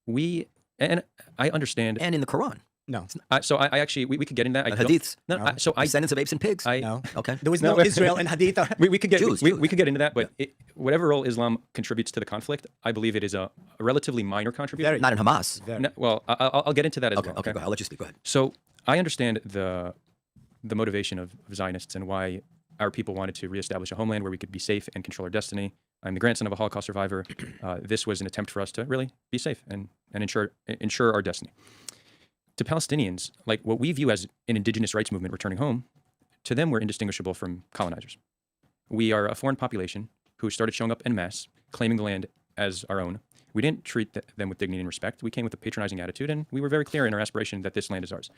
And I understand. And in the Quran. No. So I actually, we could get into that. Hadiths. No. Descendants of apes and pigs. No. Okay. There was no Israel and Hadith. We could get Jews. we could get into that, but whatever role Islam contributes to the conflict, I believe it is a relatively minor contribution. Not in Hamas. No, well, I'll get into that as well. Okay, go ahead. I'll let you speak. Go ahead. So I understand the motivation of Zionists and why our people wanted to reestablish a homeland where we could be safe and control our destiny. I'm the grandson of a Holocaust survivor. This was an attempt for us to really be safe and ensure our destiny. To Palestinians, like what we view as an indigenous rights movement returning home, to them we're indistinguishable from colonizers. We are a foreign population who started showing up en masse, claiming the land as our own. We didn't treat them with dignity and respect. We came with a patronizing attitude, and we were very clear in our aspiration that this land is ours.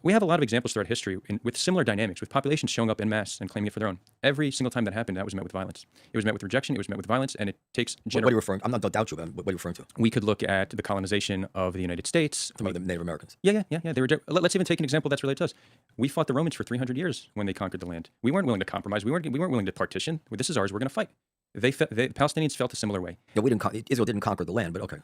We have a lot of examples throughout history with similar dynamics, with populations showing up en masse and claiming it for their own. Every single time that happened, that was met with violence. It was met with rejection, it was met with violence, and it takes... What are you referring to? I'm not going to doubt you, but what are you referring to? We could look at the colonization of the United States. From the Native Americans. Yeah. They were. Let's even take an example that's related to us. We fought the Romans for 300 years when they conquered the land. We weren't willing to compromise. We weren't willing to partition. This is ours. We're going to fight. The Palestinians felt a similar way. Yeah, Israel didn't conquer the land, but okay.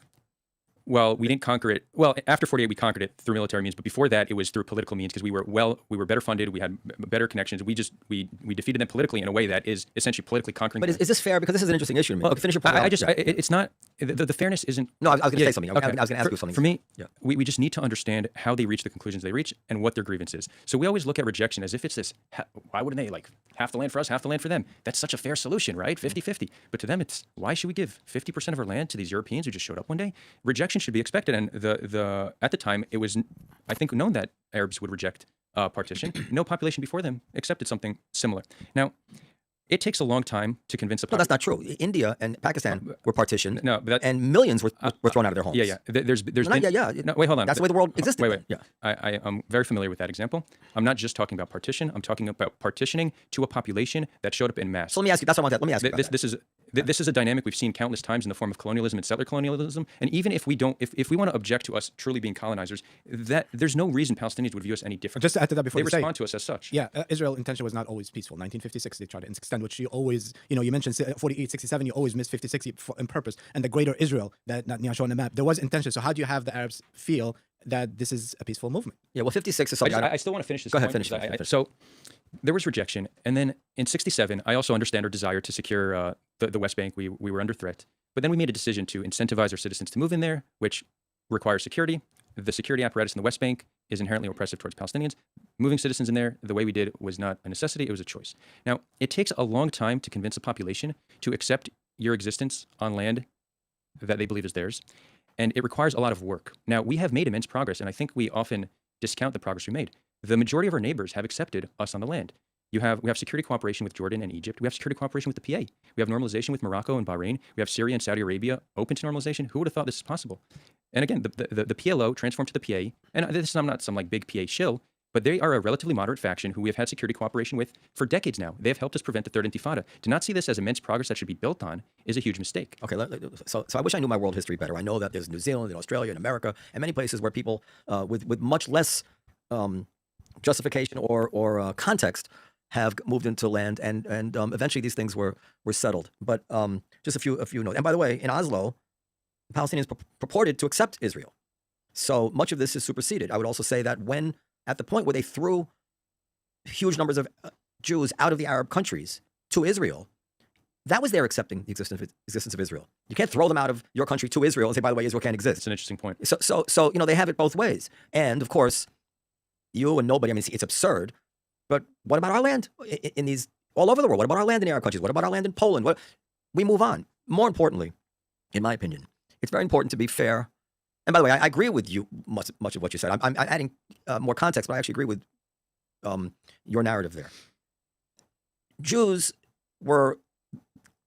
Well, we didn't conquer it. Well, after 48, we conquered it through military means, but before that, it was through political means because we were better funded. We had better connections. We defeated them politically in a way that is essentially politically conquering. But is this fair? Because this is an interesting issue to me. Well, okay, finish your point. It's not the fairness isn't. No, I was going to say something. I was going to ask you something. For me, we just need to understand how they reach the conclusions they reach and what their grievance is. So we always look at rejection as if it's this. Why wouldn't they like half the land for us, half the land for them? That's such a fair solution, right? 50-50. But to them, it's why should we give 50% of our land to these Europeans who just showed up one day? Rejection should be expected, and at the time it was, I think, known that Arabs would reject partition. No population before them accepted something similar. Now, it takes a long time to convince a No, that's not true. India and Pakistan were partitioned, and millions were thrown out of their homes. Yeah. There's been, No, wait, hold on. That's the way the world existed. Wait. Yeah. I am very familiar with that example. I'm not just talking about partition. I'm talking about partitioning to a population that showed up in mass. So let me ask you. That's what I want. Let me ask you. This is a dynamic we've seen countless times in the form of colonialism and settler colonialism. And even if we don't, if we want to object to us truly being colonizers, that there's no reason Palestinians would view us any different. Just to add to that before they you say, respond to us as such. Yeah, Israel's intention was not always peaceful. 1956, they tried to extend, which you always, you mentioned 48, 67, you always miss 50, 60 on purpose. And the greater Israel that Netanyahu showed on the map, there was intention. So how do you have the Arabs feel that this is a peaceful movement? Yeah, well, 56 is something. I still want to finish this. Go ahead, point finish. So there was rejection, and then in 67, I also understand our desire to secure the West Bank. We were under threat, but then we made a decision to incentivize our citizens to move in there, which requires security. The security apparatus in the West Bank is inherently oppressive towards Palestinians. Moving citizens in there the way we did was not a necessity, it was a choice. Now, it takes a long time to convince a population to accept your existence on land that they believe is theirs, and it requires a lot of work. Now, we have made immense progress, and I think we often discount the progress we made. The majority of our neighbors have accepted us on the land. We have security cooperation with Jordan and Egypt. We have security cooperation with the PA. We have normalization with Morocco and Bahrain. We have Syria and Saudi Arabia open to normalization. Who would have thought this is possible? And again, the PLO transformed to the PA. And I'm not some like big PA shill, but they are a relatively moderate faction who we have had security cooperation with for decades now. They have helped us prevent the third intifada. To not see this as immense progress that should be built on is a huge mistake. Okay, so I wish I knew my world history better. I know that there's New Zealand and Australia and America and many places where people with much less justification or context have moved into land, and eventually these things were settled. But just a few notes. And by the way, in Oslo, the Palestinians purported to accept Israel. So much of this is superseded. I would also say that when, at the point where they threw huge numbers of Jews out of the Arab countries to Israel, that was their accepting the existence of Israel. You can't throw them out of your country to Israel and say, by the way, Israel can't exist. It's an interesting point. So they have it both ways. And of course, you and nobody, I mean, it's absurd. But what about our land in these all over the world? What about our land in the Arab countries? What about our land in Poland? We move on. More importantly, in my opinion, it's very important to be fair. And by the way, I agree with you much of what you said. I'm adding more context, but I actually agree with your narrative there. Jews were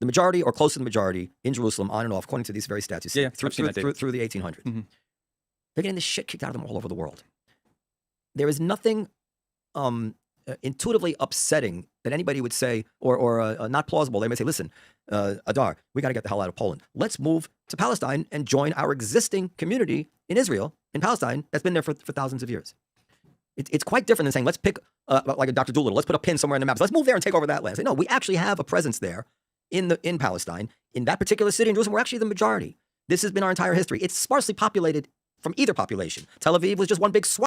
the majority or close to the majority in Jerusalem on and off, according to these very stats you see, through the 1800s. Mm-hmm. They're getting this shit kicked out of them all over the world. There is nothing intuitively upsetting that anybody would say, or not plausible. They may say, listen, Adar, we got to get the hell out of Poland. Let's move to Palestine and join our existing community in Israel, in Palestine, that's been there for thousands of years. It's quite different than saying, let's pick, like a Dr. Doolittle, let's put a pin somewhere in the map. So let's move there and take over that land. No, we actually have a presence there in Palestine. In that particular city in Jerusalem, we're actually the majority. This has been our entire history. It's sparsely populated from either population. Tel Aviv was just one big swamp.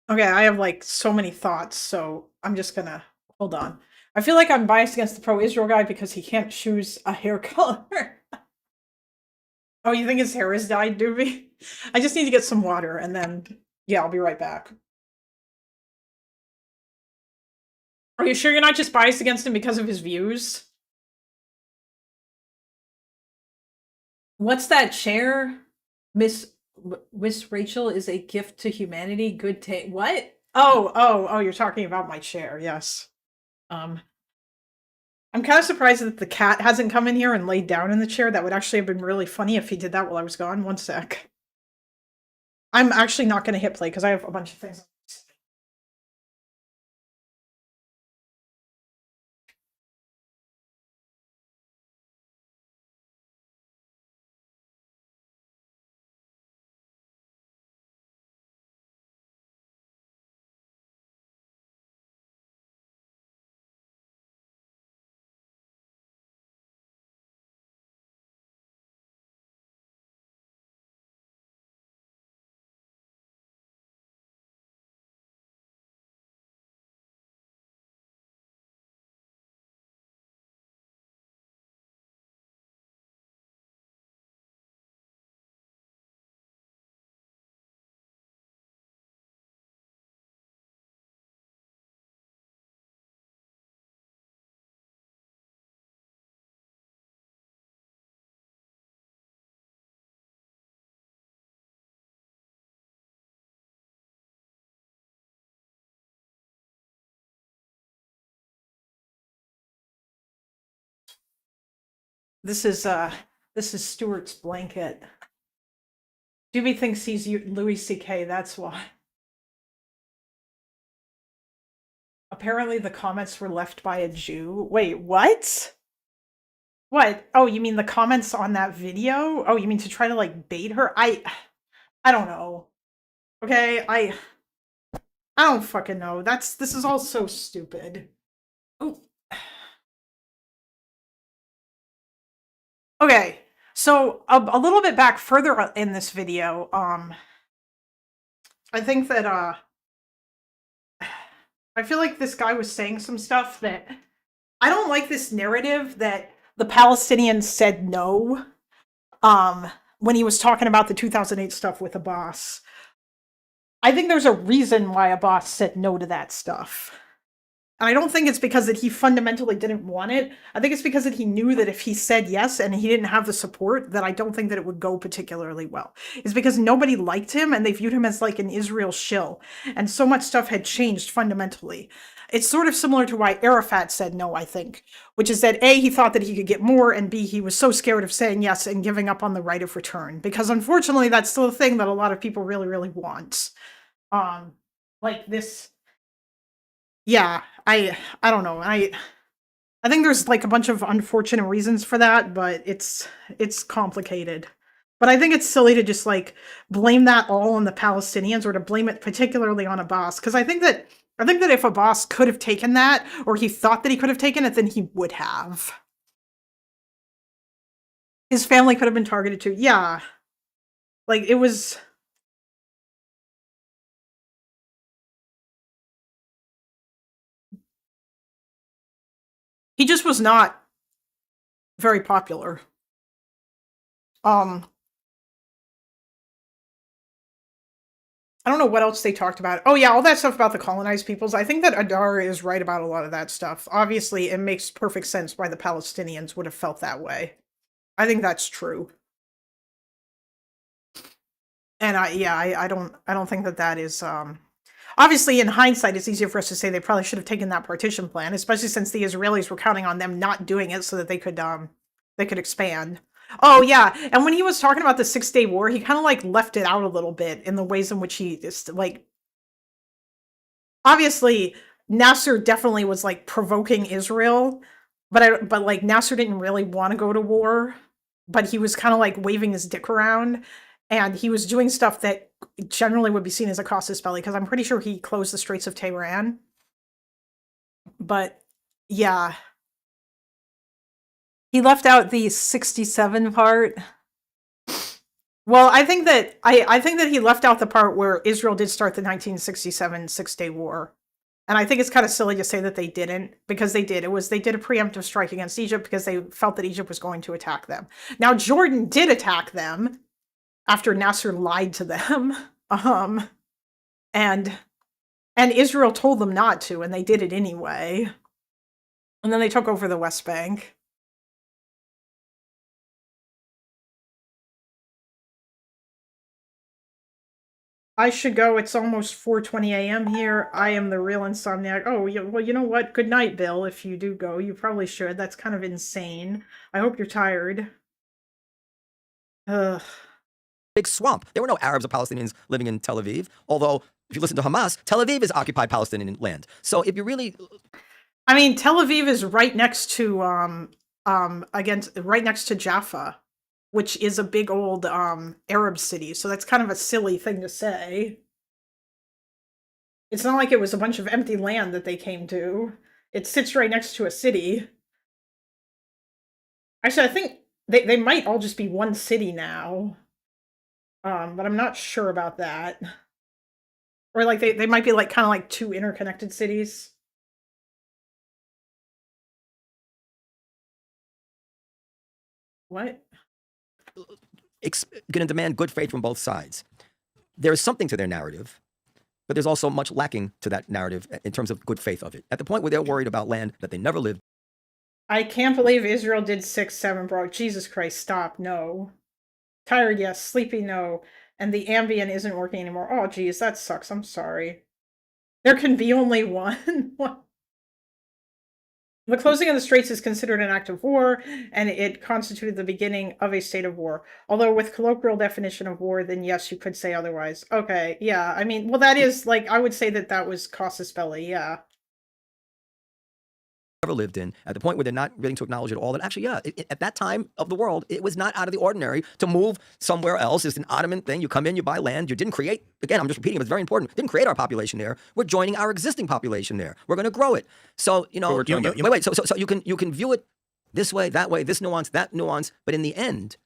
Okay, I have like so many thoughts, so I'm just gonna hold on. I feel like I'm biased against the pro-Israel guy because he can't choose a hair color. Oh, you think his hair is dyed, Doobie? I just need to get some water and then, yeah, I'll be right back. Are you sure you're not just biased against him because of his views? What's that chair? Miss Rachel is a gift to humanity. Good take. What? Oh, you're talking about my chair. Yes. I'm kind of surprised that the cat hasn't come in here and laid down in the chair. That would actually have been really funny if he did that while I was gone. One sec. I'm actually not going to hit play because I have a bunch of things. This is Stuart's blanket. Doobie thinks he's Louis C.K. That's why. Apparently the comments were left by a Jew. Wait, what? What? Oh, you mean the comments on that video? Oh, you mean to try to like bait her? I don't know. Okay, I don't fucking know. This is all so stupid. Oh. Okay, so a little bit back further in this video, I think that I feel like this guy was saying some stuff that I don't like this narrative that the Palestinians said no when he was talking about the 2008 stuff with Abbas. I think there's a reason why Abbas said no to that stuff. And I don't think it's because that he fundamentally didn't want it. I think it's because that he knew that if he said yes and he didn't have the support, that I don't think that it would go particularly well. It's because nobody liked him and they viewed him as like an Israel shill. And so much stuff had changed fundamentally. It's sort of similar to why Arafat said no, I think, which is that A, he thought that he could get more, and B, he was so scared of saying yes and giving up on the right of return. Because unfortunately, that's still a thing that a lot of people really, really want. Like this... Yeah, I don't know. I think there's like a bunch of unfortunate reasons for that, but it's complicated. But I think it's silly to just like blame that all on the Palestinians or to blame it particularly on Abbas, because I think that if Abbas could have taken that, or he thought that he could have taken it, then he would have. His family could have been targeted too. Yeah. Like it was... He just was not very popular. I don't know what else they talked about. Oh yeah, all that stuff about the colonized peoples. I think that Adar is right about a lot of that stuff. Obviously, it makes perfect sense why the Palestinians would have felt that way. I think that's true. And I don't think that is obviously, in hindsight, it's easier for us to say they probably should have taken that partition plan, especially since the Israelis were counting on them not doing it so that they could expand. Oh yeah, and when he was talking about the 6-Day War, he kind of like left it out a little bit in the ways in which he just like. Obviously, Nasser definitely was like provoking Israel, but like Nasser didn't really want to go to war, but he was kind of like waving his dick around. and he was doing stuff that generally would be seen as a casus belli, because I'm pretty sure he closed the Straits of Tehran. But yeah, he left out the 67 part. Well, I think that I think that he left out the part where Israel did start the 1967 Six-Day War. And I think it's kind of silly to say that they didn't, because they did. They did a preemptive strike against Egypt because they felt that Egypt was going to attack them. Now, Jordan did attack them after Nasser lied to them. And Israel told them not to, and they did it anyway. And then they took over the West Bank. I should go. It's almost 4:20 a.m. here. I am the real insomniac. Oh, well, you know what? Good night, Bill. If you do go, you probably should. That's kind of insane. I hope you're tired. Ugh. Big swamp. There were no Arabs or Palestinians living in Tel Aviv. Although, if you listen to Hamas, Tel Aviv is occupied Palestinian land. So if you really, I mean, Tel Aviv is right next to right next to Jaffa, which is a big old Arab city. So that's kind of a silly thing to say. It's not like it was a bunch of empty land that they came to. It sits right next to a city. Actually, I think they might all just be one city now. But I'm not sure about that. Or like they might be like kind of like two interconnected cities. What? going to demand good faith from both sides. There is something to their narrative, but there's also much lacking to that narrative in terms of good faith of it. At the point where they're worried about land that they never lived. I can't believe Israel did 6-7, bro. Jesus Christ, stop. No. Tired, yes. Sleepy, no. And the Ambien isn't working anymore. Oh, geez, that sucks. I'm sorry. There can be only one. The closing of the straits is considered an act of war, and it constituted the beginning of a state of war. Although with colloquial definition of war, then yes, you could say otherwise. Okay, yeah, I mean, well, that is, like, I would say that was casus belli, yeah. Ever lived in, at the point where they're not willing to acknowledge it all, that actually, yeah, at that time of the world, it was not out of the ordinary to move somewhere else. It's an Ottoman thing. You come in, you buy land. You didn't create, again, I'm just repeating, it's very important. Didn't create our population there. We're joining our existing population there. We're going to grow it. So, you know, wait, so you can view it this way, that way, this nuance, that nuance, but in the end,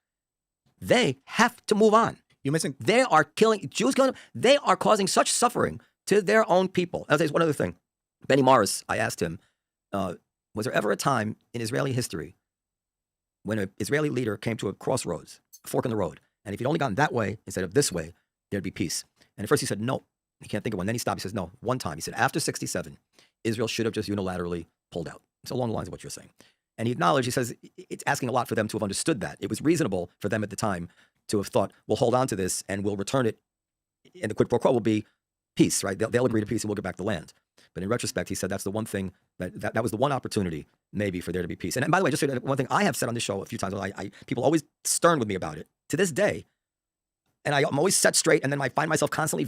they have to move on. You're missing. They are killing, Jews killing them. They are causing such suffering to their own people. I'll tell you one other thing. Benny Morris, I asked him, was there ever a time in Israeli history when an Israeli leader came to a crossroads, a fork in the road, and if he'd only gone that way instead of this way, there'd be peace? And at first he said, no, he can't think of one. Then he stopped. He says, no, one time. He said, after 67, Israel should have just unilaterally pulled out. It's along the lines of what you're saying. And he acknowledged, he says, it's asking a lot for them to have understood that. It was reasonable for them at the time to have thought, we'll hold on to this and we'll return it. And the quid pro quo will be peace, right? They'll agree to peace and we'll get back the land. But in retrospect, he said that's the one thing that was the one opportunity maybe for there to be peace. And by the way, just one thing I have said on this show a few times, people always stern with me about it to this day. And I'm always set straight, and then I find myself constantly.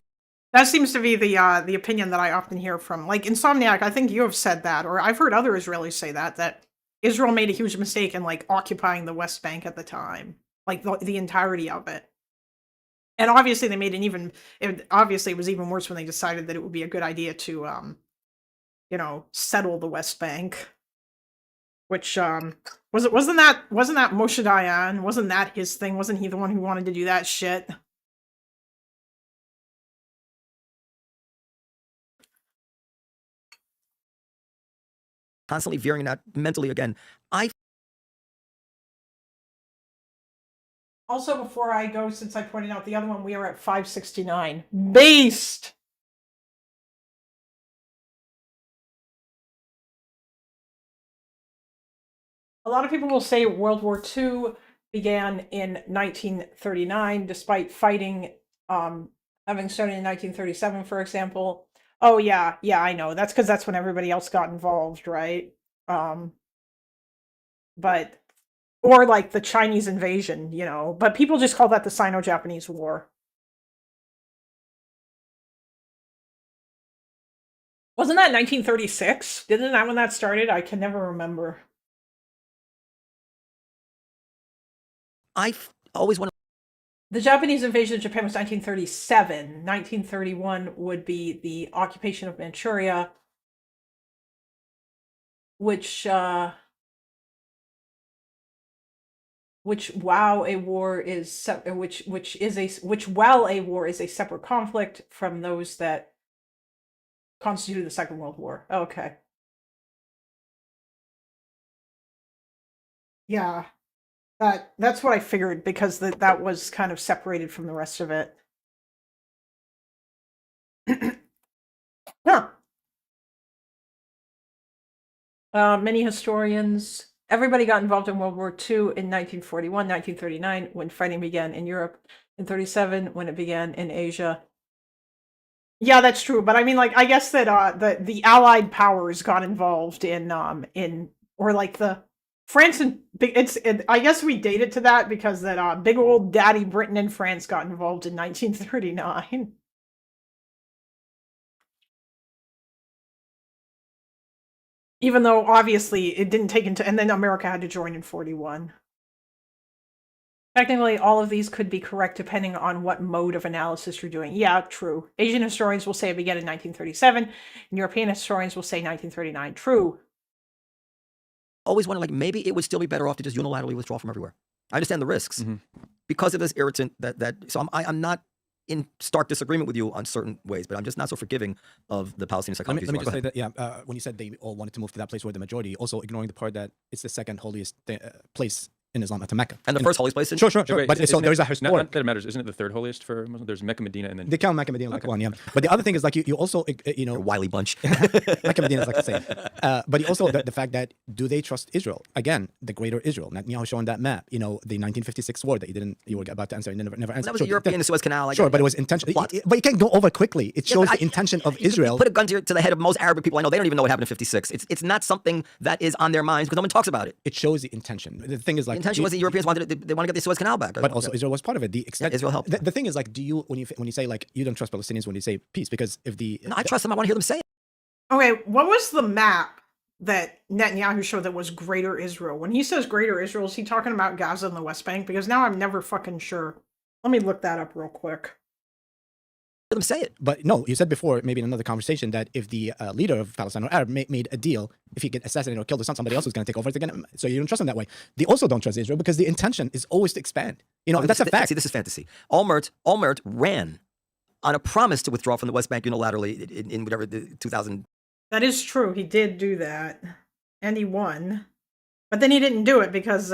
That seems to be the opinion that I often hear from, like, Insomniac. I think you have said that, or I've heard other Israelis say that Israel made a huge mistake in, like, occupying the West Bank at the time, like the entirety of it. And obviously they made obviously it was even worse when they decided that it would be a good idea to, settle the West Bank. Which, wasn't that Moshe Dayan? Wasn't that his thing? Wasn't he the one who wanted to do that shit? Constantly veering that mentally again. Also, before I go, since I pointed out the other one, we are at 569. Based! A lot of people will say World War II began in 1939, despite fighting, having started in 1937, for example. Oh, yeah, I know. That's because that's when everybody else got involved, right? But... Or like the Chinese invasion, but people just call that the Sino-Japanese War. Wasn't that 1936? Didn't that when that started? I can never remember. I always want to The Japanese invasion of Japan was 1937. 1931 would be the occupation of Manchuria, which while a war is a separate conflict from those that constituted the Second World War. Okay. Yeah. That's what I figured, because that was kind of separated from the rest of it. Huh. Many historians, everybody got involved in World War II in 1941, 1939, when fighting began in Europe, in 37, when it began in Asia. Yeah, that's true. But I mean, like, I guess that the Allied powers got involved in or like the France and I guess we date it to that, because that big old daddy Britain and France got involved in 1939. Even though obviously it didn't take into, and then America had to join in 41. Technically, all of these could be correct depending on what mode of analysis you're doing. Yeah, true. Asian historians will say it began in 1937, and European historians will say 1939. True. Always wonder, like, maybe it would still be better off to just unilaterally withdraw from everywhere. I understand the risks because of this irritant so I'm not in stark disagreement with you on certain ways, but I'm just not so forgiving of the Palestinian psychology. Let me just say that, yeah, when you said they all wanted to move to that place where the majority, also ignoring the part that it's the second holiest place in Islam after Mecca. And the first holiest place in Sure. Wait, But so there's a not historic. that it matters. Isn't it the third holiest for Muslims? There's Mecca, Medina, and then They count Mecca, Medina like one, yeah. But the other thing is, like, you also, you know, wily bunch. Mecca, Medina is like the same. But also the fact that, do they trust Israel? Again, the greater Israel. Netanyahu showing that map, you know, the 1956 war that you were about to answer and never answered. That was a European Suez Canal. Sure, but it was intentional. But you can't go over quickly. It shows the intention of Israel. Put a gun to the head of most Arabic people I know. They don't even know what happened in 56. It's not something that is on their minds because no one talks about it. It shows the intention. The thing is, like, the intention was the Europeans wanted they want to get the Suez Canal back. But also Israel was part of it. The extent Israel helped. The thing is, like, do you when you say, like, you don't trust Palestinians when you say peace, because if no, I trust them. I want to hear them say it. Okay, what was the map that Netanyahu showed that was Greater Israel? When he says Greater Israel, is he talking about Gaza and the West Bank? Because now I'm never fucking sure. Let me look that up real quick. Let them say it. But no, you said before, maybe in another conversation, that if the leader of Palestine or Arab made a deal, if he get assassinated or killed his son, somebody else was going to take over it again. So you don't trust him that way. They also don't trust Israel because the intention is always to expand. You know, and that's a fact. See, this is fantasy. Olmert ran on a promise to withdraw from the West Bank unilaterally in whatever the 2000. That is true. He did do that, and he won. But then he didn't do it because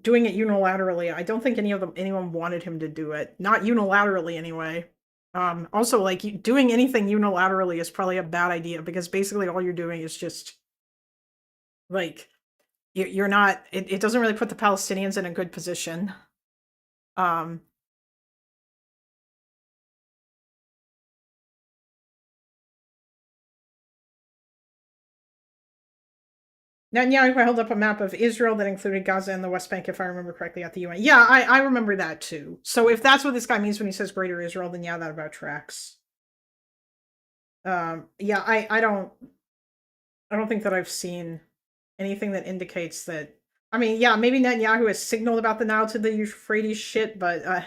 doing it unilaterally, I don't think anyone wanted him to do it. Not unilaterally, anyway. Also, like, doing anything unilaterally is probably a bad idea, because basically all you're doing is just, like, you're not. It doesn't really put the Palestinians in a good position. Netanyahu held up a map of Israel that included Gaza and the West Bank, if I remember correctly, at the UN. Yeah, I remember that too. So if that's what this guy means when he says Greater Israel, then yeah, that about tracks. Yeah, I don't think that I've seen anything that indicates that. I mean, yeah, maybe Netanyahu has signaled about the Nile to the Euphrates shit, but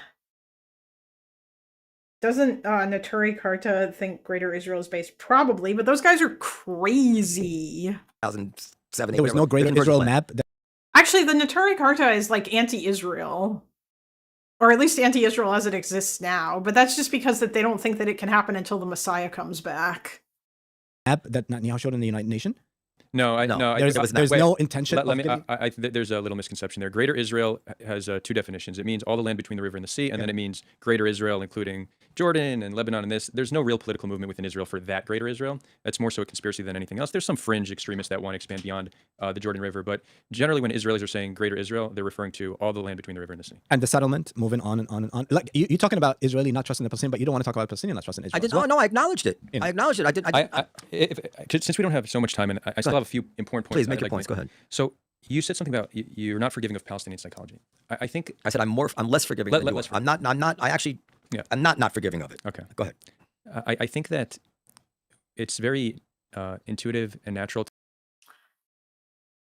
doesn't Neturei Karta think Greater Israel is based? Probably, but those guys are crazy. 2007. There was no Greater Israel map. Actually, the Neturei Karta is like anti-Israel, or at least anti-Israel as it exists now. But that's just because that they don't think that it can happen until the Messiah comes back. Map that Netanyahu showed in the United Nations. No. There's no intention. There's a little misconception there. Greater Israel has two definitions. It means all the land between the river and the sea, and then it means Greater Israel, including Jordan and Lebanon and this. There's no real political movement within Israel for that Greater Israel. That's more so a conspiracy than anything else. There's some fringe extremists that want to expand beyond the Jordan River, but generally when Israelis are saying Greater Israel, they're referring to all the land between the river and the sea. And the settlement, moving on and on and on. Like, you're talking about Israeli not trusting the Palestinians, but you don't want to talk about Palestinians not trusting Israel. I did. No, I acknowledged it. I acknowledged it. Since we don't have so much time, and I still have a few important points. Please make your points. Go ahead. So you said something about you're not forgiving of Palestinian psychology. I think I said I'm less forgiving than you are. I'm not. I'm not forgiving of it. Okay. Go ahead. I think that it's very intuitive and natural.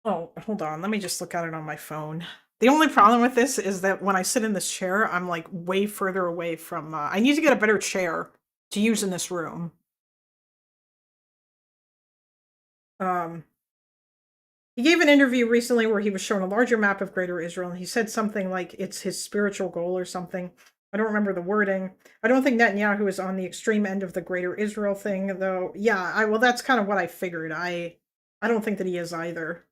Oh, hold on. Let me just look at it on my phone. The only problem with this is that when I sit in this chair, I'm like way further away from. I need to get a better chair to use in this room. He gave an interview recently where he was shown a larger map of Greater Israel, and he said something like it's his spiritual goal or something. I don't remember the wording. I don't think Netanyahu is on the extreme end of the Greater Israel thing, though. Yeah, well, that's kind of what I figured. I don't think that he is either.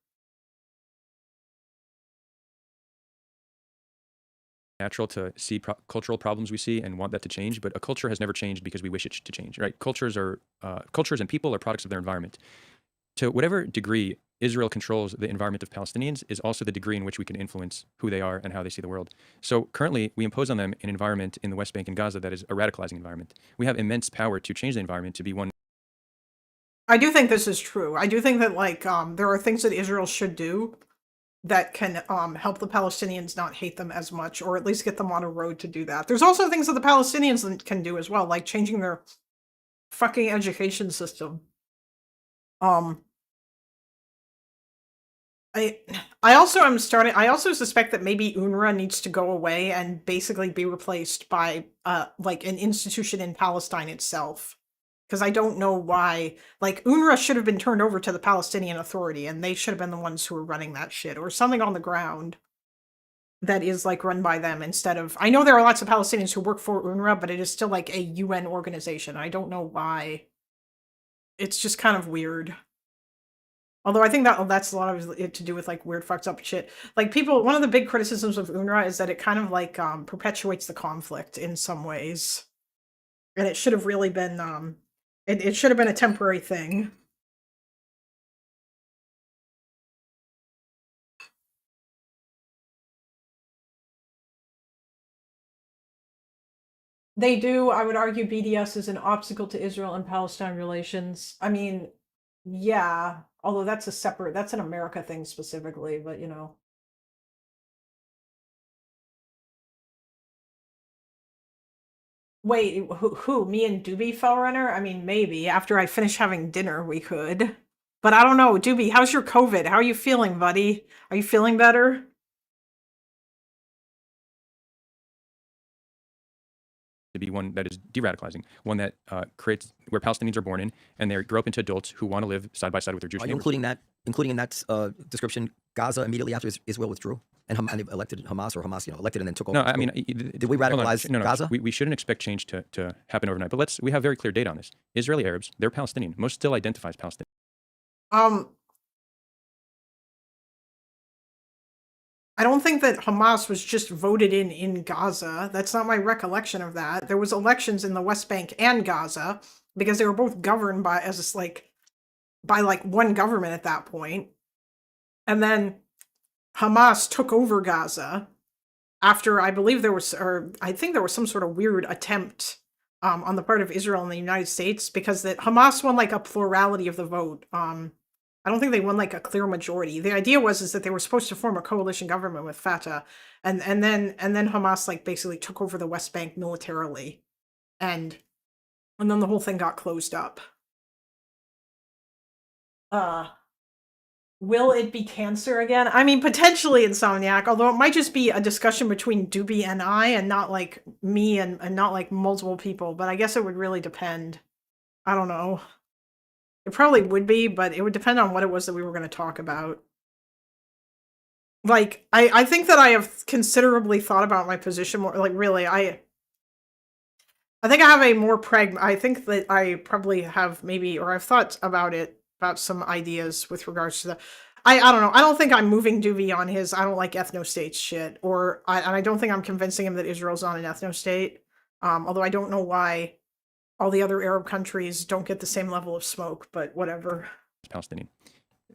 Natural to see cultural problems we see and want that to change, but a culture has never changed because we wish it to change, right? Cultures and people are products of their environment. To whatever degree Israel controls the environment of Palestinians is also the degree in which we can influence who they are and how they see the world. So currently, we impose on them an environment in the West Bank and Gaza that is a radicalizing environment. We have immense power to change the environment to be one. I do think this is true. I do think that there are things that Israel should do that can help the Palestinians not hate them as much, or at least get them on a road to do that. There's also things that the Palestinians can do as well, like changing their fucking education system. I also suspect that maybe UNRWA needs to go away and basically be replaced by like an institution in Palestine itself. Because I don't know why, like, UNRWA should have been turned over to the Palestinian Authority, and they should have been the ones who were running that shit, or something on the ground that is, like, run by them instead of... I know there are lots of Palestinians who work for UNRWA, but it is still, like, a UN organization. I don't know why. It's just kind of weird. Although I think that's a lot of it to do with, like, weird fucked up shit. Like, one of the big criticisms of UNRWA is that it kind of, like, perpetuates the conflict in some ways. And it should have really been, It should have been a temporary thing. They do. I would argue BDS is an obstacle to Israel and Palestine relations. I mean, yeah, although that's an America thing specifically, but you know. Wait, who? Me and Doobie Fellrunner? I mean, maybe. After I finish having dinner, we could. But I don't know. Doobie, how's your COVID? How are you feeling, buddy? Are you feeling better? To be one that is de-radicalizing, one that creates where Palestinians are born in, and they grow up into adults who want to live side by side with their Jewish neighbors. Are you including in that description Gaza immediately after Israel withdrew and elected Hamas, or Hamas, elected and then took over? No, I mean, did we radicalize Gaza? We shouldn't expect change to happen overnight. But we have very clear data on this. Israeli Arabs, they're Palestinian. Most still identify as Palestinian. I don't think that Hamas was just voted in Gaza. That's not my recollection of that. There was elections in the West Bank and Gaza because they were both governed by one government at that point. And then Hamas took over Gaza after I think there was some sort of weird attempt on the part of Israel and the United States, because that Hamas won like a plurality of the vote. I don't think they won like a clear majority. The idea was that they were supposed to form a coalition government with Fatah, and then Hamas like basically took over the West Bank militarily, and then the whole thing got closed up. Will it be cancer again? I mean, potentially, Insomniac, although it might just be a discussion between Doobie and I, and not like me and not like multiple people, but I guess it would really depend. I don't know. It probably would be, but it would depend on what it was that we were going to talk about. Like, I think that I have considerably thought about my position more. Like, really, I think I have a more I think that I probably have I've thought about some ideas with regards to the... I don't know. I don't think I'm moving Doobie on his I don't like ethno-states shit. And I don't think I'm convincing him that Israel's not an ethno-state. Although I don't know why all the other Arab countries don't get the same level of smoke, but whatever. Palestinian.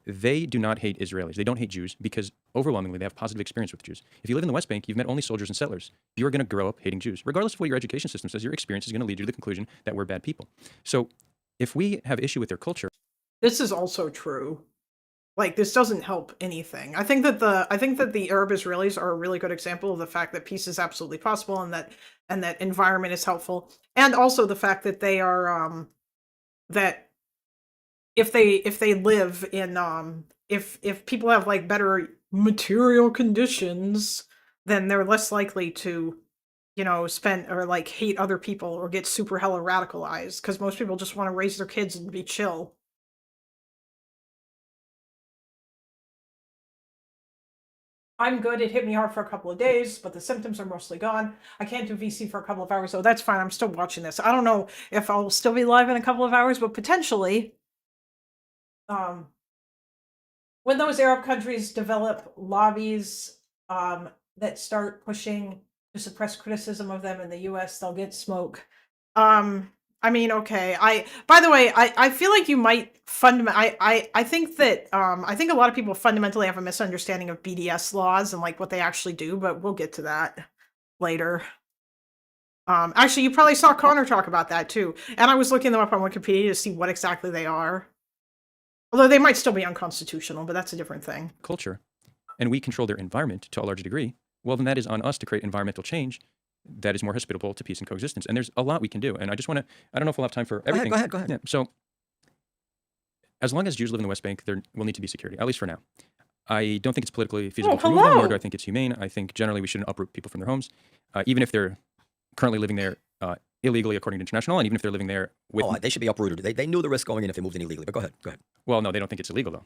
They do not hate Israelis. They don't hate Jews because overwhelmingly they have positive experience with Jews. If you live in the West Bank, you've met only soldiers and settlers. You are going to grow up hating Jews. Regardless of what your education system says, your experience is going to lead you to the conclusion that we're bad people. So if we have issue with their culture... This is also true. Like, this doesn't help anything. I think that the Arab Israelis are a really good example of the fact that peace is absolutely possible, and that environment is helpful, and also the fact that they are that if they live in if people have like better material conditions, then they're less likely to, spend or like hate other people or get super hella radicalized because most people just want to raise their kids and be chill. I'm good. It hit me hard for a couple of days, but the symptoms are mostly gone. I can't do VC for a couple of hours, so that's fine. I'm still watching this. I don't know if I'll still be live in a couple of hours, but potentially. When those Arab countries develop lobbies that start pushing to suppress criticism of them in the US, they'll get smoke. I mean, okay. By the way, I feel like you might I think that I think a lot of people fundamentally have a misunderstanding of BDS laws and like what they actually do, but we'll get to that later. Actually, you probably saw Connor talk about that too. And I was looking them up on Wikipedia to see what exactly they are. Although they might still be unconstitutional, but that's a different thing. Culture, and we control their environment to a large degree, well, then that is on us to create environmental change that is more hospitable to peace and coexistence. And there's a lot we can do. And I just want to, I don't know if we'll have time for everything. Go ahead. Yeah, so as long as Jews live in the West Bank, there will need to be security, at least for now. I don't think it's politically feasible to remove them, nor do I think it's humane. I think generally we shouldn't uproot people from their homes, even if they're currently living there illegally according to international law, and even if they're living there with... they should be uprooted. They knew the risk going in if they moved in illegally, but go ahead. Well, no, they don't think it's illegal, though.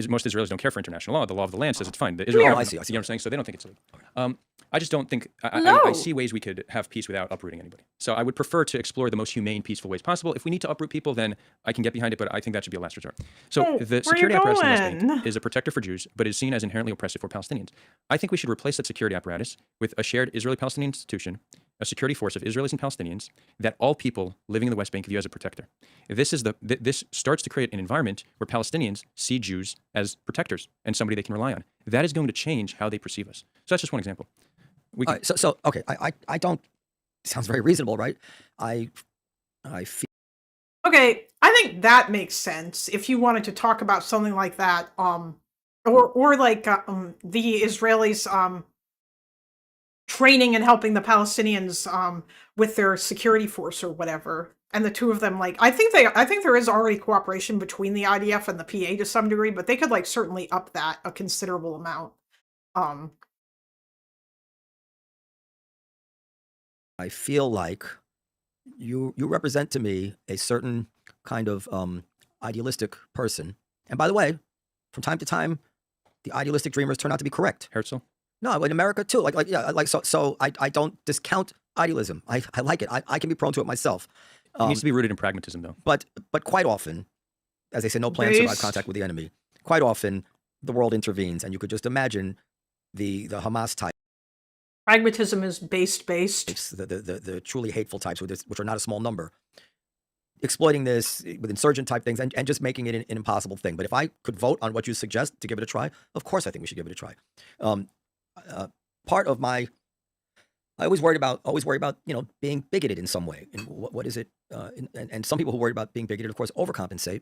Most Israelis don't care for international law. The law of the land says it's fine. The I see. You know what I'm saying? So they don't think it's illegal. I just don't think... I see ways we could have peace without uprooting anybody. So I would prefer to explore the most humane, peaceful ways possible. If we need to uproot people, then I can get behind it, but I think that should be a last resort. So the security apparatus in the West Bank is a protector for Jews, but is seen as inherently oppressive for Palestinians. I think we should replace that security apparatus with a shared Israeli-Palestinian institution, a security force of Israelis and Palestinians that all people living in the West Bank view as a protector. This starts to create an environment where Palestinians see Jews as protectors and somebody they can rely on. That is going to change how they perceive us. So that's just one example. Okay, I don't. Sounds very reasonable, right? I feel. Okay, I think that makes sense if you wanted to talk about something like that, or like the Israelis training and helping the Palestinians with their security force or whatever, and the two of them I think there is already cooperation between the IDF and the PA to some degree, but they could certainly up that a considerable amount. I feel like you represent to me a certain kind of idealistic person. And by the way, from time to time, the idealistic dreamers turn out to be correct. Herzl? No, in America too. So I don't discount idealism. I like it. I can be prone to it myself. It needs to be rooted in pragmatism, though. But quite often, as they say, no plan survives contact with the enemy. Quite often, the world intervenes, and you could just imagine the Hamas type. Pragmatism is based. The truly hateful types, which are not a small number, exploiting this with insurgent type things and just making it an impossible thing. But if I could vote on what you suggest to give it a try, of course I think we should give it a try. Part of my, I always worry about being bigoted in some way. And what is it? And some people who worry about being bigoted, of course, overcompensate.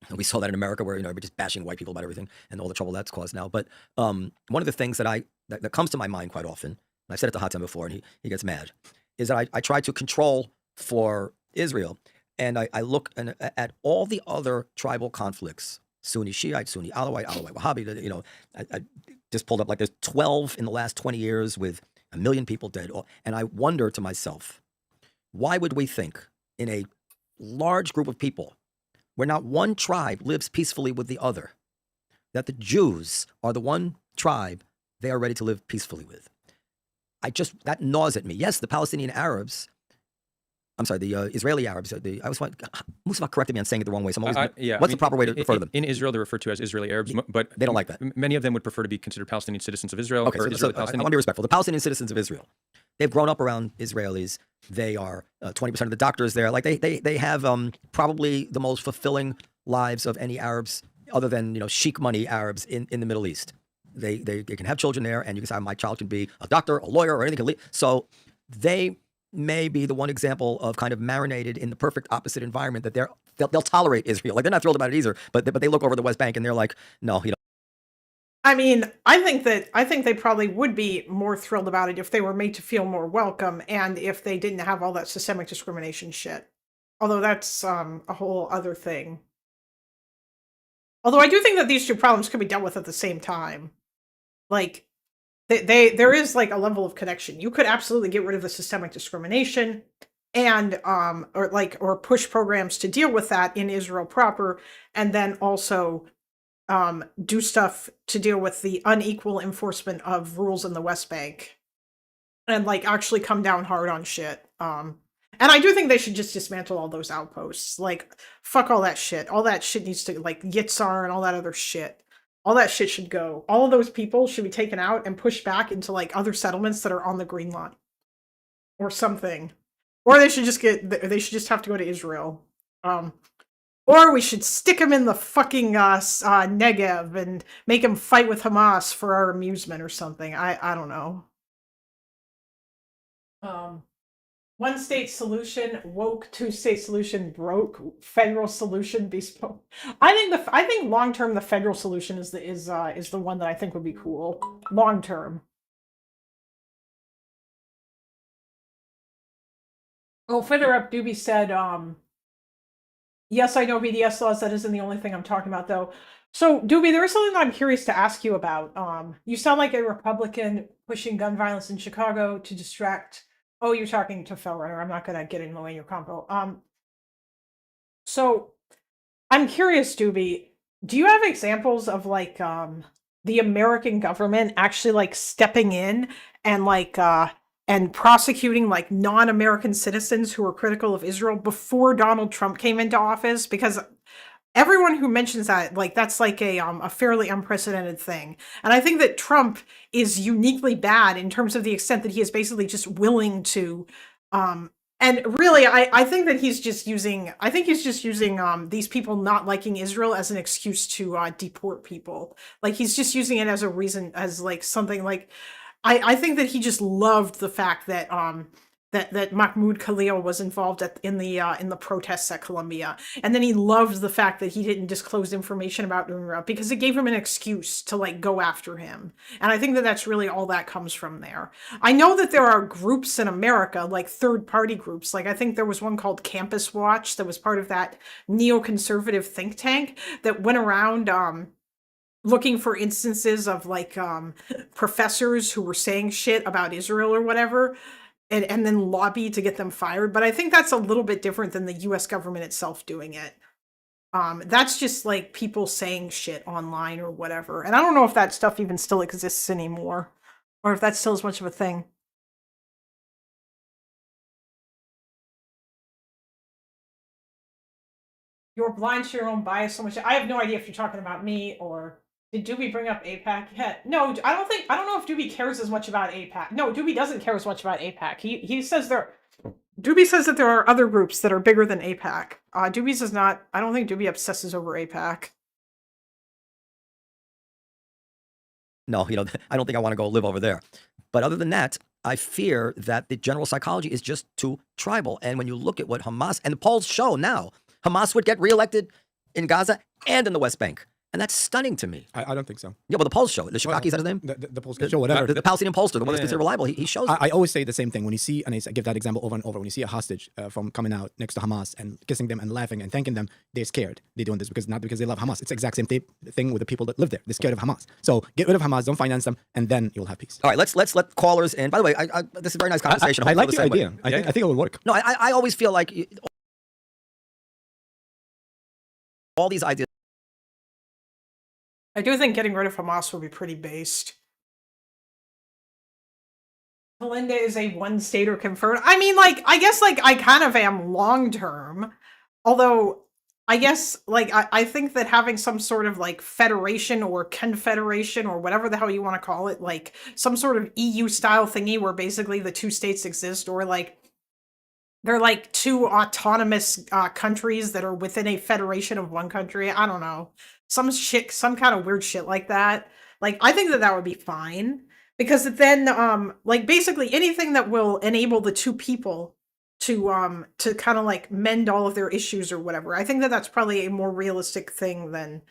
And we saw that in America, where we're just bashing white people about everything and all the trouble that's caused now. But one of the things that comes to my mind quite often, and I've said it to Hatem before, and he gets mad, is that I try to control for Israel, and I look at all the other tribal conflicts: Sunni Shiite, Sunni Alawite, Alawite Wahhabi. I just pulled up there's 12 in the last 20 years with 1 million people dead, and I wonder to myself, why would we think in a large group of people, where not one tribe lives peacefully with the other, that the Jews are the one tribe they are ready to live peacefully with? That gnaws at me. Yes, the Palestinian Arabs, the Israeli Arabs, I always want, Mustafa corrected me on saying it the wrong way, so I'm always, what's the proper way to refer to them? In Israel, they're referred to as Israeli Arabs, but they don't like that. Many of them would prefer to be considered Palestinian citizens of Israel. Okay, so I want to be respectful. The Palestinian citizens of Israel, they've grown up around Israelis. They are 20% of the doctors there. They have probably the most fulfilling lives of any Arabs, other than chic money Arabs in the Middle East. They can have children there, and you can say my child can be a doctor, a lawyer, or anything. So they may be the one example of kind of marinated in the perfect opposite environment that they'll tolerate Israel. They're not thrilled about it either, but they look over the West Bank and they're like, no, I mean, I think they probably would be more thrilled about it if they were made to feel more welcome and if they didn't have all that systemic discrimination shit. Although that's a whole other thing. Although I do think that these two problems could be dealt with at the same time. like there is like a level of connection. You could absolutely get rid of the systemic discrimination and or push programs to deal with that in Israel proper, and then also do stuff to deal with the unequal enforcement of rules in the West Bank, and like actually come down hard on shit. And I do think they should just dismantle all those outposts. Like, fuck all that shit. All that shit needs to, like, Yitzhar and all that other shit. All that shit should go. All of those people should be taken out and pushed back into, like, other settlements that are on the Green Line. Or something. Or they should just have to go to Israel. Or we should stick them in the fucking Negev and make them fight with Hamas for our amusement or something. I don't know. One state solution woke, two state solution broke, federal solution bespoke. I think long term the federal solution is the one that I think would be cool long term. Oh, further up, Doobie said, yes, I know BDS laws. That isn't the only thing I'm talking about, though. So, Doobie, there is something that I'm curious to ask you about. You sound like a Republican pushing gun violence in Chicago to distract. Oh, you're talking to Fellrunner. I'm not going to get in the way of your combo. So, I'm curious, Doobie, do you have examples of, like, the American government actually, like, stepping in and, like, and prosecuting, like, non-American citizens who were critical of Israel before Donald Trump came into office? Because everyone who mentions that, like, that's like a fairly unprecedented thing. And I think that Trump is uniquely bad in terms of the extent that he is basically just willing to, and really, I think that he's just using, these people not liking Israel as an excuse to deport people. Like, he's just using it as a reason, as like something like, I think that he just loved the fact that that Mahmoud Khalil was involved in the protests at Columbia, and then he loved the fact that he didn't disclose information about UNRWA because it gave him an excuse to, like, go after him. And I think that that's really all that comes from there. I know that there are groups in America, like third-party groups. Like, I think there was one called Campus Watch that was part of that neoconservative think tank that went around looking for instances of, like, professors who were saying shit about Israel or whatever, and then lobby to get them fired. But I think that's a little bit different than the US government itself doing it. That's just, like, people saying shit online or whatever. And I don't know if that stuff even still exists anymore, or if that's still as much of a thing. You're blind to your own bias so much. I have no idea if you're talking about me or... Did Doobie bring up AIPAC yet? No, I don't know if Doobie cares as much about AIPAC. No, Doobie doesn't care as much about AIPAC. He says Doobie says that there are other groups that are bigger than AIPAC. Doobie does not, I don't think Doobie obsesses over AIPAC. No, I don't think I want to go live over there. But other than that, I fear that the general psychology is just too tribal. And when you look at what Hamas, and the polls show now, Hamas would get reelected in Gaza and in the West Bank. And that's stunning to me. I don't think so. Yeah, well, the polls show it. The Shikaki, is that his name? The polls show whatever. The Palestinian pollster, the one that's considered reliable, he shows it. I always say the same thing. When you see, and I give that example over and over, when you see a hostage from coming out next to Hamas and kissing them and laughing and thanking them, they're scared. They're doing this not because they love Hamas. It's the exact same thing with the people that live there. They're scared of Hamas. So get rid of Hamas, don't finance them, and then you'll have peace. All right, let's let callers in. By the way, this is a very nice conversation. I like the idea. I think it would work. No, I always feel like all these ideas. I do think getting rid of Hamas would be pretty based. Melinda is a one-stater confirmed. I mean, like, I guess, like, I kind of am long-term. Although, I guess, like, I think that having some sort of, like, federation or confederation or whatever the hell you want to call it, like, some sort of EU-style thingy where basically the two states exist, or, like, they're, like, two autonomous countries that are within a federation of one country. I don't know. Some kind of weird shit like that. Like, I think that would be fine. Because then, like, basically anything that will enable the two people to kind of, like, mend all of their issues or whatever. I think that that's probably a more realistic thing than,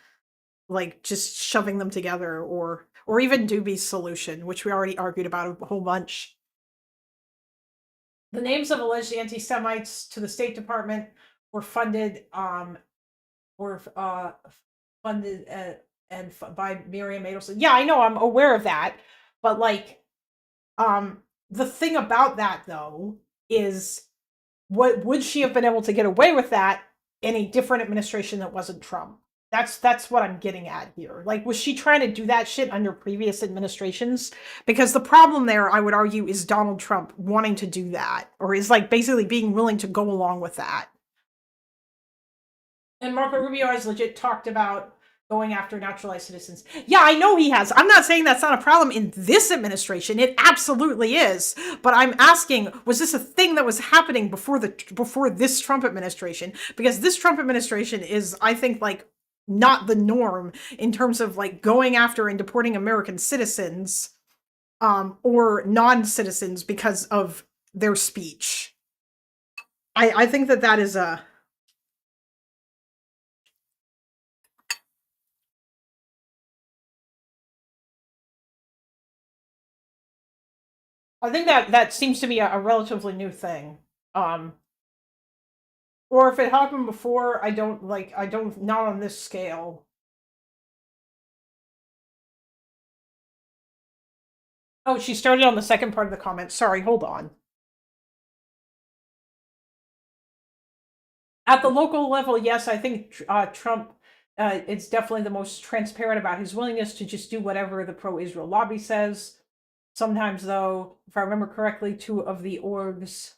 like, just shoving them together, or even Doobie's solution, which we already argued about a whole bunch. The names of alleged anti-Semites to the State Department were funded and by Miriam Adelson. Yeah, I know, I'm aware of that, but like, the thing about that though is, what would she have been able to get away with that in a different administration that wasn't Trump? That's what I'm getting at here. Like, was she trying to do that shit under previous administrations? Because the problem there, I would argue, is Donald Trump wanting to do that, or is like basically being willing to go along with that. And Marco Rubio has legit talked about going after naturalized citizens. Yeah, I know he has. I'm not saying that's not a problem in this administration. It absolutely is. But I'm asking, was this a thing that was happening before this Trump administration? Because this Trump administration is, I think, like, not the norm in terms of like going after and deporting American citizens, or non-citizens because of their speech. I think that is a I think that seems to be a relatively new thing. Or if it happened before, I don't not on this scale. Oh, she started on the second part of the comment. Sorry, hold on. At the local level, yes, I think Trump is definitely the most transparent about his willingness to just do whatever the pro-Israel lobby says. Sometimes, though, if I remember correctly, 2 of the orgs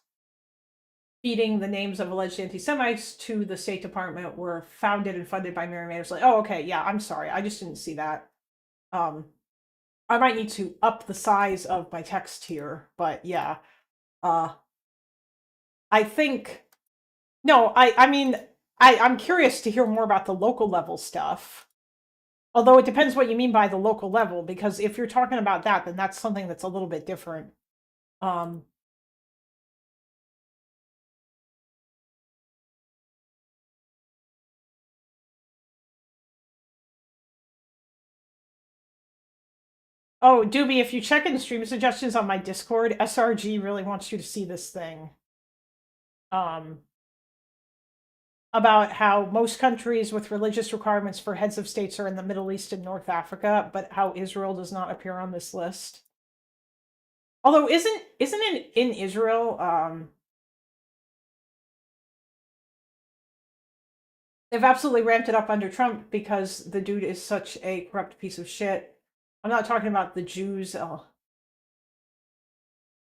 feeding the names of alleged anti-Semites to the State Department were founded and funded by Miriam Anderson. Like, oh, okay, yeah, I'm sorry, I just didn't see that. I might need to up the size of my text here, but yeah. I think, no, I mean, I'm curious to hear more about the local level stuff. Although it depends what you mean by the local level, because if you're talking about that, then that's something that's a little bit different. Oh, Doobie, if you check in the stream suggestions on my Discord, SRG really wants you to see this thing. About how most countries with religious requirements for heads of states are in the Middle East and North Africa, but how Israel does not appear on this list. Although isn't it in Israel, they've absolutely ramped it up under Trump because the dude is such a corrupt piece of shit. I'm not talking about the Jews. Oh.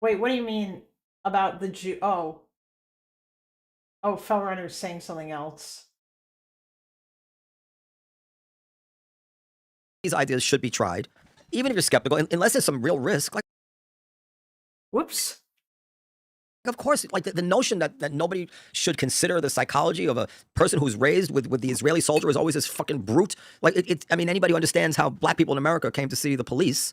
Wait, what do you mean about the Jew? Oh, Fellrunner's saying something else. These ideas should be tried, even if you're skeptical, unless there's some real risk. Like, whoops. Of course, like the notion that nobody should consider the psychology of a person who's raised with the Israeli soldier is always this fucking brute. Like I mean, anybody who understands how black people in America came to see the police,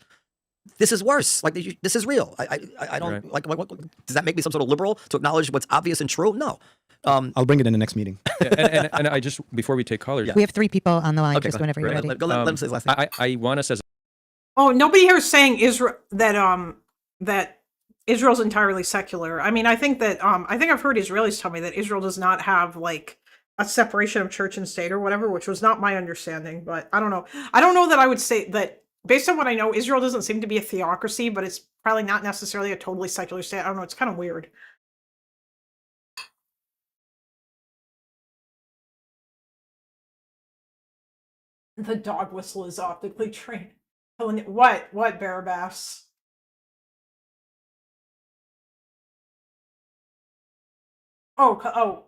this is worse. Like this is real. I don't right. like what, does that make me some sort of liberal to acknowledge what's obvious and true? No. I'll bring it in the next meeting. Yeah, and I just, before we take callers. Yeah. We have 3 people on the line, okay, just whenever you're ready. Let him say his last name. I want us as... Oh, nobody here is saying Israel that Israel's entirely secular. I mean, I think that I think I've heard Israelis tell me that Israel does not have like a separation of church and state or whatever, which was not my understanding, but I don't know. I don't know that I would say that based on what I know, Israel doesn't seem to be a theocracy, but it's probably not necessarily a totally secular state. I don't know, it's kind of weird. The dog whistle is optically trained. What, Barabbas? Oh.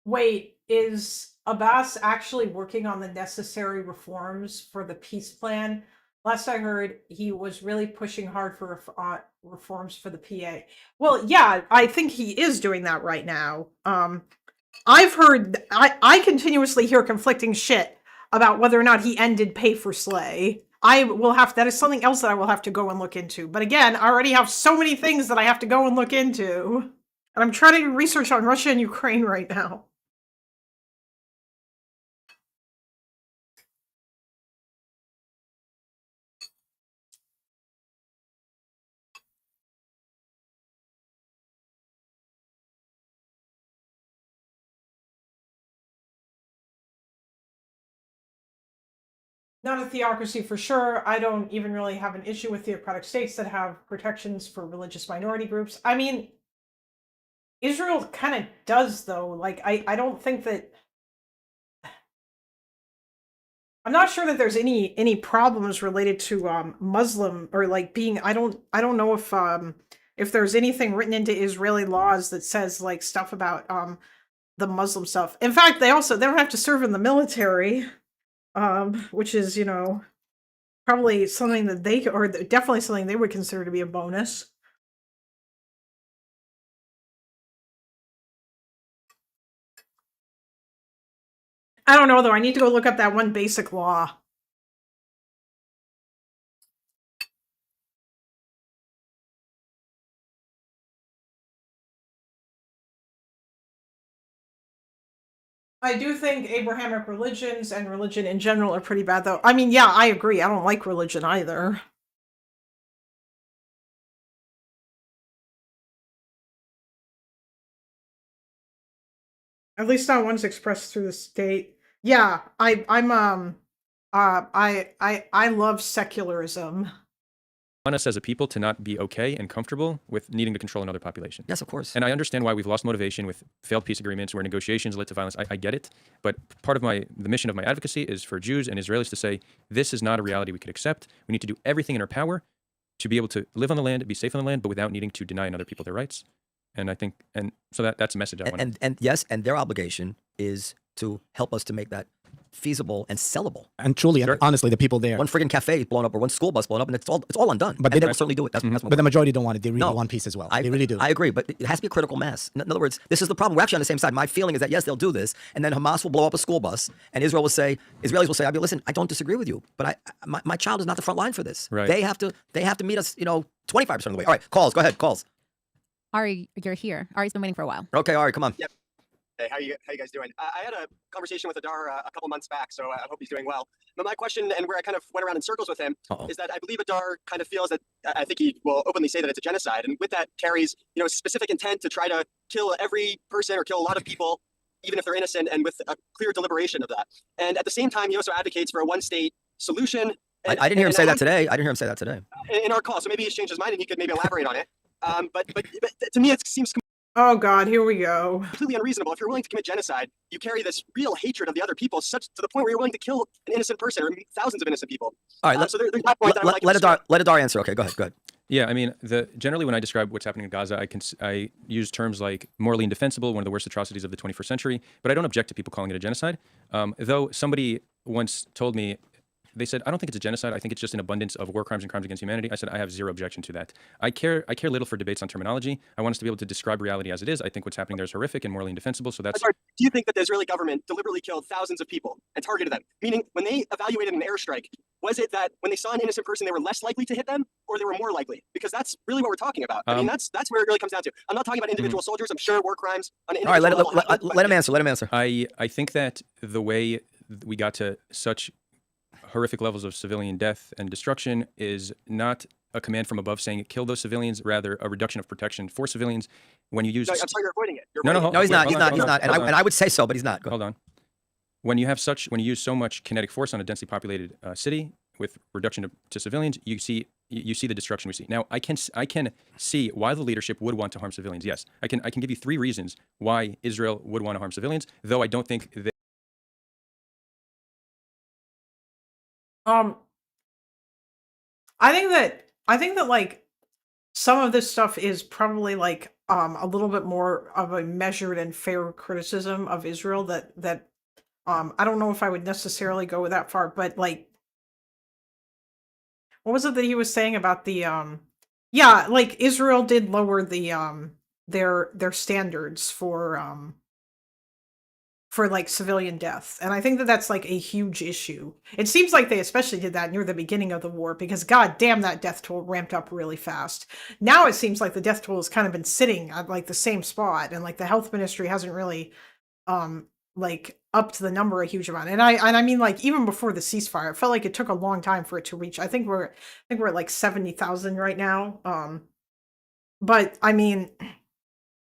Wait, is Abbas actually working on the necessary reforms for the peace plan? Last I heard, he was really pushing hard for reforms for the PA. Well, yeah, I think he is doing that right now. I've heard, I continuously hear conflicting shit about whether or not he ended pay for slay. That is something else that I will have to go and look into. But again, I already have so many things that I have to go and look into. And I'm trying to do research on Russia and Ukraine right now. Not a theocracy for sure. I don't even really have an issue with theocratic states that have protections for religious minority groups. I mean, Israel kind of does though. Like I don't think that I'm not sure that there's any problems related to Muslim or like being I don't know if there's anything written into Israeli laws that says like stuff about the Muslim stuff. In fact, they don't have to serve in the military, which is, probably something that they or definitely something they would consider to be a bonus. I don't know though. I need to go look up that one basic law. I do think Abrahamic religions and religion in general are pretty bad though. I mean, yeah, I agree. I don't like religion either. At least not ones expressed through the state. Yeah, I love secularism. On us as a people to not be okay and comfortable with needing to control another population. Yes, of course. And I understand why we've lost motivation with failed peace agreements where negotiations led to violence. I get it. But part of the mission of my advocacy is for Jews and Israelis to say, this is not a reality we could accept. We need to do everything in our power to be able to live on the land, be safe on the land, but without needing to deny other people their rights. And I think, and so that's a message I want. And yes, and their obligation is to help us to make that feasible and sellable. And truly, and honestly, the people there. One friggin' cafe blown up or one school bus blown up, and it's all undone. But they will certainly do it. That's but the majority don't want it. They really want peace as well. They really do. I agree, but it has to be a critical mass. In other words, this is the problem. We're actually on the same side. My feeling is that yes, they'll do this, and then Hamas will blow up a school bus, and Israelis will say, "I mean, listen, I don't disagree with you, but my child is not the front line for this. Right. They have to meet us, 25% of the way. All right, calls. Go ahead, calls. Ari, you're here. Ari's been waiting for a while. Okay, Ari, come on. Yep. Hey, how you guys doing? I had a conversation with Adar a couple months back, so I hope he's doing well. But my question, and where I kind of went around in circles with him, is that I believe Adar kind of feels that I think he will openly say that it's a genocide, and with that carries specific intent to try to kill every person or kill a lot of people, even if they're innocent, and with a clear deliberation of that. And at the same time, he also advocates for a one-state solution. I didn't hear him say that today. I didn't hear him say that today. In our call, so maybe he's changed his mind, and he could maybe elaborate on it. But to me, it seems. Oh God, here we go. Completely unreasonable. If you're willing to commit genocide, you carry this real hatred of the other people, such to the point where you're willing to kill an innocent person or thousands of innocent people. All right, so there's that point that I would like let Adar answer. Okay, go ahead. Yeah, I mean, generally when I describe what's happening in Gaza, I use terms like morally indefensible, one of the worst atrocities of the 21st century, but I don't object to people calling it a genocide. Though somebody once told me, they said, I don't think it's a genocide. I think it's just an abundance of war crimes and crimes against humanity. I said, I have zero objection to that. I care little for debates on terminology. I want us to be able to describe reality as it is. I think what's happening there is horrific and morally indefensible. So that's. Do you think that the Israeli government deliberately killed thousands of people and targeted them? Meaning, when they evaluated an airstrike, was it that when they saw an innocent person, they were less likely to hit them, or they were more likely? Because that's really what we're talking about. I mean, that's where it really comes down to. I'm not talking about individual soldiers. I'm sure war crimes on an individual level. All right, let him answer. Let him answer. I think that the way we got to such horrific levels of civilian death and destruction is not a command from above saying kill those civilians, rather a reduction of protection for civilians. When you use, no, I'm sorry, you're avoiding it. No, he's not. He's not. And I would say so, but he's not. Hold on. When you use so much kinetic force on a densely populated city with reduction to civilians, you see the destruction we see. Now, I can see why the leadership would want to harm civilians. Yes, I can give you 3 reasons why Israel would want to harm civilians, though I don't think they. I think that like some of this stuff is probably like a little bit more of a measured and fair criticism of Israel that I don't know if I would necessarily go that far, but like what was it that he was saying about the yeah, like Israel did lower the their standards for like civilian death, and I think that that's like a huge issue. It seems like they especially did that near the beginning of the war because god damn, that death toll ramped up really fast. Now it seems like the death toll has kind of been sitting at like the same spot, and like the health ministry hasn't really like upped the number a huge amount. And I mean, like even before the ceasefire, it felt like it took a long time for it to reach. I think we're at like 70,000 right now. But I mean,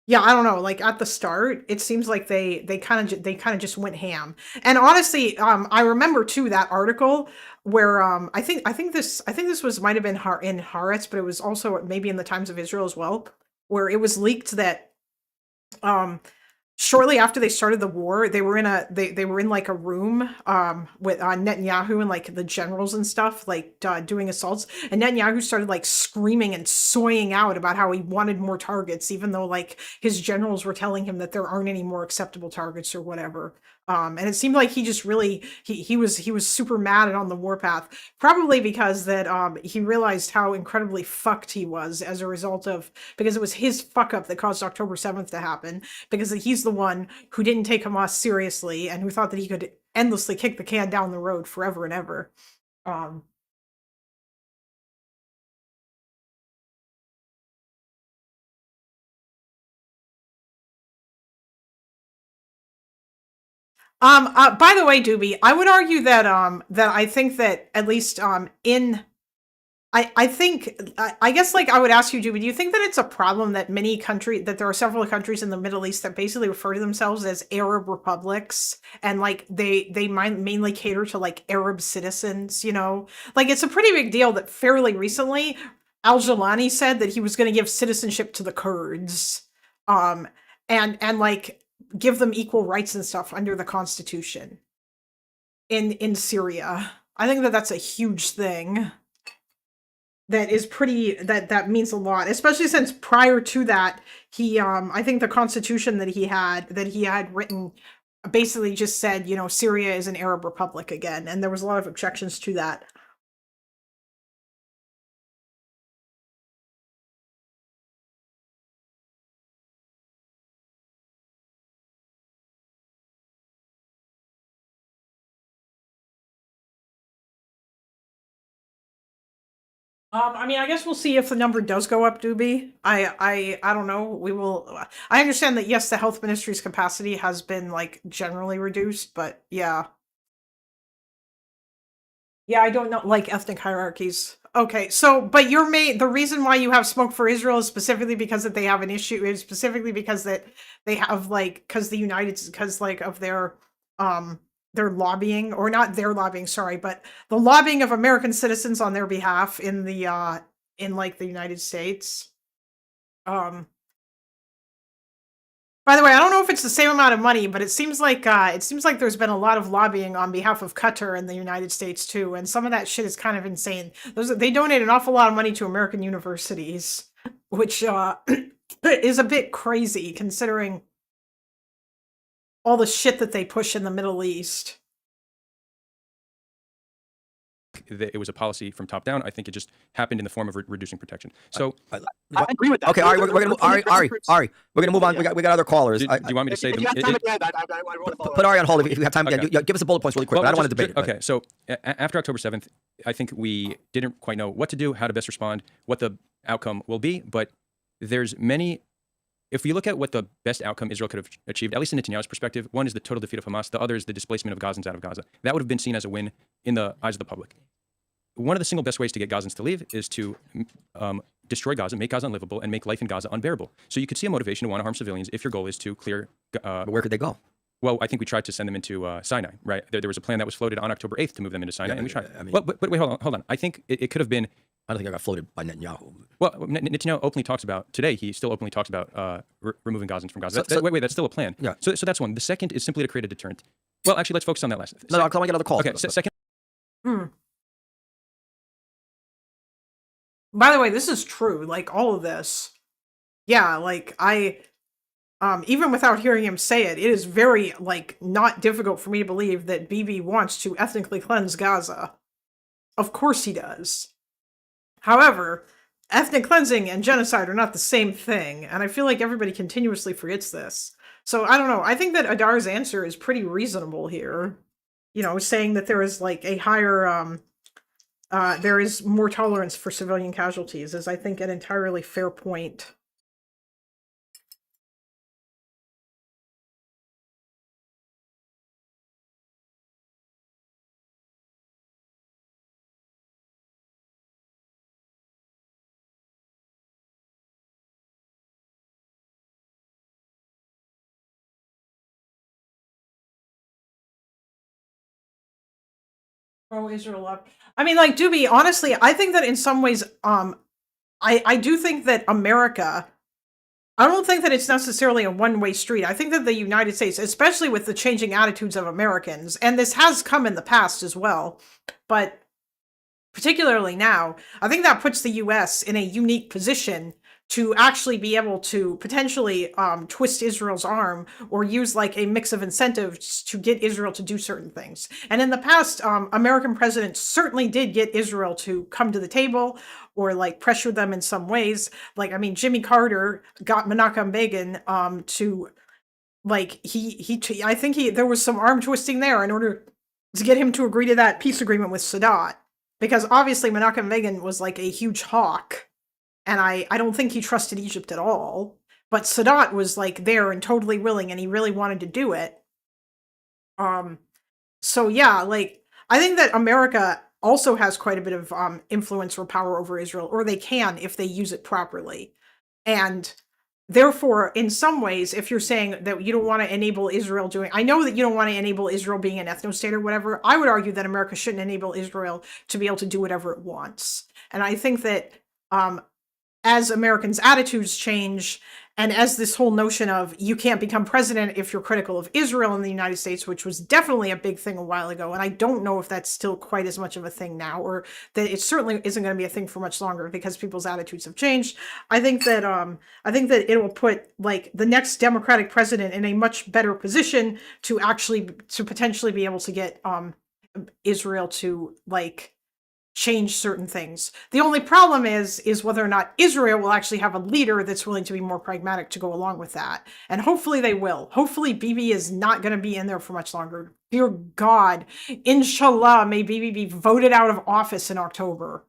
Yeah, I don't know. Like at the start, it seems like they kind of just went ham. And honestly, I remember too that article where I think this was might have been in Haaretz, but it was also maybe in the Times of Israel as well, where it was leaked that um shortly after they started the war, they were in like a room with Netanyahu and like the generals and stuff like doing assaults, and Netanyahu started like screaming and soying out about how he wanted more targets, even though like his generals were telling him that there aren't any more acceptable targets or whatever. And it seemed like he just really he was super mad and on the warpath, probably because that he realized how incredibly fucked he was as a result of, because it was his fuck up that caused October 7th to happen, because he's the one who didn't take Hamas seriously and who thought that he could endlessly kick the can down the road forever and ever. Um, by the way, Doobie, I would argue that that I think that at least in I think I guess like I would ask you, Doobie, do you think that it's a problem that that there are several countries in the Middle East that basically refer to themselves as Arab republics, and like they mainly cater to like Arab citizens, you know? Like it's a pretty big deal that fairly recently Al-Jilani said that he was going to give citizenship to the Kurds. Um and like give them equal rights and stuff under the constitution in Syria. I think that that's a huge thing that is pretty that means a lot, especially since prior to that he I think the constitution that he had written basically just said, you know, Syria is an Arab republic again, and there was a lot of objections to that. I mean, I guess we'll see if the number does go up, Doobie. I don't know. We will. I understand that yes, the health ministry's capacity has been like generally reduced, but yeah, yeah, I don't know like ethnic hierarchies. Okay, so but the reason why you have smoke for Israel is specifically because that they have an issue, is specifically because that they have like because the United because like of their lobbying, or not their lobbying, sorry, but the lobbying of American citizens on their behalf in like the United States. Um by the way, I don't know if it's the same amount of money, but it seems like there's been a lot of lobbying on behalf of Qatar in the United States too, and some of that shit is kind of insane. They donate an awful lot of money to American universities, which is a bit crazy considering all the shit that they push in the Middle East. It was a policy from top down. I think it just happened in the form of reducing protection. So I agree with that. Okay, Ari, we're gonna Ari, we're gonna move on. Yeah. We got other callers. Do you want me to say If them? you have time at the end, I want to follow Put up. Ari on hold if you have time. Okay. Give us the bullet points really quick. Well, but I don't want to debate it. Okay, so after October 7th, I think we didn't quite know what to do, how to best respond, what the outcome will be. But there's many. If you look at what the best outcome Israel could have achieved, at least in Netanyahu's perspective, one is the total defeat of Hamas. The other is the displacement of Gazans out of Gaza. That would have been seen as a win in the eyes of the public. One of the single best ways to get Gazans to leave is to destroy Gaza, make Gaza unlivable, and make life in Gaza unbearable. So you could see a motivation to want to harm civilians if your goal is to clear. But where could they go? Well, I think we tried to send them into Sinai, right? There was a plan that was floated on October 8th to move them into Sinai, and we tried. I mean, but wait, hold on. I think it could have been. I don't think I got floated by Netanyahu. Well, Netanyahu openly talks about today. He still openly talks about removing Gazans from Gaza. Wait, that's still a plan. Yeah. So that's one. The second is simply to create a deterrent. Well, actually, let's focus on that last. No, I want to get another call. Okay. Second. By the way, this is true. Like all of this. Yeah, like I even without hearing him say it, it is very like not difficult for me to believe that Bibi wants to ethnically cleanse Gaza. Of course he does. However, ethnic cleansing and genocide are not the same thing, and I feel like everybody continuously forgets this. So I don't know. I think that Adar's answer is pretty reasonable here. You know, saying that there is like a higher there is more tolerance for civilian casualties is, I think, an entirely fair point. pro-Israel love. I mean, like, Doobie, honestly, I think that in some ways, I do think that America, I don't think that it's necessarily a one-way street. I think that the United States, especially with the changing attitudes of Americans, and this has come in the past as well, but particularly now, I think that puts the US in a unique position to actually be able to potentially twist Israel's arm or use like a mix of incentives to get Israel to do certain things. And in the past, American presidents certainly did get Israel to come to the table or like pressure them in some ways. Like, I mean, Jimmy Carter got Menachem Begin to like, I think there was some arm twisting there in order to get him to agree to that peace agreement with Sadat. Because obviously Menachem Begin was like a huge hawk. And I don't think he trusted Egypt at all. But Sadat was like there and totally willing, and he really wanted to do it. So yeah, like, I think that America also has quite a bit of influence or power over Israel, or they can if they use it properly. And therefore, in some ways, if you're saying that you don't want to enable Israel doing, I know that you don't want to enable Israel being an ethno-state or whatever, I would argue that America shouldn't enable Israel to be able to do whatever it wants. And I think that as Americans' attitudes change, and as this whole notion of you can't become president if you're critical of Israel in the United States, which was definitely a big thing a while ago, and I don't know if that's still quite as much of a thing now, or that it certainly isn't going to be a thing for much longer because people's attitudes have changed. I think that it will put like the next Democratic president in a much better position to potentially be able to get Israel to like change certain things. The only problem is whether or not Israel will actually have a leader that's willing to be more pragmatic to go along with that. And hopefully they will. Hopefully Bibi is not going to be in there for much longer. Dear God, inshallah, may Bibi be voted out of office in October.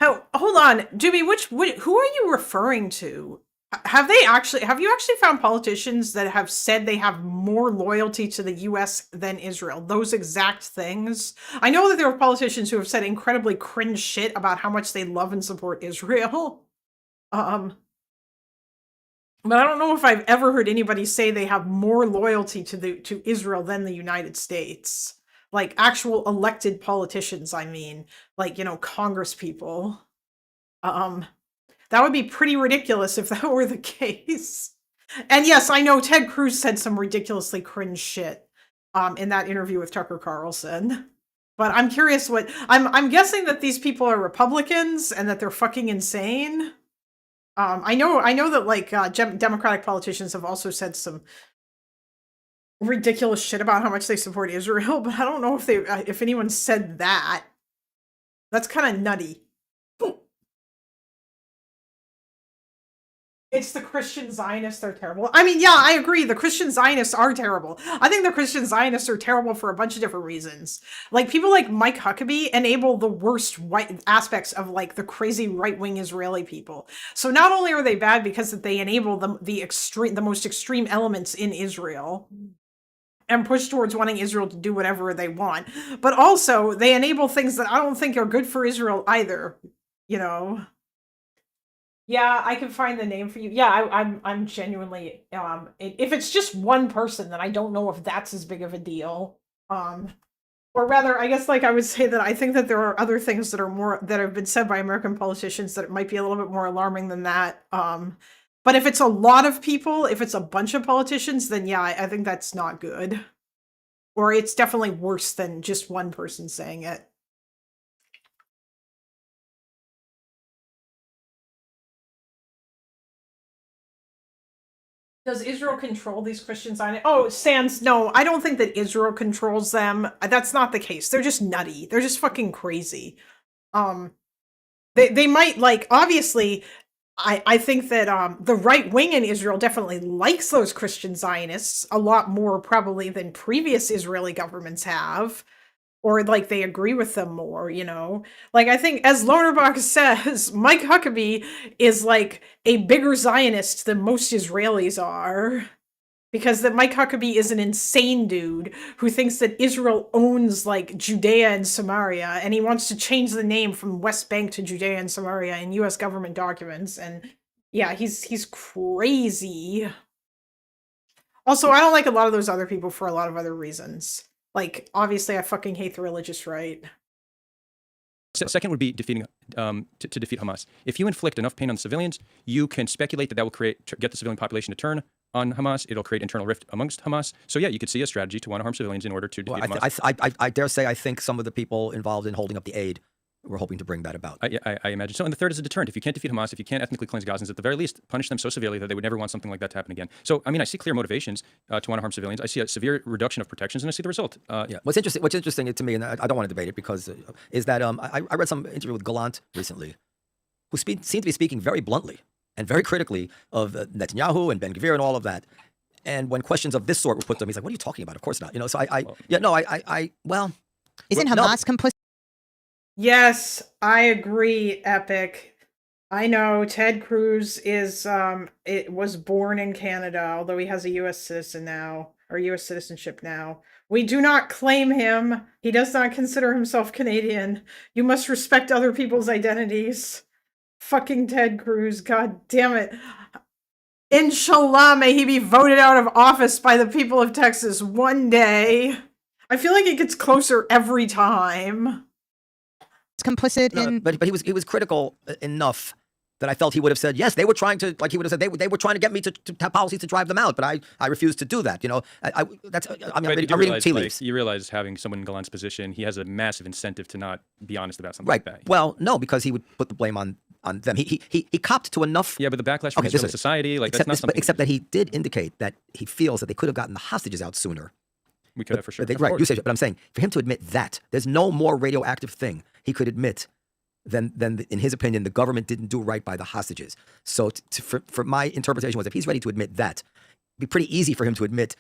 Oh, hold on, Jimmy. Who are you referring to? Have you actually found politicians that have said they have more loyalty to the U.S. than Israel? Those exact things. I know that there are politicians who have said incredibly cringe shit about how much they love and support Israel. But I don't know if I've ever heard anybody say they have more loyalty to Israel than the United States. Like actual elected politicians, I mean, like, you know, Congress people. That would be pretty ridiculous if that were the case. And yes, I know Ted Cruz said some ridiculously cringe shit in that interview with Tucker Carlson. But I'm curious I'm guessing that these people are Republicans and that they're fucking insane. I know that like Democratic politicians have also said some ridiculous shit about how much they support Israel, but I don't know if anyone said that. That's kind of nutty. It's the Christian Zionists, they're terrible. I mean, yeah, I agree. The Christian Zionists are terrible. I think the Christian Zionists are terrible for a bunch of different reasons. Like, people like Mike Huckabee enable the worst white aspects of, like, the crazy right-wing Israeli people. So not only are they bad because that they enable the most extreme elements in Israel and push towards wanting Israel to do whatever they want, but also they enable things that I don't think are good for Israel either, you know? Yeah, I can find the name for you. Yeah, I'm genuinely if it's just one person, then I don't know if that's as big of a deal. Or rather, I guess like I would say that I think that there are other things that have been said by American politicians that it might be a little bit more alarming than that. But if it's a lot of people, if it's a bunch of politicians, then yeah, I think that's not good. Or it's definitely worse than just one person saying it. Does Israel control these Christian Zionists? Oh, Sans, no, I don't think that Israel controls them. That's not the case. They're just nutty. They're just fucking crazy. They might, like, obviously, I think that the right wing in Israel definitely likes those Christian Zionists a lot more probably than previous Israeli governments have. or like they agree with them more, you know? Like I think as Lonerbach says, Mike Huckabee is like a bigger Zionist than most Israelis are. Because that Mike Huckabee is an insane dude who thinks that Israel owns like Judea and Samaria, and he wants to change the name from West Bank to Judea and Samaria in US government documents. And yeah, he's crazy. Also, I don't like a lot of those other people for a lot of other reasons. Like, obviously, I fucking hate the religious right. Second would be defeating to defeat Hamas. If you inflict enough pain on civilians, you can speculate that will get the civilian population to turn on Hamas. It'll create internal rift amongst Hamas. So yeah, you could see a strategy to want to harm civilians in order to defeat Hamas. I dare say I think some of the people involved in holding up the aid were hoping to bring that about. I imagine so. And the third is a deterrent. If you can't defeat Hamas, if you can't ethnically cleanse Gazans, at the very least, punish them so severely that they would never want something like that to happen again. So, I mean, I see clear motivations to want to harm civilians. I see a severe reduction of protections, and I see the result. Yeah. What's interesting to me, and I don't want to debate it because, is that I read some interview with Gallant recently, who seemed to be speaking very bluntly and very critically of Netanyahu and Ben Gvir and all of that. And when questions of this sort were put to him, he's like, "What are you talking about? Of course not." You know. So well, isn't Hamas complicit? Yes, I agree, Epic. I know Ted Cruz was born in Canada, although he has a US citizen now, or US citizenship now. We do not claim him. He does not consider himself Canadian. You must respect other people's identities. Fucking Ted Cruz, god damn it. Inshallah, may he be voted out of office by the people of Texas one day. I feel like it gets closer every time. Complicit in, but he was critical enough that I felt he would have said yes. They were trying to, like he would have said, they were trying to get me to have policies to drive them out, but I refused to do that. You know, I'm reading tea leaves. You realize having someone in Gallant's position, he has a massive incentive to not be honest about something right. like that. Well, no, because he would put the blame on them. He copped to enough. Yeah, but the backlash from Israeli society, like that's not something. Except that he did indicate that he feels that they could have gotten the hostages out sooner. We could have for sure. Right, you say, but I'm saying for him to admit that there's no more radioactive thing he could admit than in his opinion, the government didn't do right by the hostages. So for my interpretation was if he's ready to admit that, it'd be pretty easy for him to admit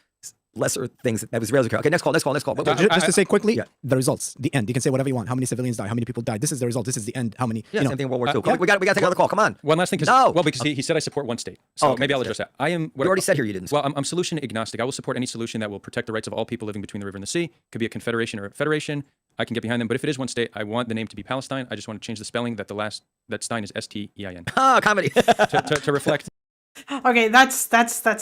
lesser things that was Israel's. Okay, next call. Just to say quickly, the results, the end. You can say whatever you want. How many civilians died? How many people died? This is the result. This is the end. How many? Yeah, same thing in World War II. We got to take another call. Come on. One last thing. No. Well, because he said I support one state. So maybe I'll address that. I am. You already said here you didn't. Well, I'm solution agnostic. I will support any solution that will protect the rights of all people living between the river and the sea. It could be a confederation or a federation. I can get behind them. But if it is one state, I want the name to be Palestine. I just want to change the spelling that that Stein is Stein. Ah, comedy. to reflect. Okay, that's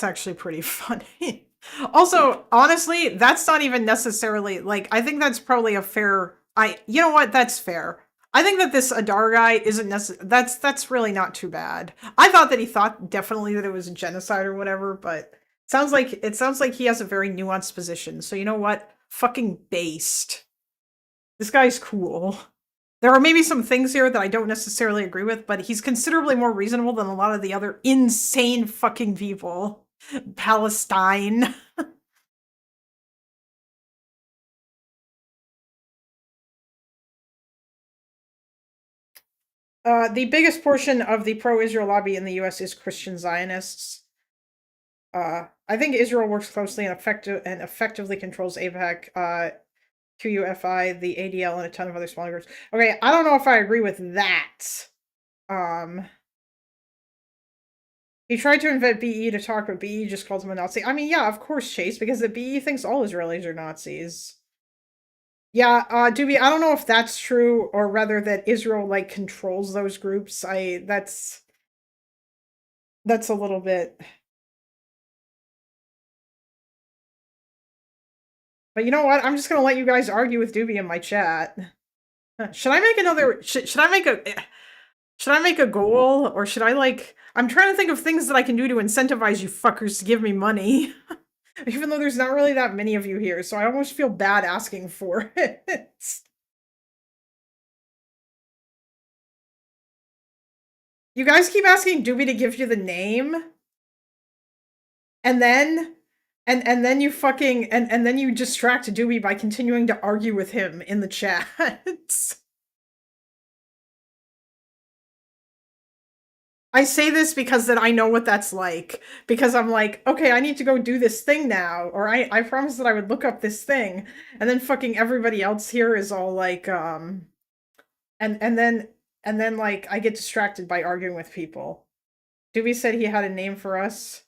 actually pretty funny. Also, honestly, that's not even necessarily like I think that's probably a fair. You know what? That's fair. I think that this Adar guy isn't necessarily. That's really not too bad. I thought that he thought definitely that it was a genocide or whatever, but it sounds like he has a very nuanced position. So you know what? Fucking based. This guy's cool. There are maybe some things here that I don't necessarily agree with, but he's considerably more reasonable than a lot of the other insane fucking people. Palestine. The biggest portion of the pro-Israel lobby in the U.S. is Christian Zionists. I think Israel works closely and effectively controls AIPAC, QUFI, the ADL, and a ton of other smaller groups. Okay, I don't know if I agree with that. He tried to invent BE to talk, but BE just called him a Nazi. I mean, yeah, of course, Chase, because the BE thinks all Israelis are Nazis. Yeah, Doobie, I don't know if that's true, or rather that Israel, like, controls those groups. That's a little bit... But you know what? I'm just gonna let you guys argue with Doobie in my chat. Should I make another... Should I make a goal, or should I, like... I'm trying to think of things that I can do to incentivize you fuckers to give me money. Even though there's not really that many of you here, so I almost feel bad asking for it. You guys keep asking Doobie to give you the name. And then... And then you fucking... And then you distract Doobie by continuing to argue with him in the chat. I say this because that I know what that's like. Because I'm like, okay, I need to go do this thing now, or I promised that I would look up this thing, and then fucking everybody else here is all like, and then like I get distracted by arguing with people. Doobie said he had a name for us.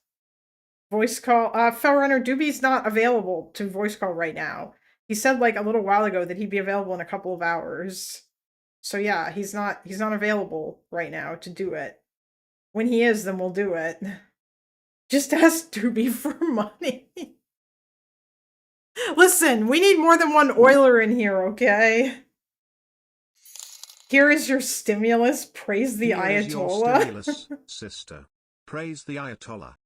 Voice call. Fellrunner, Doobie's not available to voice call right now. He said like a little while ago that he'd be available in a couple of hours. So yeah, he's not available right now to do it. When he is, then we'll do it. Just ask Doobie for money. Listen, we need more than one oiler in here, okay? Here is your stimulus. Praise the Here is your Ayatollah. stimulus, sister. Praise the Ayatollah.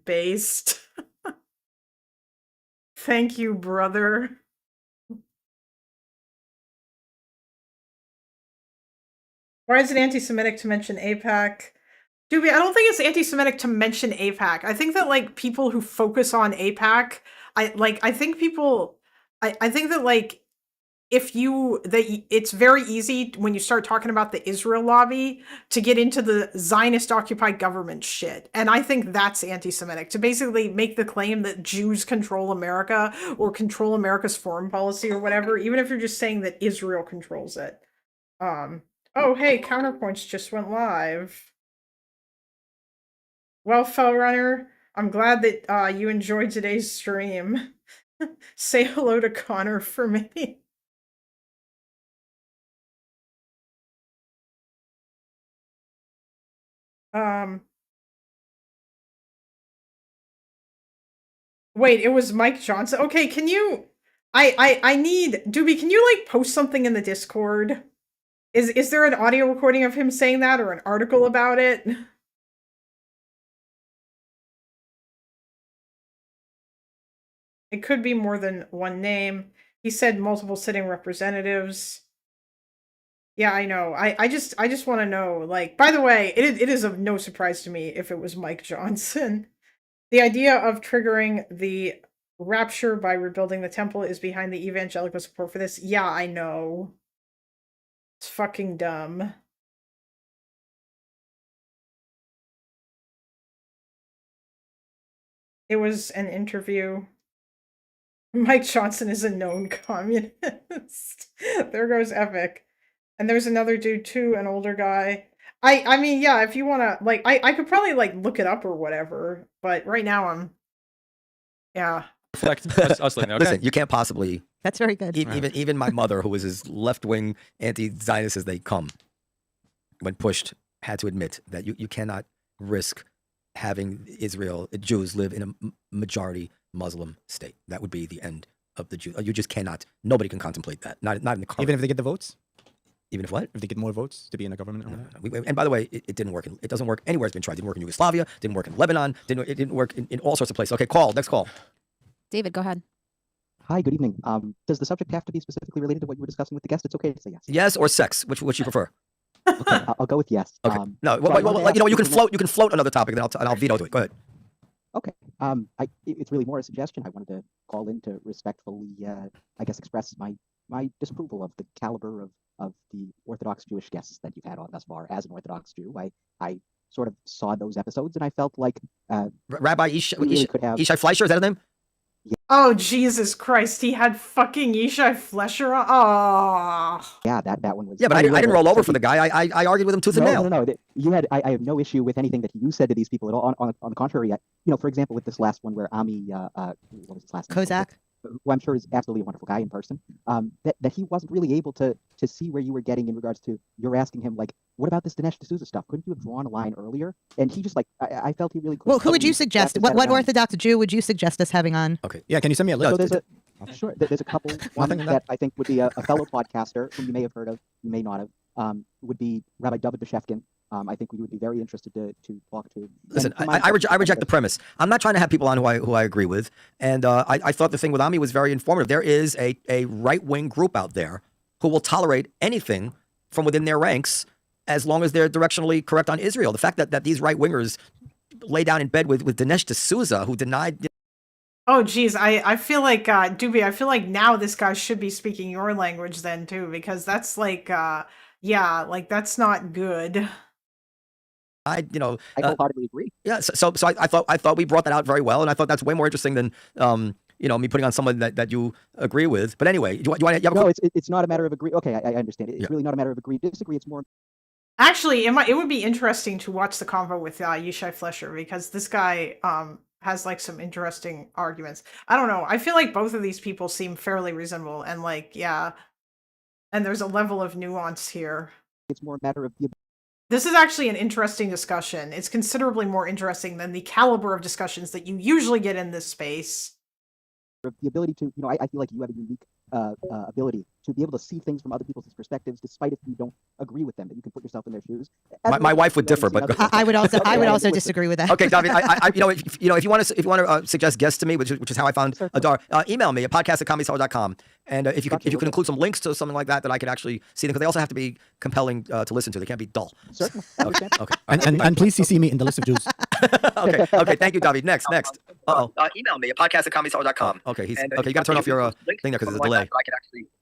Based. Thank you, brother. Why is it anti-Semitic to mention AIPAC? Doobie, I don't think it's anti-Semitic to mention AIPAC. I think that like people who focus on AIPAC, I think that like it's very easy when you start talking about the Israel lobby to get into the Zionist occupied government shit. And I think that's anti-Semitic, to basically make the claim that Jews control America or control America's foreign policy or whatever, even if you're just saying that Israel controls it. Oh, hey, Counterpoints just went live. Well, Fellrunner, I'm glad that you enjoyed today's stream. Say hello to Connor for me. Wait, it was Mike Johnson. Okay, can you I need Doobie, can you like post something in the Discord? Is there an audio recording of him saying that or an article about it? It could be more than one name. He said multiple sitting representatives. Yeah, I know. I just want to know, like, by the way, it is of no surprise to me if it was Mike Johnson. The idea of triggering the rapture by rebuilding the temple is behind the evangelical support for this. Yeah, I know. It's fucking dumb. It was an interview. Mike Johnson is a known communist. There goes Epic. And there's another dude too, an older guy. I mean, yeah, if you want to, like, I could probably, like, look it up or whatever, but right now I'm, yeah. Listen, you can't possibly. That's very good. Even my mother, who is as left-wing anti-Zionist as they come, when pushed, had to admit that you cannot risk having Jews live in a majority Muslim state. That would be the end of the Jews. You just cannot. Nobody can contemplate that. Not in the current. Even if they get the votes? Even if what? If they get more votes to be in a government? And by the way, it didn't work. It doesn't work anywhere it's been tried. It didn't work in Yugoslavia. Didn't work in Lebanon. It didn't work in all sorts of places. Okay, next call. David, go ahead. Hi, good evening. Does the subject have to be specifically related to what you were discussing with the guest? It's okay to say yes. Yes or sex? Which you prefer? Okay, I'll go with yes. Okay. You can float another topic, and I'll veto it. Go ahead. Okay. It's really more a suggestion. I wanted to call in to respectfully, I guess, express my disapproval of the caliber of the Orthodox Jewish guests that you've had on thus far. As an Orthodox Jew, I sort of saw those episodes, and I felt like Rabbi Yishai Fleischer, is that his name? Yeah. Oh, Jesus Christ, he had fucking Yishai Fleischer on. Oh. Yeah, that one was. Yeah, but I didn't roll over for the guy. I argued with him tooth and nail. No. You had. I have no issue with anything that you said to these people at all. On the contrary, for example, with this last one where Ami, what was his last name? Kozak. Who I'm sure is absolutely a wonderful guy in person, that he wasn't really able to see where you were getting in regards to, you're asking him, like, what about this Dinesh D'Souza stuff? Couldn't you have drawn a line earlier? And he just, like, I felt he really couldn't. Well, who would you suggest? What Orthodox Jew would you suggest us having on? Okay. Yeah, can you send me a list? Sure. There's a couple. One that I think would be a fellow podcaster whom you may have heard of, you may not have, would be Rabbi David Beshefkin. I think we would be very interested to talk to. Listen, I reject the premise. I'm not trying to have people on who I agree with, and I thought the thing with Ami was very informative. There is a right-wing group out there who will tolerate anything from within their ranks as long as they're directionally correct on Israel. The fact that these right-wingers lay down in bed with Dinesh D'Souza, who denied. Oh, geez, I feel like, Doobie, I feel like now this guy should be speaking your language then, too, because that's like, yeah, like, that's not good. I wholeheartedly agree. Yeah, so I thought we brought that out very well, and I thought that's way more interesting than me putting on someone that you agree with. But anyway, do you want to? No, it's not a matter of agree. Okay, I understand. It's really not a matter of agree disagree. It's more. Actually, it would be interesting to watch the convo with Yishai Flesher, because this guy has like some interesting arguments. I don't know. I feel like both of these people seem fairly reasonable, and and there's a level of nuance here. It's more a matter of the. This is actually an interesting discussion. It's considerably more interesting than the caliber of discussions that you usually get in this space. The ability to, I feel like you have a unique ability to be able to see things from other people's perspectives, despite if you don't agree with them, that you can put yourself in their shoes. My wife would differ, but I would also disagree with that. Okay, David, if you want to suggest guests to me, which is how I found Adar, email me at podcast@comedysour.com, and if you could include some links to something like that I could actually see them, because they also have to be compelling to listen to. They can't be dull. Certainly. Okay. And please CC me in the list of Jews. Okay. Thank you, David. Next. Email me at podcast@comedysour.com. Okay, you got to turn off your thing there because there's a delay.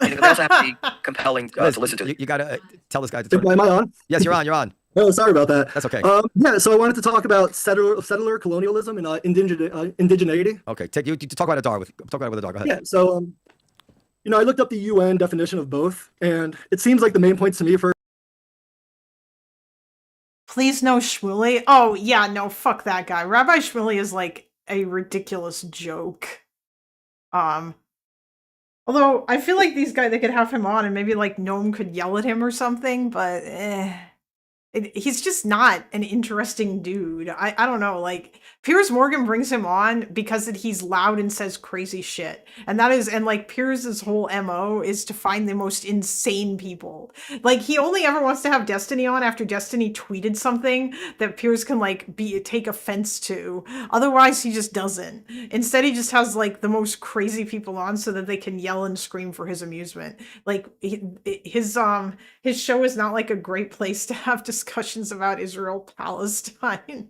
They also have to be compelling to listen to. You got to tell this guy to turn. Am I on? Yes, you're on. Oh, sorry about that. That's okay. So I wanted to talk about settler colonialism and indigeneity. Okay, you talk about Adar. Talk about it with Adar. Go ahead. Yeah. So I looked up the UN definition of both, and it seems like the main points to me for. Please no Shmuley. Oh yeah, no, fuck that guy. Rabbi Shmuley is like a ridiculous joke. Although I feel like they could have him on and maybe like Noam could yell at him or something, but he's just not an interesting dude. I don't know, like Piers Morgan brings him on because he's loud and says crazy shit. And Piers's whole MO is to find the most insane people. Like he only ever wants to have Destiny on after Destiny tweeted something that Piers can take offense to. Otherwise he just doesn't. Instead he just has like the most crazy people on so that they can yell and scream for his amusement. Like his show is not like a great place to have discussions about Israel-Palestine.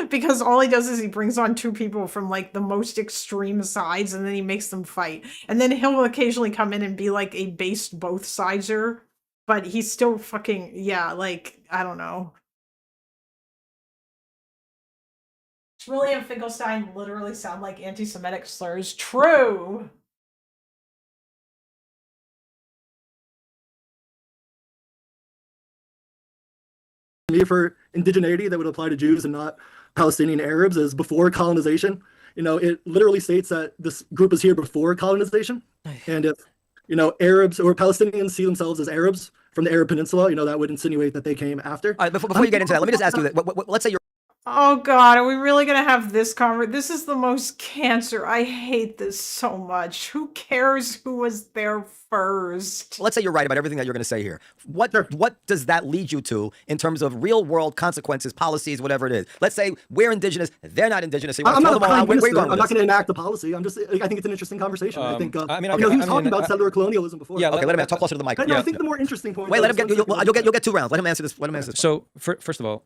Because all he does is he brings on two people from like the most extreme sides and then he makes them fight. And then he'll occasionally come in and be like a based both sideser, but he's still fucking, I don't know. Shmuley and Finkelstein literally sound like anti-Semitic slurs. True! Me for indigeneity that would apply to Jews and not Palestinian Arabs is before colonization. It literally states that this group is here before colonization. And if, Arabs or Palestinians see themselves as Arabs from the Arab Peninsula, that would insinuate that they came after. Before you get into that, let me just ask you that. Let's say you're. Oh God, are we really gonna have this conversation? This is the most cancer. I hate this so much. Who cares who was there first? Let's say you're right about everything that you're going to say here. What does that lead you to in terms of real world consequences, policies, whatever it is? Let's say we're indigenous, they're not indigenous. So I'm not going to enact a policy. I think it's an interesting conversation. I think. He was talking about settler colonialism before. Yeah. Okay. Let him talk closer to the mic. I think the more interesting point. Wait. Let him get. You'll get 2 rounds. Let him answer this. So first of all,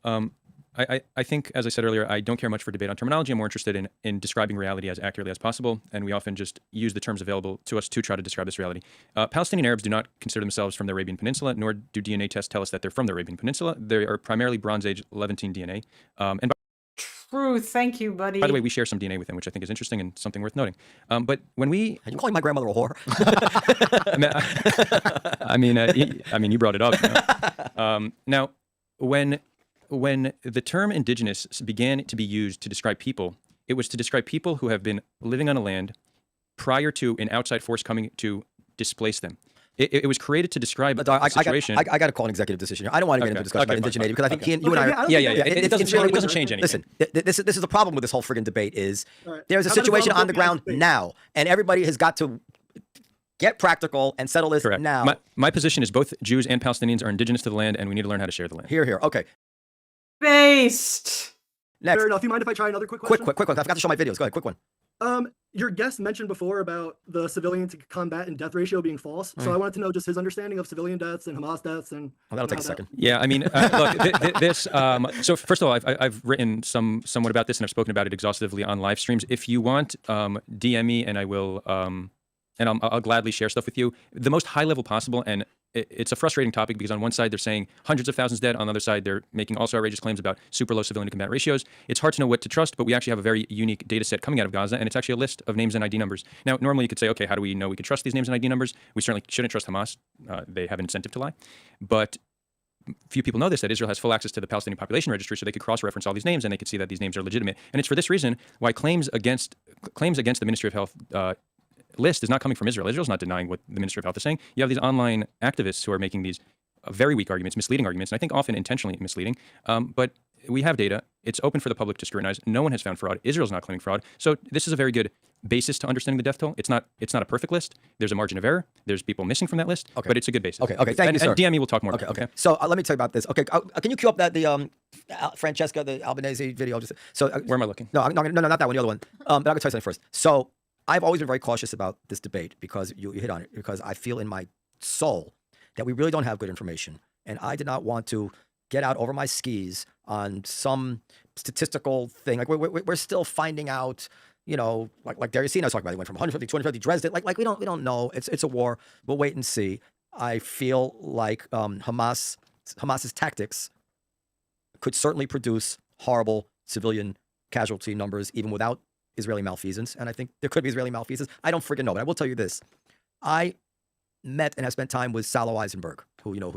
I think, as I said earlier, I don't care much for debate on terminology. I'm more interested in describing reality as accurately as possible, and we often just use the terms available to us to try to describe this reality. Palestinian Arabs do not consider themselves from the Arabian Peninsula, nor do DNA tests tell us that they're from the Arabian Peninsula. They are primarily Bronze Age Levantine DNA. True, thank you, buddy. By the way, we share some DNA with them, which I think is interesting and something worth noting. But when we... Are you calling my grandmother a whore? I mean, you brought it up. Now, when the term indigenous began to be used to describe people, it was to describe people who have been living on a land prior to an outside force coming to displace them. It was created to describe a situation. I got to call an executive decision here. I don't want to get into a discussion about indigeneity because I think you and I. It doesn't change anything. Listen, this is the problem with this whole friggin' debate is there's a situation on the ground now, and everybody has got to get practical and settle this now. My position is both Jews and Palestinians are indigenous to the land, and we need to learn how to share the land. Here. Okay. Based. Next. Fair enough. You mind if I try another quick question? Quick one. I forgot to show my videos. Go ahead. Quick one. Your guest mentioned before about the civilian to combat and death ratio being false. So I wanted to know just his understanding of civilian deaths and Hamas deaths. And that'll take a second. Yeah, I mean, look, this. So first of all, I've written somewhat about this and I've spoken about it exhaustively on live streams. If you want, DM me and I will. And I'll gladly share stuff with you. The most high level possible and it's a frustrating topic because on one side they're saying hundreds of thousands dead, on the other side they're making also outrageous claims about super low civilian to combat ratios. It's hard to know what to trust, but we actually have a very unique data set coming out of Gaza, and it's actually a list of names and ID numbers. Now, normally you could say, okay, how do we know we can trust these names and ID numbers? We certainly shouldn't trust Hamas. They have an incentive to lie. But few people know this, that Israel has full access to the Palestinian population registry, so they could cross-reference all these names and they could see that these names are legitimate. And it's for this reason why claims against the Ministry of Health list is not coming from Israel. Israel's not denying what the Ministry of Health is saying. You have these online activists who are making these very weak arguments, misleading arguments, and I think often intentionally misleading. But we have data. It's open for the public to scrutinize. No one has found fraud. Israel's not claiming fraud. So this is a very good basis to understanding the death toll. It's not a perfect list. There's a margin of error. There's people missing from that list, but it's a good basis. Okay. Thank you, sir. And DME will talk more. Okay. So let me tell you about this. Okay, can you cue up the Francesca, the Albanese video? Where am I looking? No, not that one. The other one. But I'm gonna tell you something first. So I've always been very cautious about this debate because you hit on it, because I feel in my soul that we really don't have good information, and I did not want to get out over my skis on some statistical thing. Like we're still finding out. You know, like Dariusina was talking about, it went from 150, 250, Dresden. Like we don't know. It's a war. We'll wait and see. I feel like Hamas's tactics could certainly produce horrible civilian casualty numbers even without Israeli malfeasance. And I think there could be Israeli malfeasance. I don't freaking know, but I will tell you this: I met and have spent time with Salo Eisenberg, who you know.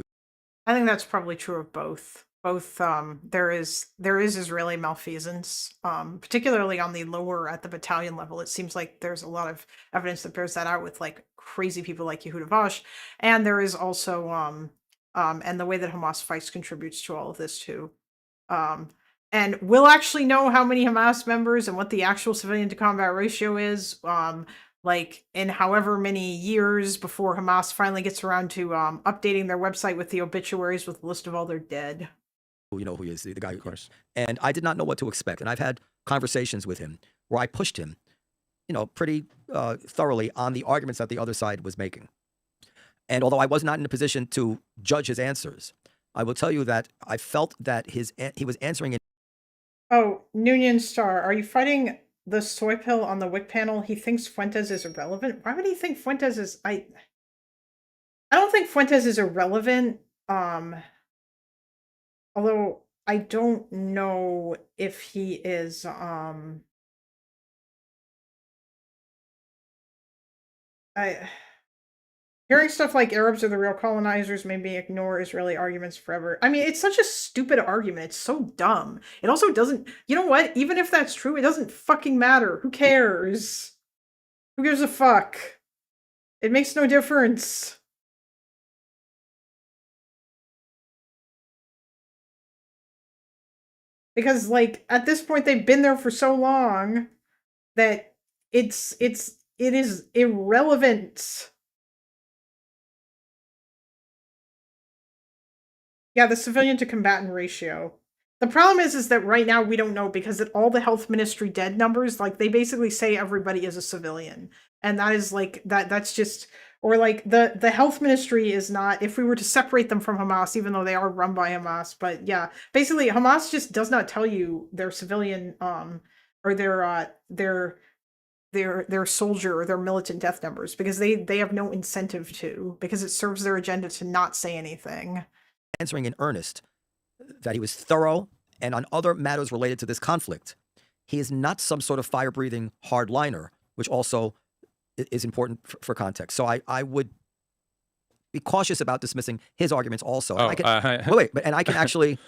I think that's probably true of both. There is Israeli malfeasance, particularly on the lower at the battalion level. It seems like there's a lot of evidence that bears that out with like crazy people like Yehuda Vosh, and there is also and the way that Hamas fights contributes to all of this too. And we'll actually know how many Hamas members and what the actual civilian to combat ratio is. Like in however many years before Hamas finally gets around to updating their website with the obituaries with a list of all their dead. You know who he is, the guy, of course. And I did not know what to expect. And I've had conversations with him where I pushed him, you know, pretty thoroughly on the arguments that the other side was making. And although I was not in a position to judge his answers, I will tell you that I felt that he was answering. Oh, Noonian Star, are you fighting the soy pill on the WIC panel? He thinks Fuentes is irrelevant. Why would he think Fuentes is? I don't think Fuentes is irrelevant. Although I don't know if he is hearing stuff like Arabs are the real colonizers made me ignore Israeli arguments forever. I mean, it's such a stupid argument. It's so dumb. It also doesn't, you know what? Even if that's true, it doesn't fucking matter. Who cares? Who gives a fuck? It makes no difference. Because like at this point they've been there for so long that it is irrelevant. Yeah, the civilian to combatant ratio. The problem is that right now we don't know because at all the health ministry dead numbers, like they basically say everybody is a civilian. And that is like that's just, or like the health ministry is not, if we were to separate them from Hamas, even though they are run by Hamas, but yeah, basically Hamas just does not tell you their civilian or their soldier or their militant death numbers because they have no incentive to, because it serves their agenda to not say anything. Answering in earnest that he was thorough and on other matters related to this conflict. He is not some sort of fire-breathing hardliner, which also is important for context. So I would be cautious about dismissing his arguments also. Oh, I can, and I can actually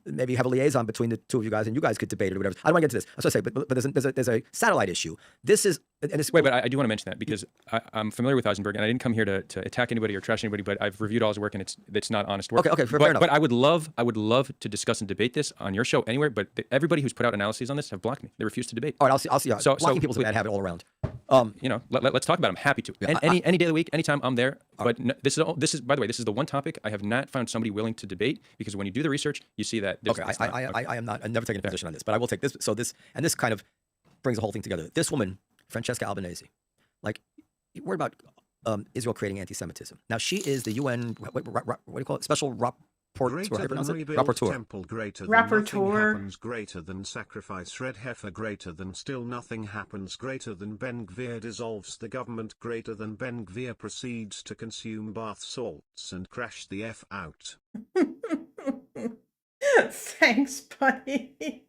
maybe have a liaison between the two of you guys, and you guys could debate it or whatever. I don't want to get into this. I was going to say, but there's a satellite issue. This is wait, but I do want to mention that because I'm familiar with Eisenberg, and I didn't come here to attack anybody or trash anybody, but I've reviewed all his work, and it's not honest work. Okay, fair enough. But I would love to discuss and debate this on your show anywhere. But everybody who's put out analyses on this have blocked me. They refuse to debate. All right, I'll see. So blocking people's a bad habit all around. You know, let's talk about it. I'm happy to. And any day of the week, anytime, I'm there. But no, this is by the way, this is the one topic I have not found somebody willing to debate, because when you do the research, you see that. I am not. I've never taken a position on this, but I will take this. So this kind of brings the whole thing together. This woman, Francesca Albanese, like, worried about Israel creating anti-Semitism. Now she is the UN what do you call it? Special Rapporteur, how do you Greater than pronounce it? rebuild Rapporteur. temple, greater than nothing Rapporteur. happens, greater than sacrifice red heifer, greater than still nothing happens, greater than Ben Gvir dissolves the government, greater than Ben Gvir proceeds to consume bath salts and crash the F out. Thanks, buddy.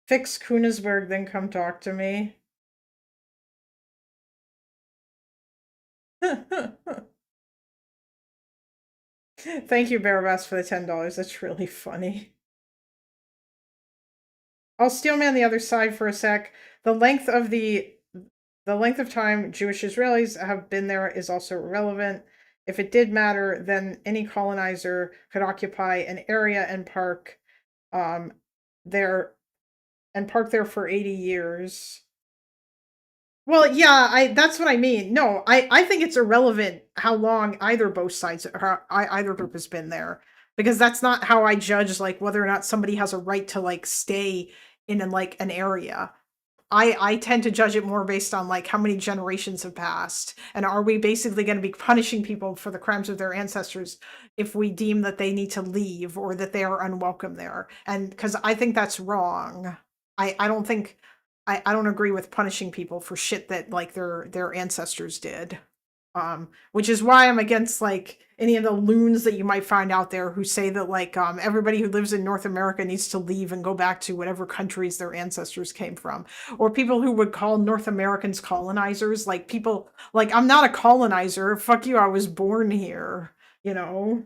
Fix Kunisberg, then come talk to me. Thank you, Barabas, for the $10. That's really funny. I'll steelman the other side for a sec. The length of time Jewish Israelis have been there is also irrelevant. If it did matter, then any colonizer could occupy an area and park there for 80 years. Well, yeah, that's what I mean. No, I think it's irrelevant how long either group has been there, because that's not how I judge like whether or not somebody has a right to like stay in an area. I tend to judge it more based on like how many generations have passed, and are we basically going to be punishing people for the crimes of their ancestors if we deem that they need to leave or that they are unwelcome there. And because I think that's wrong. I don't agree with punishing people for shit that like their ancestors did. Which is why I'm against like any of the loons that you might find out there who say that like everybody who lives in North America needs to leave and go back to whatever countries their ancestors came from, or people who would call North Americans colonizers. Like people like, I'm not a colonizer, fuck you, I was born here, you know.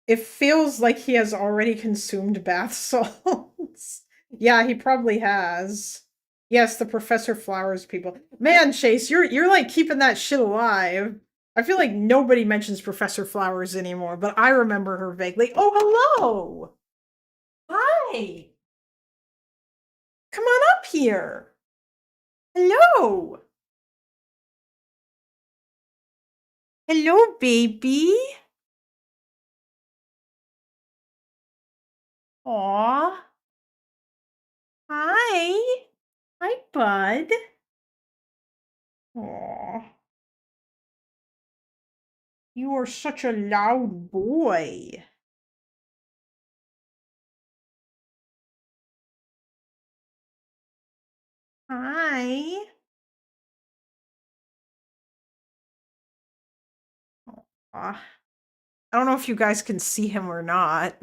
It feels like he has already consumed bath salts. Yeah, he probably has. Yes, the Professor Flowers people. Man, Chase, you're like keeping that shit alive. I feel like nobody mentions Professor Flowers anymore, but I remember her vaguely. Oh, hello. Hi. Come on up here. Hello. Hello, baby. Aw. Hi. Hi, bud. Aw. You are such a loud boy. Hi. Aw. I don't know if you guys can see him or not.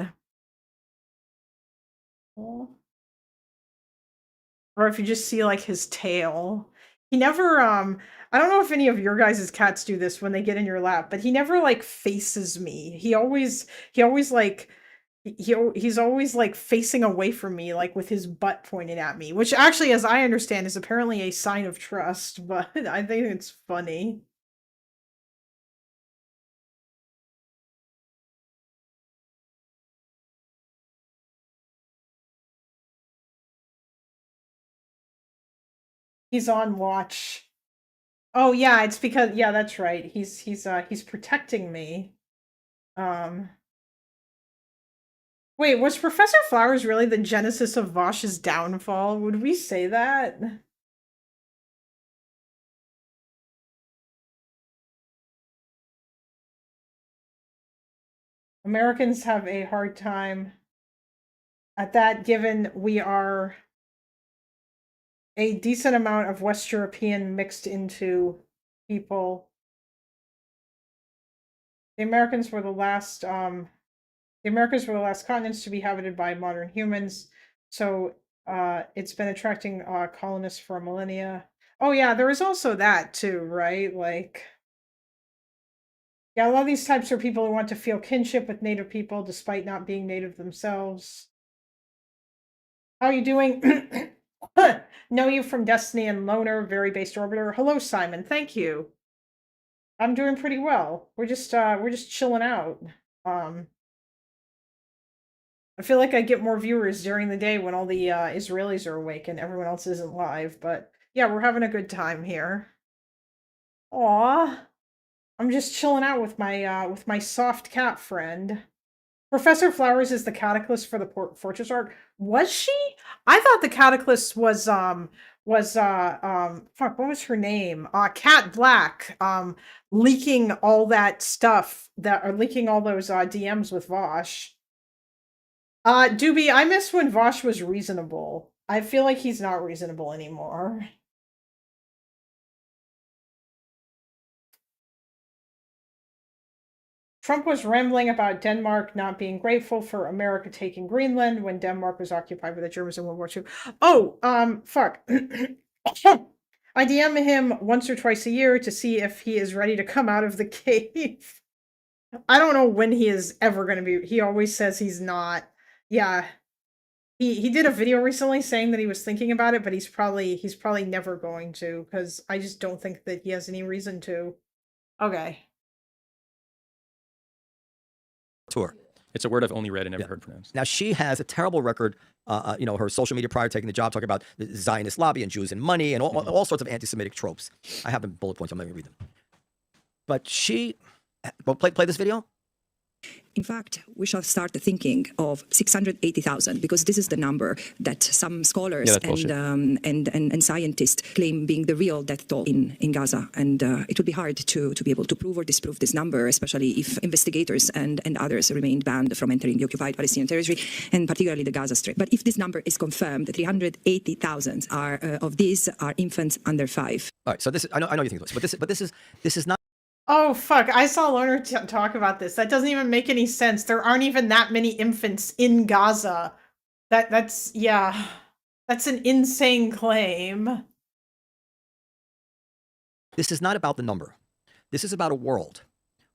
Or if you just see like his tail. He never I don't know if any of your guys' cats do this when they get in your lap, but he never like faces me. He's always like he's always like facing away from me, like with his butt pointed at me, which actually, as I understand, is apparently a sign of trust, but I think it's funny. He's on watch. Oh yeah, it's because yeah, that's right. He's protecting me. Wait, was Professor Flowers really the genesis of Vosh's downfall? Would we say that? Americans have a hard time at that, given we are a decent amount of West European mixed into people. The Americans were the last continents to be habited by modern humans, so it's been attracting colonists for millennia. Oh yeah, there is also that too, right? Like, yeah, a lot of these types are people who want to feel kinship with native people despite not being native themselves. How are you doing? Know you from Destiny and Loner, very based orbiter. Hello, Simon. Thank you. I'm doing pretty well. We're just chilling out. I feel like I get more viewers during the day when all the Israelis are awake and everyone else isn't live, but yeah, we're having a good time here. Aw. I'm just chilling out with my soft cat friend. Professor Flowers is the cataclysm for the Fortress arc. Was she? I thought the cataclysm was fuck, what was her name? Cat Black leaking all that stuff that are leaking all those DMs with Vosh. Doobie, I miss when Vosh was reasonable. I feel like he's not reasonable anymore. Trump was rambling about Denmark not being grateful for America taking Greenland when Denmark was occupied by the Germans in World War II. Oh, fuck. I DM him once or twice a year to see if he is ready to come out of the cave. I don't know when he is ever going to be. He always says he's not. Yeah. He did a video recently saying that he was thinking about it, but he's probably never going to, because I just don't think that he has any reason to. Okay. Tour. It's a word I've only read and never heard pronounced. Now, she has a terrible record, her social media prior to taking the job, talking about the Zionist lobby and Jews and money and all sorts of anti-Semitic tropes. I have them bullet points. I'm not going to read them. But she, well, play this video. In fact, we shall start thinking of 680,000 because this is the number that some scholars and scientists claim being the real death toll in Gaza. And it would be hard to be able to prove or disprove this number, especially if investigators and others remained banned from entering the occupied Palestinian territory, and particularly the Gaza Strip. But if this number is confirmed, 380,000 of these are infants under 5. All right, so this is, I know you think this, but this is not. Oh, fuck. I saw Lerner talk about this. That doesn't even make any sense. There aren't even that many infants in Gaza. That's an insane claim. This is not about the number. This is about a world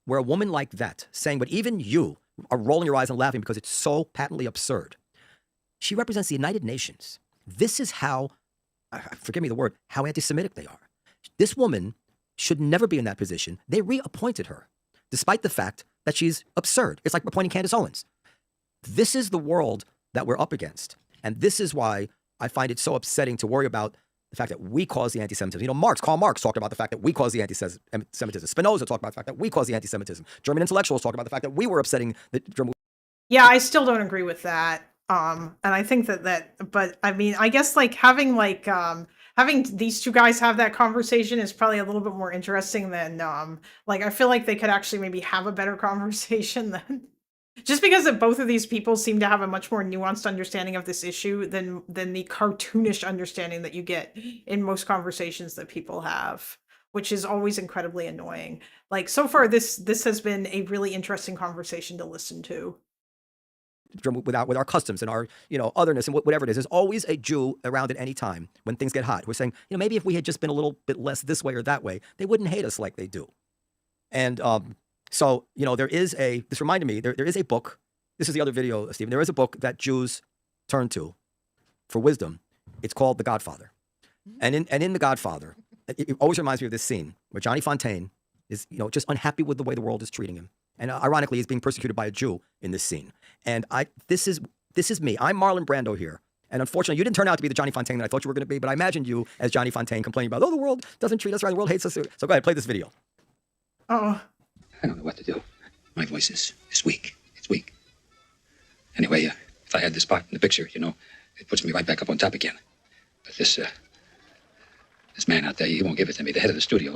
where a woman like that, saying, but even you are rolling your eyes and laughing because it's so patently absurd. She represents the United Nations. This is how, forgive me the word, how anti-Semitic they are. This woman should never be in that position. They reappointed her, despite the fact that she's absurd. It's like appointing Candace Owens. This is the world that we're up against. And this is why I find it so upsetting to worry about the fact that we cause the anti-Semitism. You know, Karl Marx talked about the fact that we cause the anti-Semitism. Spinoza talked about the fact that we cause the anti-Semitism. German intellectuals talked about the fact that we were upsetting the German. Yeah, I still don't agree with that. And I think but I mean, I guess like having these two guys have that conversation is probably a little bit more interesting than I feel like they could actually maybe have a better conversation than just because that both of these people seem to have a much more nuanced understanding of this issue than the cartoonish understanding that you get in most conversations that people have, which is always incredibly annoying. Like so far this has been a really interesting conversation to listen to. With our customs and our otherness and whatever it is, there's always a Jew around at any time when things get hot. We're saying, maybe if we had just been a little bit less this way or that way, they wouldn't hate us like they do. And so there is this reminded me, there is a book. This is the other video, Stephen. There is a book that Jews turn to for wisdom. It's called The Godfather. And in The Godfather, it always reminds me of this scene where Johnny Fontaine is just unhappy with the way the world is treating him. And ironically, he's being persecuted by a Jew in this scene. And this is me. I'm Marlon Brando here. And unfortunately, you didn't turn out to be the Johnny Fontaine that I thought you were going to be, but I imagined you as Johnny Fontaine complaining about, the world doesn't treat us right, the world hates us. So go ahead, play this video. Oh. I don't know what to do. My voice is weak. It's weak. Anyway, if I had this part in the picture, it puts me right back up on top again. But this man out there, he won't give it to me. The head of the studio.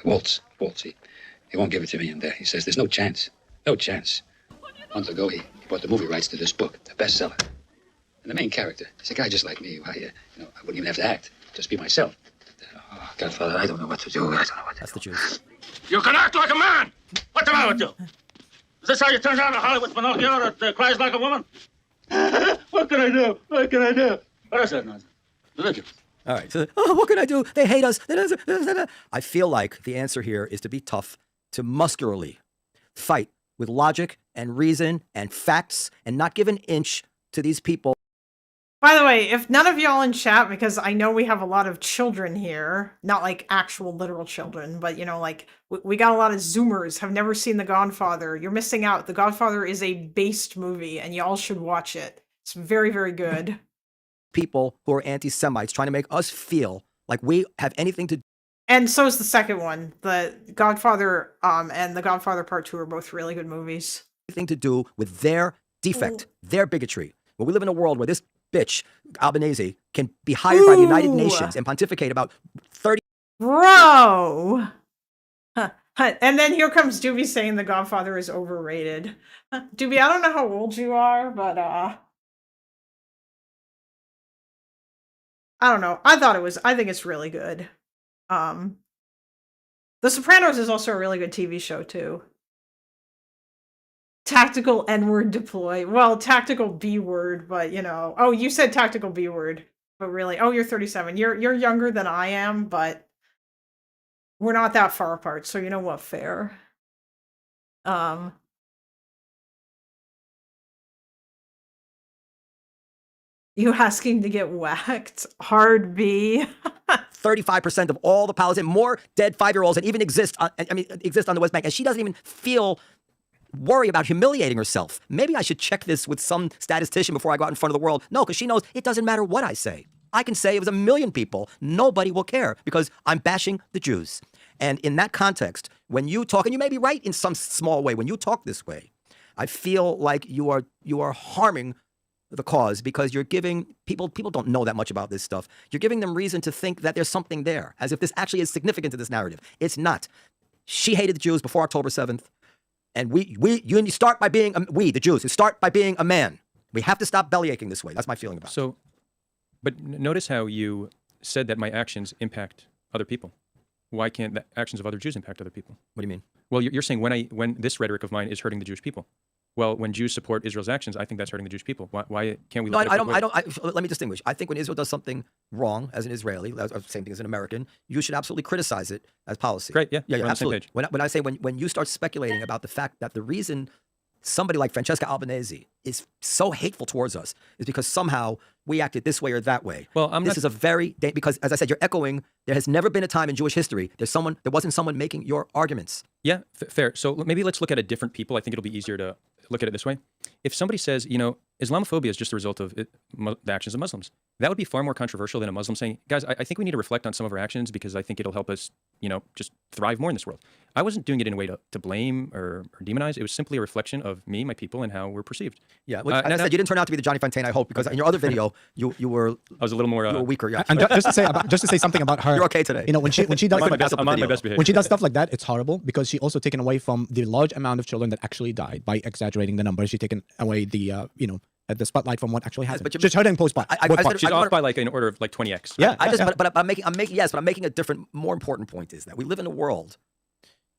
Waltz, he won't give it to me, and he says there's no chance. No chance. A month ago, he bought the movie rights to this book, a bestseller. And the main character is a guy just like me. I wouldn't even have to act, just be myself. Oh, Godfather, I don't know what to do. That's the Jews. You can act like a man. What's the matter with you? Is this how you turn down a Hollywood Pinocchio that cries like a woman? What can I do? What is that nonsense? Ridiculous. All right. So, what can I do? They hate us. I feel like the answer here is to be tough, to muscularly fight with logic and reason and facts and not give an inch to these people. By the way, if none of y'all in chat, because I know we have a lot of children here, not like actual literal children, but we got a lot of Zoomers, have never seen The Godfather. You're missing out. The Godfather is a based movie and y'all should watch it. It's very, very good. People who are anti-Semites trying to make us feel like we have anything to do. And so is the second one. The Godfather and The Godfather Part 2 are both really good movies. thing to do with their defect, their bigotry. When we live in a world where this bitch, Albanese, can be hired by the United Nations and pontificate about 30. Bro! Huh. And then here comes Doobie saying The Godfather is overrated. Doobie, I don't know how old you are, but I don't know. I think it's really good. The Sopranos is also a really good TV show too. Tactical N-word deploy. Well, tactical B-word, but you know. Oh, you said tactical B-word, but really, oh, you're 37. You're younger than I am, but we're not that far apart, so you know what, fair. You asking to get whacked? Hard B. 35% of all the Palestinians, more dead 5-year-olds that even exist on the West Bank, and she doesn't even worry about humiliating herself. Maybe I should check this with some statistician before I go out in front of the world. No, because she knows it doesn't matter what I say. I can say it was 1 million people. Nobody will care because I'm bashing the Jews. And in that context, when you talk, and you may be right in some small way, when you talk this way, I feel like you are harming the cause because you're giving people don't know that much about this stuff. You're giving them reason to think that there's something there, as if this actually is significant to this narrative. It's not. She hated the Jews before October 7th. And you start by being, the Jews, who start by being a man. We have to stop bellyaching this way. That's my feeling about it. So, but notice how you said that my actions impact other people. Why can't the actions of other Jews impact other people? What do you mean? Well, you're saying when this rhetoric of mine is hurting the Jewish people. Well, when Jews support Israel's actions, I think that's hurting the Jewish people. Why can't we look at it? Let me distinguish. I think when Israel does something wrong as an Israeli, same thing as an American, you should absolutely criticize it as policy. Great, yeah. Absolutely. When you start speculating about the fact that the reason somebody like Francesca Albanese is so hateful towards us is because somehow we acted this way or that way. Well, because as I said, you're echoing. There has never been a time in Jewish history there wasn't someone making your arguments. Yeah, fair. So maybe let's look at a different people. I think it'll be easier to look at it this way. If somebody says, Islamophobia is just a result of the actions of Muslims, that would be far more controversial than a Muslim saying, guys, I think we need to reflect on some of our actions because I think it'll help us, just thrive more in this world. I wasn't doing it in a way to blame or demonize. It was simply a reflection of me, my people, and how we're perceived. Yeah, and I said you didn't turn out to be the Johnny Fontaine, I hope, because in your other video, you were... I was a little more... you were weaker, yeah. And just to say something about her... You're okay today. When she does... I'm on my best behavior. When she does stuff like that, it's horrible because she also taken away from the large amount of children that actually died by exaggerating the numbers. She's taken away the, the spotlight from what actually happened. Just her impost part. She's off by like an order of like 20x. Yeah. But I'm making a different, more important point is that we live in a world.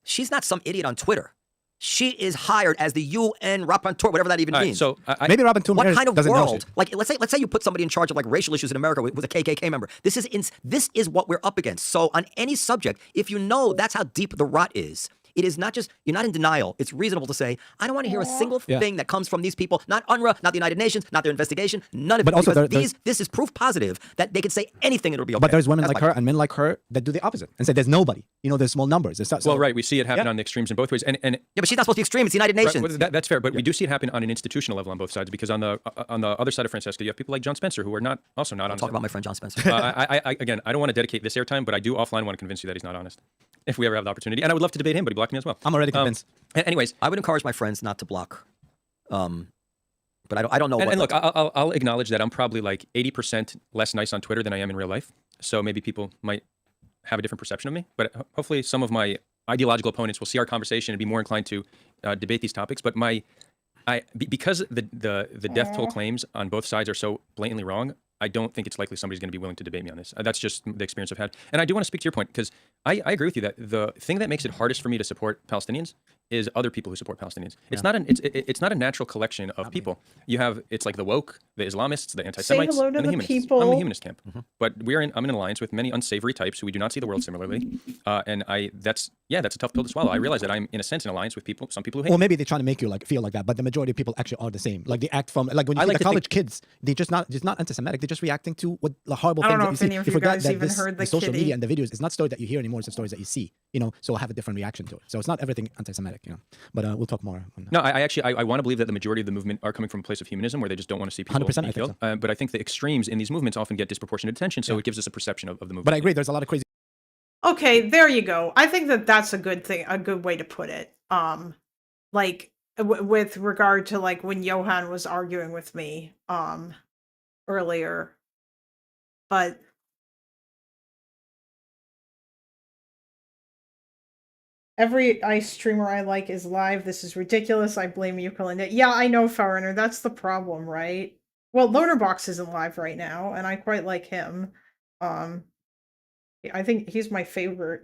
She's not some idiot on Twitter. She is hired as the UN rapporteur, whatever that even means. So maybe rapporteur. What kind of world? Like, let's say you put somebody in charge of like racial issues in America with a KKK member. This is what we're up against. So on any subject, if you know that's how deep the rot is. It is not just, you're not in denial. It's reasonable to say, I don't want to hear a single thing that comes from these people, not UNRWA, not the United Nations, not their investigation, none of it. Also this is proof positive that they can say anything and it'll be okay. But there's women like her and men like her that do the opposite and say there's nobody. There's small numbers. Well, right. We see it happen on the extremes in both ways. And yeah, but she's not supposed to be extreme. It's the United Nations. Right, that's fair. But we do see it happen on an institutional level on both sides because on the other side of Francesca, you have people like John Spencer who are not honest. Talk about my friend John Spencer. Again, I don't want to dedicate this airtime, but I do offline want to convince you that he's not honest. If we ever have the opportunity. And I would love to debate him, but he blocked me as well. I'm already convinced. Anyways, I would encourage my friends not to block. But I don't know. And look, I'll acknowledge that I'm probably like 80% less nice on Twitter than I am in real life. So maybe people might have a different perception of me. But hopefully some of my ideological opponents will see our conversation and be more inclined to debate these topics. But because the death toll claims on both sides are so blatantly wrong, I don't think it's likely somebody's going to be willing to debate me on this. That's just the experience I've had. And I do want to speak to your point because I agree with you that the thing that makes it hardest for me to support Palestinians is other people who support Palestinians. It's not a natural collection of people. It's like the woke, the Islamists, the anti-Semites, and the humanists. People. I'm in the humanist camp, but I'm in an alliance with many unsavory types who we do not see the world similarly. That's a tough pill to swallow. I realize that I'm in a sense in alliance with some people who hate. Well, maybe they're trying to make you feel like that, but the majority of people actually are the same. Like they act from when you see the college kids, they're just not anti-Semitic. They're just reacting to what the horrible things that you see. I don't know if any of you guys even heard the social media and the videos. It's not stories that you hear anymore. It's the stories that you see. So have a different reaction to it. So it's not everything anti-Semitic. But we'll talk more on that. No, I want to believe that the majority of the movement are coming from a place of humanism where they just don't want to see people 100%, being killed. So. But I think the extremes in these movements often get disproportionate attention, so it gives us a perception of the movement. But I agree. There's a lot of crazy. Okay, there you go. I think that's a good thing, a good way to put it. with regard to like when Johan was arguing with me earlier. But every ice streamer I like is live. This is ridiculous. I blame you, Kalinda. Yeah, I know, Foreigner. That's the problem, right? Well, Loaderbox isn't live right now, and I quite like him. I think he's my favorite.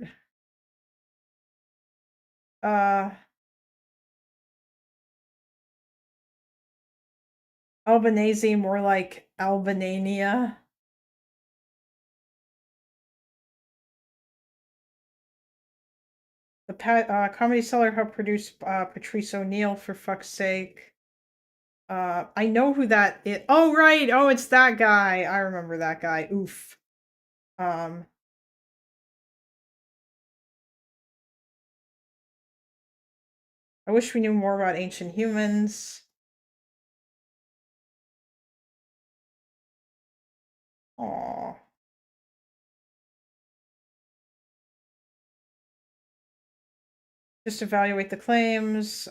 Albanese, more like Albania. The Comedy Cellar helped produce Patrice O'Neill, for fuck's sake. I know who that is. Oh, right. Oh, it's that guy. I remember that guy. Oof. I wish we knew more about ancient humans. Aww. Just evaluate the claims.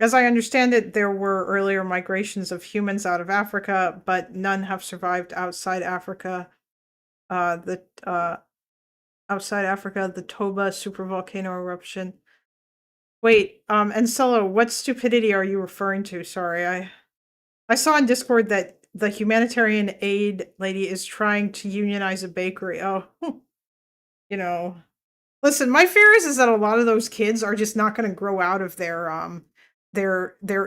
As I understand it, there were earlier migrations of humans out of Africa, but none have survived outside Africa. Outside Africa, the Toba supervolcano eruption. Wait, Encelo, what stupidity are you referring to? Sorry, I saw on Discord that the humanitarian aid lady is trying to unionize a bakery. Oh, you know. Listen, my fear is that a lot of those kids are just not going to grow out of their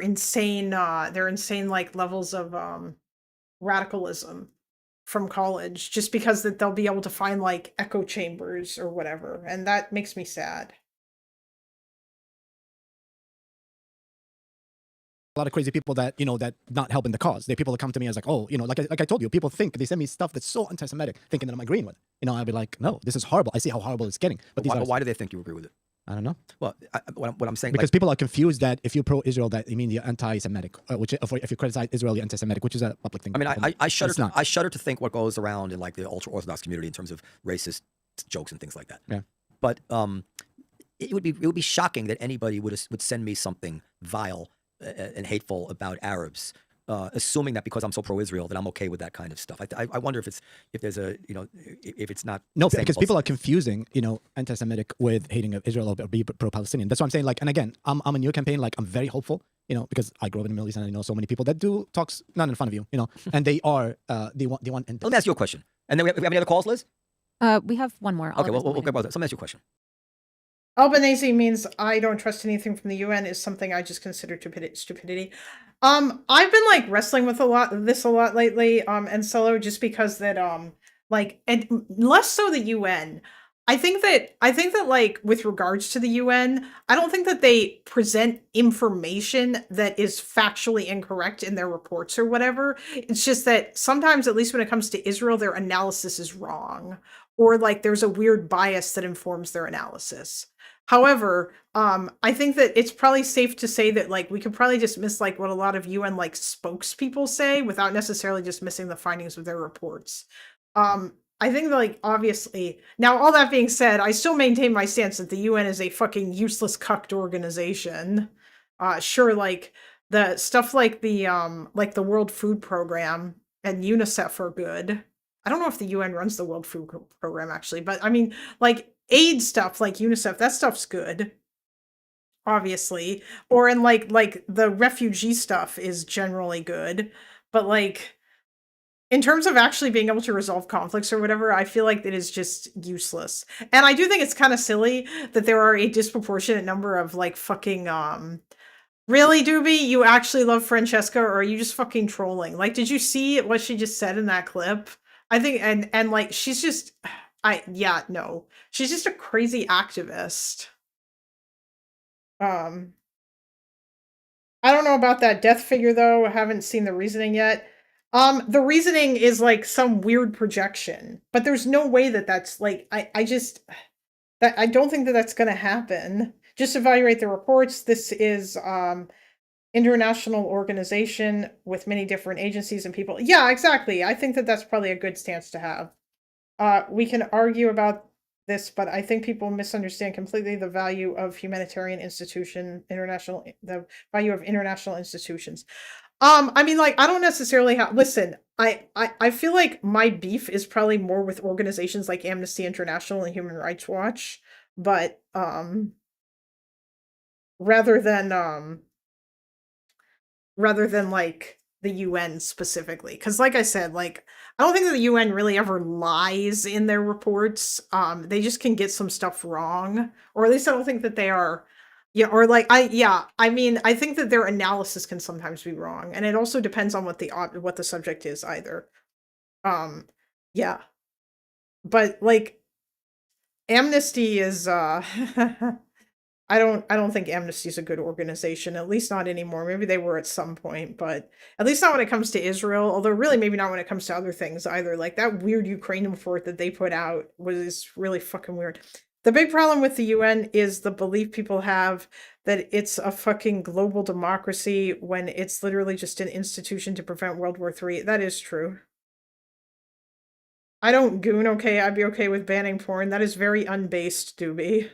insane like levels of radicalism from college, just because that they'll be able to find like echo chambers or whatever, and that makes me sad. A lot of crazy people that that not helping the cause. They're people that come to me as like, oh, like I told you, people think they send me stuff that's so anti-Semitic, thinking that I'm agreeing with it. I'll be like, no, this is horrible. I see how horrible it's getting. But why do they think you agree with it? I don't know. Well, what I'm saying, because people are confused that if you're pro-Israel, that you mean you're anti-Semitic, which if you criticize Israel, you're anti-Semitic, which is a public thing. I mean, I shudder. I shudder to think what goes around in like the ultra-Orthodox community in terms of racist jokes and things like that. Yeah. But it would be shocking that anybody would send me something vile and hateful about Arabs, assuming that because I'm so pro-Israel that I'm okay with that kind of stuff. I wonder if there's a if it's not. No, because people are confusing anti-Semitic with hating of Israel or be pro-Palestinian. That's what I'm saying. Like, and again, I'm in your campaign. Like, I'm very hopeful. Because I grew up in the Middle East and I know so many people that do talks not in front of you. And they are they want. Let me ask you a question. And then we have any other calls, Liz? We have one more. Okay, we'll get about that. So let me ask you a question. Albanese means I don't trust anything from the UN is something I just consider stupidity. I've been like wrestling with a lot lately, and solo just because that and less so the UN. I think that like with regards to the UN, I don't think that they present information that is factually incorrect in their reports or whatever. It's just that sometimes, at least when it comes to Israel, their analysis is wrong, or like there's a weird bias that informs their analysis. However, I think that it's probably safe to say that like we could probably dismiss like what a lot of UN like spokespeople say without necessarily dismissing the findings of their reports. I think that, like, obviously, now all that being said, I still maintain my stance that the UN is a fucking useless cucked organization. Sure, like the stuff like the World Food Program and UNICEF are good. I don't know if the UN runs the World Food Program actually, but I mean, like aid stuff like UNICEF, that stuff's good. Obviously, or in like the refugee stuff is generally good, but like in terms of actually being able to resolve conflicts or whatever, I feel like it is just useless. And I do think it's kind of silly that there are a disproportionate number of like fucking really, Doobie, you actually love Francesca, or are you just fucking trolling? Like, did you see what she just said in that clip? I think and like she's just no. She's just a crazy activist. I don't know about that death figure though. I haven't seen the reasoning yet. The reasoning is like some weird projection, but there's no way that that's like, I don't think that that's going to happen. Just evaluate the reports. This is, international organization with many different agencies and people. Yeah, exactly. I think that that's probably a good stance to have. we can argue about this, but I think people misunderstand completely the value of humanitarian the value of international institutions. I mean, like, I don't necessarily have, listen, I feel like my beef is probably more with organizations like Amnesty International and Human Rights Watch, but, rather than like the UN specifically. Because like I said, like, I don't think that the UN really ever lies in their reports. They just can get some stuff wrong, or at least I don't think that they are. Yeah, or like I mean, I think that their analysis can sometimes be wrong, and it also depends on what the subject is either. Yeah, but like Amnesty is I don't think Amnesty is a good organization, at least not anymore. Maybe they were at some point, but at least not when it comes to Israel, although really maybe not when it comes to other things either. Like that weird Ukraine report that they put out was really fucking weird. The big problem with the UN is the belief people have that it's a fucking global democracy when it's literally just an institution to prevent World War III. That is true. I don't goon, okay, I'd be okay with banning porn. That is very unbased, Doobie.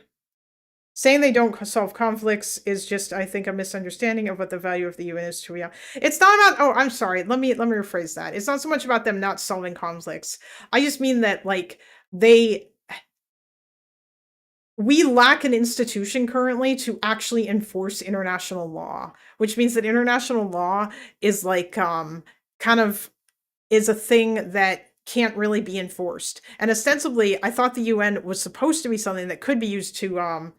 Saying they don't solve conflicts is just, I think, a misunderstanding of what the value of the UN is to reality. It's not about, oh, I'm sorry, let me rephrase that. It's not so much about them not solving conflicts. I just mean that, like, we lack an institution currently to actually enforce international law, which means that international law is like, kind of, is a thing that can't really be enforced. And ostensibly, I thought the UN was supposed to be something that could be used to,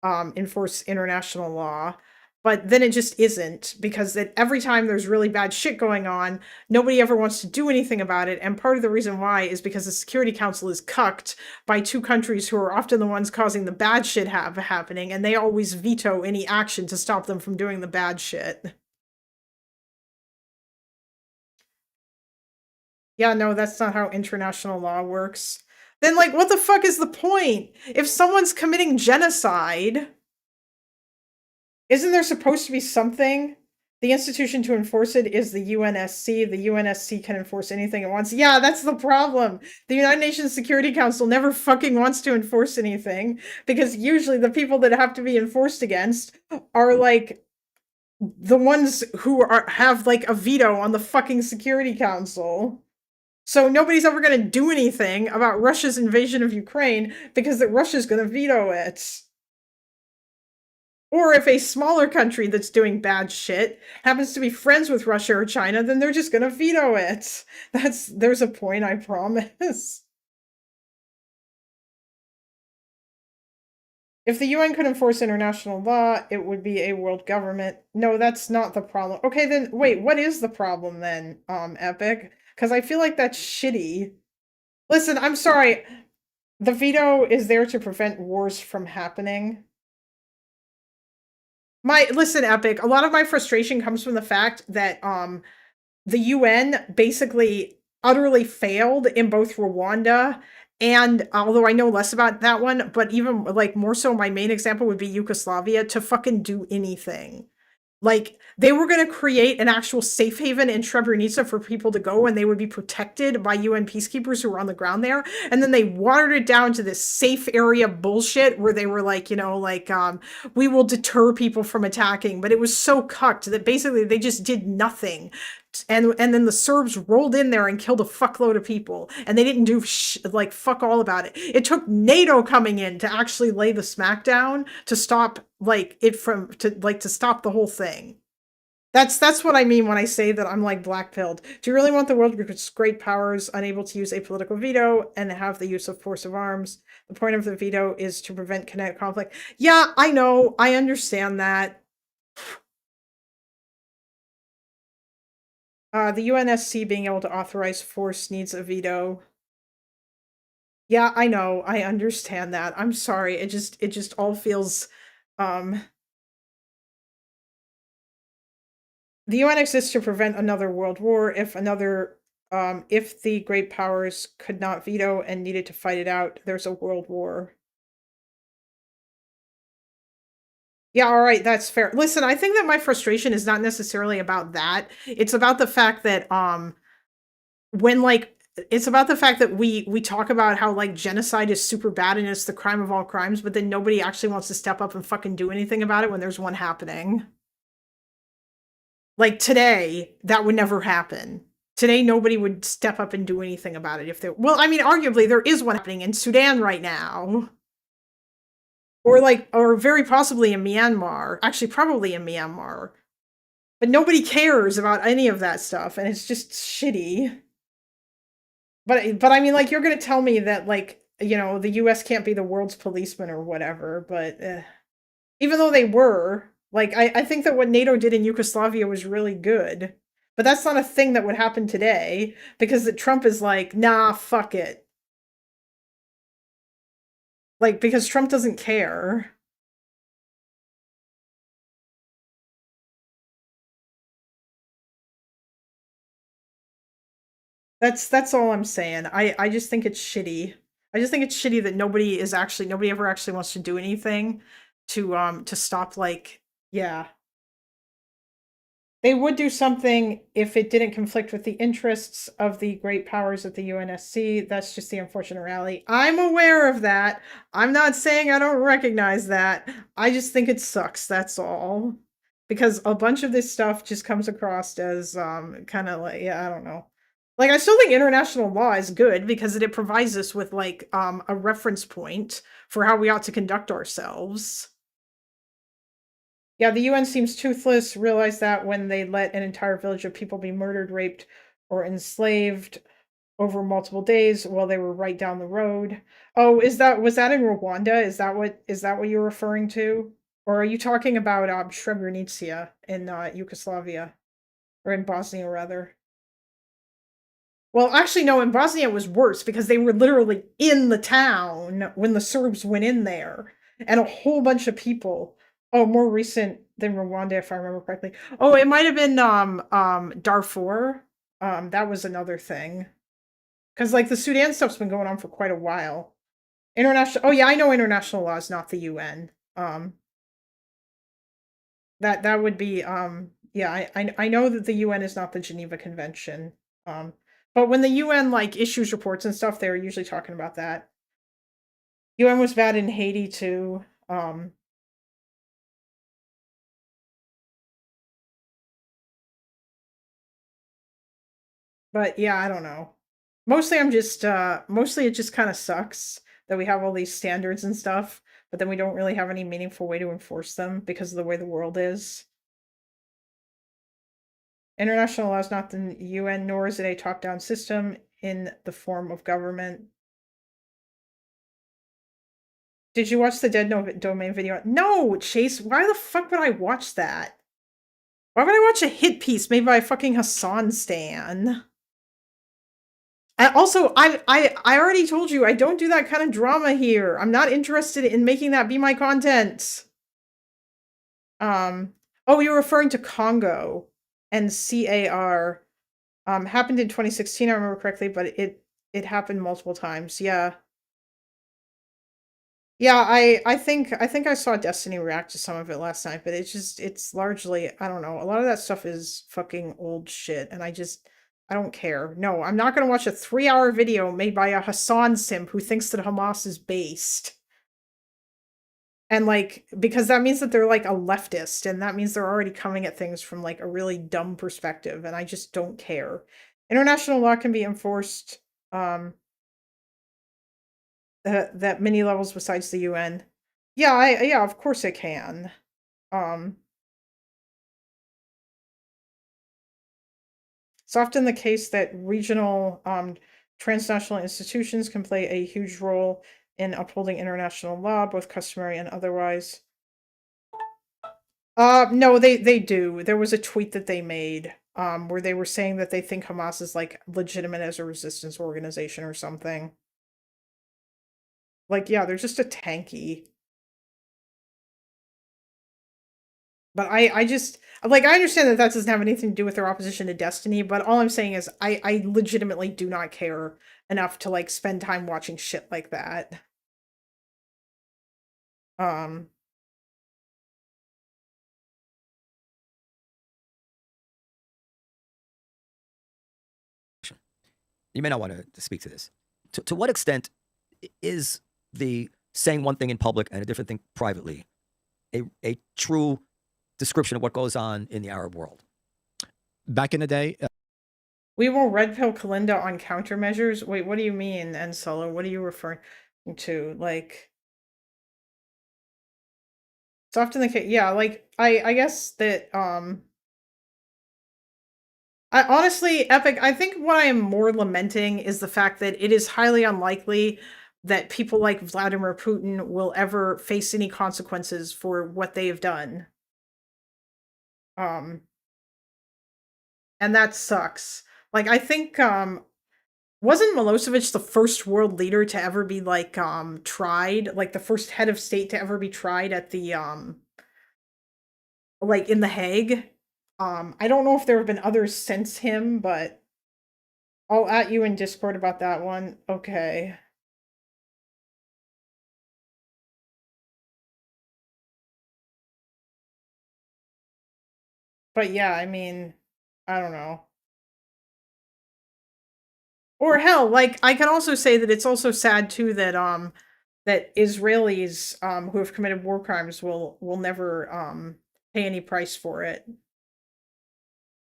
enforce international law, but then it just isn't, because that every time there's really bad shit going on, nobody ever wants to do anything about it. And part of the reason why is because the Security Council is cucked by two countries who are often the ones causing the bad shit happening, and they always veto any action to stop them from doing the bad shit. Yeah, no, that's not how international law works. Then, like, what the fuck is the point? If someone's committing genocide, isn't there supposed to be something? The institution to enforce it is the UNSC. The UNSC can enforce anything it wants. Yeah, that's the problem. The United Nations Security Council never fucking wants to enforce anything, because usually the people that have to be enforced against are, like, the ones who have, like, a veto on the fucking Security Council. So nobody's ever going to do anything about Russia's invasion of Ukraine because that Russia's going to veto it. Or if a smaller country that's doing bad shit happens to be friends with Russia or China, then they're just going to veto it. There's a point, I promise. If the UN could enforce international law, it would be a world government. No, that's not the problem. Okay, then wait, what is the problem then, Epic? Because I feel like that's shitty. Listen, I'm sorry. The veto is there to prevent wars from happening. Listen, Epic, a lot of my frustration comes from the fact that the UN basically utterly failed in both Rwanda and, although I know less about that one, but even, like, more so my main example would be Yugoslavia, to fucking do anything. Like, they were going to create an actual safe haven in Srebrenica for people to go, and they would be protected by UN peacekeepers who were on the ground there. And then they watered it down to this safe area bullshit where they were like, you know, like, we will deter people from attacking. But it was so cucked that basically they just did nothing. And then the Serbs rolled in there and killed a fuckload of people, and they didn't do like fuck all about it. It took NATO coming in to actually lay the smackdown to stop to stop the whole thing. That's what I mean when I say that I'm like black-pilled. Do you really want the world with great powers unable to use a political veto and have the use of force of arms? The point of the veto is to prevent kinetic conflict. Yeah, I know. I understand that. The UNSC being able to authorize force needs a veto. Yeah, I know. I understand that. I'm sorry. It just all feels, the UN exists to prevent another world war. If the great powers could not veto and needed to fight it out, there's a world war. Yeah, all right, that's fair. Listen, I think that my frustration is not necessarily about that. It's about the fact that when, like, it's about the fact that we talk about how like genocide is super bad and it's the crime of all crimes, but then nobody actually wants to step up and fucking do anything about it when there's one happening. Like today, that would never happen. Today, nobody would step up and do anything about it if there. Well, I mean, arguably, there is one happening in Sudan right now, or very possibly in Myanmar. Actually, probably in Myanmar, but nobody cares about any of that stuff, and it's just shitty. But I mean, like, you're gonna tell me that, like, you know, the U.S. can't be the world's policeman or whatever, but even though they were, like, I think that what NATO did in Yugoslavia was really good. But that's not a thing that would happen today because Trump is like, nah, fuck it. Like, because Trump doesn't care. That's all I'm saying. I just think it's shitty. I just think it's shitty that nobody ever actually wants to do anything to stop, like, yeah. They would do something if it didn't conflict with the interests of the great powers at the UNSC. That's just the unfortunate reality. I'm aware of that. I'm not saying I don't recognize that. I just think it sucks, that's all. Because a bunch of this stuff just comes across as kind of like, yeah, I don't know. Like, I still think international law is good because it provides us with, like, a reference point for how we ought to conduct ourselves. Yeah, the UN seems toothless. Realized that when they let an entire village of people be murdered, raped, or enslaved over multiple days while they were right down the road. Oh, was that in Rwanda? Is that what you're referring to? Or are you talking about Srebrenica in Yugoslavia? Or in Bosnia, rather? Well, actually, no, in Bosnia it was worse because they were literally in the town when the Serbs went in there. And a whole bunch of people. Oh, more recent than Rwanda, if I remember correctly. Oh, it might have been Darfur. That was another thing. Because, like, the Sudan stuff's been going on for quite a while. Oh yeah, I know international law is not the UN. That would be yeah, I know that the UN is not the Geneva Convention. But when the UN, like, issues reports and stuff, they're usually talking about that. UN was bad in Haiti too. But yeah, I don't know. Mostly mostly it just kind of sucks that we have all these standards and stuff, but then we don't really have any meaningful way to enforce them because of the way the world is. International law is not the UN, nor is it a top-down system in the form of government. Did you watch the Dead Domain video? No, Chase, why the fuck would I watch that? Why would I watch a hit piece made by fucking Hassan Stan? I already told you I don't do that kind of drama here. I'm not interested in making that be my content. Oh, you're referring to Congo and CAR. Happened in 2016, I remember correctly, but it happened multiple times. Yeah. Yeah, I think I saw Destiny react to some of it last night, but it's largely, I don't know, a lot of that stuff is fucking old shit, and I don't care. No, I'm not gonna watch a 3-hour video made by a Hassan simp who thinks that Hamas is based. And, like, because that means that they're, like, a leftist, and that means they're already coming at things from, like, a really dumb perspective, and I just don't care. International law can be enforced, that many levels besides the UN. Yeah, yeah, of course it can. It's often the case that regional transnational institutions can play a huge role in upholding international law, both customary and otherwise. No, they do. There was a tweet that they made where they were saying that they think Hamas is, like, legitimate as a resistance organization or something. Like, yeah, they're just a tanky. But I just, like, I understand that doesn't have anything to do with their opposition to Destiny, but all I'm saying is I legitimately do not care enough to, like, spend time watching shit like that. you may not want to speak to this. To what extent is the saying one thing in public and a different thing privately a true description of what goes on in the Arab world? Back in the day, We will red pill Kalinda on countermeasures. Wait, what do you mean, and Solo? What are you referring to? Like, it's often the case. Yeah, like I guess that I honestly, Epic, I think what I am more lamenting is the fact that it is highly unlikely that people like Vladimir Putin will ever face any consequences for what they have done. And that sucks. Like, I think wasn't Milosevic the first world leader to ever be like tried, like the first head of state to ever be tried at the like in The Hague? I don't know if there have been others since him, but I'll at you in Discord about that one. Okay. But yeah, I mean, I don't know. Or hell, like I can also say that it's also sad too that that Israelis who have committed war crimes will never pay any price for it.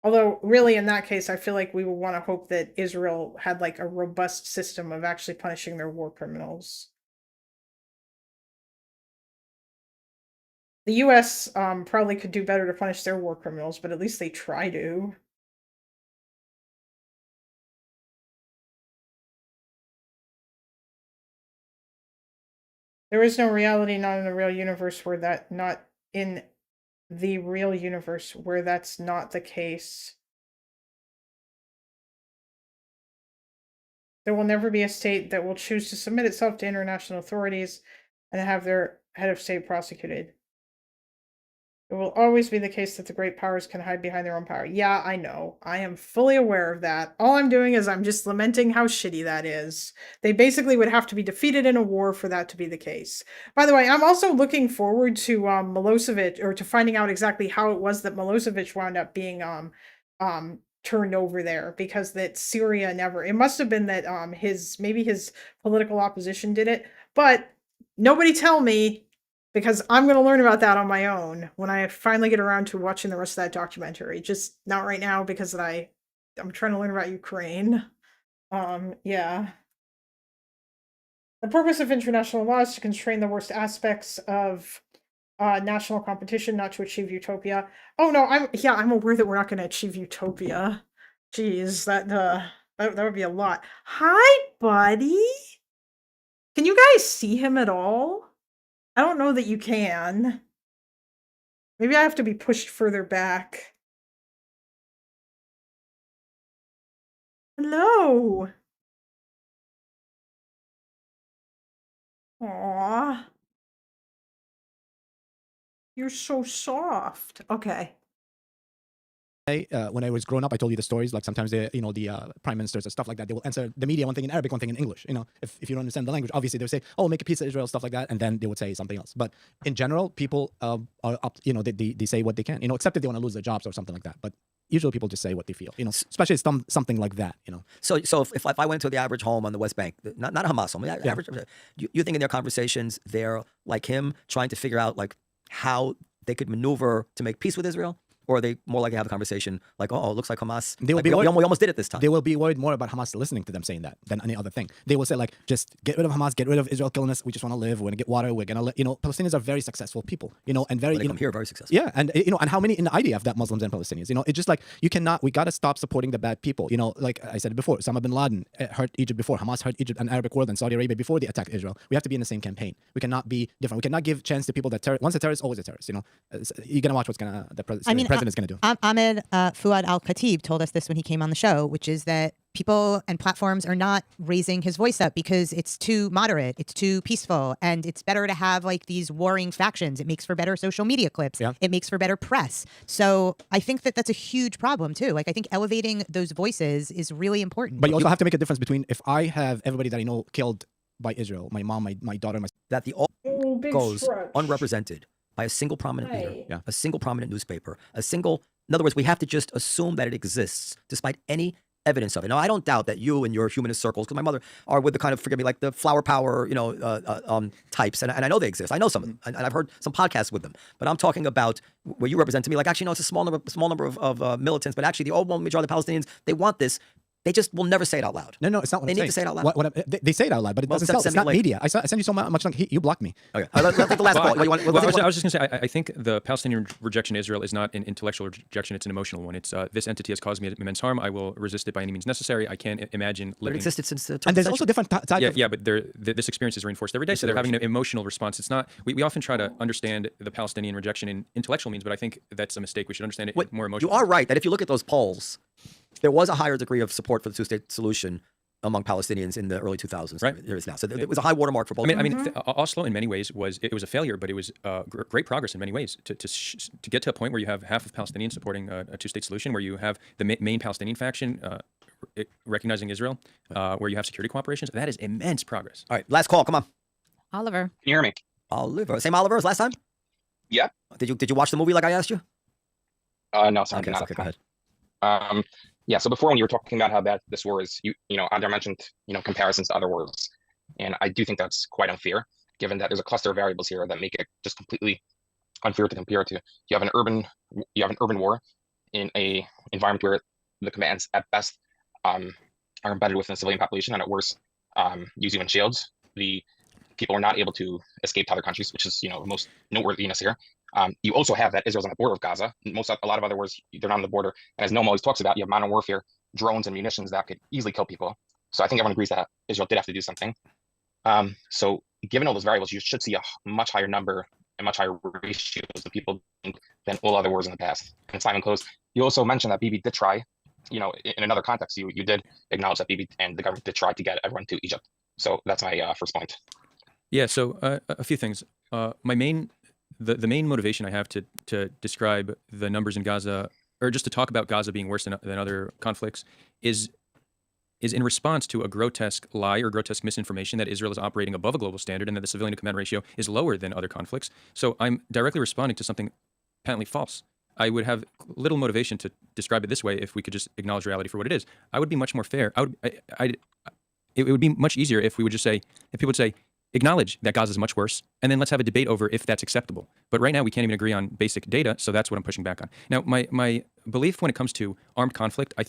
Although really in that case I feel like we would want to hope that Israel had like a robust system of actually punishing their war criminals. The US probably could do better to punish their war criminals, but at least they try to. There is no reality not in the real universe where that not in the real universe where that's not the case. There will never be a state that will choose to submit itself to international authorities and have their head of state prosecuted. It will always be the case that the great powers can hide behind their own power. Yeah, I know. I am fully aware of that. All I'm doing is I'm just lamenting how shitty that is. They basically would have to be defeated in a war for that to be the case. By the way, I'm also looking forward to Milosevic, or to finding out exactly how it was that Milosevic wound up being turned over there, because that Syria never, it must have been that maybe his political opposition did it, but nobody tell me, because I'm going to learn about that on my own when I finally get around to watching the rest of that documentary. Just not right now, because I'm trying to learn about Ukraine. Yeah. The purpose of international law is to constrain the worst aspects of national competition, not to achieve utopia. Oh no, I'm aware that we're not going to achieve utopia. Jeez, that would be a lot. Hi, buddy. Can you guys see him at all? I don't know that you can. Maybe I have to be pushed further back. Hello. Aww. You're so soft. Okay. When I was growing up, I told you the stories. Like sometimes the prime ministers and stuff like that, they will answer the media one thing in Arabic, one thing in English. If you don't understand the language, obviously they would say, "Oh, make a peace of Israel," stuff like that, and then they would say something else. But in general, people are up. They say what they can. Except if they want to lose their jobs or something like that. But usually people just say what they feel. Especially something like that. So if I went to the average home on the West Bank, not a Hamas home, average, you think in their conversations they're like him trying to figure out like how they could maneuver to make peace with Israel? Or are they more likely to have a conversation like, oh, it looks like Hamas, we almost did it this time? They will be worried more about Hamas listening to them saying that than any other thing. They will say like, just get rid of Hamas, get rid of Israel killing us. We just want to live. We're going to get water. We're going to, Palestinians are very successful people, and very, they come here very successful. Yeah. And, and how many in the IDF that Muslims and Palestinians, it's just like, we got to stop supporting the bad people. Like I said before, Osama bin Laden hurt Egypt before, Hamas hurt Egypt and Arab world and Saudi Arabia before they attacked Israel. We have to be in the same campaign. We cannot be different. We cannot give chance to people that once a terrorist, always a terrorist, You're going to watch what's the president's going to do. Ahmed Fuad Al-Khatib told us this when he came on the show, which is that people and platforms are not raising his voice up because it's too moderate, it's too peaceful, and it's better to have like these warring factions. It makes for better social media clips. Yeah. It makes for better press. So I think that that's a huge problem too. Like I think elevating those voices is really important. But you also have to make a difference between if I have everybody that I know killed by Israel, my mom, my daughter, that the goes unrepresented by a single prominent leader, a single prominent newspaper, in other words, we have to just assume that it exists despite any evidence of it. Now, I don't doubt that you and your humanist circles, because my mother are with the kind of, forgive me, like the flower power, types, and I know they exist. I know some of them, and I've heard some podcasts with them. But I'm talking about where you represent to me, like actually, no, it's a small number of militants, but actually the overwhelming majority of the Palestinians, they want this. They just will never say it out loud. No, it's not what they I'm need saying. to say it out loud. They say it out loud, but it doesn't sell. It's not media. I send you so much. Like, you blocked me. Okay, let's take the last call. I was just going to say, I think the Palestinian rejection of Israel is not an intellectual rejection; it's an emotional one. It's this entity has caused me immense harm. I will resist it by any means necessary. I can't imagine living. But it existed since the and there's also different types. Yeah, but this experience is reinforced every day, so they're having an emotional response. It's not. We often try to understand the Palestinian rejection in intellectual means, but I think that's a mistake. We should understand it more emotionally. You are right that if you look at those polls, there was a higher degree of support for the two-state solution among Palestinians in the early 2000s. Right. There is now. So it was a high watermark for both. Oslo in many ways was a failure, but it was great progress in many ways to get to a point where you have half of Palestinians supporting a two-state solution, where you have the main Palestinian faction recognizing Israel, where you have security cooperations. That is immense progress. All right, last call. Come on, Oliver. Can you hear me? Oliver, same Oliver as last time. Yeah. Did you watch the movie like I asked you? No, sorry, okay, not. Okay, go ahead. Yeah, so before when you were talking about how bad this war is, Adar mentioned, comparisons to other wars. And I do think that's quite unfair, given that there's a cluster of variables here that make it just completely unfair to compare to. You have an urban war in a environment where the combatants at best are embedded within the civilian population, and at worst use human shields. The people are not able to escape to other countries, which is the most noteworthiness here. You also have that Israel's on the border of Gaza. A lot of other wars, they're not on the border. And as Noam always talks about, you have modern warfare, drones and munitions that could easily kill people. So I think everyone agrees that Israel did have to do something. So given all those variables, you should see a much higher number and much higher ratios of people than all other wars in the past. And Simon close. You also mentioned that Bibi did try, in another context, you did acknowledge that Bibi and the government did try to get everyone to Egypt. So that's my first point. Yeah, so a few things. The main motivation I have to describe the numbers in Gaza, or just to talk about Gaza being worse than other conflicts, is in response to a grotesque lie or grotesque misinformation that Israel is operating above a global standard and that the civilian to command ratio is lower than other conflicts. So I'm directly responding to something patently false. I would have little motivation to describe it this way if we could just acknowledge reality for what it is. I would be much more fair. It would be much easier if people would say, acknowledge that Gaza is much worse, and then let's have a debate over if that's acceptable. But right now, we can't even agree on basic data, so that's what I'm pushing back on. Now, my belief when it comes to armed conflict, I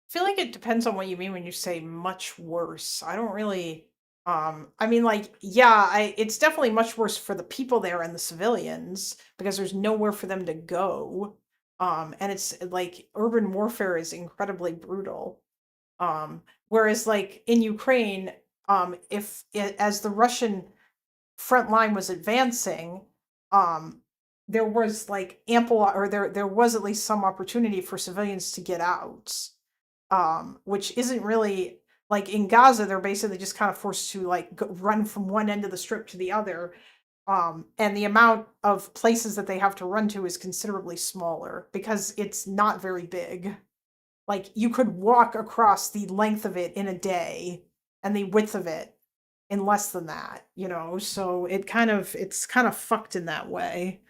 feel like it depends on what you mean when you say much worse. I don't really, it's definitely much worse for the people there and the civilians because there's nowhere for them to go. And it's like urban warfare is incredibly brutal. Whereas like in Ukraine, as the Russian front line was advancing, there was like there was at least some opportunity for civilians to get out, which isn't really like in Gaza. They're basically just kind of forced to like run from one end of the strip to the other, and the amount of places that they have to run to is considerably smaller because it's not very big. Like you could walk across the length of it in a day and the width of it in less than that, so it's kind of fucked in that way.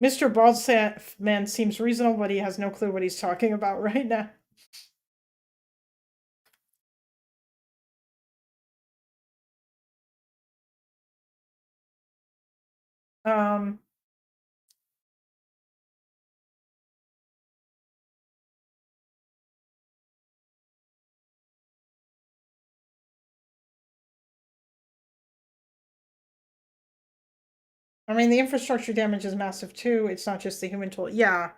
Mr. Baldman seems reasonable, but he has no clue what he's talking about right now. The infrastructure damage is massive too. It's not just the human toll. Yeah.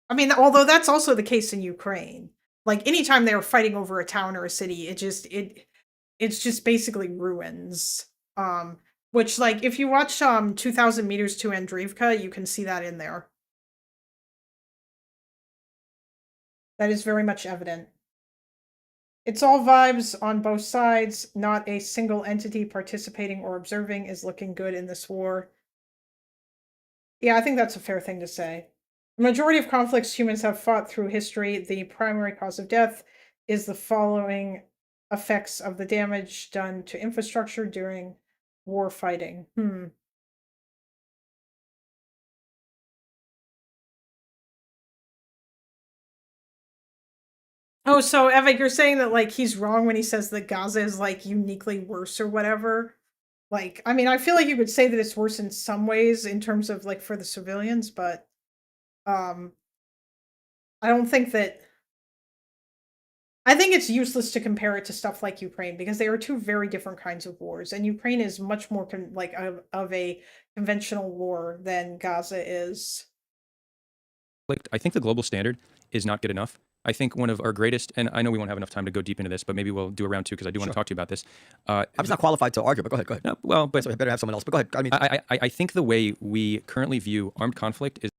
Although that's also the case in Ukraine. Like anytime they were fighting over a town or a city, it's just basically ruins. Which like if you watch 2000 Meters to Andreevka, you can see that in there. That is very much evident. It's all vibes on both sides. Not a single entity participating or observing is looking good in this war. Yeah, I think that's a fair thing to say. The majority of conflicts humans have fought through history, the primary cause of death is the following effects of the damage done to infrastructure during war fighting. Oh, so Eva, you're saying that like he's wrong when he says that Gaza is like uniquely worse or whatever? Like, I mean, I feel like you could say that it's worse in some ways in terms of like for the civilians, but um I don't think that I think it's useless to compare it to stuff like Ukraine because they are two very different kinds of wars, and Ukraine is much more like of a conventional war than Gaza is. I think the global standard is not good enough. I think one of our greatest, and I know we won't have enough time to go deep into this, but maybe we'll do a round two because I do want to talk to you about this. I'm just not qualified to argue, but go ahead. Go ahead. No, well, but so I better have someone else. But go ahead. I mean, I think the way we currently view armed conflict is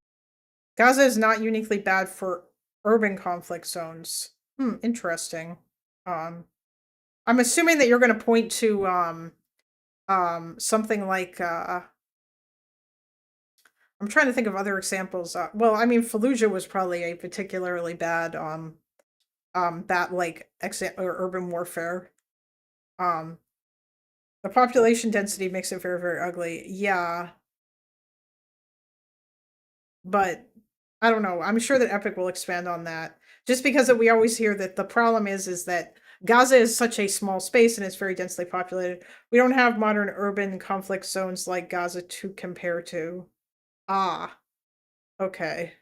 Gaza is not uniquely bad for urban conflict zones. Interesting. I'm assuming that you're going to point to something like I'm trying to think of other examples. Well, I mean, Fallujah was probably a particularly bad urban warfare. The population density makes it very, very ugly. Yeah. But I don't know. I'm sure that Epic will expand on that. Just because we always hear that the problem is that Gaza is such a small space and it's very densely populated. We don't have modern urban conflict zones like Gaza to compare to. Ah. Okay.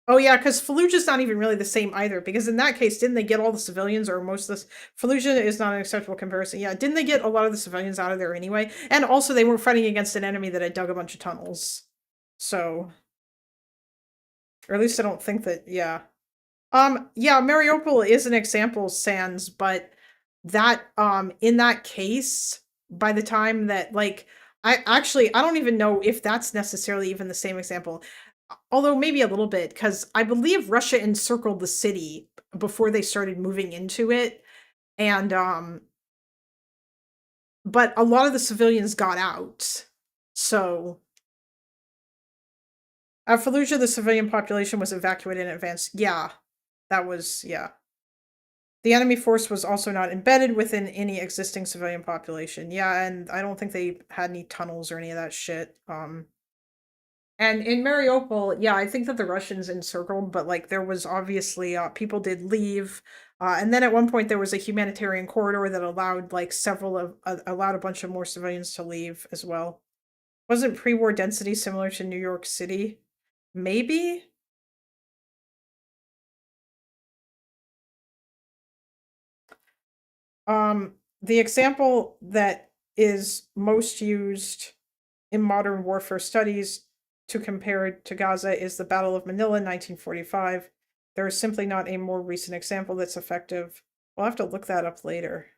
Oh yeah, because Fallujah's not even really the same either, because in that case, didn't they get all the civilians or most of this? Fallujah is not an acceptable comparison. Yeah, didn't they get a lot of the civilians out of there anyway? And also they were fighting against an enemy that had dug a bunch of tunnels. So, or at least I don't think that, yeah. Yeah, Mariupol is an example, Sans, but that, in that case, by the time that, like, I don't even know if that's necessarily even the same example. Although maybe a little bit, because I believe Russia encircled the city before they started moving into it. And, but a lot of the civilians got out. So, at Fallujah, the civilian population was evacuated in advance. Yeah, that was, yeah. The enemy force was also not embedded within any existing civilian population. Yeah, and I don't think they had any tunnels or any of that shit. And in Mariupol, yeah, I think that the Russians encircled, but like there was obviously people did leave, and then at one point there was a humanitarian corridor that allowed like allowed a bunch of more civilians to leave as well. Wasn't pre-war density similar to New York City? Maybe. The example that is most used in modern warfare studies to compare it to Gaza is the Battle of Manila in 1945. There is simply not a more recent example that's effective. We'll have to look that up later.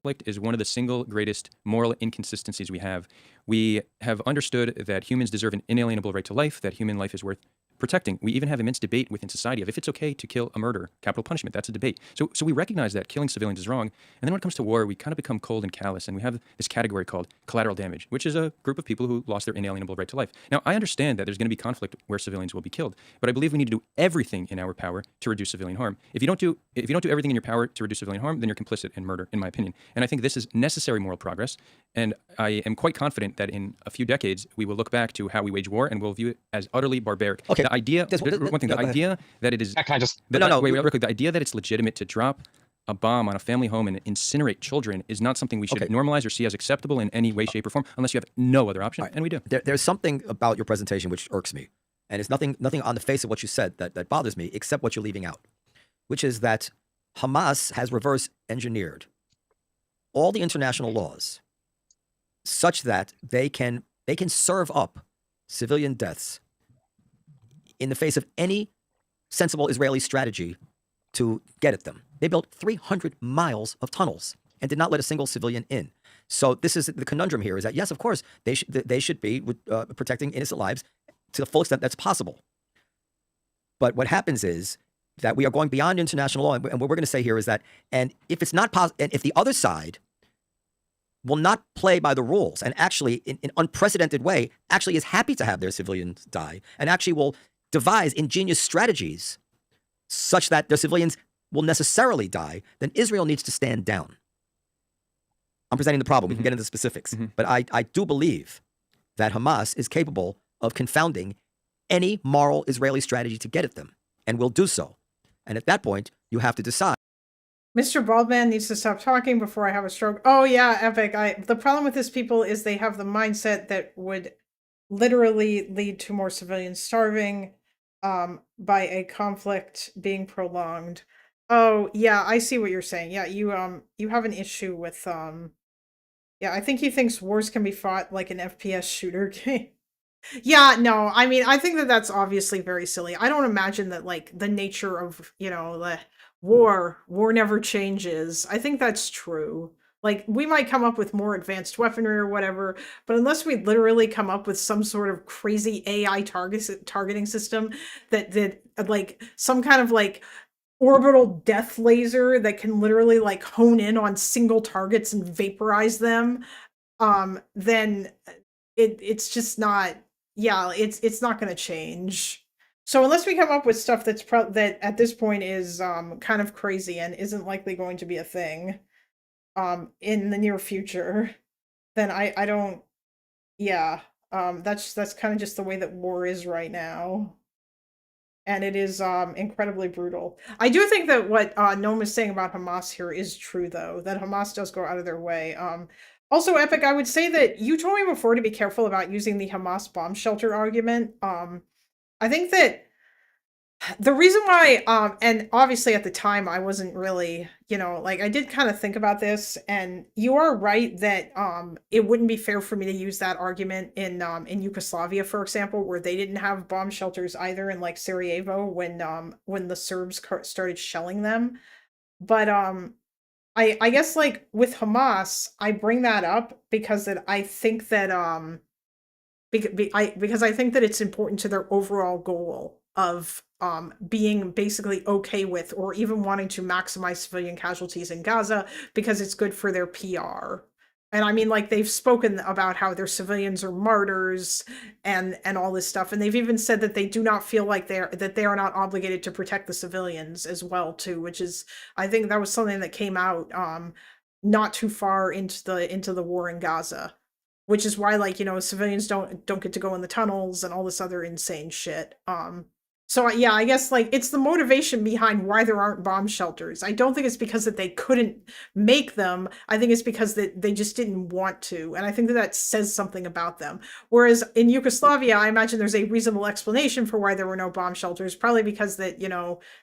conflict is one of the single greatest moral inconsistencies we have. We have understood that humans deserve an inalienable right to life, that human life is worth protecting. We even have immense debate within society of if it's okay to kill a murderer, capital punishment. That's a debate. So we recognize that killing civilians is wrong. And then when it comes to war, we kind of become cold and callous. And we have this category called collateral damage, which is a group of people who lost their inalienable right to life. Now, I understand that there's going to be conflict where civilians will be killed, but I believe we need to do everything in our power to reduce civilian harm. If you don't do everything in your power to reduce civilian harm, then you're complicit in murder, in my opinion. And I think this is necessary moral progress. And I am quite confident that in a few decades, we will look back to how we wage war and we'll view it as utterly barbaric. Okay. The idea, one thing, the idea that it is, the idea that it's legitimate to drop a bomb on a family home and incinerate children is not something we should normalize or see as acceptable in any way, shape, or form, unless you have no other option, and we do. There's something about your presentation which irks me, and it's nothing on the face of what you said that bothers me, except what you're leaving out, which is that Hamas has reverse engineered all the international laws such that they can serve up civilian deaths in the face of any sensible Israeli strategy to get at them. They built 300 miles of tunnels and did not let a single civilian in. So this is the conundrum here, is that yes, of course, they should be protecting innocent lives to the full extent that's possible. But what happens is that we are going beyond international law, and what we're going to say here is that, and if it's not possible, and if the other side will not play by the rules and actually, in an unprecedented way, actually is happy to have their civilians die and actually will devise ingenious strategies such that their civilians will necessarily die, then Israel needs to stand down. I'm presenting the problem. We can get into specifics. But I do believe that Hamas is capable of confounding any moral Israeli strategy to get at them. and will do so. And at that point, you have to decide. Mr. Baldman needs to stop talking before I have a stroke. Oh yeah, Epic. The problem with this people is they have the mindset that would literally lead to more civilians starving by a conflict being prolonged. Oh yeah, I see what you're saying. Yeah, you have an issue with yeah, I think he thinks wars can be fought like an FPS shooter game. Yeah, no, I mean, I think that that's obviously very silly. I don't imagine that, like, the nature of, the war never changes. I think that's true. Like, we might come up with more advanced weaponry or whatever, but unless we literally come up with some sort of crazy AI targeting system that like, some kind of, like, orbital death laser that can literally, like, hone in on single targets and vaporize them, then it's just not, yeah, it's not going to change. So unless we come up with stuff that at this point is kind of crazy and isn't likely going to be a thing in the near future, then I don't, yeah, that's kind of just the way that war is right now. And it is incredibly brutal. I do think that what Noam is saying about Hamas here is true, though, that Hamas does go out of their way. Also, Epic, I would say that you told me before to be careful about using the Hamas bomb shelter argument. I think that the reason why, and obviously at the time I wasn't really, like, I did kind of think about this, and you are right that it wouldn't be fair for me to use that argument in Yugoslavia, for example, where they didn't have bomb shelters either, in like Sarajevo when the Serbs started shelling them. But I guess, like, with Hamas, I bring that up because that I think that because I think that it's important to their overall goal of being basically okay with or even wanting to maximize civilian casualties in Gaza because it's good for their PR. And I mean, like, they've spoken about how their civilians are martyrs and all this stuff, and they've even said that they do not feel like they are not obligated to protect the civilians as well too, which is, I think that was something that came out not too far into the war in Gaza, which is why, like, civilians don't get to go in the tunnels and all this other insane shit. So yeah, I guess, like, it's the motivation behind why there aren't bomb shelters. I don't think it's because that they couldn't make them. I think it's because that they just didn't want to, and I think that says something about them. Whereas in Yugoslavia, I imagine there's a reasonable explanation for why there were no bomb shelters, probably because that,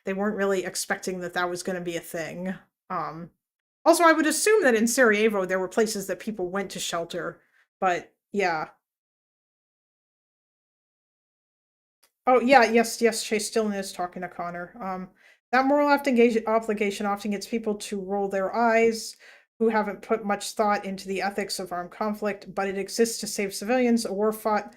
they weren't really expecting that was going to be a thing. Also, I would assume that in Sarajevo there were places that people went to shelter, but yeah. Oh, yeah, yes, Chase Dillon is talking to Connor. That moral obligation often gets people to roll their eyes who haven't put much thought into the ethics of armed conflict, but it exists to save civilians. A war fought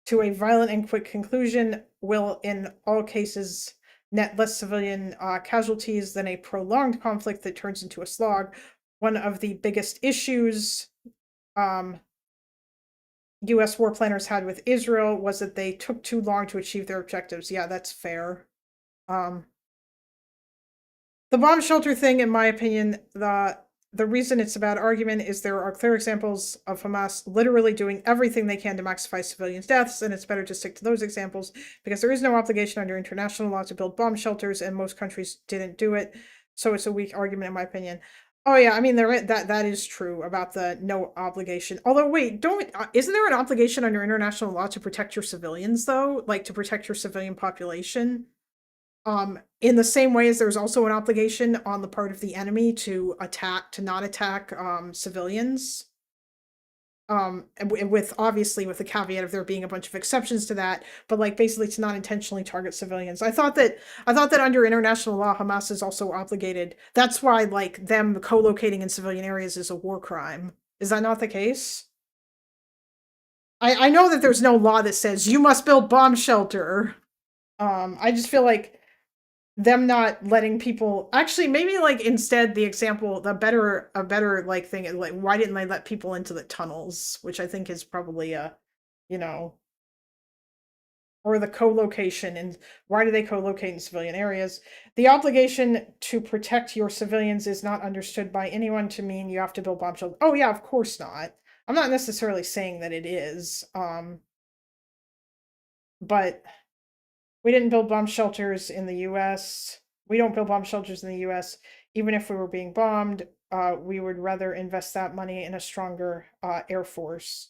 to a violent and quick conclusion will, in all cases, net less civilian casualties than a prolonged conflict that turns into a slog. One of the biggest issues U.S. war planners had with Israel was that they took too long to achieve their objectives. Yeah, that's fair. The bomb shelter thing, in my opinion, the reason it's a bad argument is there are clear examples of Hamas literally doing everything they can to maximize civilians' deaths, and it's better to stick to those examples because there is no obligation under international law to build bomb shelters, and most countries didn't do it. So it's a weak argument, in my opinion. Oh yeah, I mean, that is true about the no obligation. Although, wait, isn't there an obligation under international law to protect your civilians, though? Like, to protect your civilian population? In the same way as there's also an obligation on the part of the enemy to not attack civilians. With obviously with the caveat of there being a bunch of exceptions to that, but like basically to not intentionally target civilians. I thought that under international law, Hamas is also obligated. That's why, like, them co-locating in civilian areas is a war crime. Is that not the case? I know that there's no law that says you must build bomb shelter. I just feel like them not letting people, actually, maybe, like, instead the example, a better like thing is, like, why didn't they let people into the tunnels, which I think is probably or the co-location, and why do they co-locate in civilian areas? The obligation to protect your civilians is not understood by anyone to mean you have to build bomb shelters. Oh yeah, of course not. I'm not necessarily saying that it is, but We didn't build bomb shelters in the U.S. We don't build bomb shelters in the U.S. Even if we were being bombed, we would rather invest that money in a stronger Air Force.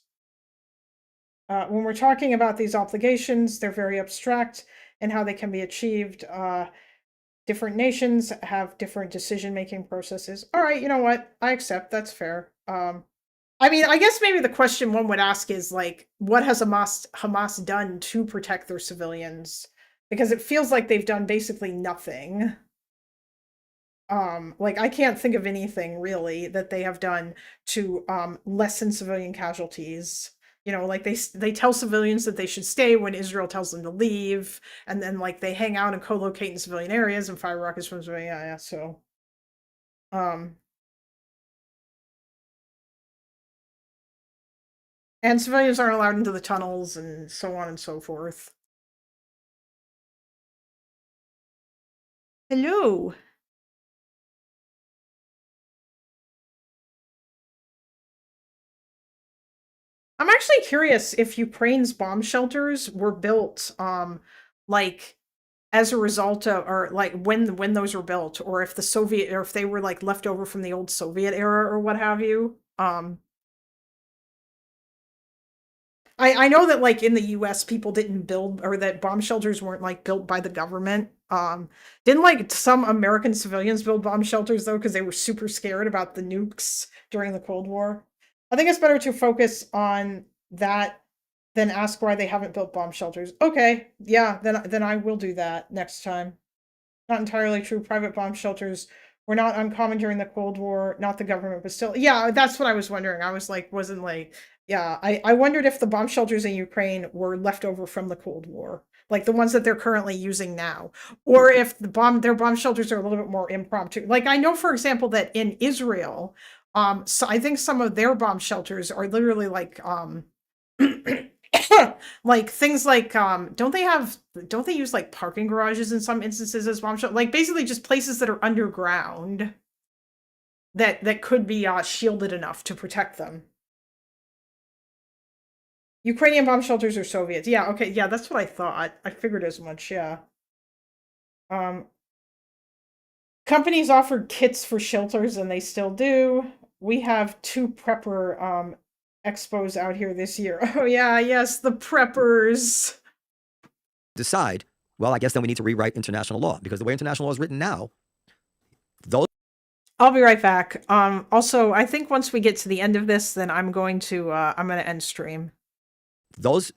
When we're talking about these obligations, they're very abstract and how they can be achieved. Different nations have different decision-making processes. All right, you know what? I accept. That's fair. I mean, I guess maybe the question one would ask is, like, what has Hamas done to protect their civilians? Because it feels like they've done basically nothing. Like, I can't think of anything, really, that they have done to lessen civilian casualties. You know, like they tell civilians that they should stay when Israel tells them to leave, and then like they hang out and co-locate in civilian areas and fire rockets from civilian. Yeah, so and civilians aren't allowed into the tunnels and so on and so forth. Hello. I'm actually curious if Ukraine's bomb shelters were built like as a result of, or like when those were built, or if the Soviet, or if they were like left over from the old Soviet era or what have you. I know that like in the US people didn't build, or that bomb shelters weren't like built by the government. Didn't like some American civilians build bomb shelters though because they were super scared about the nukes during the Cold War? I think it's better to focus on that than ask why they haven't built bomb shelters. Okay, yeah, then I will do that next time. Not entirely true. Private bomb shelters were not uncommon during the Cold War, not the government, but still. Yeah, that's what I was wondering. I was like, wasn't like, yeah, I wondered if the bomb shelters in Ukraine were left over from the Cold War, like the ones that they're currently using now, or if their bomb shelters are a little bit more impromptu. Like I know, for example, that in Israel, so I think some of their bomb shelters are literally like like things like don't they use like parking garages in some instances as bomb shelters? Like basically just places that are underground that could be shielded enough to protect them. Ukrainian bomb shelters or Soviets? Yeah, okay, yeah, that's what I thought. I figured as much, yeah. Companies offered kits for shelters and they still do. We have 2 prepper expos out here this year. Oh yeah, yes, the preppers. Decide, well, I guess then we need to rewrite international law, because the way international law is written now, those... I'll be right back. Also, I think once we get to the end of this, then I'm going to end stream. Those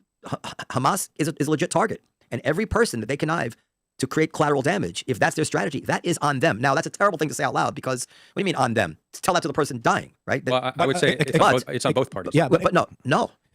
Hamas is a legit target, and every person that they connive to create collateral damage, if that's their strategy, that is on them. Now, that's a terrible thing to say out loud, because what do you mean on them? Tell that to the person dying, right? Well, I would say it's on both parties. Yeah, but no.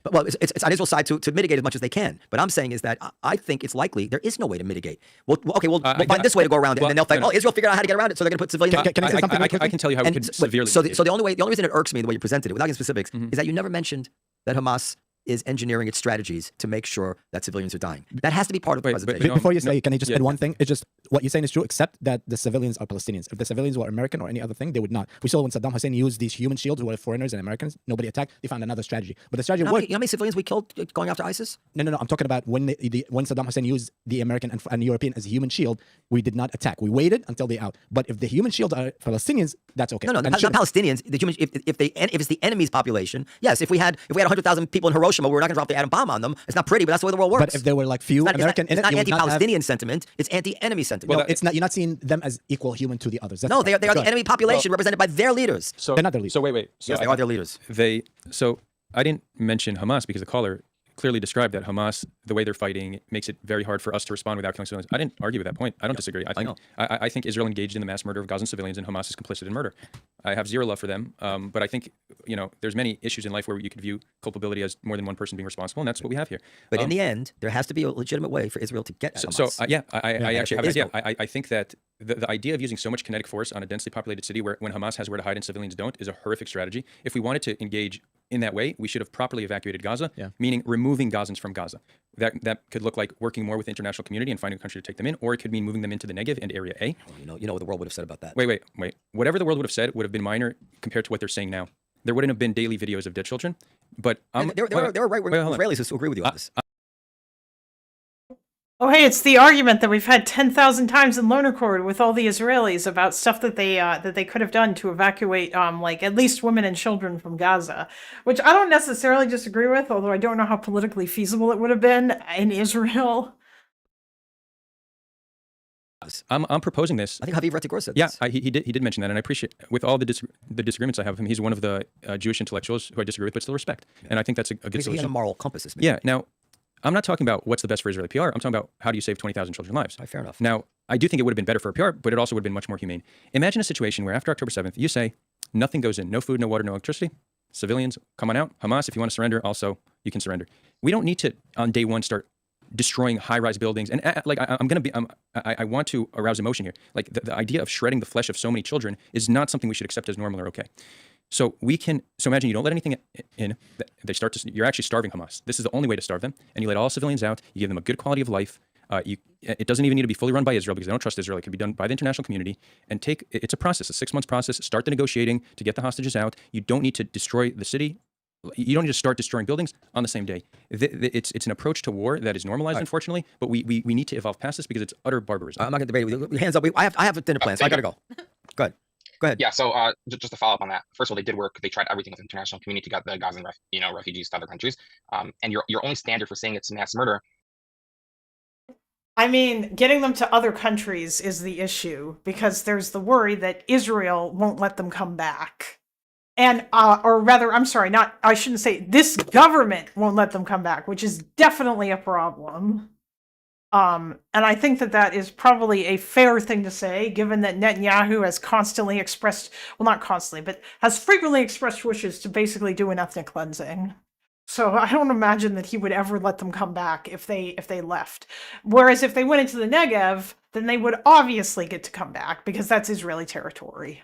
But, well, it's on Israel's side to mitigate as much as they can. But I'm saying is that I think it's likely there is no way to mitigate. We'll find this way to go around it, and then they'll think, oh, Israel figured out how to get around it, so they're going to put civilians. Can I say something? I can tell you how we could severely. So the only reason it irks me the way you presented it, without getting specifics, is that you never mentioned that Hamas is engineering its strategies to make sure that civilians are dying. That has to be part of the presentation. Before you say, can I just add one thing? It's just what you're saying is true, except that the civilians are Palestinians. If the civilians were American or any other thing, they would not. We saw when Saddam Hussein used these human shields, who were foreigners and Americans, nobody attacked. They found another strategy. But the strategy worked. You know how many civilians we killed going after ISIS? No. I'm talking about when when Saddam Hussein used the American and European as a human shield, we did not attack. We waited until they out. But if the human shields are Palestinians, that's okay. No, not Palestinians. The human, if it's the enemy's population, yes. If we had 100,000 people in Hiroshima, we're not going to drop the atom bomb on them. It's not pretty, but that's the way the world works. But if there were like few American it's not anti-Palestinian sentiment. It's anti-enemy sentiment. Well, it's not. You're not seeing them as equal human to the others. That's no, they are the enemy population represented by their leaders. So they're not their leaders. So wait. So yes, they are their leaders. So I didn't mention Hamas because the caller clearly described that Hamas, the way they're fighting, makes it very hard for us to respond without killing civilians. I didn't argue with that point. I don't disagree. I think Israel engaged in the mass murder of Gazan civilians, and Hamas is complicit in murder. I have zero love for them, but I think there's many issues in life where you could view culpability as more than one person being responsible, and that's what we have here. But in the end, there has to be a legitimate way for Israel to get at Hamas. I think that the idea of using so much kinetic force on a densely populated city when Hamas has where to hide and civilians don't is a horrific strategy. If we wanted to engage in that way, we should have properly evacuated Gaza, meaning removing Gazans from Gaza. That could look like working more with the international community and finding a country to take them in, or it could mean moving them into the Negev and Area A. You know what the world would have said about that. Wait. Whatever the world would have said would have been minor compared to what they're saying now. There wouldn't have been daily videos of dead children, but there were right-wing Israelis who agree with you on this. Oh, hey, it's the argument that we've had 10,000 times in Loan Accord with all the Israelis about stuff that they could have done to evacuate, like at least women and children from Gaza, which I don't necessarily disagree with, although I don't know how politically feasible it would have been in Israel. I'm proposing this. I think Javier Retigor said yeah, this. he did mention that, and I appreciate, with all the disagreements I have with him, he's one of the Jewish intellectuals who I disagree with, but still respect. And I think that's a good He solution. has a moral compass. This man. Yeah. Now, I'm not talking about what's the best for Israeli PR. I'm talking about how do you save 20,000 children's lives. Fair enough. Now, I do think it would have been better for PR, but it also would have been much more humane. Imagine a situation where after October 7th, you say nothing goes in, no food, no water, no electricity. Civilians, come on out. Hamas, if you want to surrender, also you can surrender. We don't need to on day one start destroying high-rise buildings. And I want to arouse emotion here. Like the idea of shredding the flesh of so many children is not something we should accept as normal or okay. So imagine you don't let anything in. You're actually starving Hamas. This is the only way to starve them. And you let all civilians out. You give them a good quality of life. It doesn't even need to be fully run by Israel because they don't trust Israel. It could be done by the international community. And it's a process, a 6-month process. Start the negotiating to get the hostages out. You don't need to destroy the city. You don't need to start destroying buildings on the same day. It's an approach to war that is normalized, unfortunately, but we need to evolve past this because it's utter barbarism. I'm not going to debate with you. Hands up. I have a dinner plan, so I got to go. Go ahead. Go ahead. Yeah, so just to follow up on that, first of all, they did work. They tried everything with the international community to get the Gazan refugees to other countries. And your only standard for saying it's mass murder. I mean, getting them to other countries is the issue because there's the worry that Israel won't let them come back. And, or rather, I'm sorry, I shouldn't say this government won't let them come back, which is definitely a problem. And I think that is probably a fair thing to say, given that Netanyahu has constantly expressed, well, not constantly, but has frequently expressed wishes to basically do an ethnic cleansing. So I don't imagine that he would ever let them come back if they left. Whereas if they went into the Negev, then they would obviously get to come back because that's Israeli territory.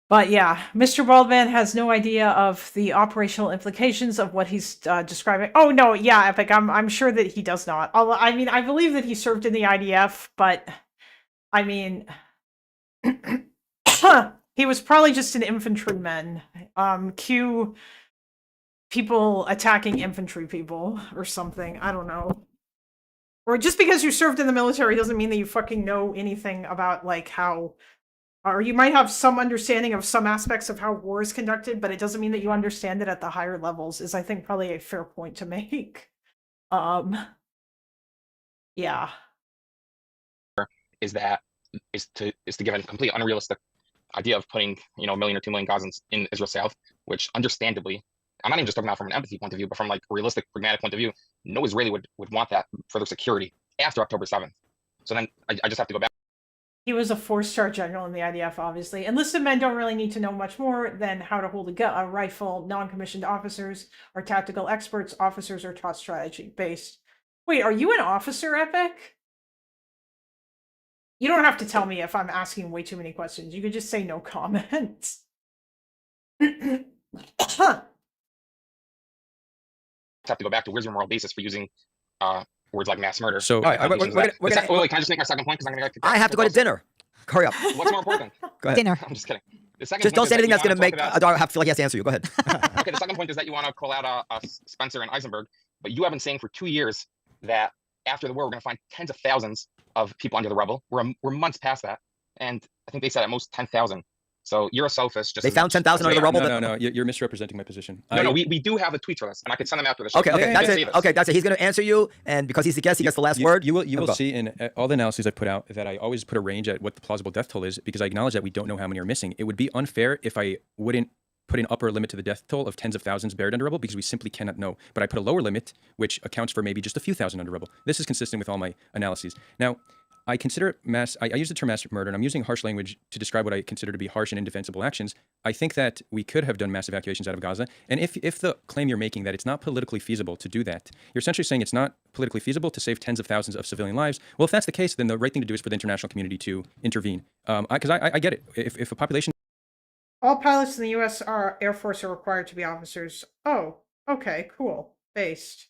But yeah, Mr. Baldman has no idea of the operational implications of what he's describing. Oh no, yeah, Epic, I'm sure that he does not. I mean, I believe that he served in the IDF, but I mean, he was probably just an infantryman. Cue people attacking infantry people or something. I don't know. Or just because you served in the military doesn't mean that you fucking know anything about like how. Or you might have some understanding of some aspects of how war is conducted, but it doesn't mean that you understand it at the higher levels, is I think probably a fair point to make. Yeah. Is to give a completely unrealistic idea of putting 1 million or 2 million Gazans in Israel South, which understandably, I'm not even just talking about from an empathy point of view, but from like a realistic, pragmatic point of view, no Israeli would want that for their security after October 7th. So then I just have to go back. He was a 4-star general in the IDF, obviously. Enlisted men don't really need to know much more than how to hold a rifle. Non-commissioned officers are tactical experts. Officers are taught strategy-based. Wait, are you an officer, Epic? You don't have to tell me if I'm asking way too many questions. You could just say no comment. Have to go back to where's your moral basis for using words like mass murder. So, can I just make my second point? Because I'm going to I have to go to dinner. Hurry up. What's more important? Go ahead. Dinner. I'm just kidding. Just don't say anything that's going to make Adar feel like he has to answer you. Go ahead. Okay, the second point is that you want to call out Spencer and Eisenberg, but you have been saying for 2 years that after the war, we're going to find tens of thousands of people under the rubble. We're months past that. And I think they said at most 10,000. So you're a sophist. They found 10,000 under the rubble? No, you're misrepresenting my position. No, we do have the tweets for this, and I could send them after the show. Okay, that's it. Okay, that's it. He's going to answer you, and because he's the guest, he gets the last word. You will see in all the analyses I put out that I always put a range at what the plausible death toll is because I acknowledge that we don't know how many are missing. It would be unfair if I wouldn't put an upper limit to the death toll of tens of thousands buried under rubble because we simply cannot know. But I put a lower limit, which accounts for maybe just a few thousand under rubble. This is consistent with all my analyses. Now, I consider I use the term mass murder, and I'm using harsh language to describe what I consider to be harsh and indefensible actions. I think that we could have done mass evacuations out of Gaza. And if the claim you're making that it's not politically feasible to do that, you're essentially saying it's not politically feasible to save tens of thousands of civilian lives. Well, if that's the case, then the right thing to do is for the international community to intervene. Because I get it. If a population... All pilots in the U.S. Air Force are required to be officers. Oh, okay, cool. Based.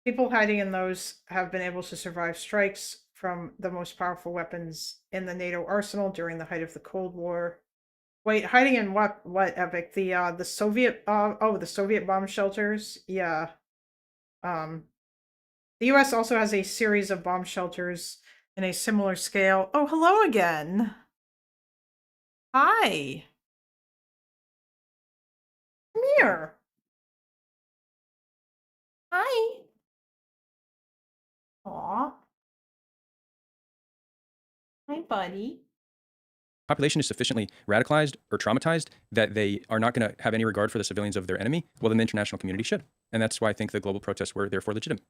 People hiding in those have been able to survive strikes from the most powerful weapons in the NATO arsenal during the height of the Cold War. Wait, hiding in what Epic? The Soviet the Soviet bomb shelters? Yeah. The US also has a series of bomb shelters in a similar scale. Oh, hello again. Hi. Come here. Hi. Aw. Hi, buddy. Population is sufficiently radicalized or traumatized that they are not going to have any regard for the civilians of their enemy, well, then the international community should. And that's why I think the global protests were therefore legitimate.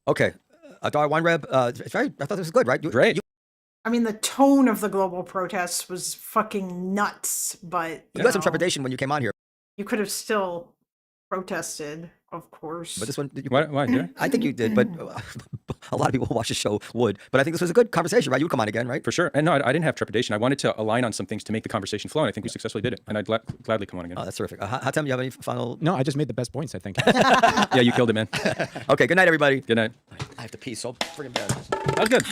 Okay. Adar Weinreb, it's very, I thought this was good, right? Great. I mean, the tone of the global protests was fucking nuts, but You had some trepidation when you came on here. you could have still protested, of course. But this one, why did I think you did, but a lot of people who watch the show would. But I think this was a good conversation, right? You would come on again, right? For sure. And no, I didn't have trepidation. I wanted to align on some things to make the conversation flow, and I think we successfully did it. And I'd gladly come on again. Oh, that's terrific. Hatem, you have any final? No, I just made the best points, I think. Yeah, you killed it, man. Okay, good night, everybody. Good night. I have to pee so friggin' bad. That was good.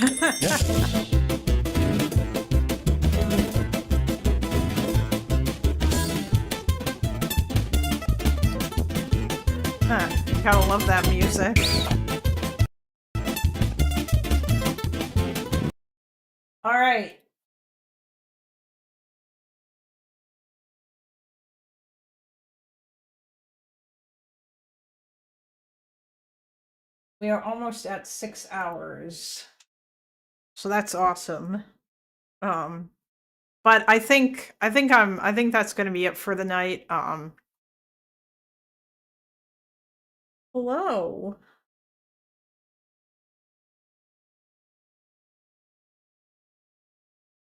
Yeah. Gotta love that music. All right. We are almost at 6 hours. So that's awesome. But I think that's gonna be it for the night. Hello.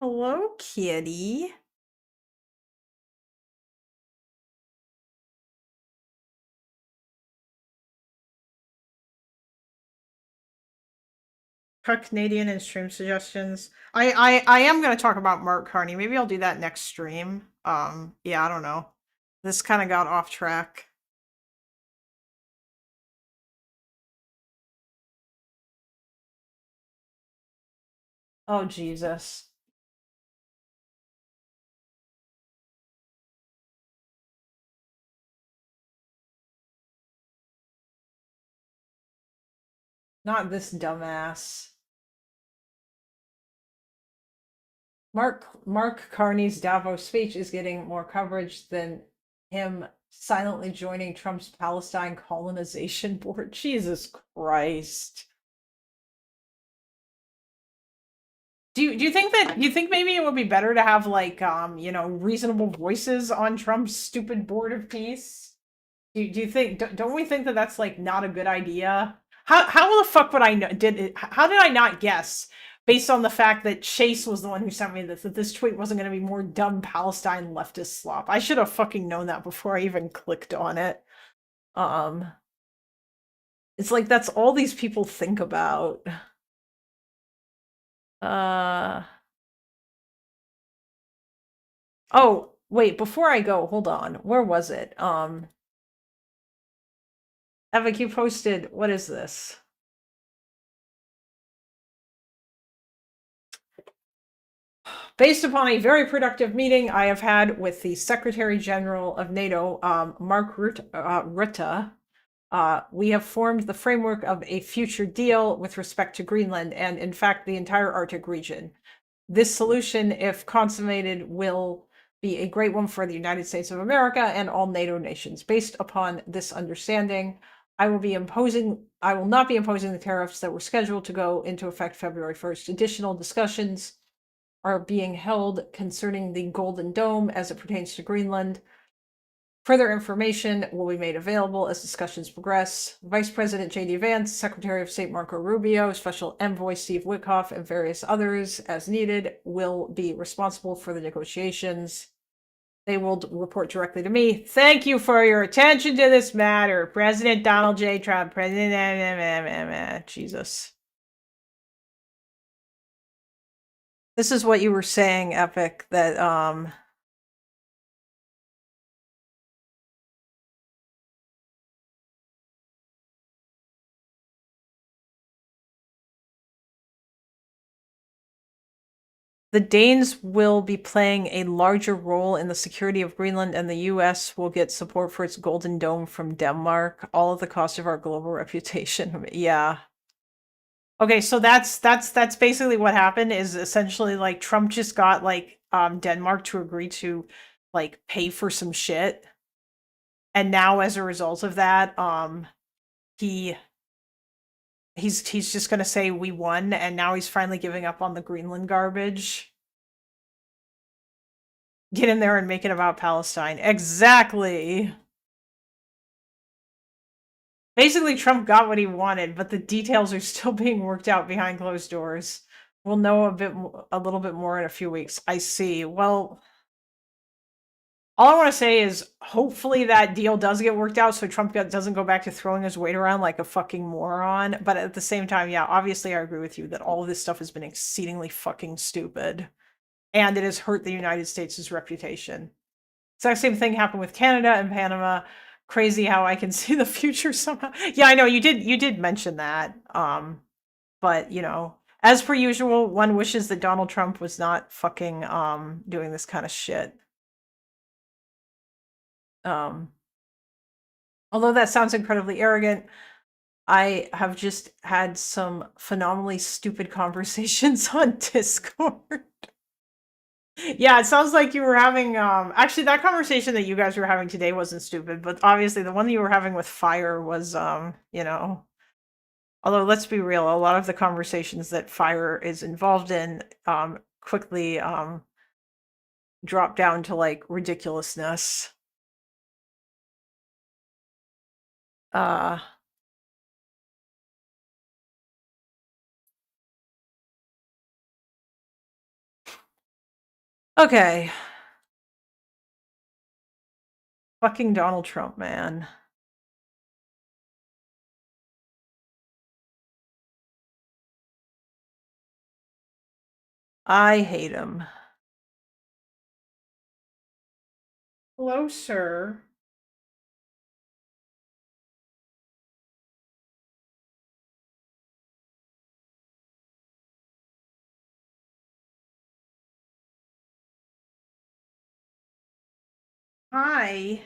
Hello, kitty. Canadian and stream suggestions. I am gonna talk about Mark Carney. Maybe I'll do that next stream. Yeah, I don't know. This kind of got off track. Oh, Jesus. Not this dumbass. Mark Carney's Davos speech is getting more coverage than him silently joining Trump's Palestine colonization board. Jesus Christ. Do you think maybe it would be better to have like reasonable voices on Trump's stupid board of peace? Do you think don't we think that that's like not a good idea? How the fuck would I know? How did I not guess based on the fact that Chase was the one who sent me this, that this tweet wasn't going to be more dumb Palestine leftist slop? I should have fucking known that before I even clicked on it. It's like that's all these people think about. Oh, wait, before I go, hold on. Where was it? Evic, you posted, what is this? Based upon a very productive meeting I have had with the Secretary General of NATO, Mark Rutte, we have formed the framework of a future deal with respect to Greenland and, in fact, the entire Arctic region. This solution, if consummated, will be a great one for the United States of America and all NATO nations. Based upon this understanding, I will not be imposing the tariffs that were scheduled to go into effect February 1st. Additional discussions are being held concerning the Golden Dome as it pertains to Greenland. Further information will be made available as discussions progress. Vice President J.D. Vance, Secretary of State Marco Rubio, Special Envoy Steve Witkoff, and various others, as needed, will be responsible for the negotiations. They will report directly to me. Thank you for your attention to this matter. President Donald J. Trump, President... Jesus. This is what you were saying, Epic, that The Danes will be playing a larger role in the security of Greenland, and the U.S. will get support for its Golden Dome from Denmark, all at the cost of our global reputation. Yeah. Okay, so that's basically what happened. Is essentially like Trump just got like Denmark to agree to like pay for some shit, and now as a result of that, he's just gonna say we won, and now he's finally giving up on the Greenland garbage. Get in there and make it about Palestine. Exactly. Basically, Trump got what he wanted, but the details are still being worked out behind closed doors. We'll know a little bit more in a few weeks. I see. Well, all I want to say is hopefully that deal does get worked out so Trump doesn't go back to throwing his weight around like a fucking moron. But at the same time, yeah, obviously I agree with you that all of this stuff has been exceedingly fucking stupid. And it has hurt the United States' reputation. Exact same thing happened with Canada and Panama. Crazy how I can see the future somehow. Yeah, I know you did mention that. But you know, as per usual, one wishes that Donald Trump was not fucking doing this kind of shit. Although that sounds incredibly arrogant, I have just had some phenomenally stupid conversations on Discord. Yeah, it sounds like you were having actually that conversation that you guys were having today wasn't stupid, but obviously the one that you were having with Fire was you know, although let's be real, a lot of the conversations that Fire is involved in quickly drop down to like ridiculousness. Okay. Fucking Donald Trump, man. I hate him. Hello, sir. Hi.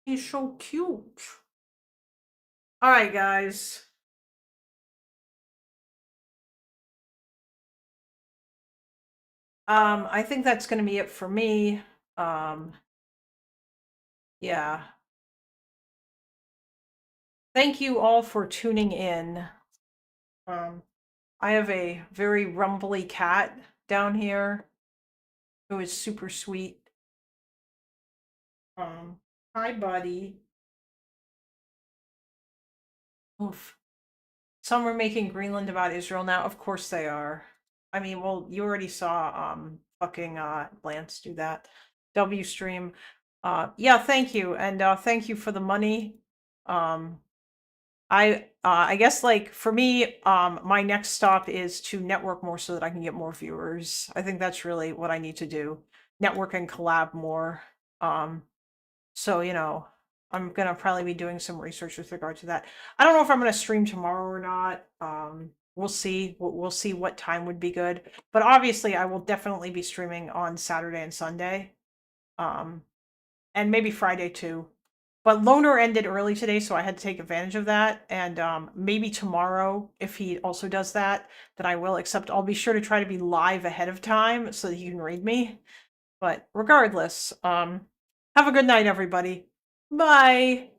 He's so cute. All right, guys. I think that's going to be it for me. Yeah. Thank you all for tuning in. I have a very rumbly cat down here who is super sweet. Hi, buddy. Oof. Some are making Greenland about Israel now. Of course they are. I mean, well, you already saw fucking Lance do that. W stream. Yeah, thank you. And thank you for the money. I guess like for me, my next stop is to network more so that I can get more viewers. I think that's really what I need to do. Network and collab more. So you know, I'm gonna probably be doing some research with regard to that. I don't know if I'm gonna stream tomorrow or not. We'll see. We'll see what time would be good. But obviously, I will definitely be streaming on Saturday and Sunday, and maybe Friday too. But Loner ended early today, so I had to take advantage of that. And maybe tomorrow, if he also does that, then I will. Except I'll be sure to try to be live ahead of time so that you can read me. But regardless, have a good night, everybody. Bye.